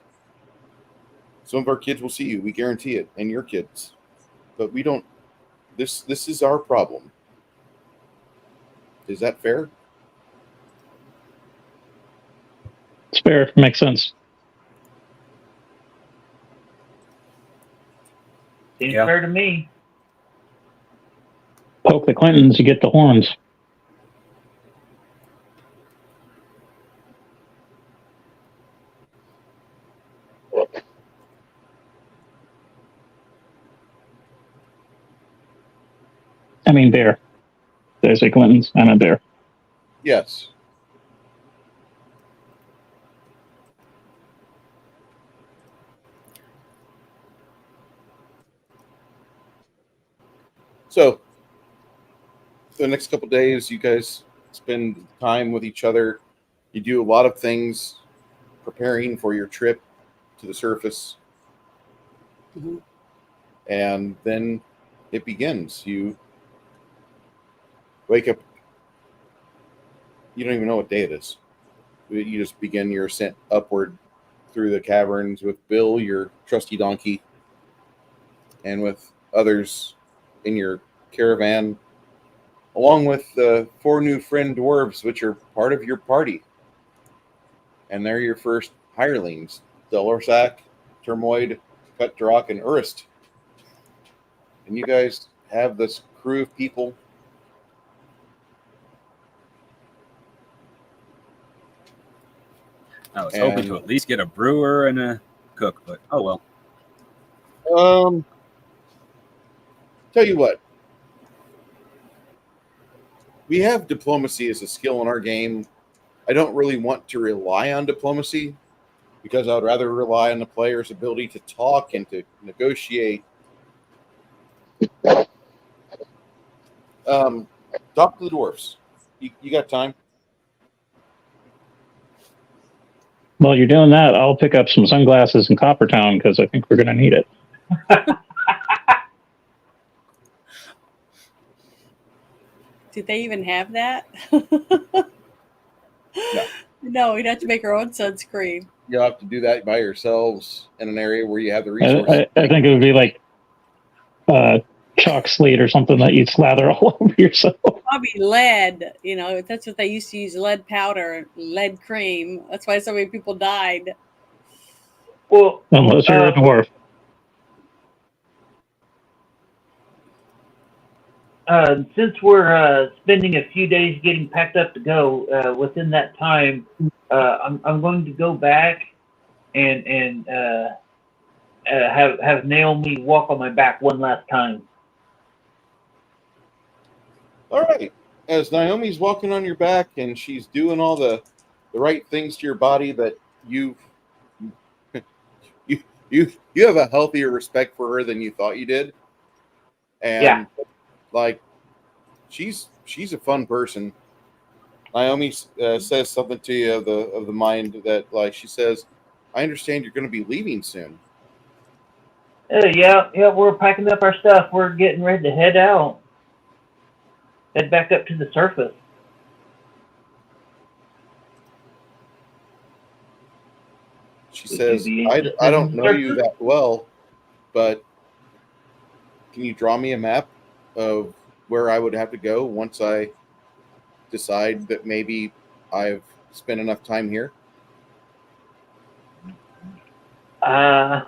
Some of our kids will see you. We guarantee it, and your kids. But we don't. This is our problem. Is that fair? It's fair. Makes sense. Seems fair to me. Poke the Clintons, you get the horns. I mean, bear. There's a Clintons and a bear. Yes. So, the next couple days, you guys spend time with each other. You do a lot of things preparing for your trip to the surface. Mhm. And then it begins. You wake up. You don't even know what day it is. You just begin your ascent upward through the caverns with Bill, your trusty donkey, and with others in your caravan, along with the 4 new friend dwarves, which are part of your party. And they're your first hirelings, Delorsac, Termoid, Cutdrock, and Urist. And you guys have this crew of people. I was hoping to at least get a brewer and a cook, but oh well. Tell you what, we have diplomacy as a skill in our game. I don't really want to rely on diplomacy because I would rather rely on the player's ability to talk and to negotiate. Talk to the dwarfs. You got time? While you're doing that, I'll pick up some sunglasses in Coppertown because I think we're going to need it. Do they even have that? No. No, we'd have to make our own sunscreen. You'll have to do that by yourselves in an area where you have the resources. I think it would be like chalk slate or something that you'd slather all over yourself. Probably lead. That's what they used to use: lead powder, lead cream. That's why so many people died. Well, Unless you're a dwarf. Since we're spending a few days getting packed up to go, within that time, I'm going to go back and have Naomi walk on my back one last time. All right. As Naomi's walking on your back and she's doing all the right things to your body that you have a healthier respect for her than you thought you did. And Yeah. like she's a fun person. Naomi says something to you of the mind that, like, she says, I understand you're going to be leaving soon. Yeah, we're packing up our stuff. We're getting ready to head out. Head back up to the surface. She says, I don't know you that well, but can you draw me a map of where I would have to go once I decide that maybe I've spent enough time here? Well,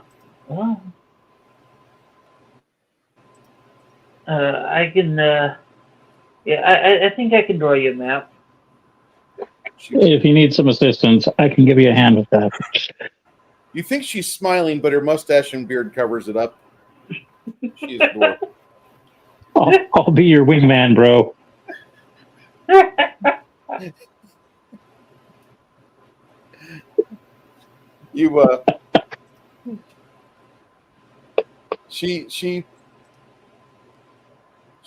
I can, I think I can draw you a map. If you need some assistance, I can give you a hand with that. You think she's smiling, but her mustache and beard covers it up. She's adorable. I'll be your wingman, bro. She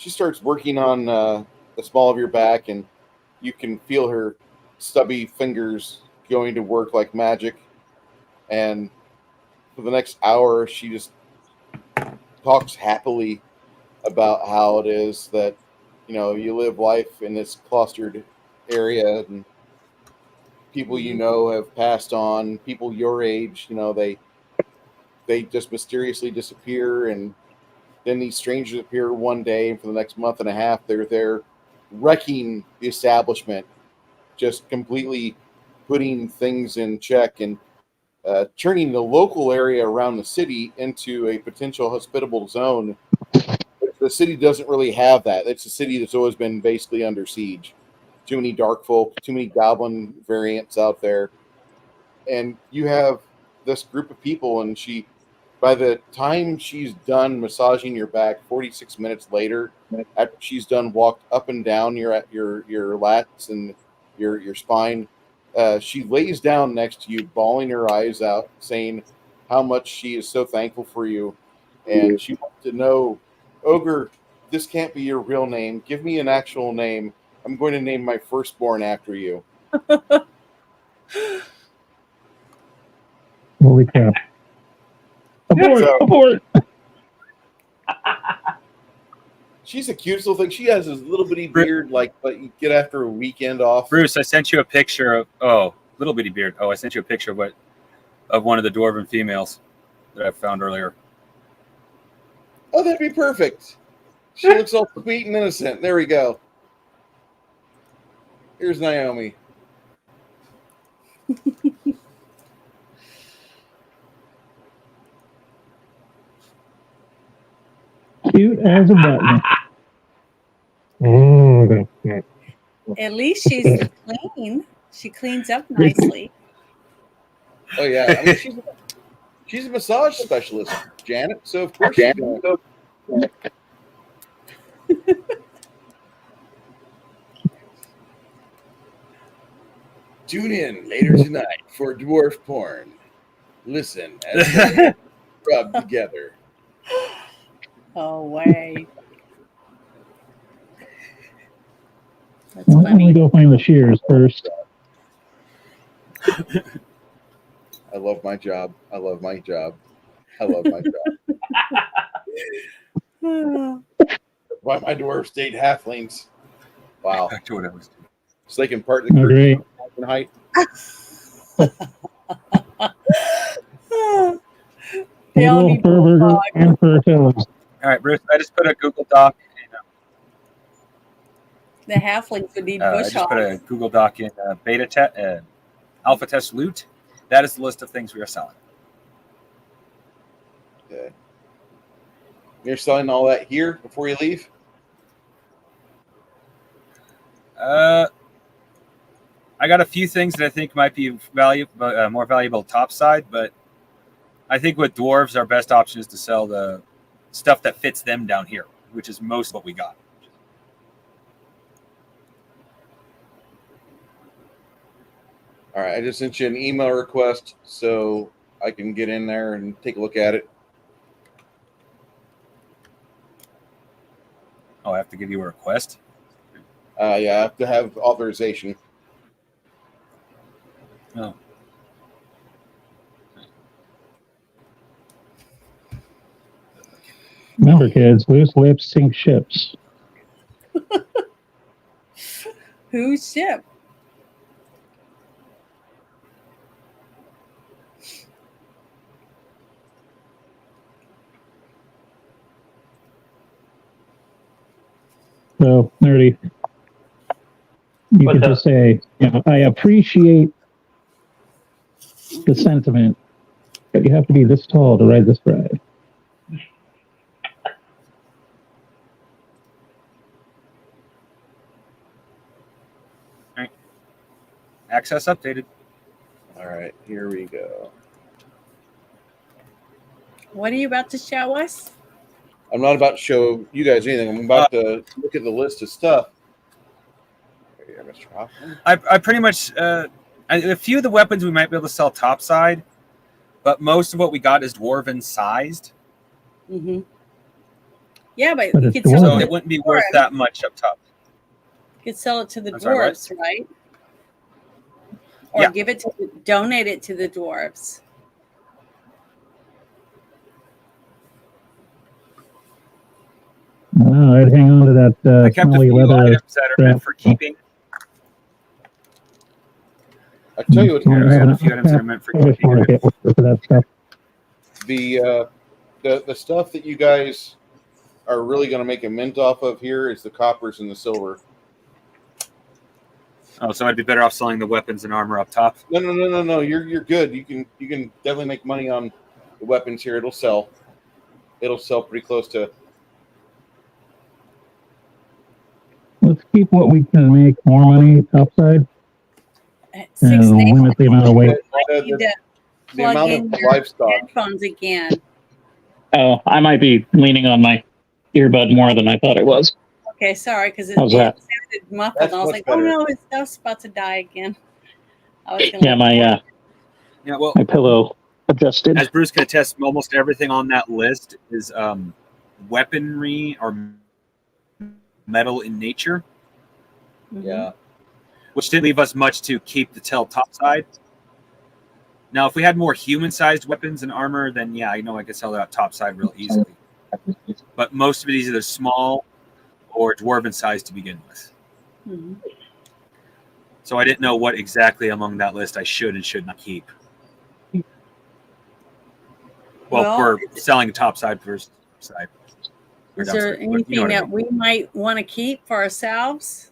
starts working on the small of your back, and you can feel her stubby fingers going to work like magic. And for the next hour, she just talks happily about how it is that, you live life in this clustered area, and people have passed on. People your age, they just mysteriously disappear, and then these strangers appear one day, and for the next month and a half, they're there wrecking the establishment, just completely putting things in check and turning the local area around the city into a potential hospitable zone. The city doesn't really have that. It's a city that's always been basically under siege. Too many dark folk, too many goblin variants out there. And you have this group of people, and by the time she's done massaging your back, 46 minutes later, after she's done walked up and down your lats and your spine, she lays down next to you, bawling her eyes out, saying how much she is so thankful for you. And she wants to know, Ogre, this can't be your real name. Give me an actual name. I'm going to name my firstborn after you. Holy cow. Abort! So- Abort! She's a cute little thing. She has this little bitty beard, but you get after a weekend off. Bruce, I sent you a picture of little bitty beard. I sent you a picture of one of the dwarven females that I found earlier. Oh, that'd be perfect. She looks all sweet and innocent. There we go. Here's Naomi. Cute as a button. Oh, that's good. At least she's clean. She cleans up nicely. Oh yeah, I mean she's a massage specialist, Janet. So of course she's gonna... Tune in later tonight for dwarf porn. Listen as they rub together. Oh, way. That's Why don't we funny. go find the shears first? I love my job. I love my job. I love my job. Why my dwarves date halflings? Wow. Back to what I was doing. So they can part the Oh, great. in height. They all Little need fur burger dog. and fur toes. All right, Bruce. I just put a Google Doc. The halflings would need I bush just put a hogs. Google Doc in alpha test loot. That is the list of things we are selling. Okay. You're selling all that here before you leave? I got a few things that I think might be more valuable topside, but I think with dwarves, our best option is to sell the stuff that fits them down here, which is most of what we got. All right, I just sent you an email request so I can get in there and take a look at it. Oh, I have to give you a request? Yeah, I have to have authorization. Oh. Remember, kids, loose lips sink ships. Whose ship? So, Nerdy, you What's could up? just say, I appreciate the sentiment, but you have to be this tall to ride this ride. Access updated. All right, here we go. What are you about to show us? I'm not about to show you guys anything. I'm about to look at the list of stuff. Here, Mr. Hoffman. I pretty much a few of the weapons we might be able to sell topside, but most of what we got is dwarven sized, Mm-hmm. Yeah, but But you it's could sell so dwarven. it it wouldn't be worth that much up top. You could sell it to the I'm sorry, what? dwarves, right? Or Yeah. give it to donate it to the dwarves. Oh, I'd hang on to that I kept a smelly few leather. items that are meant for keeping. I tell you what, Here, I Yeah. have a few items that are meant for I keeping. get for that stuff. the stuff that you guys are really going to make a mint off of here is the coppers and the silver. Oh, so I'd be better off selling the weapons and armor up top. No. You're good. You can definitely make money on the weapons here. It'll sell. It'll sell pretty close to. Let's keep what we can make more money upside Six and Nations limit the amount of weight. might need to The plug amount in of your livestock. headphones again. Oh, I might be leaning on my earbud more than I thought it was. Okay, sorry, because it How's that? sounded muffled. That's I was much like, oh better. no, his stuff's about to die again. I was gonna Yeah, Yeah, well, my pillow adjusted. as Bruce can attest, almost everything on that list is weaponry or metal in nature. Mhm. Yeah. Which didn't leave us much to keep the tail topside. Now, if we had more human-sized weapons and armor, then yeah, I know I could sell that topside real easily. But most of it is either small or dwarven size to begin with. Mhm. So I didn't know what exactly among that list I should and should not keep. Well, for selling the topside versus side. Is there anything that we might want to keep for ourselves?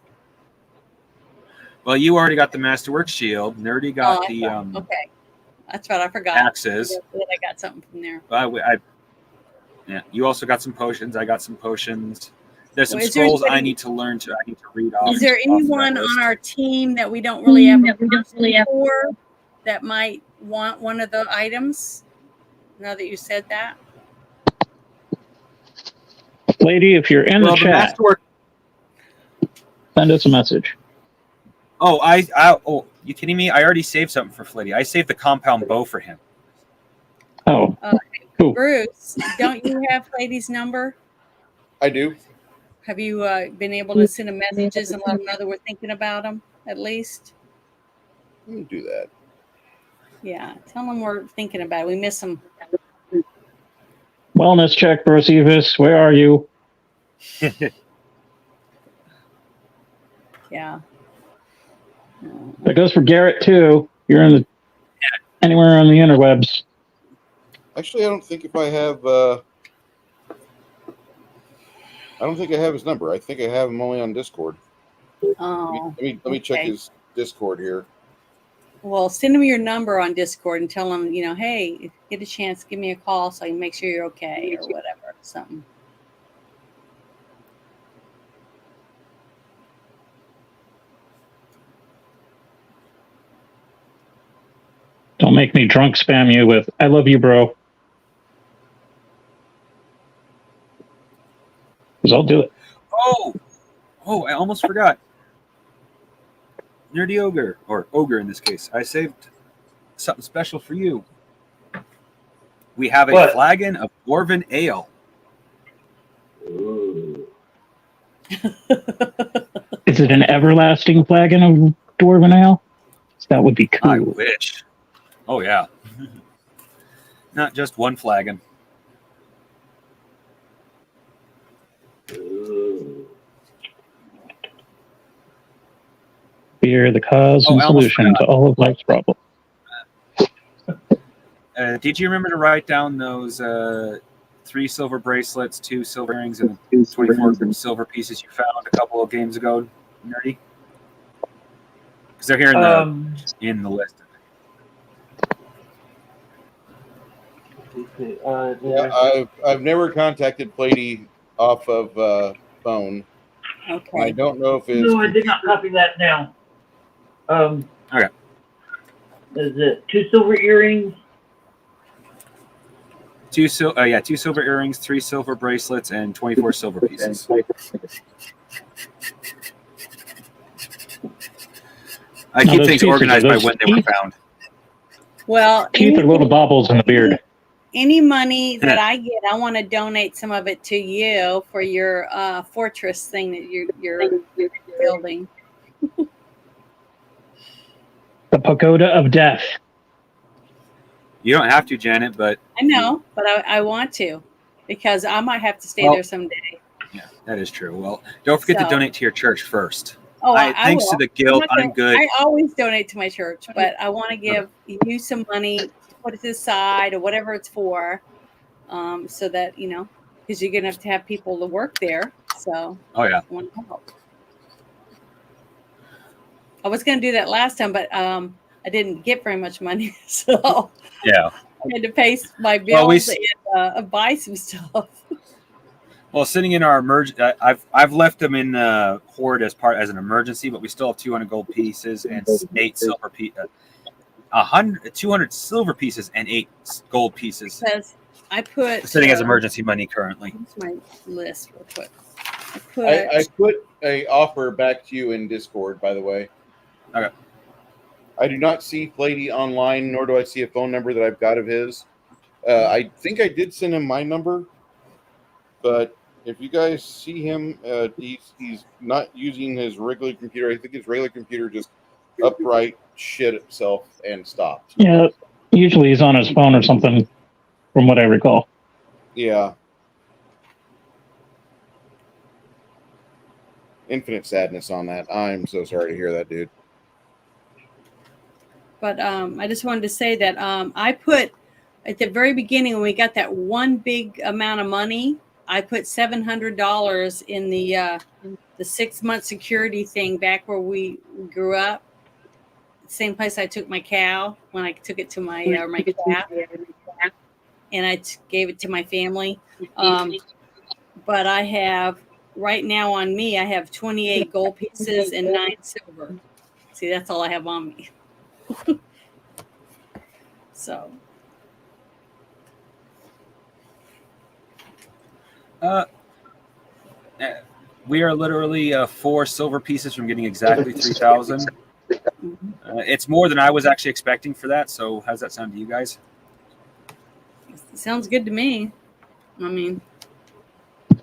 Well, you already got the Masterwork shield. Nerdy got the okay. That's right. I forgot. Axes. I got something from there. Yeah. You also got some potions. I got some potions. There's some scrolls I need to learn to. I need to read off. Is there anyone on our team that we don't really have for that might want one of the items? Now that you said that, Lady, if you're in the chat, send us a message. Oh, oh, you kidding me? I already saved something for Flitty. I saved the compound bow for him. Oh, cool. Bruce, don't you have Lady's number? I do. Have you been able to send him messages and let him know that we're thinking about him at least? Let me do that. Yeah, tell him we're thinking about it. We miss him. Wellness check, Brosivus. Where are you? Yeah. That goes for Garrett too. You're in the anywhere on the interwebs. Actually, I don't think if I have. I don't think I have his number. I think I have him only on Discord. Oh. Let me check his Discord here. Well, send him your number on Discord and tell him, hey, if you get a chance, give me a call so I can make sure you're okay or whatever, something. Don't make me drunk spam you with "I love you, bro," because I'll do it. Oh! I almost forgot. Nerdy Ogre, or Ogre in this case. I saved something special for you. We have a flagon of Dwarven Ale. Is it an everlasting flagon of Dwarven Ale? That would be cool. I wish. Oh, yeah. Not just one flagon. Beer, the cause and solution to all of life's problems. Did you remember to write down those 3 silver bracelets, 2 silver earrings, and 24 silver pieces you found a couple of games ago, Nerdy? Because they're here in the list. Yeah, I've never contacted Plady off of phone. Okay. I don't know if it's. No, I did not copy that down. Okay. Is it 2 silver earrings? 2 silver earrings, 3 silver bracelets, and 24 silver pieces. I keep things organized by when they were found. Well, teeth are little bobbles in the beard. Any money that I get, I want to donate some of it to you for your fortress thing that you're building. The Pagoda of Death. You don't have to, Janet, but... I know, but I want to, because I might have to stay there someday. Yeah, that is true. Well, don't forget to donate to your church first. Oh, thanks to the guild, I'm good. I always donate to my church, but I want to give you some money to put it to the side or whatever it's for, so that, because you're going to have people to work there. So I want to help. I was going to do that last time, but I didn't get very much money, so I had to pay my bills and buy some stuff. Well, sitting in our I've left them in hoard as an emergency, but we still have 200 gold pieces and 8 silver pieces. 200 silver pieces and 8 gold pieces. Because I put sitting as emergency money currently. What's my list real quick? I put a offer back to you in Discord, by the way. Okay. I do not see Plady online, nor do I see a phone number that I've got of his. I think I did send him my number, but if you guys see him, he's not using his regular computer. I think his regular computer just upright shit itself and stopped. Yeah, usually he's on his phone or something, from what I recall. Yeah. Infinite sadness on that. I'm so sorry to hear that, dude. But I just wanted to say that I put at the very beginning when we got that one big amount of money, I put $700 in the 6-month security thing back where we grew up. Same place I took my cow when I took it to my calf, and I gave it to my family. But I have right now on me, I have 28 gold pieces and 9 silver. See, that's all I have on me. So. We are literally 4 silver pieces from getting exactly 3,000. It's more than I was actually expecting for that. So, how's that sound to you guys? Sounds good to me. I mean, I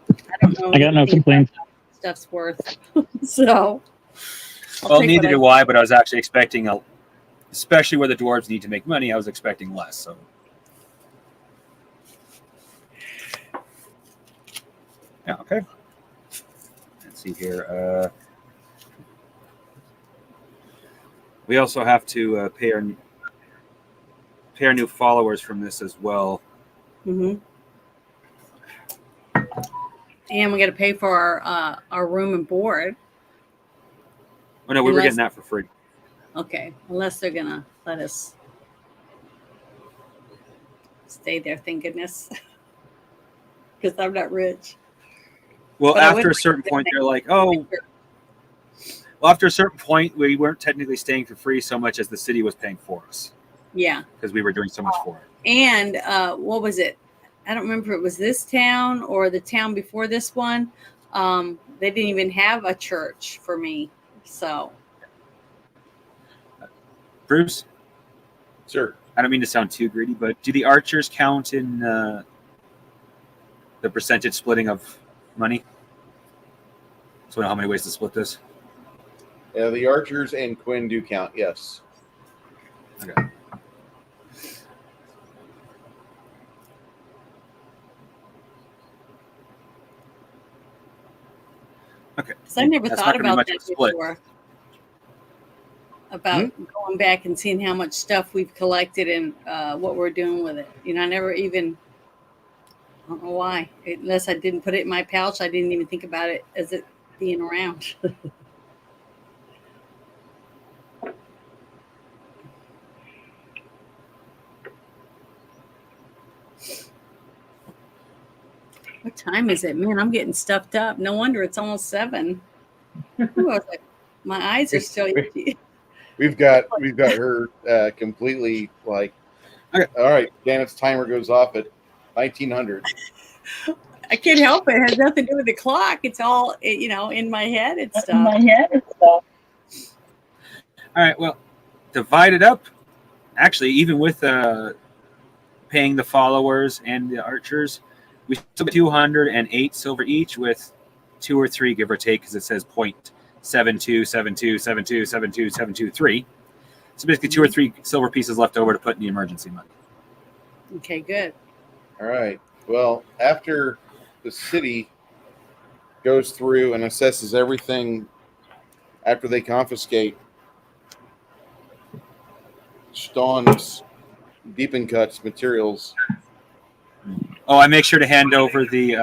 don't know. I got no complaints. Stuff's worth. So. Well, neither do I, but I was actually expecting especially where the dwarves need to make money, I was expecting less. So. Yeah. Okay. Let's see here. We also have to pay our new followers from this as well. Mm-hmm. And we got to pay for our room and board. Oh no, we were getting that for free. Okay, unless they're gonna let us stay there. Thank goodness, because I'm not rich. Well, but after a certain point, they're like, "Oh." Well, after a certain point, we weren't technically staying for free so much as the city was paying for us. Yeah. Because we were doing so much for it. And what was it? I don't remember if it was this town or the town before this one. They didn't even have a church for me. So. Bruce? Sir. I don't mean to sound too greedy, but do the archers count in the percentage splitting of money? So I know how many ways to split this. Yeah, the archers and Quinn do count, yes. Okay. Okay. Because I never thought about that before. About going back and seeing how much stuff we've collected and what we're doing with it. You know, I never even, I don't know why. Unless I didn't put it in my pouch, I didn't even think about it as it being around. What time is it? Man, I'm getting stuffed up. No wonder it's almost 7. Ooh, I was like, my eyes are still itchy. We've got her completely like, okay. All right, Janet's timer goes off at 1900. I can't help it. It has nothing to do with the clock. It's all, in my head and stuff. All right, well, divide it up. Actually, even with paying the followers and the archers, we still get 208 silver each with 2 or 3, give or take, because it says 0.727272727273. So basically 2 or 3 silver pieces left over to put in the emergency money. Okay, good. All right. Well, after the city goes through and assesses everything after they confiscate Staun's Deep and Cuts materials. Oh, I make sure to hand over the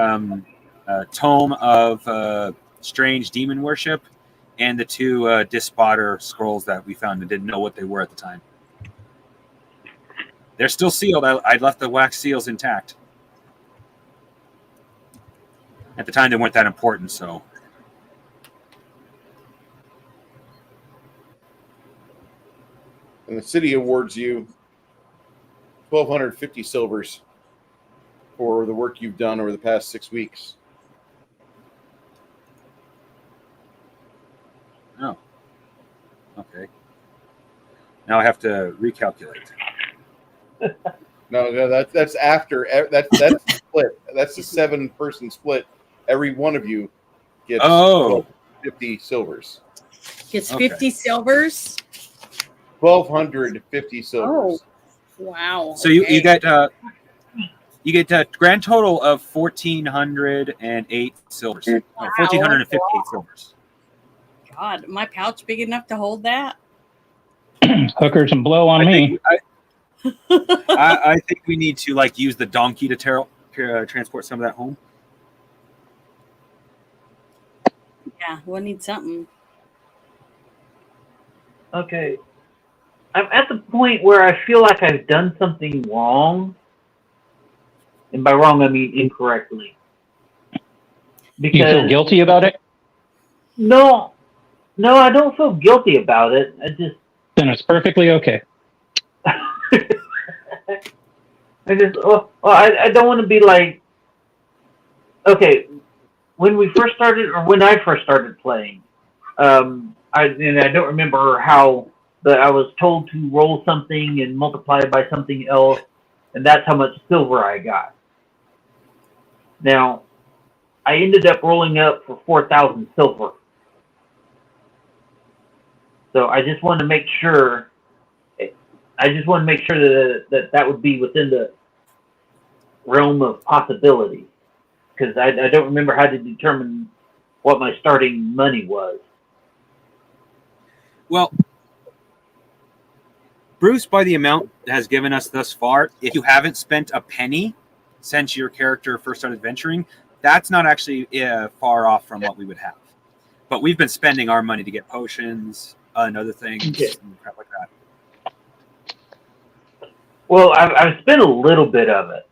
tome of strange demon worship and the 2 Dispotter scrolls that we found and didn't know what they were at the time. They're still sealed. I left the wax seals intact. At the time, they weren't that important, so. And the city awards you 1,250 silvers for the work you've done over the past 6 weeks. Oh. Okay. Now I have to recalculate. No, that's after that's split. That's the 7-person split every one of you gets Oh. 50 silvers. Gets Okay. 50 silvers. 1,250 silvers. Wow. So you get a grand total of 1,408 silvers. No, 1,458 silvers. God, my pouch big enough to hold that? Hookers and blow on me. I think we need to like use the donkey to transport some of that home. Yeah, we'll need something. Okay. I'm at the point where I feel like I've done something wrong. And by wrong, I mean incorrectly. You feel guilty about it? No, I don't feel guilty about it. Then it's perfectly okay. I don't want to be like, okay, when I first started playing, I don't remember how, but I was told to roll something and multiply it by something else, and that's how much silver I got. Now, I ended up rolling up for 4,000 silver. So I just want to make sure. That would be within the realm of possibility, because I don't remember how to determine what my starting money was. Well, Bruce, by the amount has given us thus far, if you haven't spent a penny since your character first started venturing, that's not actually far off from what we would have. But we've been spending our money to get potions and other things and crap like that. Well, I've spent a little bit of it.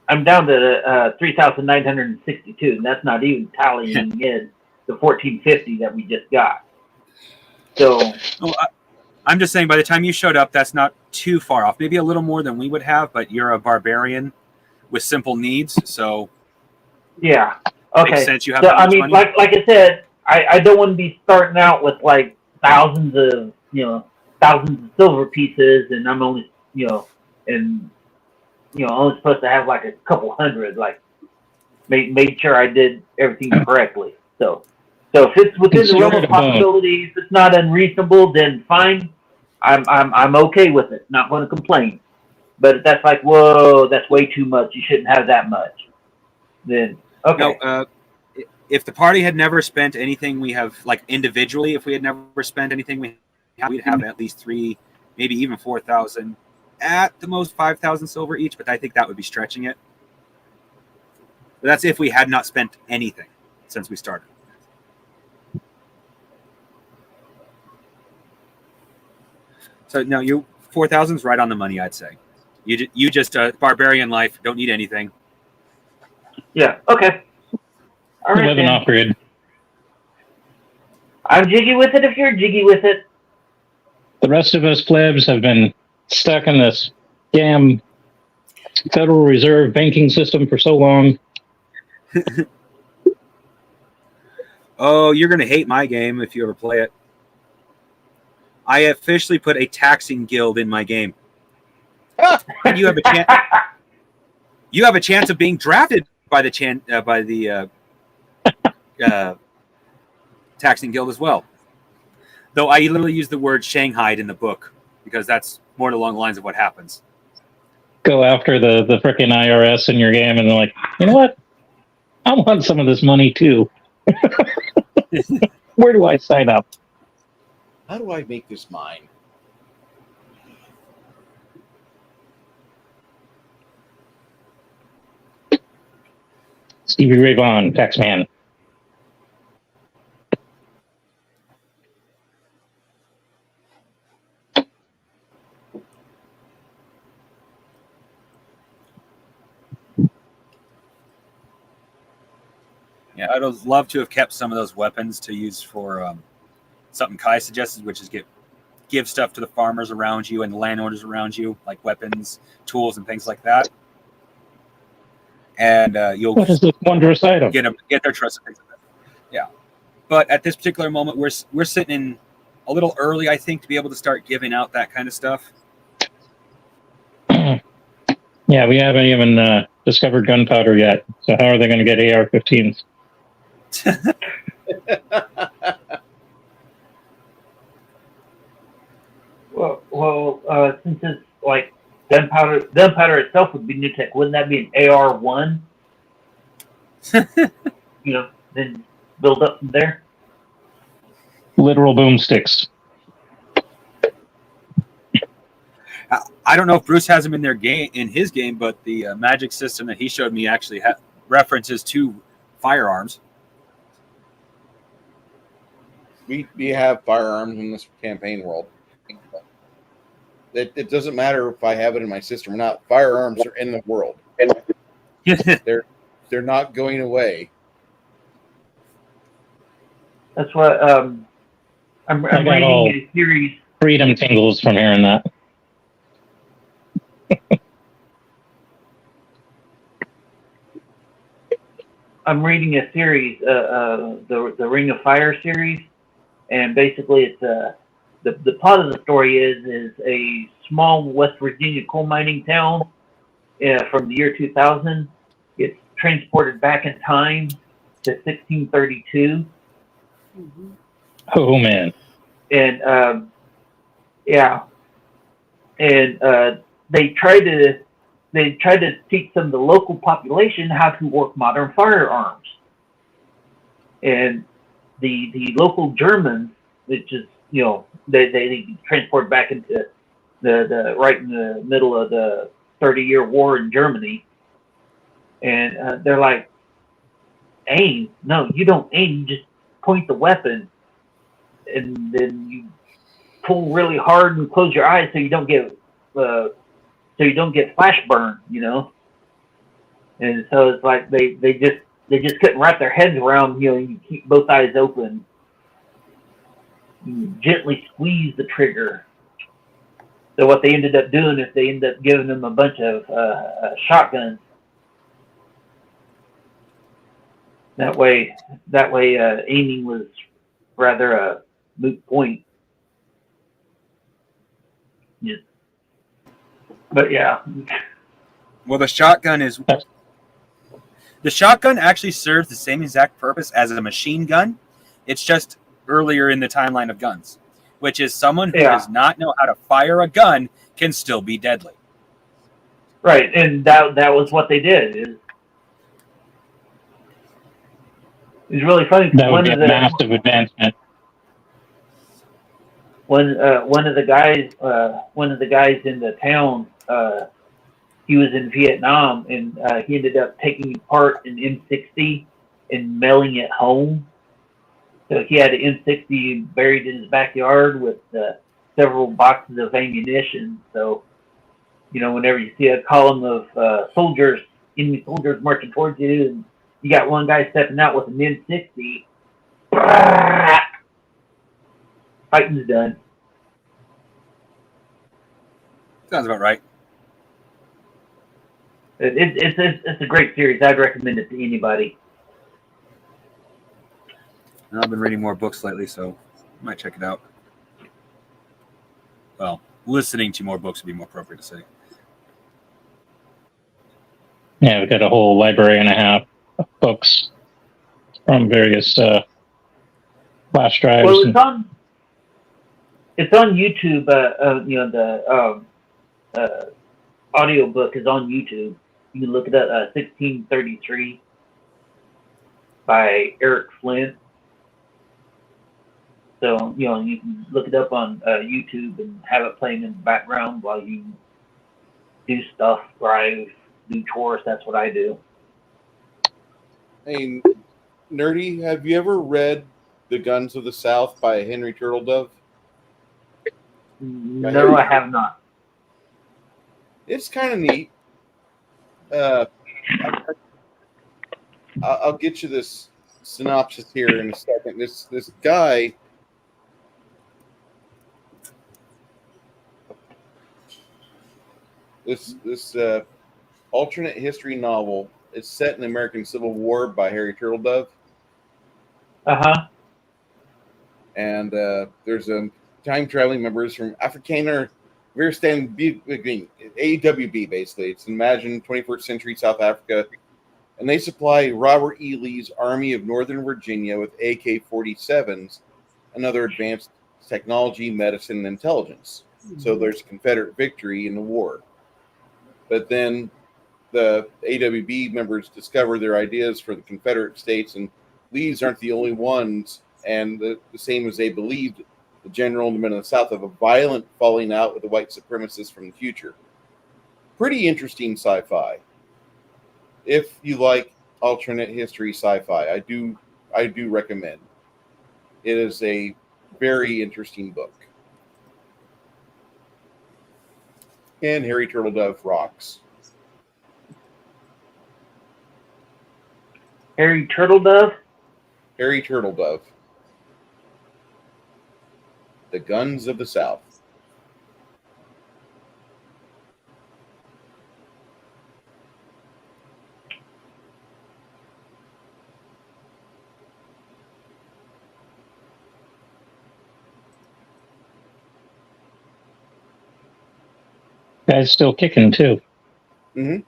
I'm down to 3,962, and that's not even tallying in the 1,450 that we just got. So, I'm just saying, by the time you showed up, that's not too far off. Maybe a little more than we would have, but you're a barbarian with simple needs, so yeah, okay. Makes sense. You have so, that much money. like I said, I don't want to be starting out with like thousands of silver pieces, and I'm only only supposed to have like a couple hundred. Like, made sure I did everything correctly. So if it's within the realm of possibilities, it's not unreasonable, then fine. I'm okay with it. Not going to complain. But if that's like, whoa, that's way too much. You shouldn't have that much. Then okay. No, if the party had never spent anything, we have like individually. If we had never spent anything, we'd have at least 3, maybe even 4,000. At the most 5,000 silver each, but I think that would be stretching it. But that's if we had not spent anything since we started. So no, 4,000 is right on the money, I'd say. You just barbarian life, don't need anything. Yeah. Okay. All right. Living off grid. I'm jiggy with it if you're jiggy with it. The rest of us plebs have been stuck in this damn Federal Reserve banking system for so long. Oh, you're going to hate my game if you ever play it. I officially put a taxing guild in my game. And you have a chance. You have a chance of being drafted by the taxing guild as well. Though I literally use the word Shanghaied in the book because that's more along the lines of what happens. Go after the frickin' IRS in your game, and they're like, you know what? I want some of this money too. Where do I sign up? How do I make this mine? Stevie Ray Vaughan, Taxman. Yeah, I'd love to have kept some of those weapons to use for something Kai suggested, which is give stuff to the farmers around you and the landowners around you, like weapons, tools, and things like that. And you'll What is this wondrous item? get their trust and things like that. Yeah, but at this particular moment, we're sitting in a little early, I think, to be able to start giving out that kind of stuff. Yeah, we haven't even discovered gunpowder yet. So how are they going to get AR-15s? Since it's like gunpowder itself would be new tech. Wouldn't that be an AR-1? Then build up from there. Literal boomsticks. I don't know if Bruce has them in his game, but the magic system that he showed me actually references 2 firearms. We have firearms in this campaign world. It doesn't matter if I have it in my system or not. Firearms are in the world. They're not going away. That's what I'm reading a series. Freedom tingles from hearing that. I'm reading a series, the Ring of Fire series, and basically it's the plot of the story is a small West Virginia coal mining town from the year 2000. It's transported back in time to 1632. Mm-hmm. Oh man! And they try to teach some of the local population how to work modern firearms. And the local Germans, which is they transport back into the right in the middle of the 30-year war in Germany, and they're like, aim? No, you don't aim. You just point the weapon, and then you pull really hard and close your eyes so you don't get flash burn, And so it's like they just couldn't wrap their heads around, you keep both eyes open, you gently squeeze the trigger. So what they ended up doing is they ended up giving them a bunch of shotguns. That way, aiming was rather a moot point. Yeah. But yeah. Well, the shotgun actually serves the same exact purpose as a machine gun. It's just earlier in the timeline of guns, which is someone who does not know how to fire a gun can still be deadly. Right, and that was what they did. It was really funny. That would be a massive advancement. One of the guys in the town, he was in Vietnam, and he ended up taking apart an M60 and mailing it home. So he had an M60 buried in his backyard with several boxes of ammunition. So, whenever you see a column of enemy soldiers marching towards you, and you got one guy stepping out with an M60, fighting's done. Sounds about right. It's a great series. I'd recommend it to anybody. I've been reading more books lately, so I might check it out. Well, listening to more books would be more appropriate to say. Yeah, we've got a whole library and a half of books from various flash drives. Well, it's on YouTube. The audio book is on YouTube. You can look it up. 1633 by Eric Flint. So you can look it up on YouTube and have it playing in the background while you do stuff, drive, do chores. That's what I do. Hey, Nerdy, have you ever read The Guns of the South by Henry Turtledove? No, I have not. It's kind of neat. I'll get you this synopsis here in a second. This guy, this alternate history novel is set in the American Civil War by Harry Turtledove. And there's a time traveling members from Afrikaner Weerstand AWB, basically. It's imagined 21st century South Africa, and they supply Robert E. Lee's Army of Northern Virginia with AK-47s and other advanced technology, medicine, and intelligence. So there's Confederate victory in the war. But then the AWB members discover their ideas for the Confederate states, and Lee's aren't the only ones, and the same as they believed, the general and the men of the South have a violent falling out with the white supremacists from the future. Pretty interesting sci-fi. If you like alternate history sci-fi, I do recommend. It is a very interesting book. And Harry Turtledove rocks. Harry Turtledove? Harry Turtledove. The Guns of the South. Guy's still kicking too. Mm-hmm.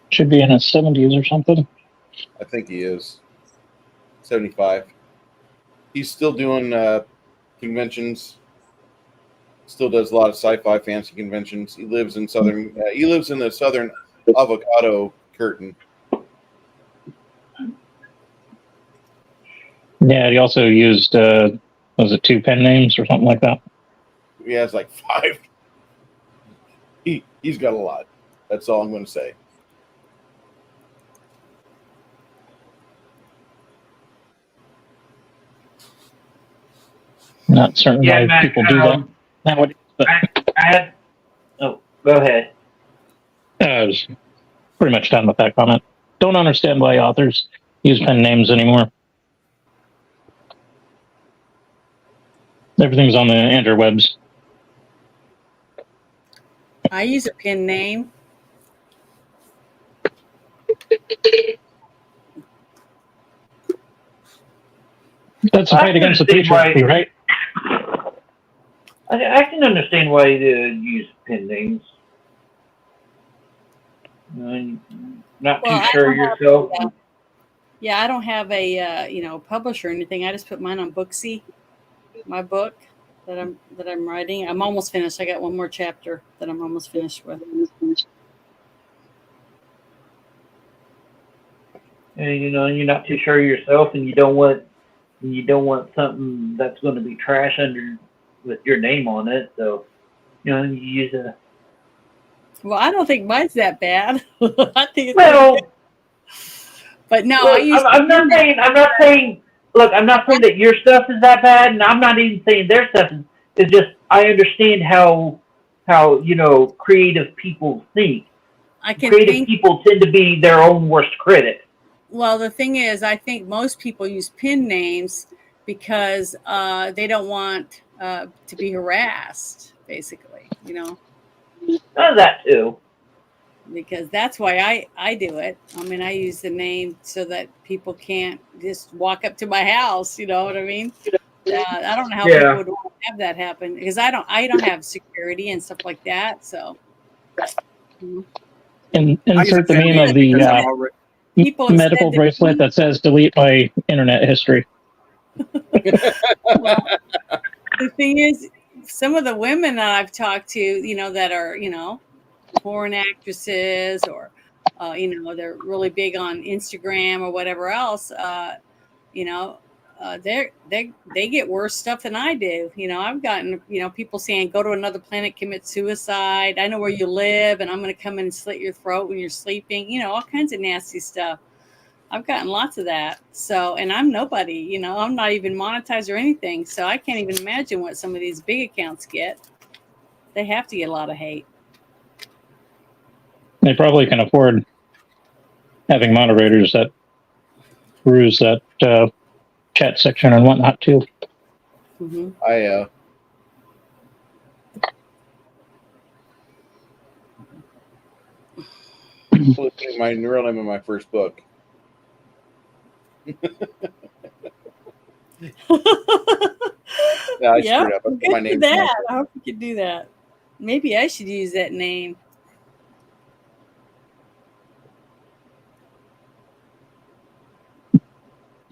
Should be in his 70s or something. I think he is. 75. He's still doing conventions. Still does a lot of sci-fi fancy conventions. He lives in southern. He lives in the southern avocado curtain. Yeah, he also used was it 2 pen names or something like that? He has like 5. He's got a lot. That's all I'm going to say. Not certain why Matt, people do that nowadays. But oh, go ahead. I was pretty much done with that comment. Don't understand why authors use pen names anymore. Everything's on the interwebs. I use a pen name. That's a fight against the patriarchy, right? I can understand why you use pen names. Not too sure yourself. Yeah, I don't have a publisher or anything. I just put mine on Booksy, my book that I'm writing. I'm almost finished. I got one more chapter that I'm almost finished with. And you're not too sure yourself, and you don't want something that's going to be trash under with your name on it. So you use a. Well, I don't think mine's that bad. I think it's but no, look, I'm not saying. Look, I'm not saying that your stuff is that bad, and I'm not even saying their stuff is. It's just I understand how creative people think. Creative people tend to be their own worst critic. Well, the thing is, I think most people use pen names because they don't want to be harassed, basically, That too. Because that's why I do it. I mean, I use the name so that people can't just walk up to my house. You know what I mean? I don't know how people would want to have that happen because I don't have security and stuff like that. So, insert the name of the medical bracelet that says "delete my internet history." Well, the thing is, some of the women that I've talked to, that are, porn actresses or, they're really big on Instagram or whatever else, they get worse stuff than I do. I've gotten, people saying, go to another planet, commit suicide. I know where you live and I'm going to come in and slit your throat when you're sleeping, all kinds of nasty stuff. I've gotten lots of that. So, and I'm nobody, I'm not even monetized or anything. So I can't even imagine what some of these big accounts get. They have to get a lot of hate. They probably can afford having moderators that peruse that chat section and whatnot too. Mm-hmm. I put my real name in my first book. I screwed up. I put my name. I hope you can do that. Maybe I should use that name.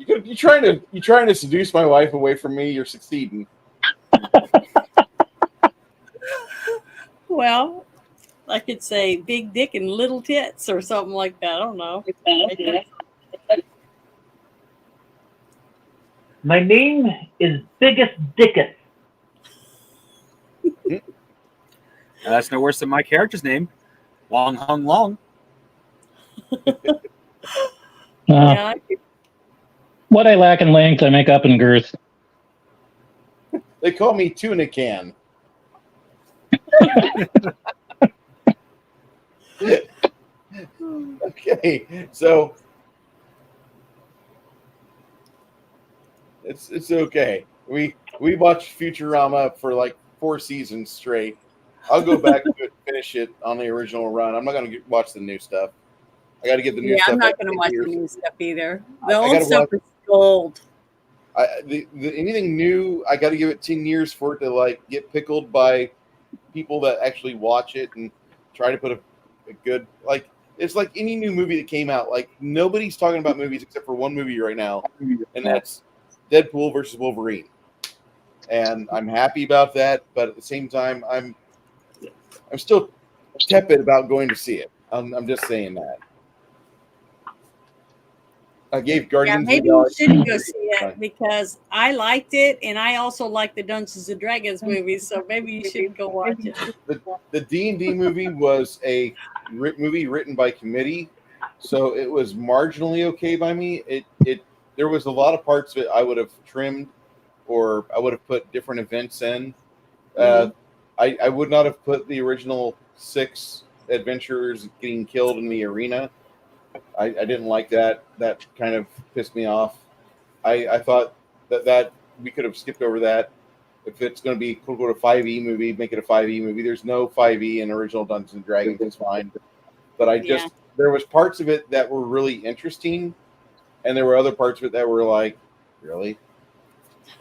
You trying to seduce my wife away from me? You're succeeding. Well, I could say big dick and little tits or something like that. I don't know. My name is Biggest Dickus. That's no worse than my character's name, Long Hung Long. Yeah. What I lack in length, I make up in girth. They call me Tuna Can. Okay, so it's okay. We watched Futurama for like 4 seasons straight. I'll go back to it and finish it on the original run. I'm not going to watch the new stuff. I got to get the new stuff. I'm not like going to 10 watch years. the new stuff either. The I old gotta stuff watch- is gold. Anything new, I got to give it 10 years for it to like get pickled by people that actually watch it and try to put a good, like, it's like any new movie that came out. Like, nobody's talking about movies except for one movie right now, and that's Deadpool versus Wolverine. And I'm happy about that, but at the same time, I'm still tepid about going to see it. I'm just saying that. I gave Guardians Maybe of you the shouldn't Galaxy go see it because I liked it, and I also like the Dungeons and Dragons movies. So maybe you shouldn't go watch it. The D&D movie was a movie written by committee, so it was marginally okay by me. There was a lot of parts of it I would have trimmed, or I would have put different events in. I would not have put the original 6 adventurers getting killed in the arena. I didn't like that. That kind of pissed me off. I thought that we could have skipped over that. If it's going to be quote unquote a 5e movie, make it a 5e movie. There's no 5e in original Dungeons and Dragons. It's fine. But there was parts of it that were really interesting, and there were other parts of it that were like, really?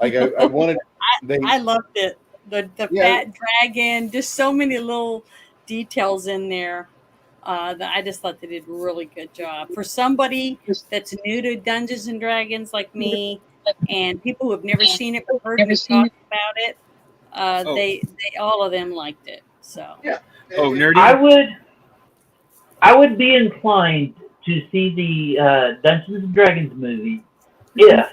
Like I wanted. I loved it. The fat dragon. Just so many little details in there. That I just thought they did a really good job. For somebody that's new to Dungeons and Dragons like me, and people who have never seen it but heard me talk about it, they all of them liked it. So Nerdy. I would be inclined to see the Dungeons and Dragons movie if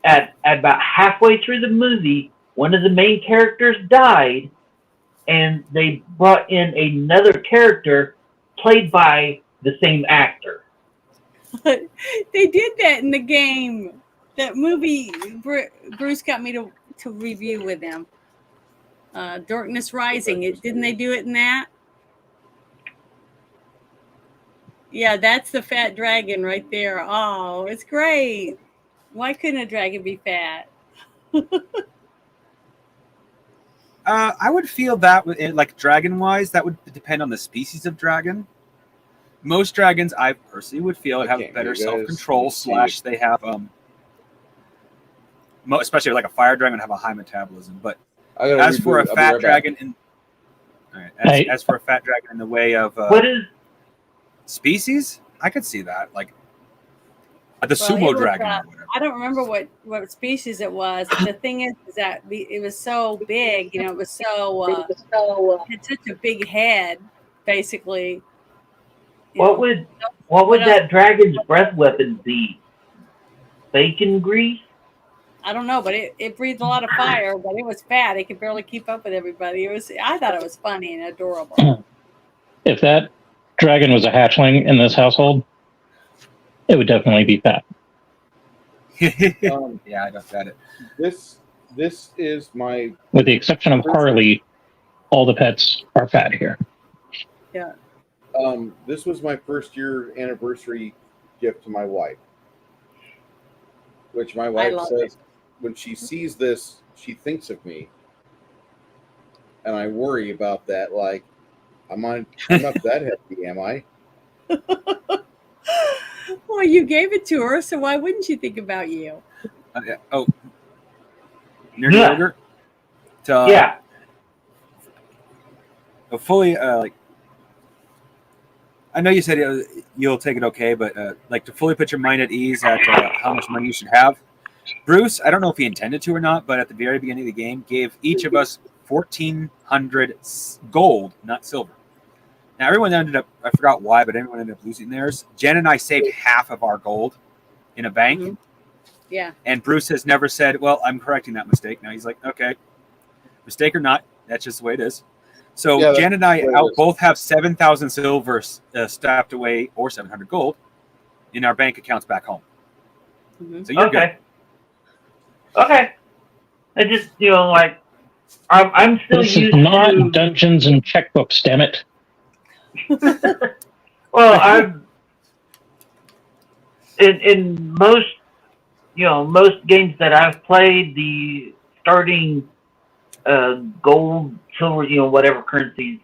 at about halfway through the movie one of the main characters died and they brought in another character played by the same actor. They did that in the game. That movie Bruce got me to review with him. Darkness Rising. Didn't they do it in that? Yeah, that's the fat dragon right there. Oh, it's great. Why couldn't a dragon be fat? I would feel that, like dragon-wise, that would depend on the species of dragon. Most dragons, I personally would feel, have better self-control. / they have, especially like a fire dragon, have a high metabolism. But as for a fat dragon, as for a fat dragon in the way of what is species, I could see that, like the sumo dragon. Or whatever. I don't remember what species it was. But the thing is that it was so big. It was so had such a big head, basically. What would that dragon's breath weapon be? Bacon grease? I don't know, but it breathed a lot of fire. But it was fat. It could barely keep up with everybody. I thought it was funny and adorable. If that dragon was a hatchling in this household, it would definitely be fat. Yeah, I don't get it. This is my, with the exception of Harley, all the pets are fat here. Yeah. This was my first year anniversary gift to my wife, which my wife says when she sees this, she thinks of me, and I worry about that. Like, I'm not that hefty, am I? Well, you gave it to her, so why wouldn't she think about you? Nerdy yogurt. A fully I know you said you'll take it okay, but like to fully put your mind at ease at how much money you should have. Bruce, I don't know if he intended to or not, but at the very beginning of the game, gave each of us 1,400 gold, not silver. Now everyone ended up, I forgot why, but everyone ended up losing theirs. Jen and I saved half of our gold in a bank. Mhm. Yeah. And Bruce has never said, well, I'm correcting that mistake. Now he's like, okay, mistake or not, that's just the way it is. So Yeah, Jen and I that's the way it is. both have 7,000 silver stopped away, or 700 gold in our bank accounts back home. Mhm. So you're Okay. Okay. I just, like, I'm still This is used not to. Dungeons and checkbooks, damn it. Well, I'm in most, most games that I've played, the starting gold, silver, whatever currencies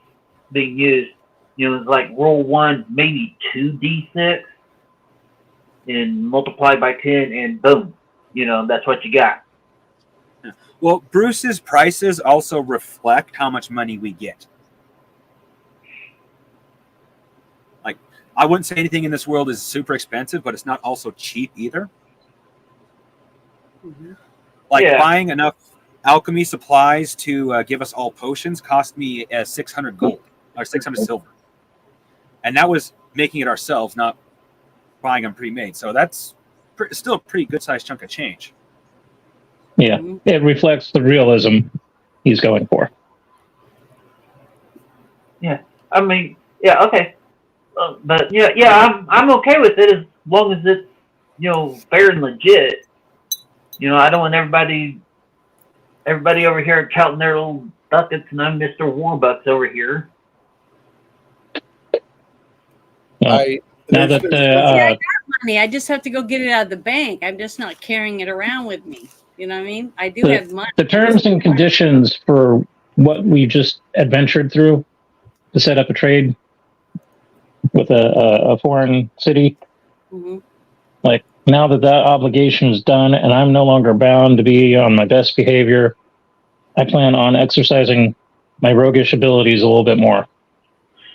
being used, is like roll 1, maybe 2d6, and multiply by 10, and boom, that's what you got. Well, Bruce's prices also reflect how much money we get. Like, I wouldn't say anything in this world is super expensive, but it's not also cheap either. Mhm. Like, Yeah. buying enough alchemy supplies to give us all potions cost me 600 gold, or 600 silver. And that was making it ourselves, not buying them pre-made. So that's still a pretty good-sized chunk of change. Yeah, Mhm. it reflects the realism he's going for. Yeah. I mean, yeah, okay. But yeah, I'm okay with it as long as it's, fair and legit. I don't want everybody over here counting their little ducats, and I'm Mr. Warbucks over here. Well, I now there's- that there's- Money. I just have to go get it out of the bank. I'm just not carrying it around with me. You know what I mean? I do have money. the terms and conditions for what we just adventured through to set up a trade with a foreign city, Mhm. like now that obligation is done and I'm no longer bound to be on my best behavior, I plan on exercising my roguish abilities a little bit more.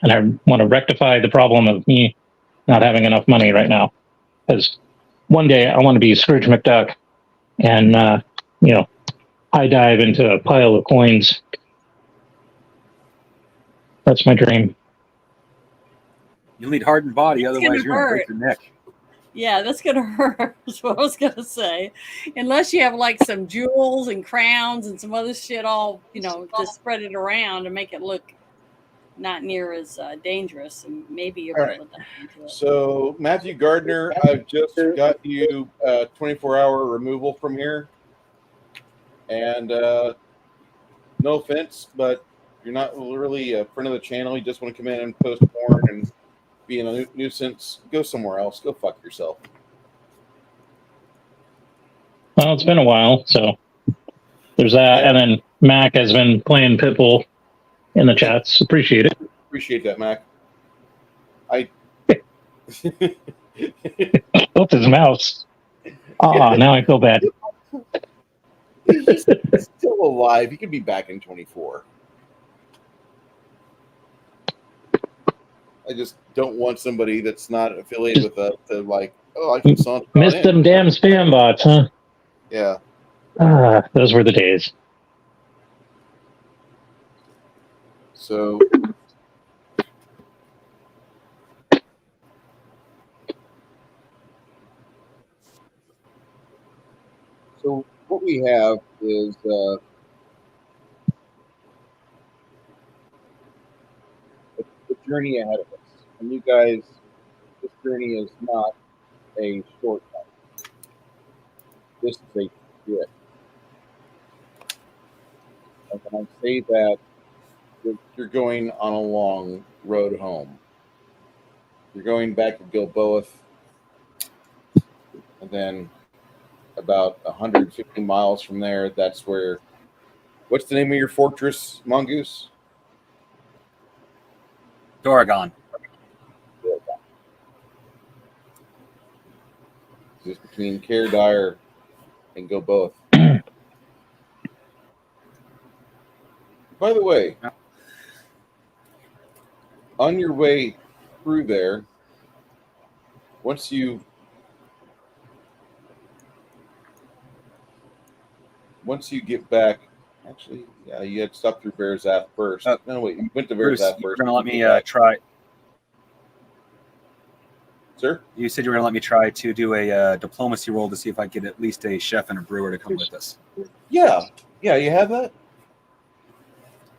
And I want to rectify the problem of me not having enough money right now. Because one day I want to be Scrooge McDuck and, high dive into a pile of coins. That's my dream. You'll need hardened body, It's otherwise gonna you're going to break hurt. your neck. Yeah, that's gonna hurt. Is what I was gonna say. Unless you have like some jewels and crowns and some other shit, all just spread it around and make it look not near as dangerous, and maybe you'll be All able to dive into it. So Matthew Gardner, I've just got you 24-hour removal from here, and no offense, but you're not really a friend of the channel. You just want to come in and post porn and be a nuisance. Go somewhere else. Go fuck yourself. Well, it's been a while, so there's that. Yeah. And then Mac has been playing Pitbull in the chats. Appreciate it. Appreciate that, Mac. I Both his mouse. Now I feel bad. he's still alive. He could be back in 24. I just don't want somebody that's not affiliated with us to like, I can saunter on Missed in. them damn spam bots, huh? Yeah. Those were the days. So what we have is the journey ahead of us. And you guys, this journey is not a shortcut. This is a trip. And when I say that, you're going on a long road home. You're going back to Gilboa, and then about 150 miles from there, that's where. What's the name of your fortress, Mongoose? Doragon. Just between Caradire and Gilboa. By the way, on your way through there, once you get back, actually, yeah, you had to stop through Bear's Aft first. No, wait, you went to Bear's Bruce, Aft you were first. going to let You me try. Sir? You said you were going to let me try to do a diplomacy roll to see if I get at least a chef and a brewer to come with us. Yeah. Yeah, you have that?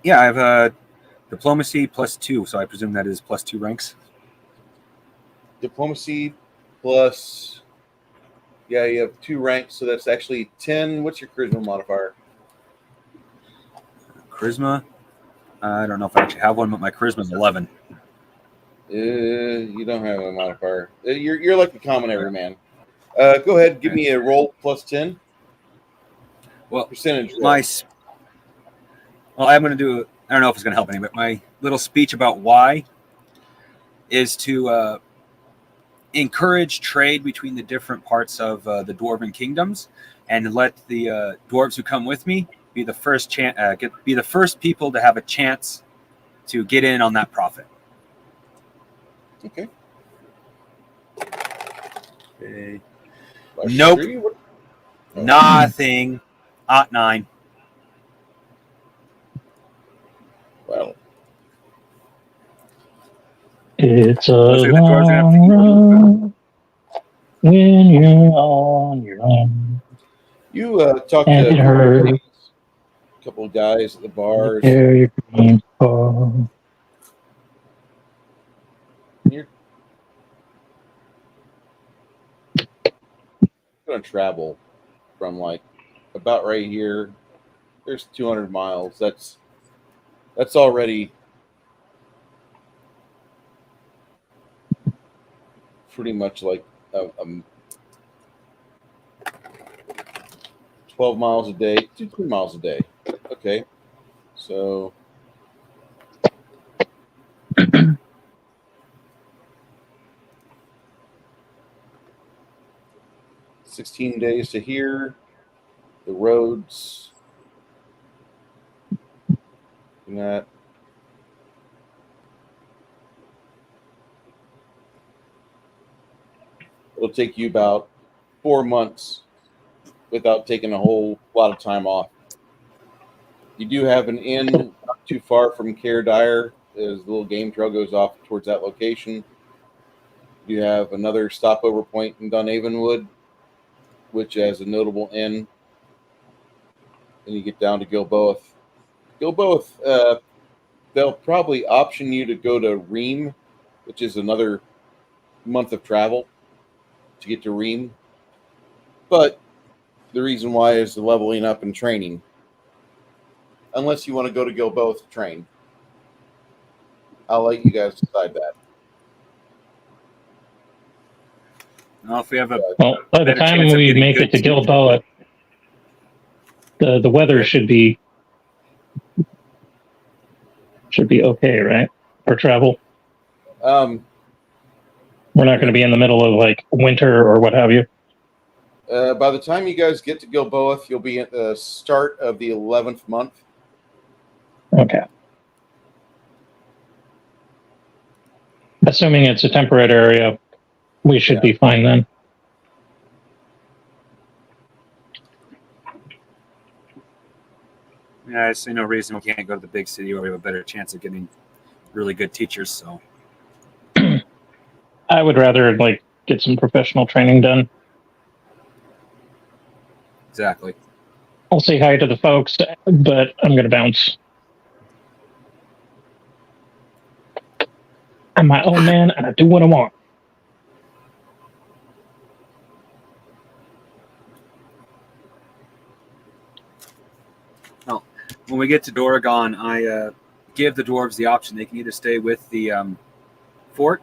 Yeah, I have diplomacy +2, so I presume that is +2 ranks. Diplomacy plus, yeah, you have 2 ranks, so that's actually 10. What's your charisma modifier? Charisma? I don't know if I actually have one, but my charisma is 11. You don't have a modifier. You're like the common everyman. Go ahead, give me a roll +10. Well, Percentage roll. Well, I'm going to do. I don't know if it's going to help any, but my little speech about why is to encourage trade between the different parts of the dwarven kingdoms, and let the dwarves who come with me be the first be the first people to have a chance to get in on that profit. Okay. Nope. Nothing. Ot 9. Well, It's a Looks like the dwarves are long road when you're on your own. you talked And to it hurts a couple of guys at the to bars. carry your dreams far. You're going to travel from like about right here. There's 200 miles. That's already pretty much like 12 miles a day, 2 miles a day. Okay, so $16 days to here. The roads, and that. It'll take you about 4 months without taking a whole lot of time off. You do have an inn not too far from Care Dyer, as the little game trail goes off towards that location. You have another stopover point in Dunhavenwood, which has a notable inn. Then you get down to Gilboa. Gilboa, they'll probably option you to go to Ream, which is another month of travel to get to Ream. But the reason why is the leveling up and training. Unless you want to go to Gilboa to train. I'll let you guys decide that. Well, if we have a Well, by the better time chance of we getting make good it to teachers. Gilboa, the weather should be okay, right? For travel. We're not going to be in the middle of like winter or what have you. By the time you guys get to Gilboa, you'll be at the start of the 11th month. Okay. Assuming it's a temperate area, we should be fine then. Yeah, I see no reason we can't go to the big city where we have a better chance of getting really good teachers. So I would rather like get some professional training done. exactly. I'll say hi to the folks, but I'm going to bounce. I'm my own man, and I do what I want. Well, when we get to Doragon, I give the dwarves the option. They can either stay with the fort,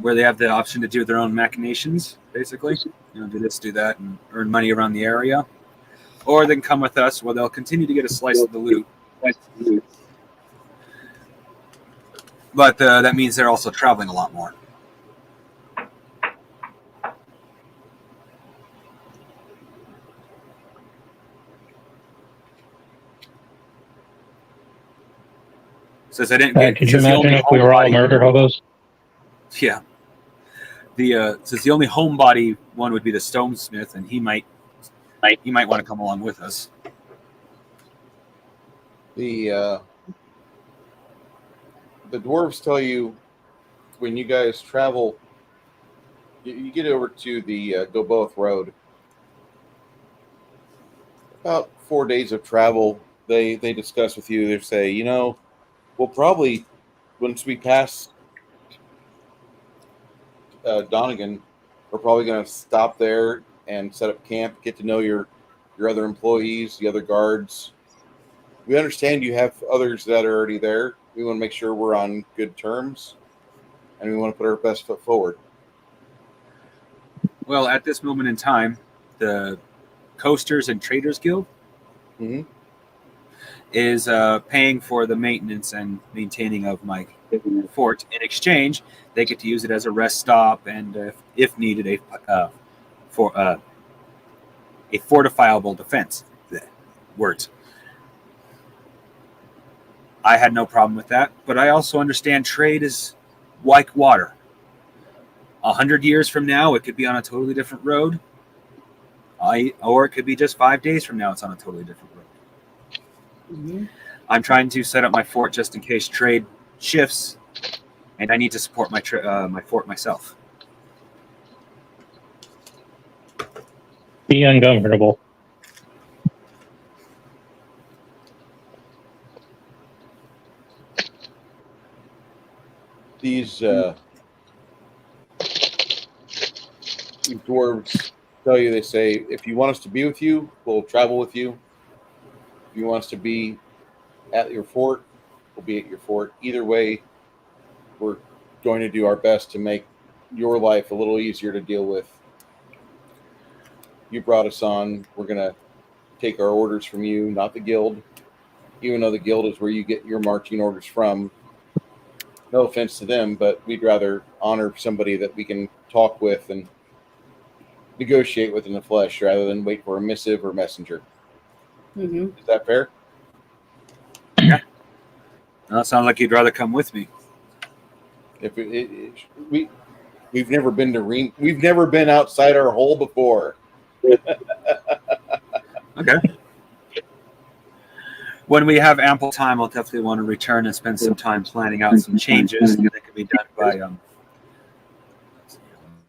where they have the option to do their own machinations, basically. Do this, do that, and earn money around the area. Or they can come with us, where they'll continue to get a slice of the loot. But that means they're also traveling a lot more. Says I didn't get. Could you imagine if we were all murder hobos? Yeah. Since the only homebody one would be the stonesmith, and he might want to come along with us. The dwarves tell you when you guys travel, you get over to the Go Both Road. About 4 days of travel, they discuss with you. They say, we'll probably, once we pass Donegan, we're probably going to stop there and set up camp, get to know your other employees, the other guards. We understand you have others that are already there. We want to make sure we're on good terms, and we want to put our best foot forward. Well, at this moment in time, the Coasters and Traders Guild is paying for the maintenance and maintaining of my fort. In exchange, they get to use it as a rest stop and, if needed, a fortifiable defense. Words. I had no problem with that, but I also understand trade is like water. 100 years from now, it could be on a totally different road. Or it could be just 5 days from now, it's on a totally different road. Mm-hmm. I'm trying to set up my fort just in case trade shifts, and I need to support my fort myself. Be uncomfortable. These dwarves tell you, they say, if you want us to be with you, we'll travel with you. If you want us to be at your fort, we'll be at your fort. Either way, we're going to do our best to make your life a little easier to deal with. You brought us on. We're going to take our orders from you, not the guild. Even though the guild is where you get your marching orders from. No offense to them, but we'd rather honor somebody that we can talk with and negotiate with in the flesh rather than wait for a missive or messenger. Mm-hmm. Is that fair? Yeah. Well, it sounds like you'd rather come with me. If we've never been to we've never been outside our hole before. Okay. When we have ample time, I'll definitely want to return and spend some time planning out some changes that can be done by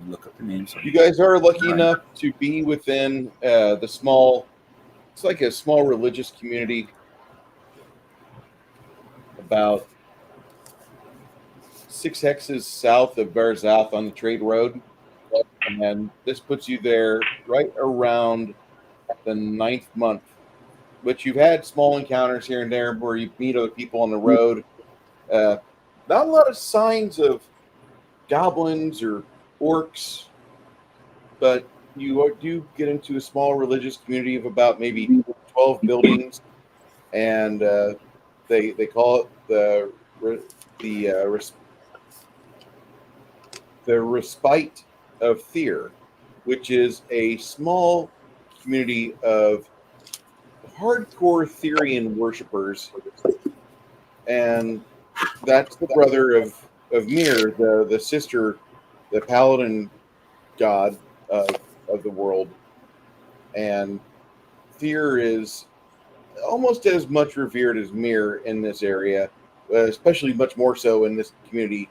look up the names. You guys are lucky enough to be within the small. It's like a small religious community, about 6 hexes south of Berzouth on the trade road, and this puts you there right around the 9th month. But you've had small encounters here and there where you meet other people on the road. Not a lot of signs of goblins or orcs, but you do get into a small religious community of about maybe 12 buildings, and they call it the Respite of Thyr, which is a small community of hardcore Therian worshippers, and that's the brother of Mir, the sister, the paladin god of the world. And Thyr is almost as much revered as Mir in this area, especially much more so in this community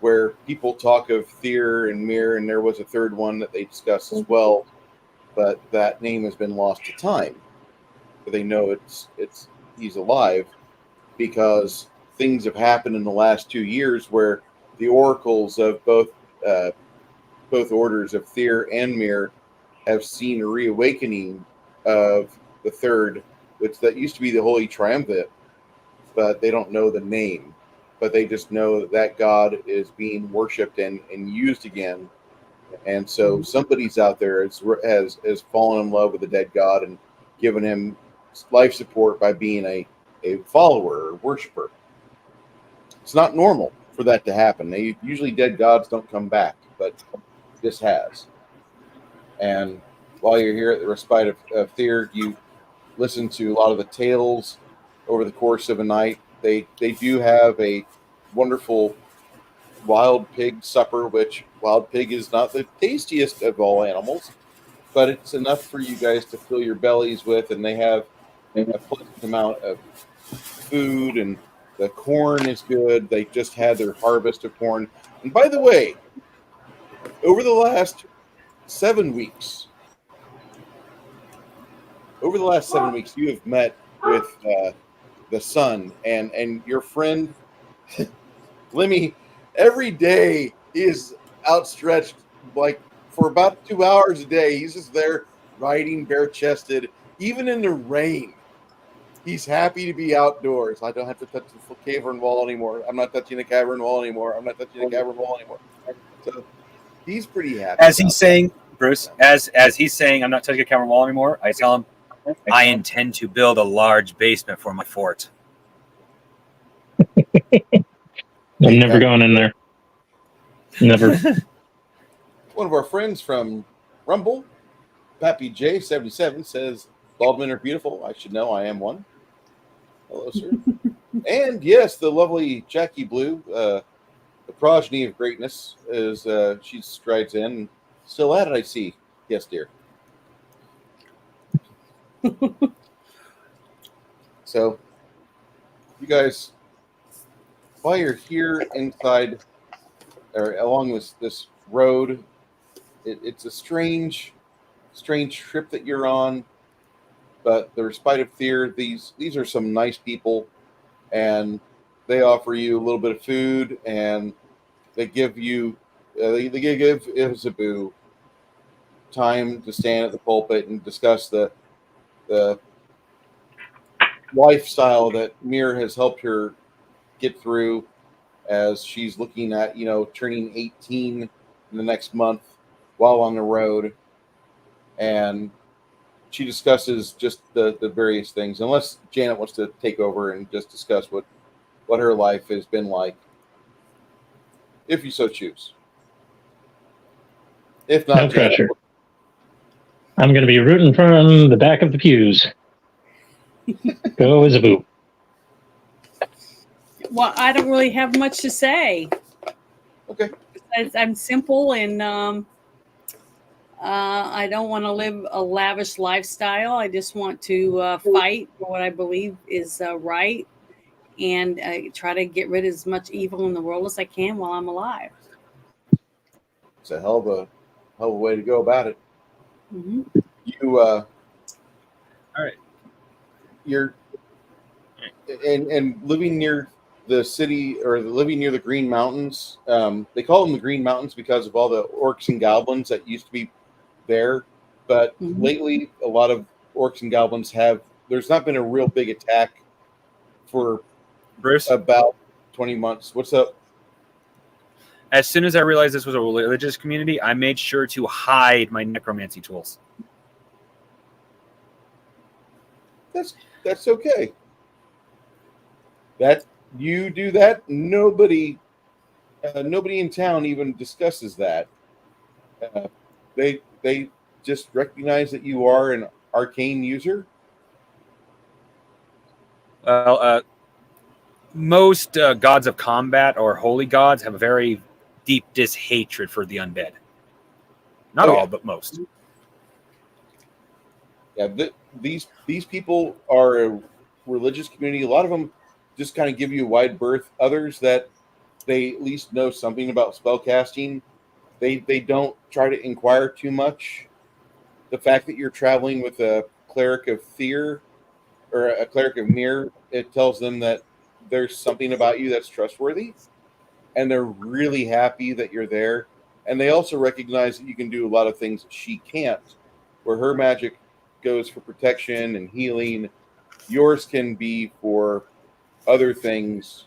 where people talk of Thyr and Mir, and there was a third one that they discussed as well, but that name has been lost to time. But they know he's alive because things have happened in the last 2 years where the oracles of both orders of Thyr and Mir have seen a reawakening of the third, which that used to be the Holy Triumvirate, but they don't know the name. But they just know that god is being worshipped and used again. And so somebody's out there has fallen in love with the dead god and given him life support by being a follower or worshiper. It's not normal for that to happen. Usually dead gods don't come back, but this has. And while you're here at the Respite of Thyr, you listen to a lot of the tales over the course of a night They do have a wonderful wild pig supper, which wild pig is not the tastiest of all animals, but it's enough for you guys to fill your bellies with, and they have a pleasant amount of food, and the corn is good. They just had their harvest of corn. And by the way, over the last 7 weeks, you have met with the son and your friend Lemmy. Every day he is outstretched like for about 2 hours a day. He's just there riding bare chested, even in the rain. He's happy to be outdoors. I don't have to touch the cavern wall anymore. I'm not touching the cavern wall anymore. So he's pretty happy. As he's saying, Bruce, as he's saying, I'm not touching a camera wall anymore. I tell him, I intend to build a large basement for my fort. I'm never going in there. Never. One of our friends from Rumble, Pappy J77, says, Baldmen are beautiful. I should know. I am one. Hello, sir. And yes, the lovely Jackie Blue, the progeny of greatness, is she strides in. Still at it, I see. Yes, dear. So, you guys, while you're here inside or along this road, it's a strange trip that you're on. But despite of fear, these are some nice people, and they offer you a little bit of food, and they give you they give Isabu time to stand at the pulpit and discuss the lifestyle that Mir has helped her get through, as she's looking at turning 18 in the next month while on the road, and she discusses just the various things, unless Janet wants to take over and just discuss what her life has been like, if you so choose. If not, No pressure. I'm going to be rooting from the back of the pews. Go Isabu. Well, I don't really have much to say. Okay. I'm simple, and I don't want to live a lavish lifestyle. I just want to fight for what I believe is right, and try to get rid of as much evil in the world as I can while I'm alive. It's a hell of a way to go about it. Mm-hmm. You all right. You're and living near the city, or living near the Green Mountains. They call them the Green Mountains because of all the orcs and goblins that used to be there. But lately, a lot of orcs and goblins there's not been a real big attack for Bruce, about 20 months. What's up? as soon as I realized this was a religious community, I made sure to hide my necromancy tools. That's okay. That you do that, nobody in town even discusses that. They just recognize that you are an arcane user. Well, most gods of combat or holy gods have a very deep dishatred for the undead. Not all, but most. Yeah, these people are a religious community. A lot of them just kind of give you a wide berth. Others that they at least know something about spellcasting, they don't try to inquire too much. The fact that you're traveling with a cleric of fear or a cleric of Mir, it tells them that there's something about you that's trustworthy, and they're really happy that you're there. And they also recognize that you can do a lot of things that she can't, where her magic goes for protection and healing. Yours can be for other things.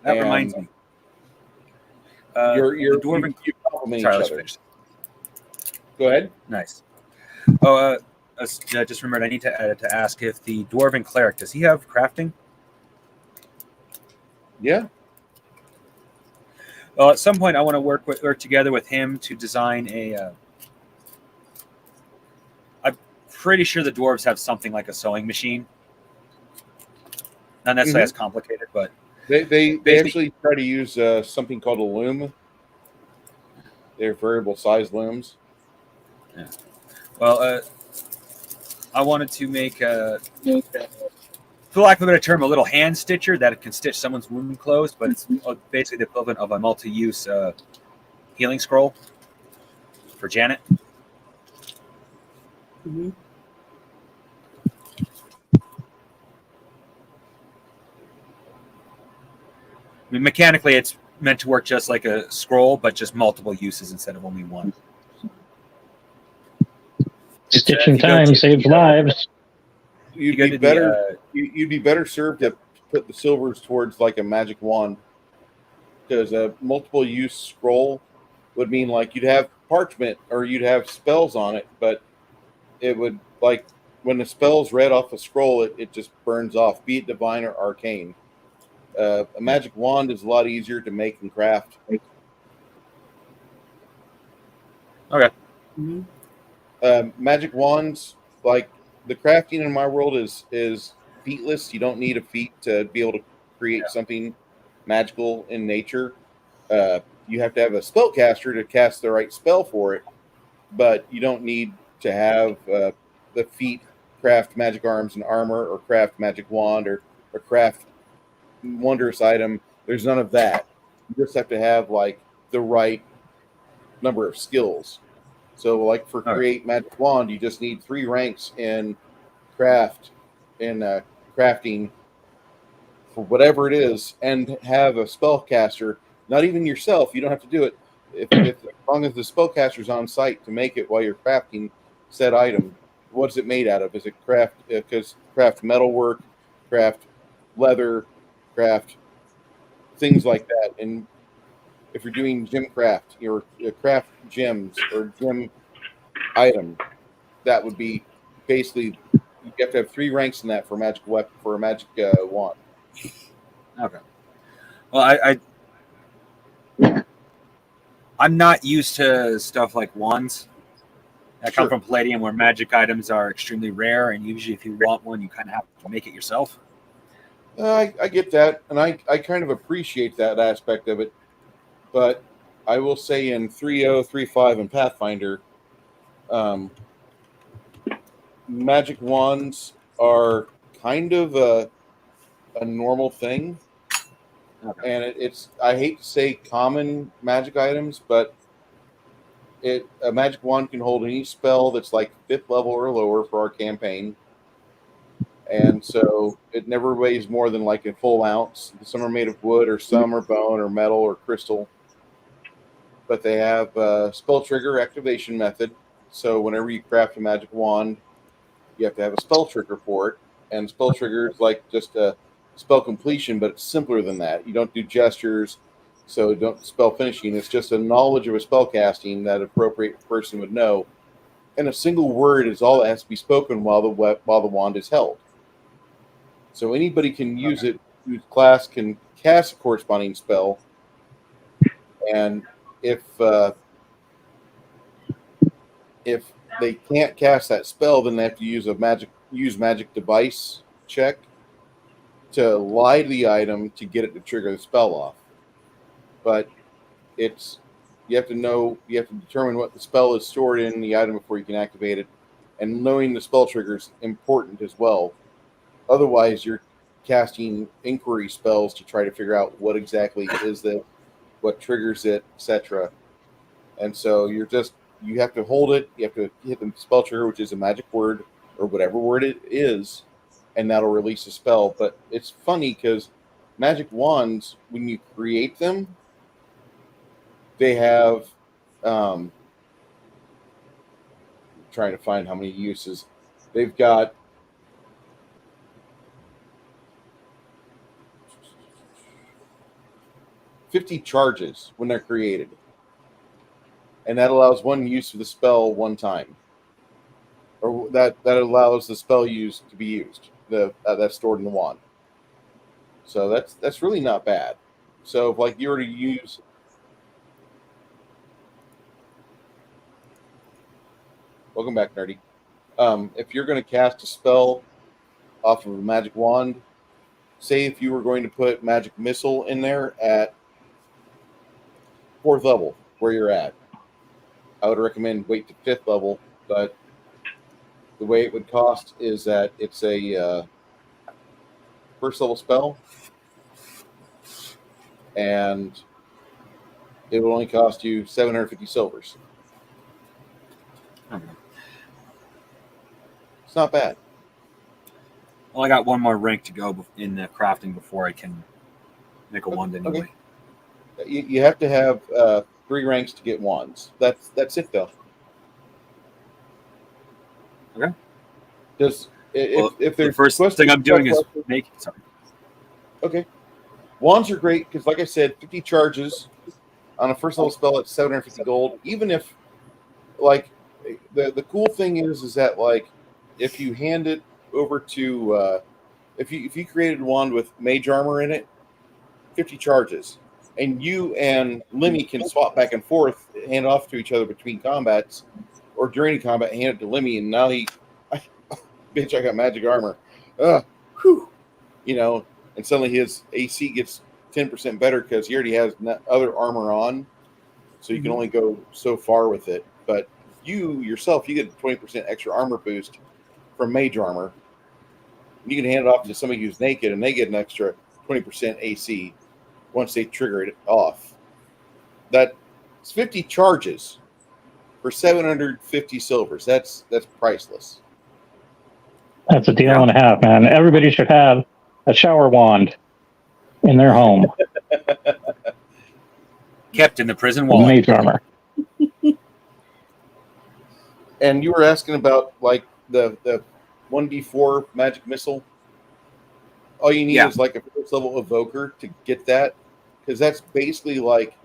That reminds me. You dwarven. complement Sorry, each let's other. finish. Go ahead. Nice. Oh, I just remembered. I need to ask if the dwarven cleric, does he have crafting? Yeah. Well, at some point, I want to work together with him to design a. I'm pretty sure the dwarves have something like a sewing machine. Not necessarily as complicated, but They basically, actually try to use something called a loom. They're variable size looms. well, I wanted to make for lack of a better term, a little hand stitcher that can stitch someone's wound closed, but it's basically the equivalent of a multi-use healing scroll for Janet. Mhm. I mean, mechanically, it's meant to work just like a scroll, but just multiple uses instead of only one. Stitching time saves lives. You'd be better. You'd be better served to put the silvers towards like a magic wand, because a multiple use scroll would mean like you'd have parchment or you'd have spells on it, but it would like when the spell's read off a scroll, it just burns off, be it divine or arcane. A magic wand is a lot easier to make and craft. Okay. Magic wands, like the crafting in my world, is featless. You don't need a feat to be able to create something magical in nature. You have to have a spellcaster to cast the right spell for it, but you don't need to have the feat craft magic arms and armor, or craft magic wand, or craft wondrous item. There's none of that. You just have to have like the right number of skills. So, like for create magic wand, you just need 3 ranks in craft, in crafting for whatever it is, and have a spellcaster. Not even yourself. You don't have to do it. If as long as the spellcaster's on site to make it while you're crafting said item. What's it made out of? Is it craft? Because craft metalwork, craft leather, craft things like that. And if you're doing gem craft, your craft gems or gem item, that would be basically you have to have 3 ranks in that for a magic weapon, for a magic wand. Okay. Well, I'm not used to stuff like wands. I come from Palladium, where magic items are extremely rare, and usually, if you want one, you kind of have to make it yourself. I get that, and I kind of appreciate that aspect of it. But I will say in 3.0, 3.5, and Pathfinder, magic wands are kind of a normal thing. Okay. And it's I hate to say common magic items, but a magic wand can hold any spell that's like 5th level or lower for our campaign. And so it never weighs more than like a full ounce. Some are made of wood, or some are bone or metal or crystal. But they have a spell trigger activation method. So whenever you craft a magic wand, you have to have a spell trigger for it. And spell trigger is like just a spell completion, but it's simpler than that. You don't do gestures, so don't spell finishing. It's just a knowledge of a spell casting that an appropriate person would know. And a single word is all that has to be spoken while the wand is held. So anybody can use it whose class can cast a corresponding spell. And if they can't cast that spell, then they have to use magic device check to lie to the item to get it to trigger the spell off. But you have to determine what the spell is stored in the item before you can activate it, and knowing the spell trigger is important as well. Otherwise, you're casting inquiry spells to try to figure out what exactly is it, what triggers it, etc. And so you have to hold it, you have to hit the spell trigger, which is a magic word or whatever word it is, and that'll release a spell. But it's funny because magic wands, when you create them, they have trying to find how many uses. They've got 50 charges when they're created. And that allows one use of the spell one time. Or that allows the spell use to be used. That's stored in the wand. So that's really not bad. So if like you were to use welcome back, Nerdy. If you're going to cast a spell off of a magic wand, say if you were going to put magic missile in there at 4th level, where you're at, I would recommend wait to 5th level. But the way it would cost is that it's a 1st level spell, and it will only cost you 750 silvers. Okay. It's not bad. Well, I got one more rank to go in the crafting before I can make a wand anyway. Okay. You have to have 3 ranks to get wands. That's it, though. Okay. Just if The there's first thing I'm doing is make. Sorry. Okay. Wands are great because, like I said, 50 charges on a 1st level spell at 750 gold. Even if, like, the cool thing is that, like, if you hand it over to if you created a wand with mage armor in it, 50 charges, and you and Lemmy can swap back and forth, hand off to each other between combats or during combat, hand it to Lemmy, and now bitch, I got magic armor. Whew. You know, and suddenly his AC gets 10% better because he already has other armor on, so you can only go so far with it. But you yourself, you get 20% extra armor boost from mage armor. You can hand it off to somebody who's naked, and they get an extra 20% AC once they trigger it off. That's 50 charges for 750 silvers. That's priceless. That's a deal and a half, man. Everybody should have a shower wand in their home. Kept in the prison With wall. mage armor. And you were asking about like the 1d4 magic missile. All you need is like a 1st level evoker to get that, because that's basically like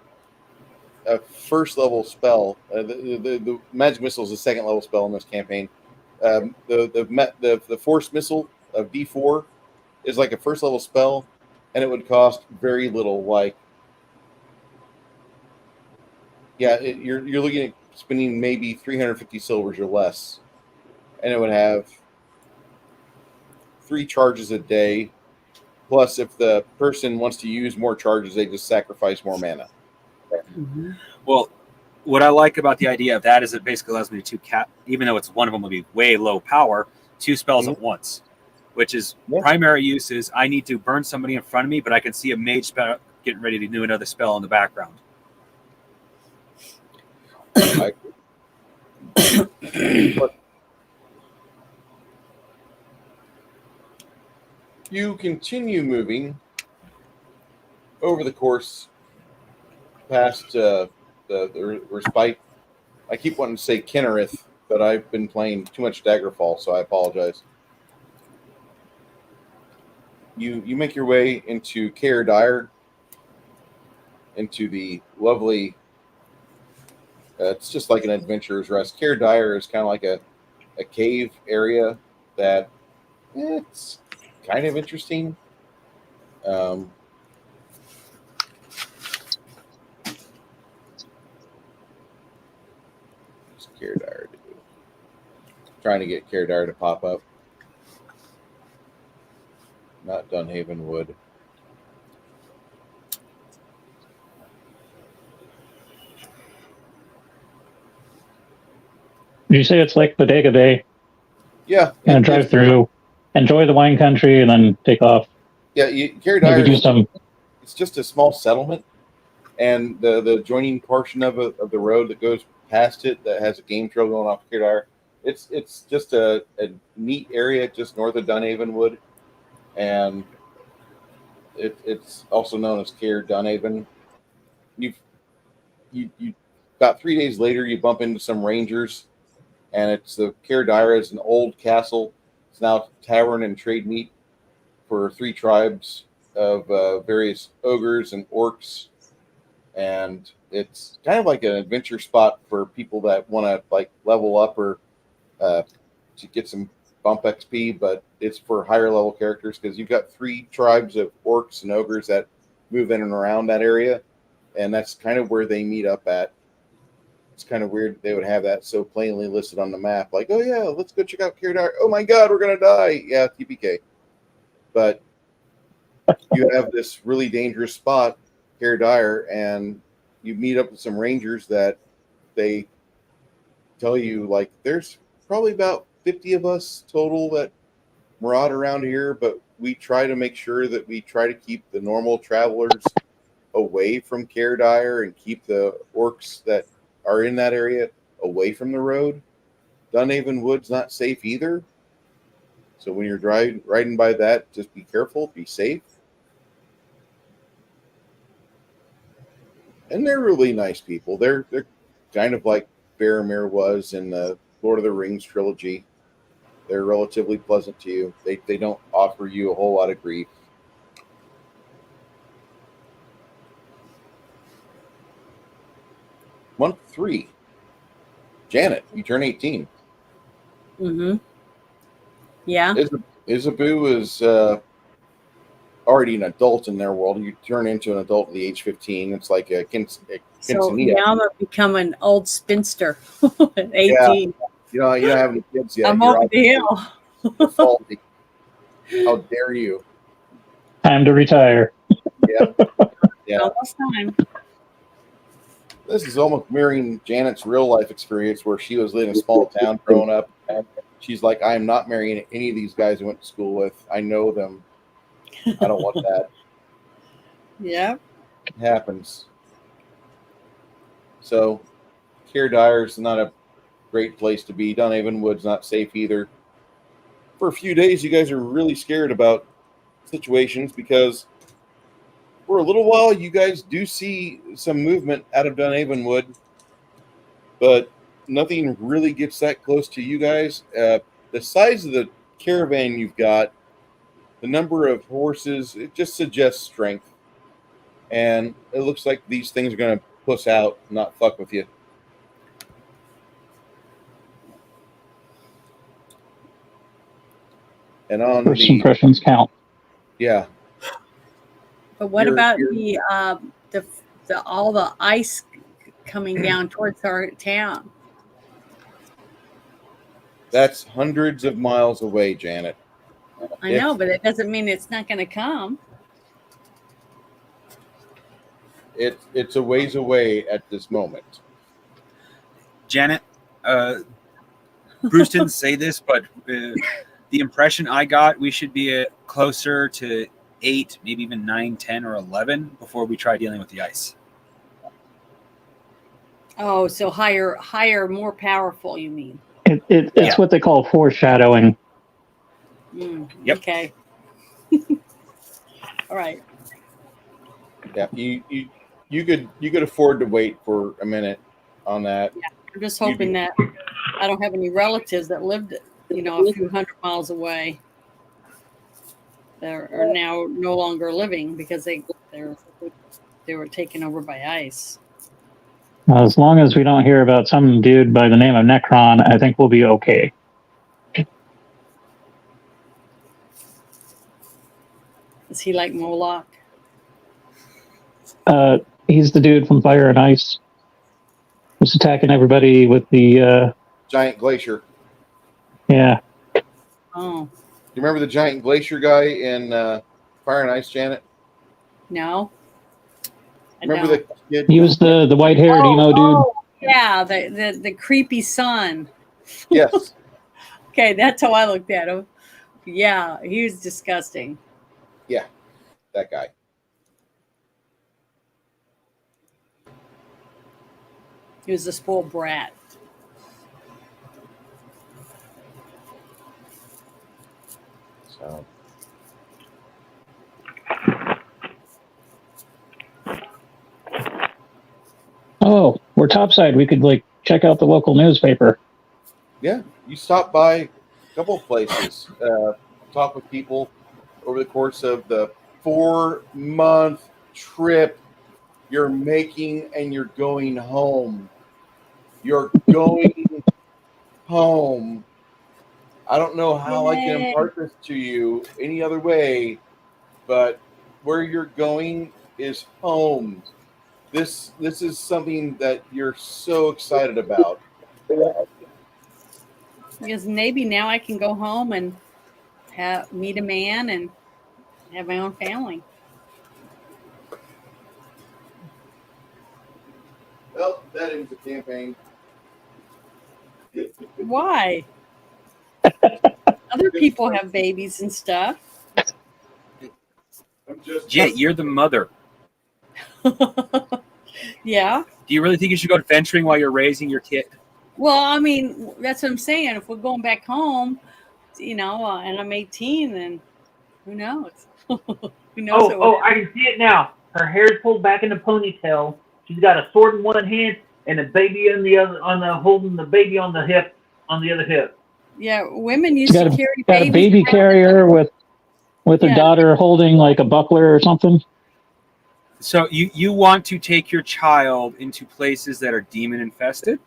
a 1st level spell. The magic missile is a 2nd level spell in this campaign. The force missile of D4 is like a 1st level spell, and it would cost very little. Like, you're looking at spending maybe 350 silvers or less, and it would have 3 charges a day. Plus, if the person wants to use more charges, they just sacrifice more mana. Well, what I like about the idea of that is it basically allows me to even though it's one of them will be way low power, 2 spells at once, which is primary use is I need to burn somebody in front of me, but I can see a mage spell getting ready to do another spell in the background. You continue moving over the course past the respite. I keep wanting to say Kinnereth, but I've been playing too much Daggerfall, so I apologize. You make your way into Caer Dire, into the lovely. It's just like an adventurer's rest. Caer Dire is kind of like a cave area that it's kind of interesting. What's Caer Dire to do? Trying to get Caer Dire to pop up. Not Dunhaven Wood. Did you say it's like Bodega Bay? Yeah. And drive through, enjoy the wine country, and then take off. Yeah, Caer Dire. Do some. It's just a small settlement, and the joining portion of the road that goes past it that has a game trail going off Caer Dire. It's just a neat area just north of Dunhaven Wood, and it's also known as Caer Dunhaven. You about 3 days later you bump into some rangers, and it's the Caer Dire is an old castle. It's now tavern and trade meet for 3 tribes of various ogres and orcs, and it's kind of like an adventure spot for people that want to like level up or to get some bump XP, but it's for higher level characters because you've got 3 tribes of orcs and ogres that move in and around that area, and that's kind of where they meet up at. It's kind of weird they would have that so plainly listed on the map, like, oh yeah, let's go check out Caer Dire. Oh my god, we're gonna die. Yeah, TPK. But you have this really dangerous spot, Care Dire, and you meet up with some rangers that they tell you, like, there's probably about 50 of us total that maraud around here, but we try to make sure that we try to keep the normal travelers away from Care Dire and keep the orcs that are in that area away from the road. Dunhaven Wood's not safe either. So when you're riding by that, just be careful, be safe. And they're really nice people. They're kind of like Faramir was in the Lord of the Rings trilogy. They're relatively pleasant to you. They don't offer you a whole lot of grief. Month 3. Janet, you turn 18. Mm-hmm. Yeah. Isabu is already an adult in their world. You turn into an adult at the age 15. It's like a So quinceanera. now I'm gonna become an old spinster at 18. You don't have any kids yet. I'm You're over the hill. faulty. How dare you? Time to retire. Yeah. Almost time. This is almost mirroring Janet's real life experience where she was in a small town growing up. And she's like, I am not marrying any of these guys I went to school with. I know them. I don't want that. Yep. It happens. So, Care Dire is not a great place to be. Dunhaven Wood's not safe either. For a few days, you guys are really scared about situations because for a little while, you guys do see some movement out of Dunhaven Wood, but nothing really gets that close to you guys. The size of the caravan you've got, the number of horses, it just suggests strength. And it looks like these things are going to puss out, not fuck with you. And on First impressions count. Yeah. But what You're- about you're- the all the ice coming down towards our town? That's hundreds of miles away, Janet. I know, but it doesn't mean it's not going to come. It's a ways away at this moment. Janet, Bruce didn't say this, but the impression I got, we should be closer to 8, maybe even 9, 10, or 11 before we try dealing with the ice. Oh, so higher, more powerful, you mean? It's what they call foreshadowing. Yep. Okay. All right. Yeah, you could afford to wait for a minute on that. Yeah, I'm just hoping that I don't have any relatives that lived, a few hundred miles away. That are now no longer living because they were taken over by ice. As long as we don't hear about some dude by the name of Necron, I think we'll be okay. Is he like Moloch? He's the dude from Fire and Ice who's attacking everybody with the Giant glacier. yeah. Oh, You remember the giant glacier guy in Fire and Ice, Janet? no. I Remember don't. the kid? He was the white-haired emo dude. Oh, yeah, the creepy son. Yes. Okay, that's how I looked at him. Yeah, he was disgusting. Yeah, that guy. He was a spoiled brat. So. Oh, we're topside. We could check out the local newspaper. Yeah, you stop by a couple of places, talk with people over the course of the 4-month trip you're making, and you're going home. You're going home. I don't know how I can impart this to you any other way, but where you're going is home. This is something that you're so excited about. Because maybe now I can go home and meet a man and have my own family. Well, that ends the campaign. Why? Other people have babies and stuff. I'm just Jet, you're the mother. Yeah. Do you really think you should go adventuring while you're raising your kid? Well, I mean, that's what I'm saying. If we're going back home, and I'm 18, then who knows? Who knows? Oh, I can see it now. Her hair's pulled back in a ponytail. She's got a sword in one hand and a baby in the other, holding the baby on the hip, on the other hip. Yeah, women used to carry got a babies baby around. carrier with a Yeah. daughter holding like a buckler or something. So you want to take your child into places that are demon infested,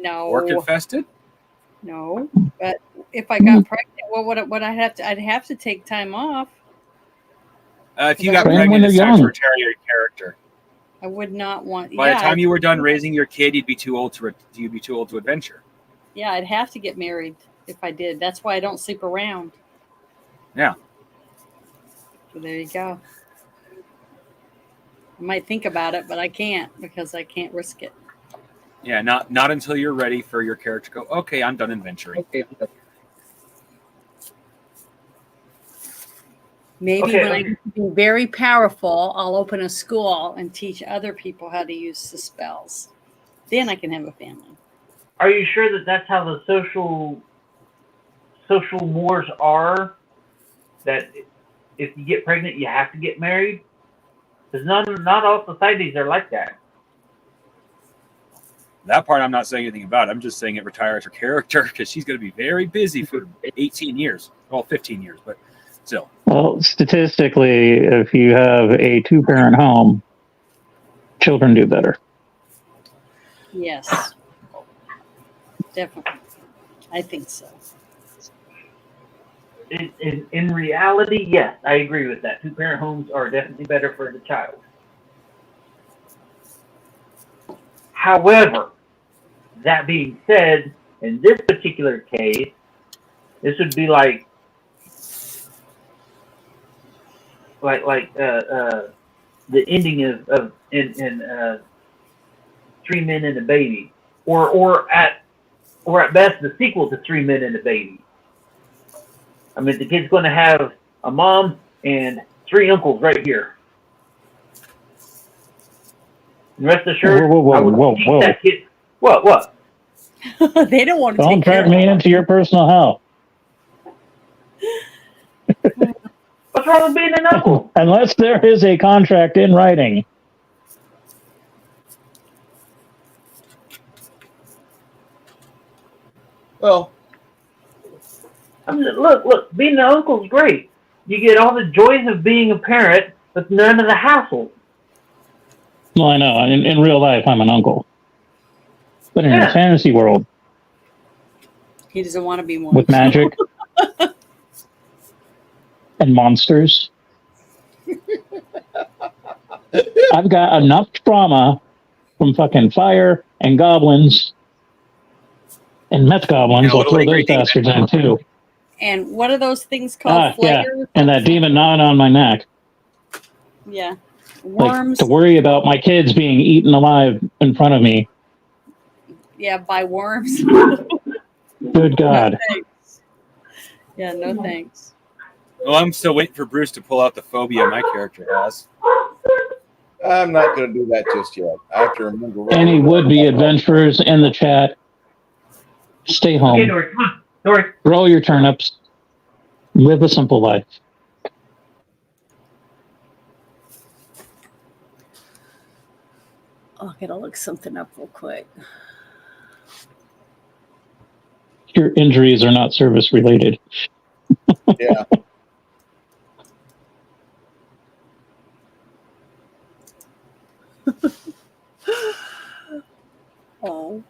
orc No, infested? no. But if I got pregnant, well, what I'd have to take time off. If you Train got when pregnant, they're it's time to young. retire your character. I would not want. By the time I'd- you were done raising your kid, you'd be too old to adventure. Yeah, I'd have to get married if I did. That's why I don't sleep around. Yeah. So there you go. I might think about it, but I can't because I can't risk it. Yeah, not until you're ready for your character to go, okay, I'm done adventuring. Maybe Okay. when I get to be very powerful, I'll open a school and teach other people how to use the spells. Then I can have a family. Are you sure that that's how the social mores are? That if you get pregnant, you have to get married? Because not all societies are like that. That part I'm not saying anything about. I'm just saying it retires her character because she's going to be very busy for 18 years. Well, 15 years, but still. Well, statistically, if you have a two-parent home, children do better. Yes. Definitely. I think so. In reality, yes, I agree with that. Two-parent homes are definitely better for the child. However, that being said, in this particular case, this would be like the ending of in Three Men and a Baby, or at best the sequel to Three Men and a Baby. I mean, the kid's going to have a mom and three uncles right here. And rest assured, I would teach that kid. What? They don't want to Don't take care drag of me into your personal hell. What's wrong with being an uncle? Unless there is a contract in writing. well, I mean, look, being an uncle's great. You get all the joys of being a parent, but none of the hassle. Well, I know. In real life, I'm an uncle. But in a fantasy world He doesn't want to be one. with magic and monsters, I've got enough trauma from fucking fire and goblins and meth goblins. I'll throw those bastards in too. And what are those things called? Yeah, Flayers? and that demon gnawing on my neck. Yeah. Like, Worms. to worry about my kids being eaten alive in front of me. Yeah, by worms. Good God. No thanks. Yeah, no thanks. Well, I'm still waiting for Bruce to pull out the phobia my character has. I'm not going to do that just yet. I have to remember. Any would-be adventurers in the chat, stay home. Okay, Dory, come on. Dory. Grow your turnips. Live a simple life. Oh, I gotta look something up real quick. Your injuries are not service related. Yeah. Oh.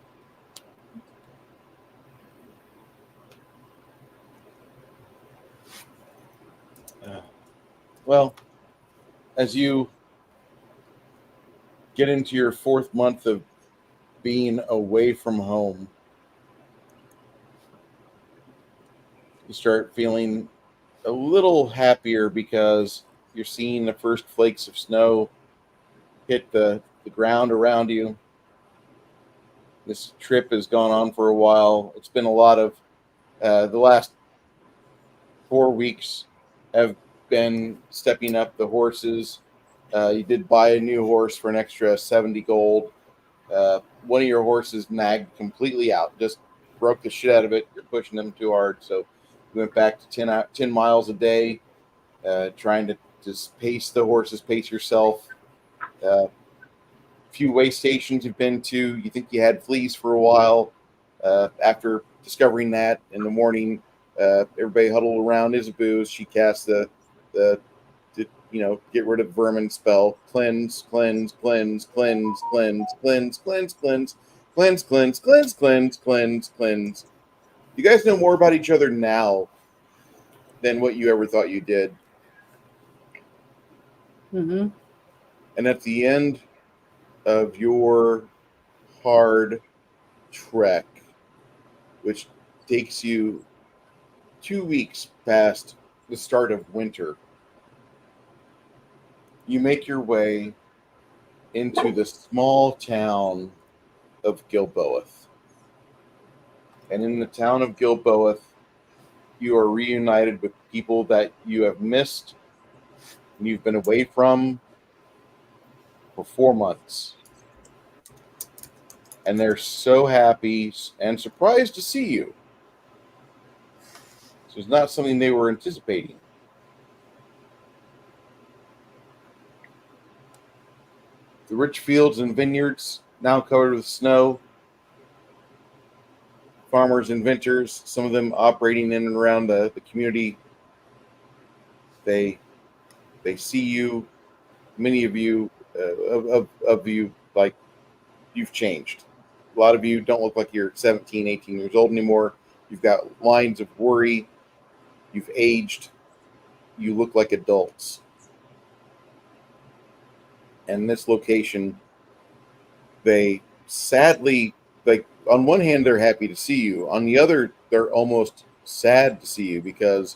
Well, as you get into your 4th month of being away from home, you start feeling a little happier because you're seeing the first flakes of snow hit the ground around you. This trip has gone on for a while. It's been a lot of the last 4 weeks have been stepping up the horses. You did buy a new horse for an extra 70 gold. One of your horses nagged completely out, just broke the shit out of it. You're pushing them too hard. So we went back to 10 miles a day, trying to just pace the horses, pace yourself. Few way stations you've been to. You think you had fleas for a while. After discovering that in the morning, everybody huddled around Isabu as she cast the get rid of vermin spell. Cleanse, cleanse, cleanse, cleanse, cleanse, cleanse, cleanse, cleanse, cleanse, cleanse, cleanse, cleanse, cleanse, cleanse. You guys know more about each other now than what you ever thought you did. Mm-hmm. And at the end of your hard trek, which takes you 2 weeks past the start of winter, you make your way into the small town of Gilboeth. And in the town of Gilboeth, you are reunited with people that you have missed and you've been away from for 4 months. And they're so happy and surprised to see you. So it's not something they were anticipating. The rich fields and vineyards now covered with snow. Farmers and vintners, some of them operating in and around the community. They see you, many of you, of you, like you've changed. A lot of you don't look like you're 17, 18 years old anymore. You've got lines of worry. You've aged. You look like adults. And this location, they sadly, like, on one hand, they're happy to see you. On the other, they're almost sad to see you because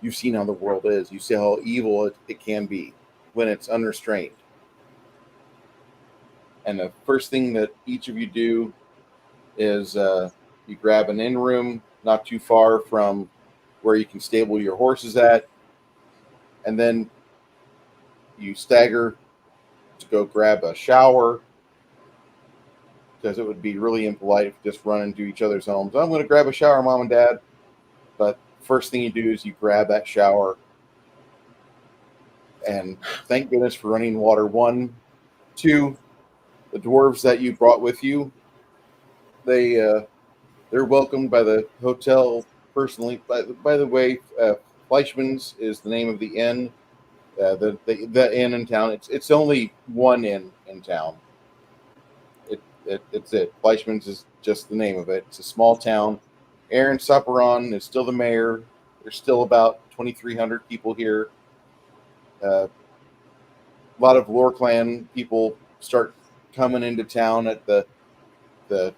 you've seen how the world is. You see how evil it can be when it's unrestrained. And the first thing that each of you do is you grab an inn room not too far from where you can stable your horses at, and then you stagger to go grab a shower, because it would be really impolite if you just run into each other's homes. I'm going to grab a shower, Mom and Dad. But first thing you do is you grab that shower, and thank goodness for running water. 1, 2, the dwarves that you brought with you, they're welcomed by the hotel personally. By the way, Fleischmann's is the name of the inn. The inn in town. It's only one inn in town. It's it. Fleischmann's is just the name of it. It's a small town. Aaron Saperon is still the mayor. There's still about 2,300 people here. A lot of Lore Clan people start coming into town at the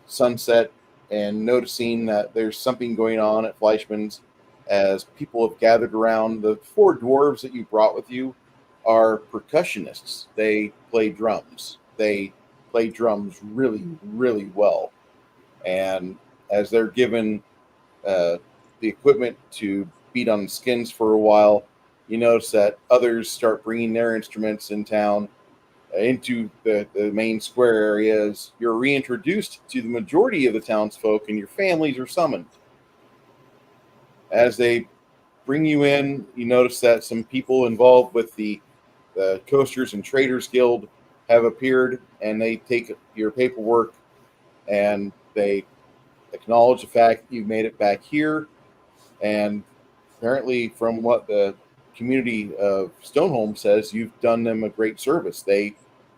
sunset and noticing that there's something going on at Fleischmann's as people have gathered around. The 4 dwarves that you brought with you are percussionists. They play drums. They play drums really, really well. And as they're given the equipment to beat on skins for a while, you notice that others start bringing their instruments in town into the main square areas. You're reintroduced to the majority of the townsfolk, and your families are summoned. As they bring you in, you notice that some people involved with the Coasters and Traders Guild have appeared, and they take your paperwork and they acknowledge the fact that you've made it back here. And apparently, from what the community of Stoneholm says, you've done them a great service. They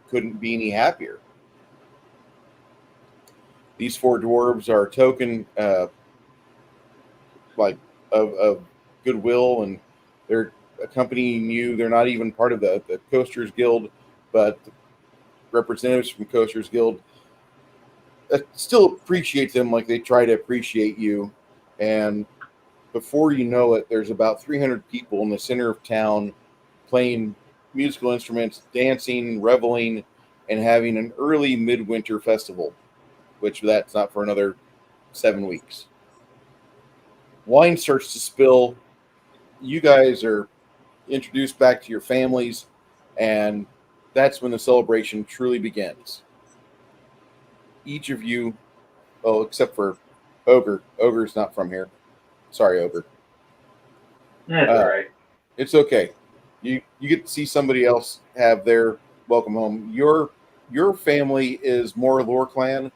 couldn't be any happier. These 4 dwarves are a token of goodwill, and they're accompanying you. They're not even part of the Coasters Guild, but representatives from Coasters Guild still appreciate them like they try to appreciate you. And before you know it, there's about 300 people in the center of town playing musical instruments, dancing, reveling, and having an early midwinter festival, which that's not for another 7 weeks. Wine starts to spill. You guys are introduced back to your families, and that's when the celebration truly begins. Each of you, oh, except for Ogre. Ogre's not from here. Sorry, Ogre. That's all right. It's okay. You get to see somebody else have their welcome home. Your family is more lore clan.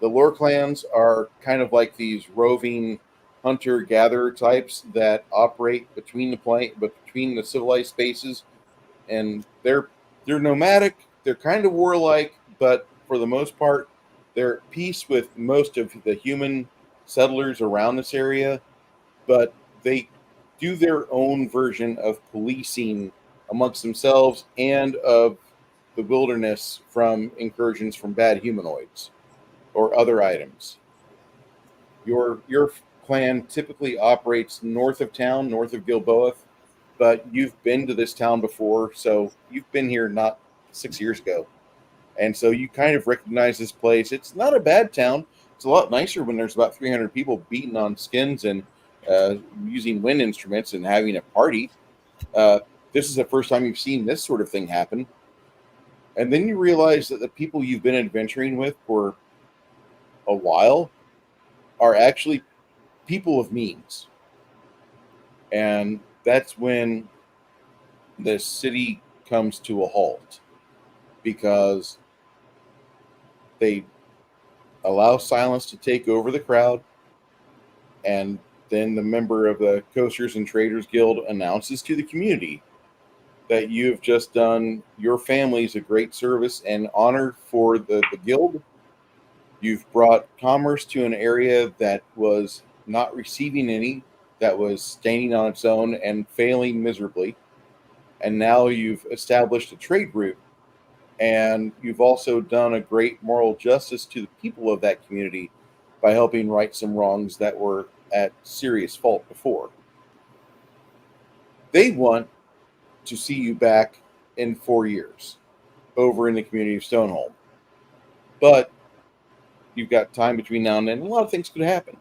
The lore clans are kind of like these roving hunter gatherer types that operate between between the civilized spaces, and they're nomadic. They're kind of warlike, but for the most part, they're at peace with most of the human settlers around this area. But they do their own version of policing amongst themselves and of the wilderness from incursions from bad humanoids or other items. Your clan typically operates north of town, north of Gilboa, but you've been to this town before, so you've been here not 6 years ago, and so you kind of recognize this place. It's not a bad town. It's a lot nicer when there's about 300 people beating on skins and using wind instruments and having a party. Uh, this is the first time you've seen this sort of thing happen, and then you realize that the people you've been adventuring with for a while are actually people of means. And that's when the city comes to a halt because they allow silence to take over the crowd. And then the member of the Coasters and Traders Guild announces to the community that you have just done your families a great service and honor for the guild. You've brought commerce to an area that was not receiving any, that was standing on its own and failing miserably. And now you've established a trade route, and you've also done a great moral justice to the people of that community by helping right some wrongs that were at serious fault before. They want to see you back in 4 years over in the community of Stoneholm. But you've got time between now and then, and a lot of things could happen.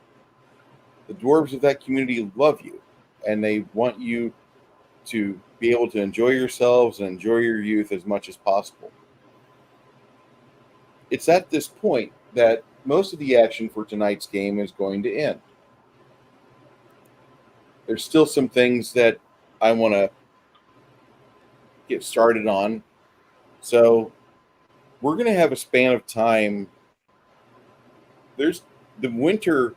The dwarves of that community love you, and they want you to be able to enjoy yourselves and enjoy your youth as much as possible. It's at this point that most of the action for tonight's game is going to end. There's still some things that I want to get started on. So we're going to have a span of time. There's the winter,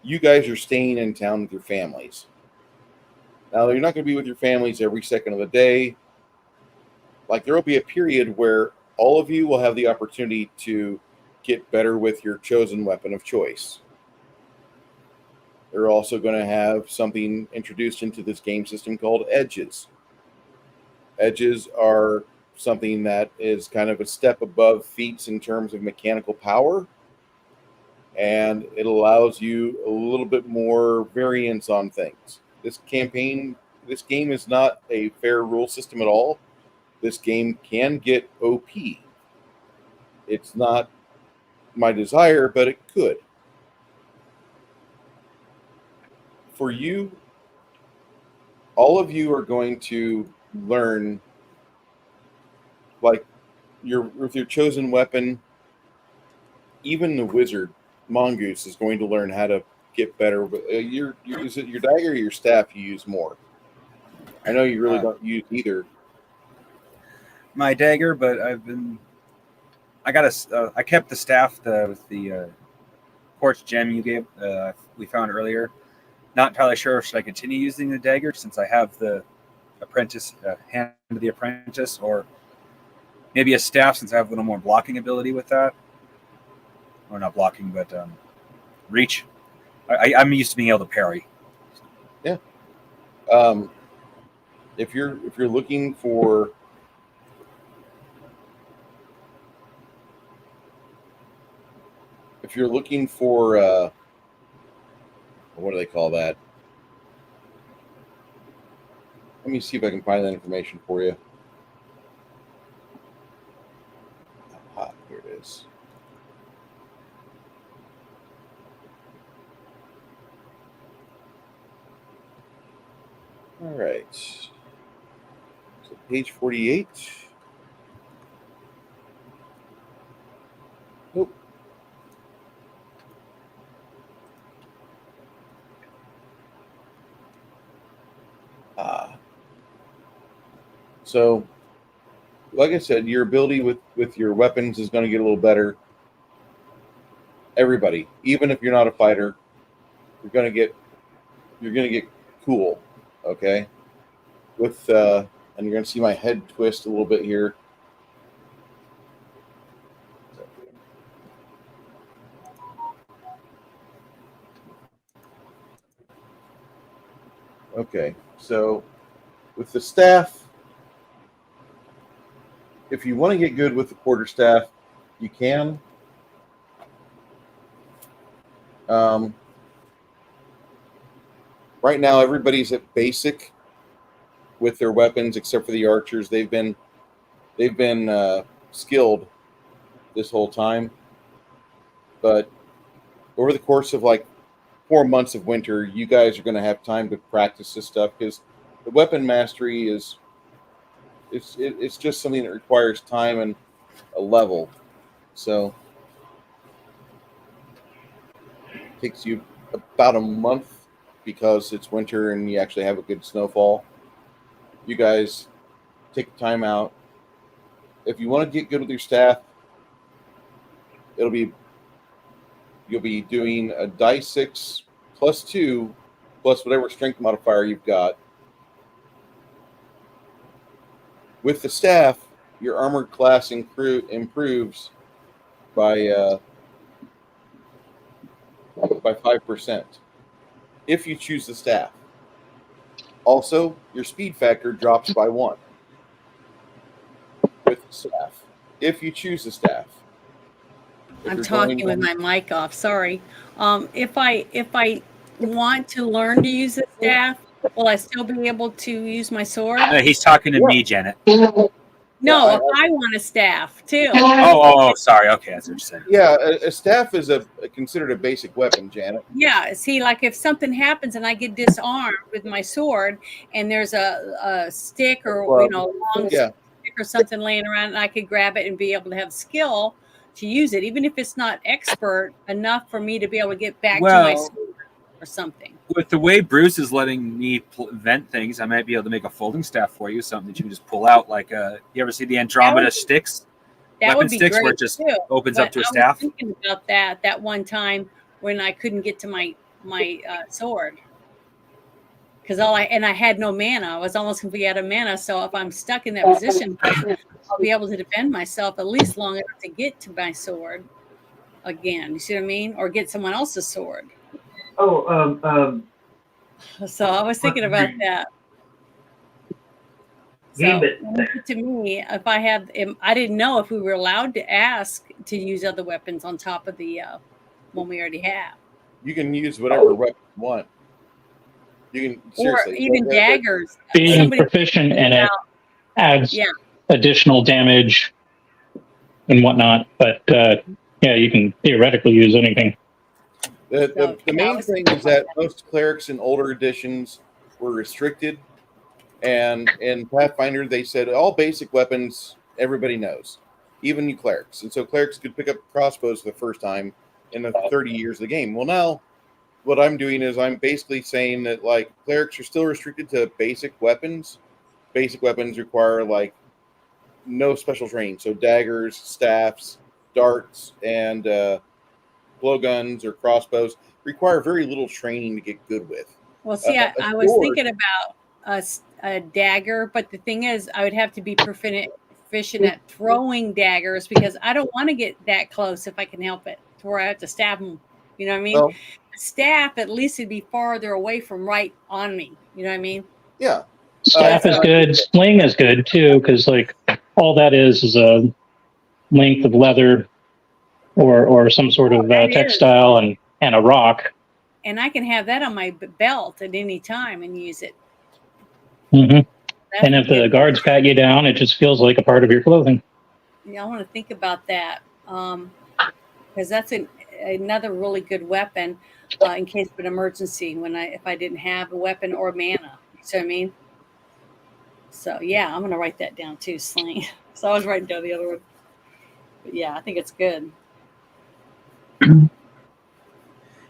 you guys are staying in town with your families. Now, you're not going to be with your families every second of the day. Like, there will be a period where all of you will have the opportunity to get better with your chosen weapon of choice. They're also going to have something introduced into this game system called edges. Edges are something that is kind of a step above feats in terms of mechanical power, and it allows you a little bit more variance on things. This game is not a fair rule system at all. This game can get OP. It's not my desire, but it could. For you, all of you are going to learn, like, with your chosen weapon. Even the wizard Mongoose is going to learn how to get better. Is it your dagger or your staff you use more? I know you really don't use either. My dagger, but I kept the staff with the quartz gem you gave. We found earlier. Not entirely sure should I continue using the dagger since I have the apprentice hand of the apprentice, or maybe a staff since I have a little more blocking ability with that, or not blocking, but reach. I'm used to being able to parry. Yeah. If you're looking for what do they call that? Let me see if I can find that information for you. Ah, here it is. All right. So page 48. Nope. So, like I said, your ability with your weapons is going to get a little better. Everybody, even if you're not a fighter, you're going to get cool. Okay. With and you're going to see my head twist a little bit here. Okay, so with the staff, if you want to get good with the quarterstaff, you can. Right now, everybody's at basic with their weapons, except for the archers. They've been skilled this whole time, but over the course of like 4 months of winter, you guys are going to have time to practice this stuff because the weapon mastery is it's just something that requires time and a level. So it takes you about a month because it's winter and you actually have a good snowfall. You guys take the time out. If you want to get good with your staff, you'll be doing a die 6 plus 2 plus whatever strength modifier you've got. With the staff, your armored class improves by 5% if you choose the staff. Also, your speed factor drops by 1 with the staff if you choose the staff. I'm talking with my mic off. Sorry. If I want to learn to use the staff, will I still be able to use my sword? He's talking to me, Janet. No, if I want a staff too. Oh, sorry. Okay, that's what you're saying. Yeah, a staff is considered a basic weapon, Janet. Yeah, see, like if something happens and I get disarmed with my sword, and there's a stick or long stick or something laying around, and I could grab it and be able to have skill to use it, even if it's not expert enough for me to be able to get back to my sword or something. With the way Bruce is letting me vent things, I might be able to make a folding staff for you, something that you can just pull out. Like, you ever see the Andromeda sticks? That weapon would be sticks great where it just too, opens up to a staff. I was thinking about that one time when I couldn't get to my sword because I had no mana. I was almost completely out of mana. So if I'm stuck in that position, I'll be able to defend myself at least long enough to get to my sword again. You see what I mean? Or get someone else's sword. Oh, So I was thinking about that. So to me, if I didn't know if we were allowed to ask to use other weapons on top of the one we already have. You can use whatever weapon you want. You can seriously, or even daggers. Being proficient in it adds additional damage and whatnot. But you can theoretically use anything. The main thing is that most clerics in older editions were restricted, and in Pathfinder they said all basic weapons everybody knows, even you clerics. And so clerics could pick up crossbows for the first time in the 30 years of the game. Well, now what I'm doing is I'm basically saying that like clerics are still restricted to basic weapons. Basic weapons require like no special training, so daggers, staffs, darts, and blowguns or crossbows require very little training to get good with. Well, see, I was thinking about a dagger, but the thing is, I would have to be proficient at throwing daggers because I don't want to get that close if I can help it, to where I have to stab them. You know what I mean? Well, staff, at least it'd be farther away from right on me. You know what I mean? Yeah. Staff is good. Sling is good too, because like all that is a length of leather or some sort of textile and a rock. And I can have that on my belt at any time and use it. Mm-hmm. And if the guards pat you down, it just feels like a part of your clothing. Yeah, I want to think about that because that's another really good weapon in case of an emergency if I didn't have a weapon or mana. You see what I mean? So yeah, I'm gonna write that down too, sling. So I was writing down the other one, but yeah, I think it's good.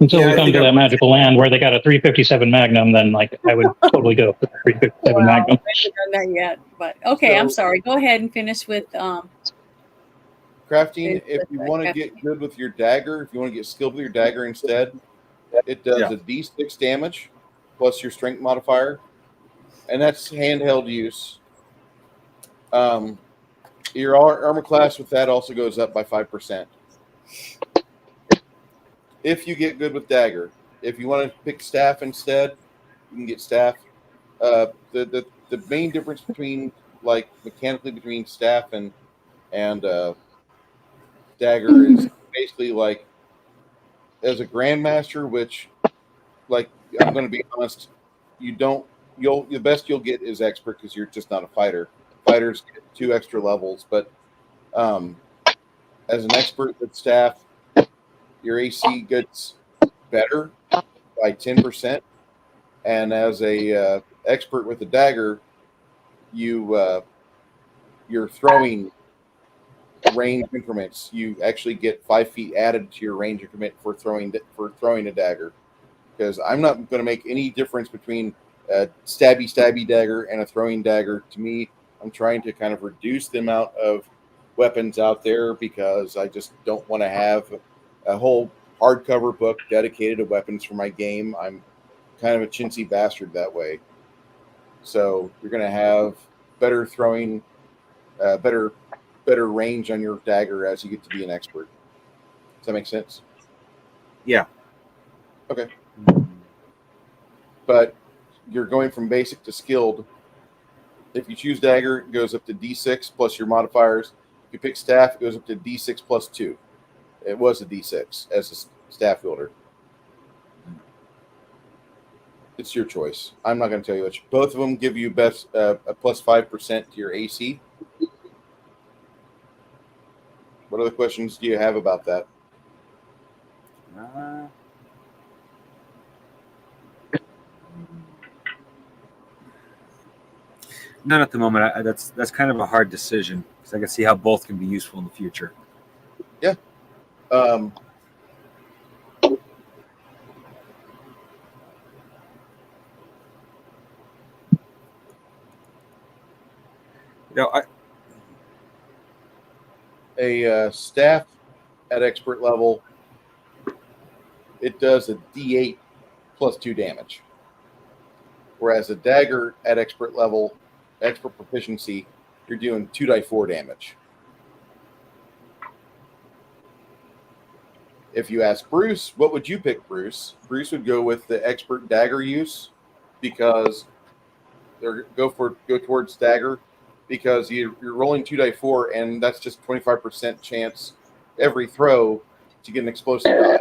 Until Yeah, we I come think to that magical land where they got a 357 Magnum, then like I would totally go for the 357 Wow, I Magnum. haven't done that yet, but okay, I'm sorry. Go ahead and finish with Crafting, if you want to get good with your dagger, if you want to get skilled with your dagger instead, it does a D6 damage plus your strength modifier, and that's handheld use. Your armor class with that also goes up by 5%. If you get good with dagger. If you want to pick staff instead, you can get staff. The main difference between like mechanically between staff and dagger is basically like as a grandmaster, which like I'm going to be honest, the best you'll get is expert because you're just not a fighter. Fighters get 2 extra levels, but as an expert with staff, your AC gets better by 10%, and as a expert with a dagger, you're throwing range increments. You actually get 5 feet added to your range increment for throwing a dagger. Because I'm not going to make any difference between a stabby dagger and a throwing dagger. To me, I'm trying to kind of reduce the amount of weapons out there because I just don't want to have a whole hardcover book dedicated to weapons for my game. I'm kind of a chintzy bastard that way. So you're going to have better throwing, better range on your dagger as you get to be an expert. Does that make sense? Yeah. Okay. But you're going from basic to skilled. If you choose dagger, it goes up to D6 plus your modifiers. If you pick staff, it goes up to D6 plus 2. It was a D6 as a staff wielder. It's your choice. I'm not going to tell you which. Both of them give you a plus 5% to your AC. What other questions do you have about that? Not at the moment. That's kind of a hard decision because I can see how both can be useful in the future. Yeah. A staff at expert level, it does a D8 plus 2 damage. Whereas a dagger at expert level, expert proficiency, you're doing 2d4 damage. If you ask Bruce, what would you pick, Bruce? Bruce would go with the expert dagger use because go towards dagger because you're rolling 2d4 and that's just 25% chance every throw to get an explosive die.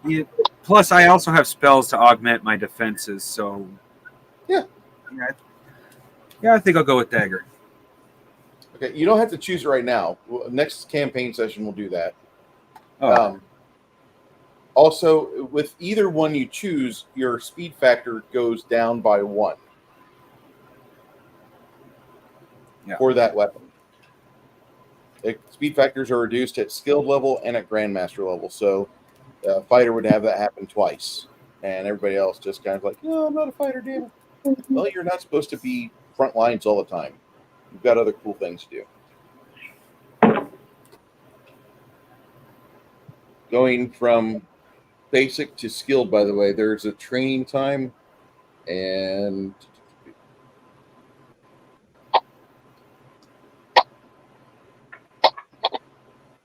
Yeah. Plus, I also have spells to augment my defenses, so yeah, I think I'll go with dagger. Okay, you don't have to choose it right now. Next campaign session, we'll do that. Oh. Also, with either one you choose, your speed factor goes down by 1 for that weapon. Speed factors are reduced at skilled level and at grandmaster level, so a fighter would have that happen twice, and everybody else just kind of like, no, I'm not a fighter, damn it. Well, you're not supposed to be front lines all the time. You've got other cool things to do. Going from basic to skilled, by the way, there's a training time, and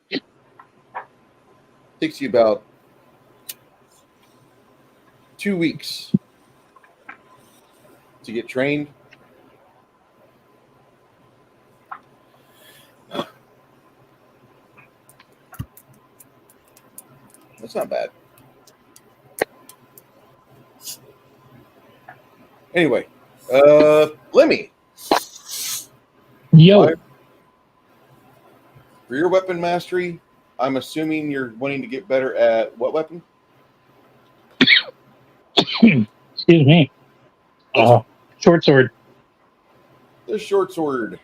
it takes you about 2 weeks to get trained. That's not bad. Anyway, Lemmy, Yo, for your weapon mastery, I'm assuming you're wanting to get better at what weapon? excuse me. Short sword. The short sword.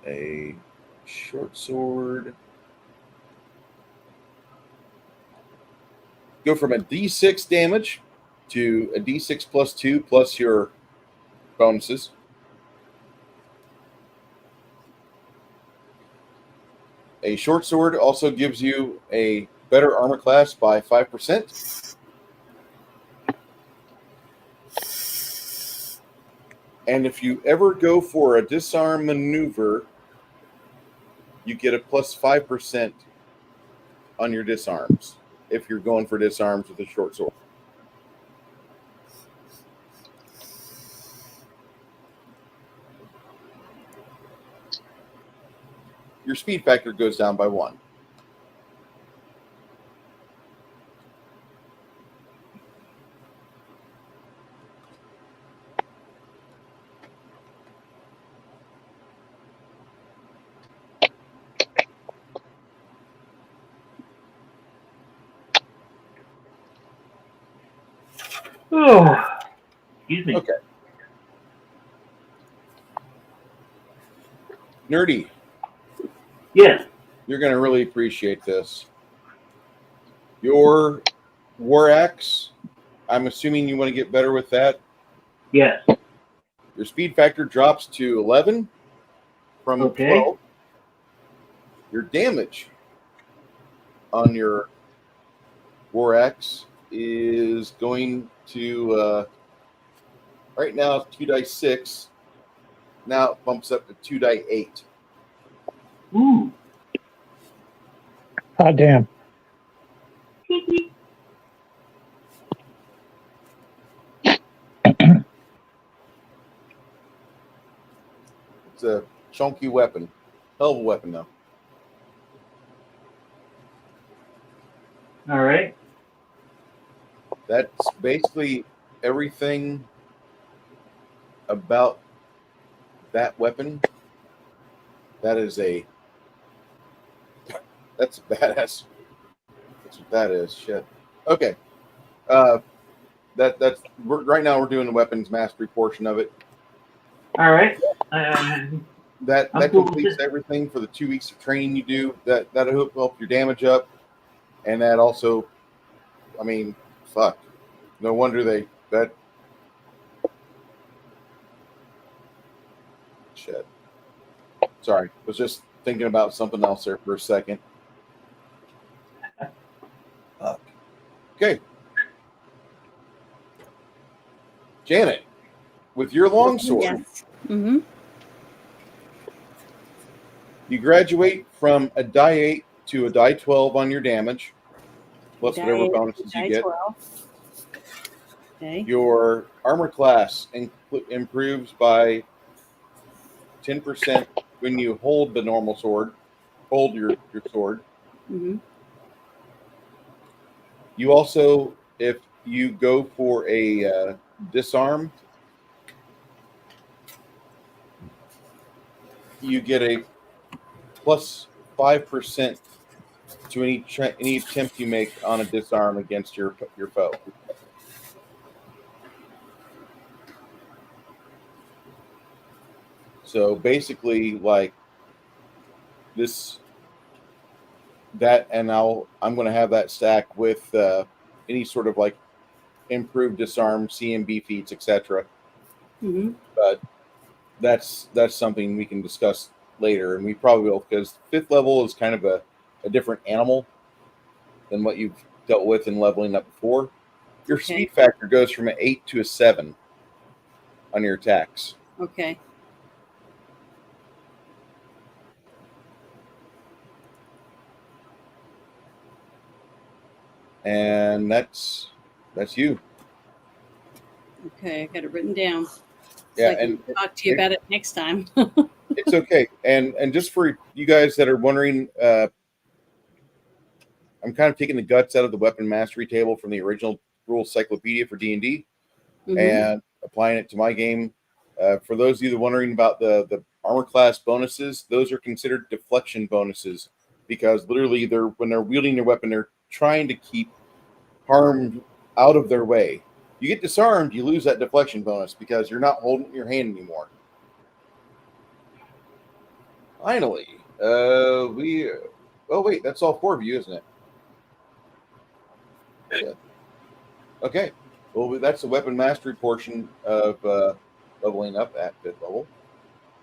A short sword. Go from a D6 damage to a D6 plus 2 plus your bonuses. A short sword also gives you a better armor class by 5%. And if you ever go for a disarm maneuver, you get a plus 5% on your disarms if you're going for disarms with a short sword. Your speed factor goes down by 1. Oh, excuse me. Okay. Nerdy, Yes. you're going to really appreciate this. Your war axe, I'm assuming you want to get better with that. Yes. Your speed factor drops to 11 from Okay. 12. Your damage on your war axe is going to, right now, it's 2 die 6. Now it bumps up to 2 die 8. Ooh. God damn. It's a chunky weapon. Hell of a weapon, though. All right. That's basically everything about that weapon. That's a badass. That's what that is. Shit. Okay. Right now we're doing the weapons mastery portion of it. All right. That I'm cool with completes it. everything for the 2 weeks of training you do. That'll help your damage up, and that also, I mean, fuck. No wonder that shit. Sorry, was just thinking about something else there for a second. Fuck. Okay, Janet, with your longsword, Yes. Mm-hmm. you graduate from a die 8 to a die 12 on your damage, plus Die whatever 8, bonuses you die get. 12. Okay. Your armor class improves by 10% when you hold the normal sword, hold your sword. Mm-hmm. You also, if you go for a disarm, you get a plus 5% to any attempt you make on a disarm against your foe. So basically, like this, that, and I'm going to have that stack with any sort of like improved disarm, CMB feats, etc. Mm-hmm. But that's something we can discuss later, and we probably will, because 5th level is kind of a different animal than what you've dealt with in leveling up before. Your Okay. speed factor goes from an 8 to a 7 on your attacks. Okay. And that's you. Okay, I got it written down. So Yeah, I can talk to you about it next time. it's okay. And just for you guys that are wondering, I'm kind of taking the guts out of the weapon mastery table from the original rules cyclopedia for D&D and applying it to my game. For those of you that are wondering about the armor class bonuses, those are considered deflection bonuses because literally when they're wielding their weapon, they're trying to keep harm out of their way. You get disarmed, you lose that deflection bonus because you're not holding your hand anymore. Finally, oh wait, that's all 4 of you, isn't it? Yeah. Okay. Well, that's the weapon mastery portion of leveling up at 5th level.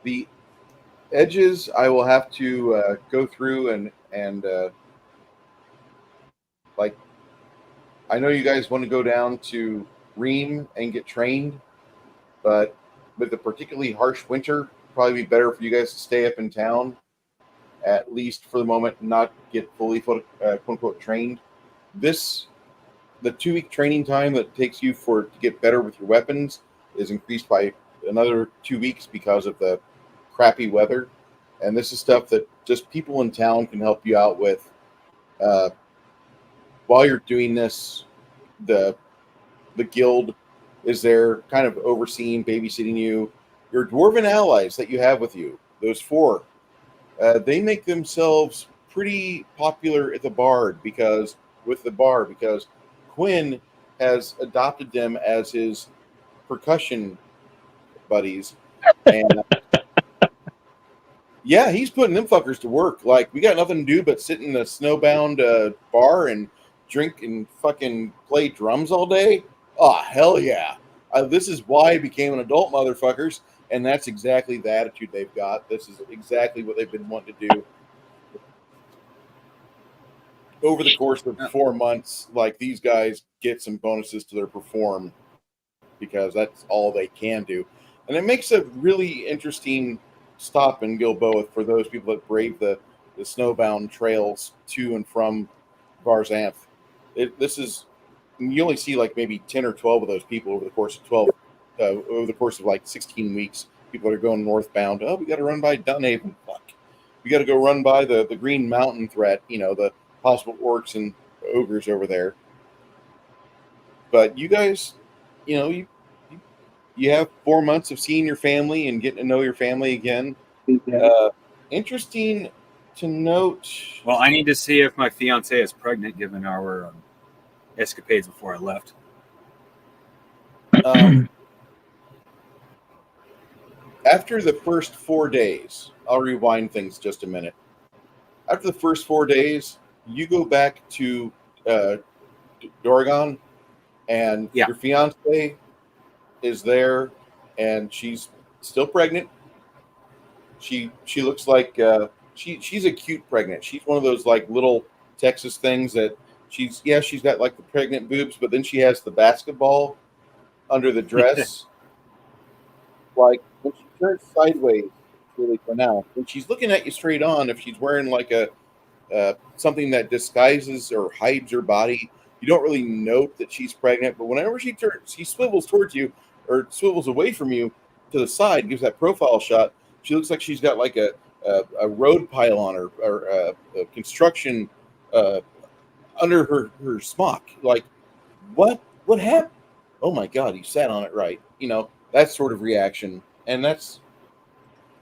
The edges I will have to go through and like I know you guys want to go down to Ream and get trained, but with a particularly harsh winter, probably be better for you guys to stay up in town, at least for the moment, and not get fully quote unquote trained. The 2-week training time that it takes you to get better with your weapons is increased by another 2 weeks because of the crappy weather. And this is stuff that just people in town can help you out with. While you're doing this, the guild is there kind of overseeing, babysitting you. Your dwarven allies that you have with you, those 4, they make themselves pretty popular at the bar because Quinn has adopted them as his percussion buddies. And yeah, he's putting them fuckers to work. Like, we got nothing to do but sit in a snowbound bar and drink and fucking play drums all day. Oh, hell yeah. This is why I became an adult, motherfuckers. And that's exactly the attitude they've got. This is exactly what they've been wanting to do. Over the course of 4 months, like, these guys get some bonuses to their perform because that's all they can do. And it makes a really interesting stop in Gilboa for those people that brave the snowbound trails to and from Varzanth. You only see like maybe 10 or 12 of those people over the course of like 16 weeks. People are going northbound. Oh, we got to run by Dunhaven. Fuck. We got to go run by the Green Mountain threat, the possible orcs and ogres over there. But you guys, you have 4 months of seeing your family and getting to know your family again. Interesting to note. Well, I need to see if my fiance is pregnant, given our escapades before I left. After the first 4 days, I'll rewind things just a minute. After the first 4 days, you go back to Doragon, and your fiance is there, and she's still pregnant. She looks like she's a cute pregnant. She's one of those like little Texas things that she's got like the pregnant boobs, but then she has the basketball under the dress. Like when she turns sideways, really for now, when she's looking at you straight on, if she's wearing like a something that disguises or hides her body, you don't really note that she's pregnant. But whenever she swivels towards you or swivels away from you to the side, gives that profile shot, she looks like she's got like a road pylon or a construction under her smock. Like, what happened? Oh my God, he sat on it right. That sort of reaction. And that's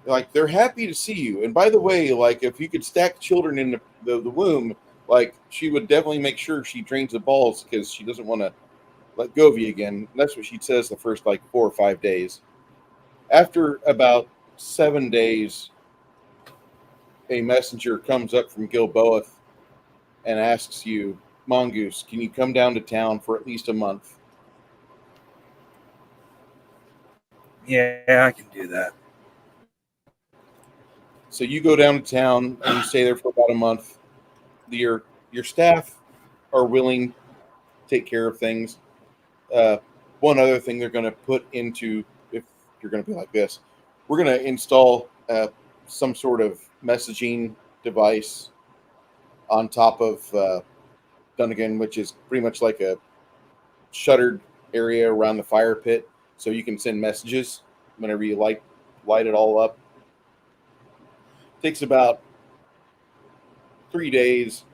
like, they're happy to see you. And by the way, like, if you could stack children in the womb, like, she would definitely make sure she drains the balls because she doesn't want to let go of you again. And that's what she says the first like 4 or 5 days. After about 7 days, a messenger comes up from Gilboa and asks you, Mongoose, can you come down to town for at least a month? Yeah, I can do that. So you go down to town and you stay there for about a month. Your staff are willing to take care of things. One other thing they're going to put into, if you're going to be like this, we're going to install some sort of messaging device on top of Dunnigan, which is pretty much like a shuttered area around the fire pit, so you can send messages whenever you light it all up. Takes about 3 days,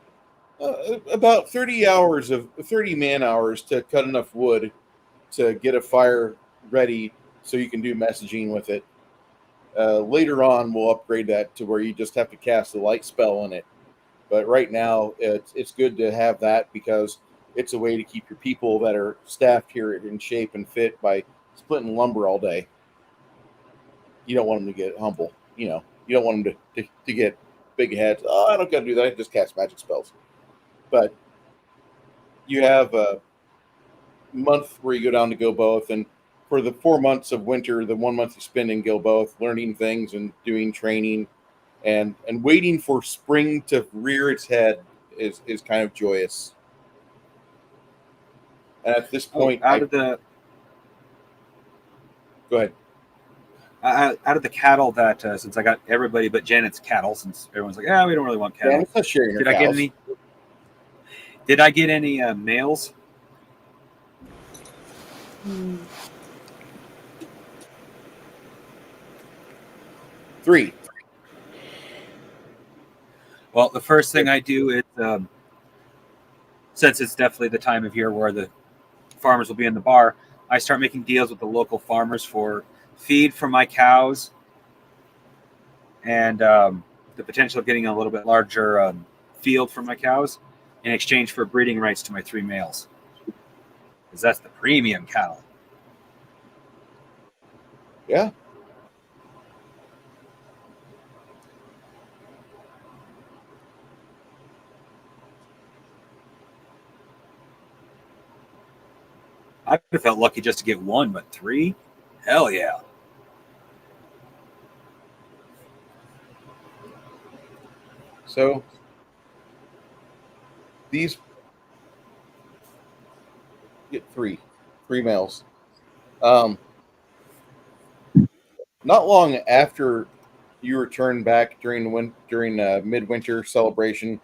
about 30 man hours to cut enough wood to get a fire ready so you can do messaging with it. Later on, we'll upgrade that to where you just have to cast a light spell in it. But right now, it's good to have that because it's a way to keep your people that are staffed here in shape and fit by splitting lumber all day. You don't want them to get humble. You don't want them to get big heads. Oh, I don't got to do that. I just cast magic spells. But you have a month where you go down to Gilboath, and for the 4 months of winter, the 1 month you spend in Gilboath learning things and doing training and waiting for spring to rear its head is kind of joyous. And at this point, go ahead. Out of the cattle that since I got everybody but Janet's cattle, since everyone's like, we don't really want cattle. Janet's not sharing her Did cows. Did I get any males? Three. Well, the first thing I do is, since it's definitely the time of year where the farmers will be in the bar, I start making deals with the local farmers for feed for my cows and the potential of getting a little bit larger field for my cows in exchange for breeding rights to my 3 males. Because that's the premium cattle. Yeah. I felt lucky just to get 1, but 3? Hell yeah. So these get three males. Not long after you return back during midwinter celebration,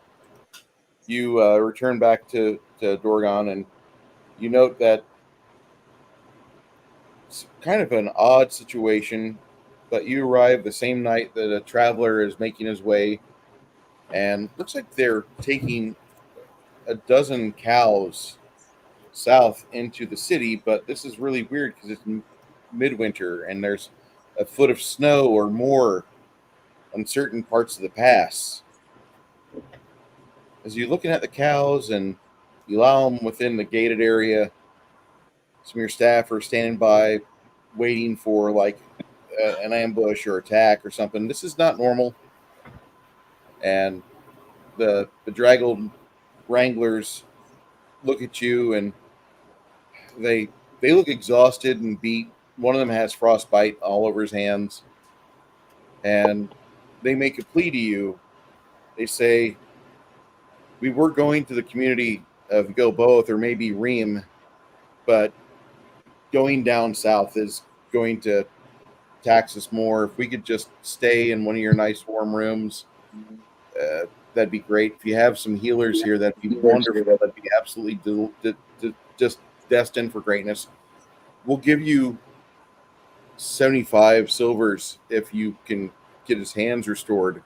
you return back to Dorgon, and you note that it's kind of an odd situation, but you arrive the same night that a traveler is making his way, and looks like they're taking a dozen cows south into the city, but this is really weird because it's midwinter and there's a foot of snow or more on certain parts of the pass. As you're looking at the cows and you allow them within the gated area, some of your staff are standing by waiting for like an ambush or attack or something. This is not normal. And the bedraggled wranglers look at you and they look exhausted and beat. One of them has frostbite all over his hands, and they make a plea to you. They say, "We were going to the community of Gilboath or maybe Ream, but going down south is going to tax us more. If we could just stay in one of your nice warm rooms, that'd be great. If you have some healers here, that'd be wonderful. That'd be absolutely just destined for greatness. We'll give you 75 silvers if you can get his hands restored.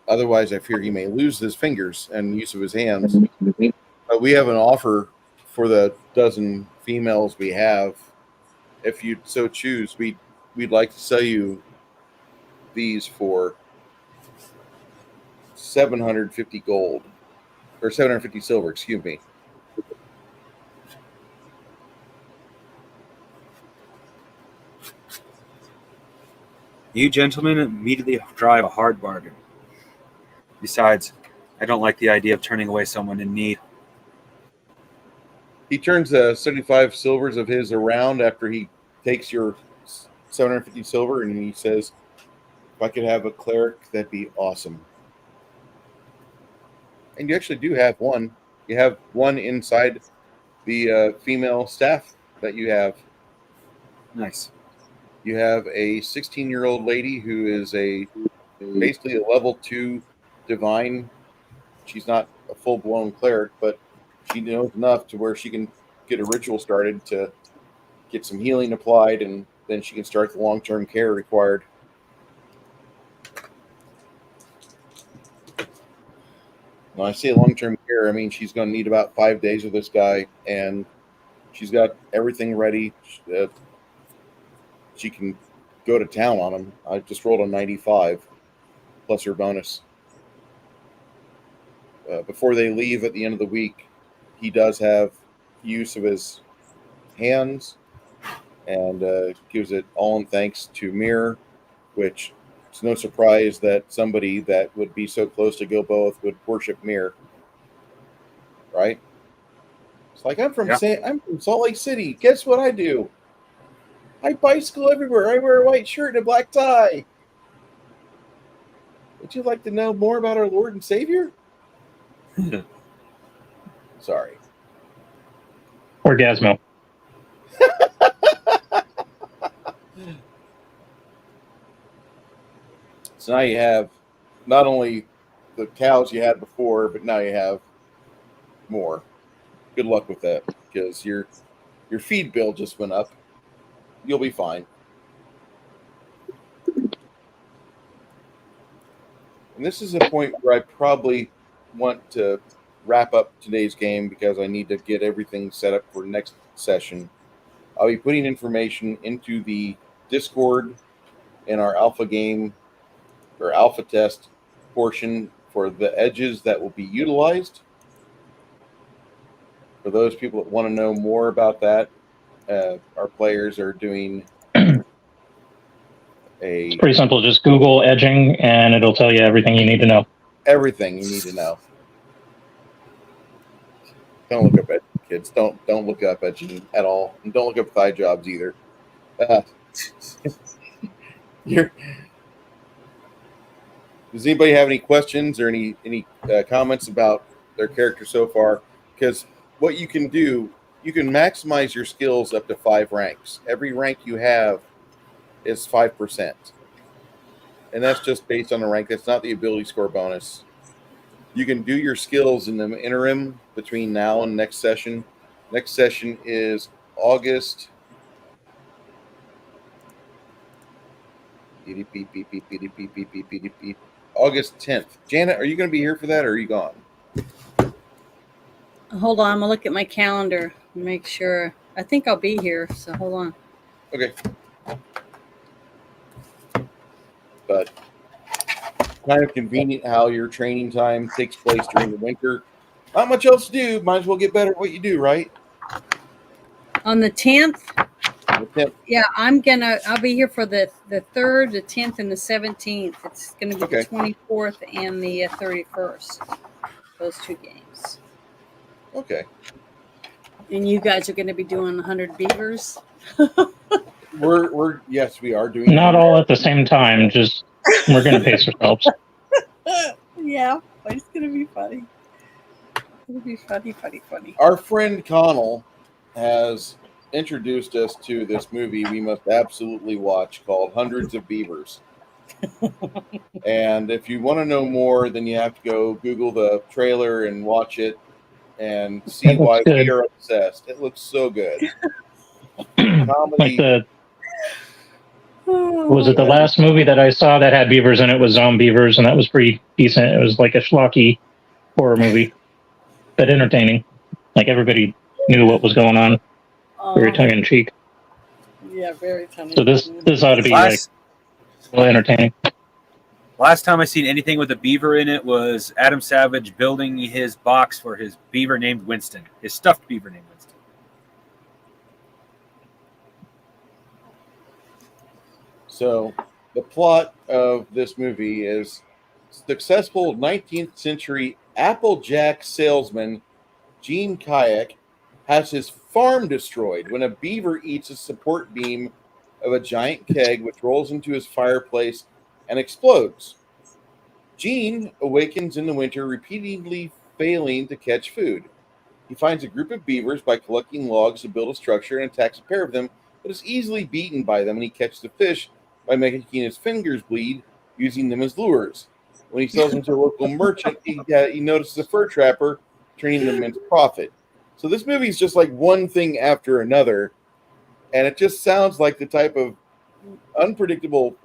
Otherwise, I fear he may lose his fingers and use of his hands. But we have an offer for the dozen females we have. If you so choose, we'd like to sell you these for 750 gold, or 750 silver, excuse me. You gentlemen immediately drive a hard bargain. Besides, I don't like the idea of turning away someone in need. He turns 75 silvers of his around after he takes your 750 silver, and he says, "If I could have a cleric, that'd be awesome." And you actually do have one. You have one inside the female staff that you have. Nice. You have a 16-year-old lady who is basically a level 2 divine. She's not a full-blown cleric, but she knows enough to where she can get a ritual started to get some healing applied, and then she can start the long-term care required. When I say long-term care, I mean she's going to need about 5 days with this guy, and she's got everything ready. She can go to town on him. I just rolled a 95 plus her bonus. Before they leave at the end of the week, he does have use of his hands, and gives it all in thanks to Mir, which it's no surprise that somebody that would be so close to Gilboa would worship Mir, right? It's like, I'm from Salt Lake City. Guess what I do? I bicycle everywhere. I wear a white shirt and a black tie. Would you like to know more about our Lord and Savior? Sorry. Orgasmo. So now you have not only the cows you had before, but now you have more. Good luck with that, because your feed bill just went up. You'll be fine. And this is a point where I probably want to wrap up today's game because I need to get everything set up for next session. I'll be putting information into the Discord in our alpha game or alpha test portion for the edges that will be utilized. For those people that want to know more about that, our players are doing It's pretty simple. Just Google edging, and it'll tell you everything you need to know. Everything you need to know. Don't look up edging, kids. Don't look up edging at all, and don't look up thigh jobs either. Does anybody have any questions or any comments about their character so far? Because what you can do, you can maximize your skills up to 5 ranks. Every rank you have is 5%. And that's just based on the rank. That's not the ability score bonus. You can do your skills in the interim between now and next session. Next session is August. August 10th. Janet, are you going to be here for that, or are you gone? Hold on, I'm gonna look at my calendar and make sure. I think I'll be here, so hold on. Okay. But kind of convenient how your training time takes place during the winter. Not much else to do. Might as well get better at what you do, right? On the 10th, The 10th. yeah, I'll be here for the 3rd, the 10th, and the 17th. It's gonna be Okay. the 24th and the 31st. Those 2 games. Okay. And you guys are gonna be doing 100 beavers. We're yes, we are doing Not all at the same time. Just we're going to pace ourselves. Yeah, but it's gonna be funny. It'll be funny. Our friend Connell has introduced us to this movie we must absolutely watch called Hundreds of Beavers. And if you want to know more, then you have to go Google the trailer and watch it and see It looks why good. we are obsessed. It looks so good. Like Comedy. was it the last movie that I saw that had beavers in it was Zone Beavers, and that was pretty decent. It was like a schlocky horror movie, but entertaining. Like everybody knew what was going on. Very tongue in cheek. Yeah, very tongue. So this ought to be like well entertaining. Last time I seen anything with a beaver in it was Adam Savage building his box for his beaver named Winston, his stuffed beaver named Winston. So the plot of this movie is successful 19th century Applejack salesman Gene Kayak has his farm destroyed when a beaver eats a support beam of a giant keg, which rolls into his fireplace and explodes. Gene awakens in the winter, repeatedly failing to catch food. He finds a group of beavers by collecting logs to build a structure and attacks a pair of them, but is easily beaten by them, and he catches the fish by making his fingers bleed using them as lures. When he sells them to a local merchant, he notices a fur trapper turning them into profit. So this movie is just like one thing after another, and it just sounds like the type of unpredictable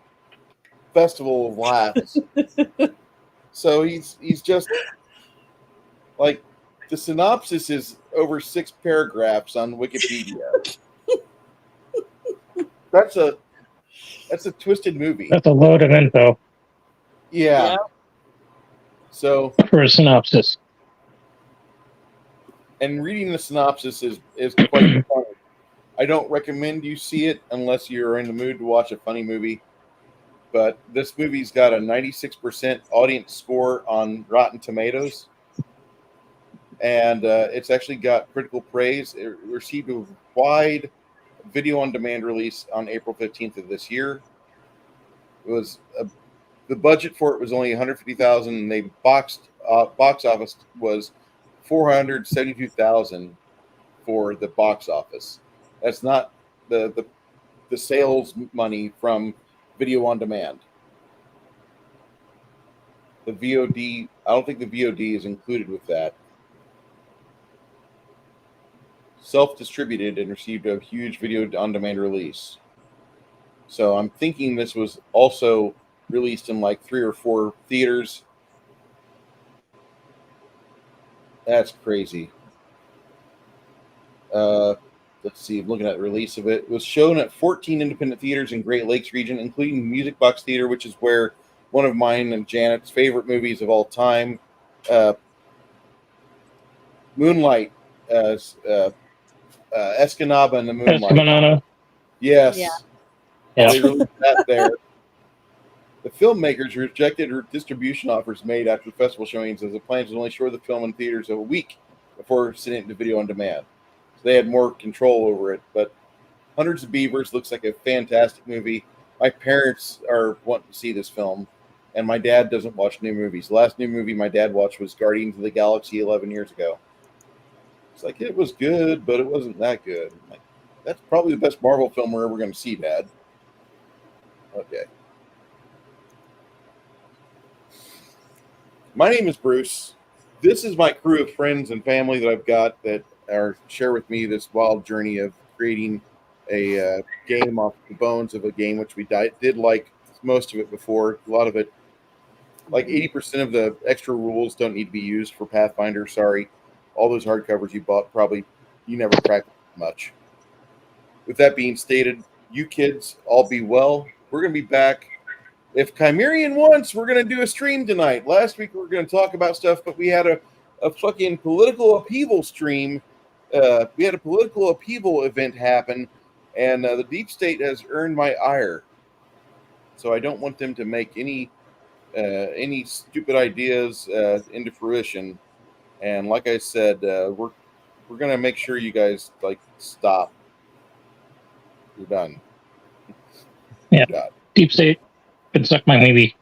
festival of laughs. So he's just like, the synopsis is over 6 paragraphs on Wikipedia. That's a twisted movie. That's a load of info Yeah. Yep. So, for a synopsis. and reading the synopsis is quite funny. I don't recommend you see it unless you're in the mood to watch a funny movie. But this movie's got a 96% audience score on Rotten Tomatoes. And it's actually got critical praise. It received a wide video on demand release on April 15th of this year. It was the budget for it was only $150,000, and they box office was $472,000 for the box office. That's not the sales money from video on demand. The VOD, I don't think the VOD is included with that. Self-distributed and received a huge video on demand release. So I'm thinking this was also released in like 3 or 4 theaters. That's crazy. Let's see, I'm looking at the release of it. It was shown at 14 independent theaters in Great Lakes region, including Music Box Theater, which is where one of mine and Janet's favorite movies of all time, Moonlight, Escanaba and the Moonlight. Escanaba. Yes. Yeah. Yeah. They released that there. The filmmakers rejected distribution offers made after festival showings, as the plans was only show the film in theaters a week before sending it to video on demand. So they had more control over it. But Hundreds of Beavers looks like a fantastic movie. My parents are wanting to see this film, and my dad doesn't watch new movies. The last new movie my dad watched was Guardians of the Galaxy 11 years ago. It's like, it was good, but it wasn't that good. I'm like, that's probably the best Marvel film we're ever going to see, Dad. Okay. My name is Bruce. This is my crew of friends and family that I've got that are share with me this wild journey of creating a game off the bones of a game which we did like most of it before. A lot of it, like 80% of the extra rules don't need to be used for Pathfinder. Sorry. All those hardcovers you bought, probably you never practiced much. With that being stated, you kids all be well. We're going to be back. If Chimerian wants, we're going to do a stream tonight. Last week we were going to talk about stuff, but we had a fucking political upheaval stream. We had a political upheaval event happen, and the deep state has earned my ire. So I don't want them to make any stupid ideas into fruition. And like I said, we're going to make sure you guys like stop. You're done. Yeah. You're done. Deep state can suck my maybe.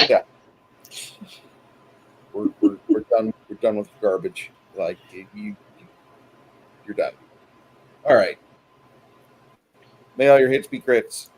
Yeah. We're done. We're done with garbage. Like you're done. All right. May all your hits be crits.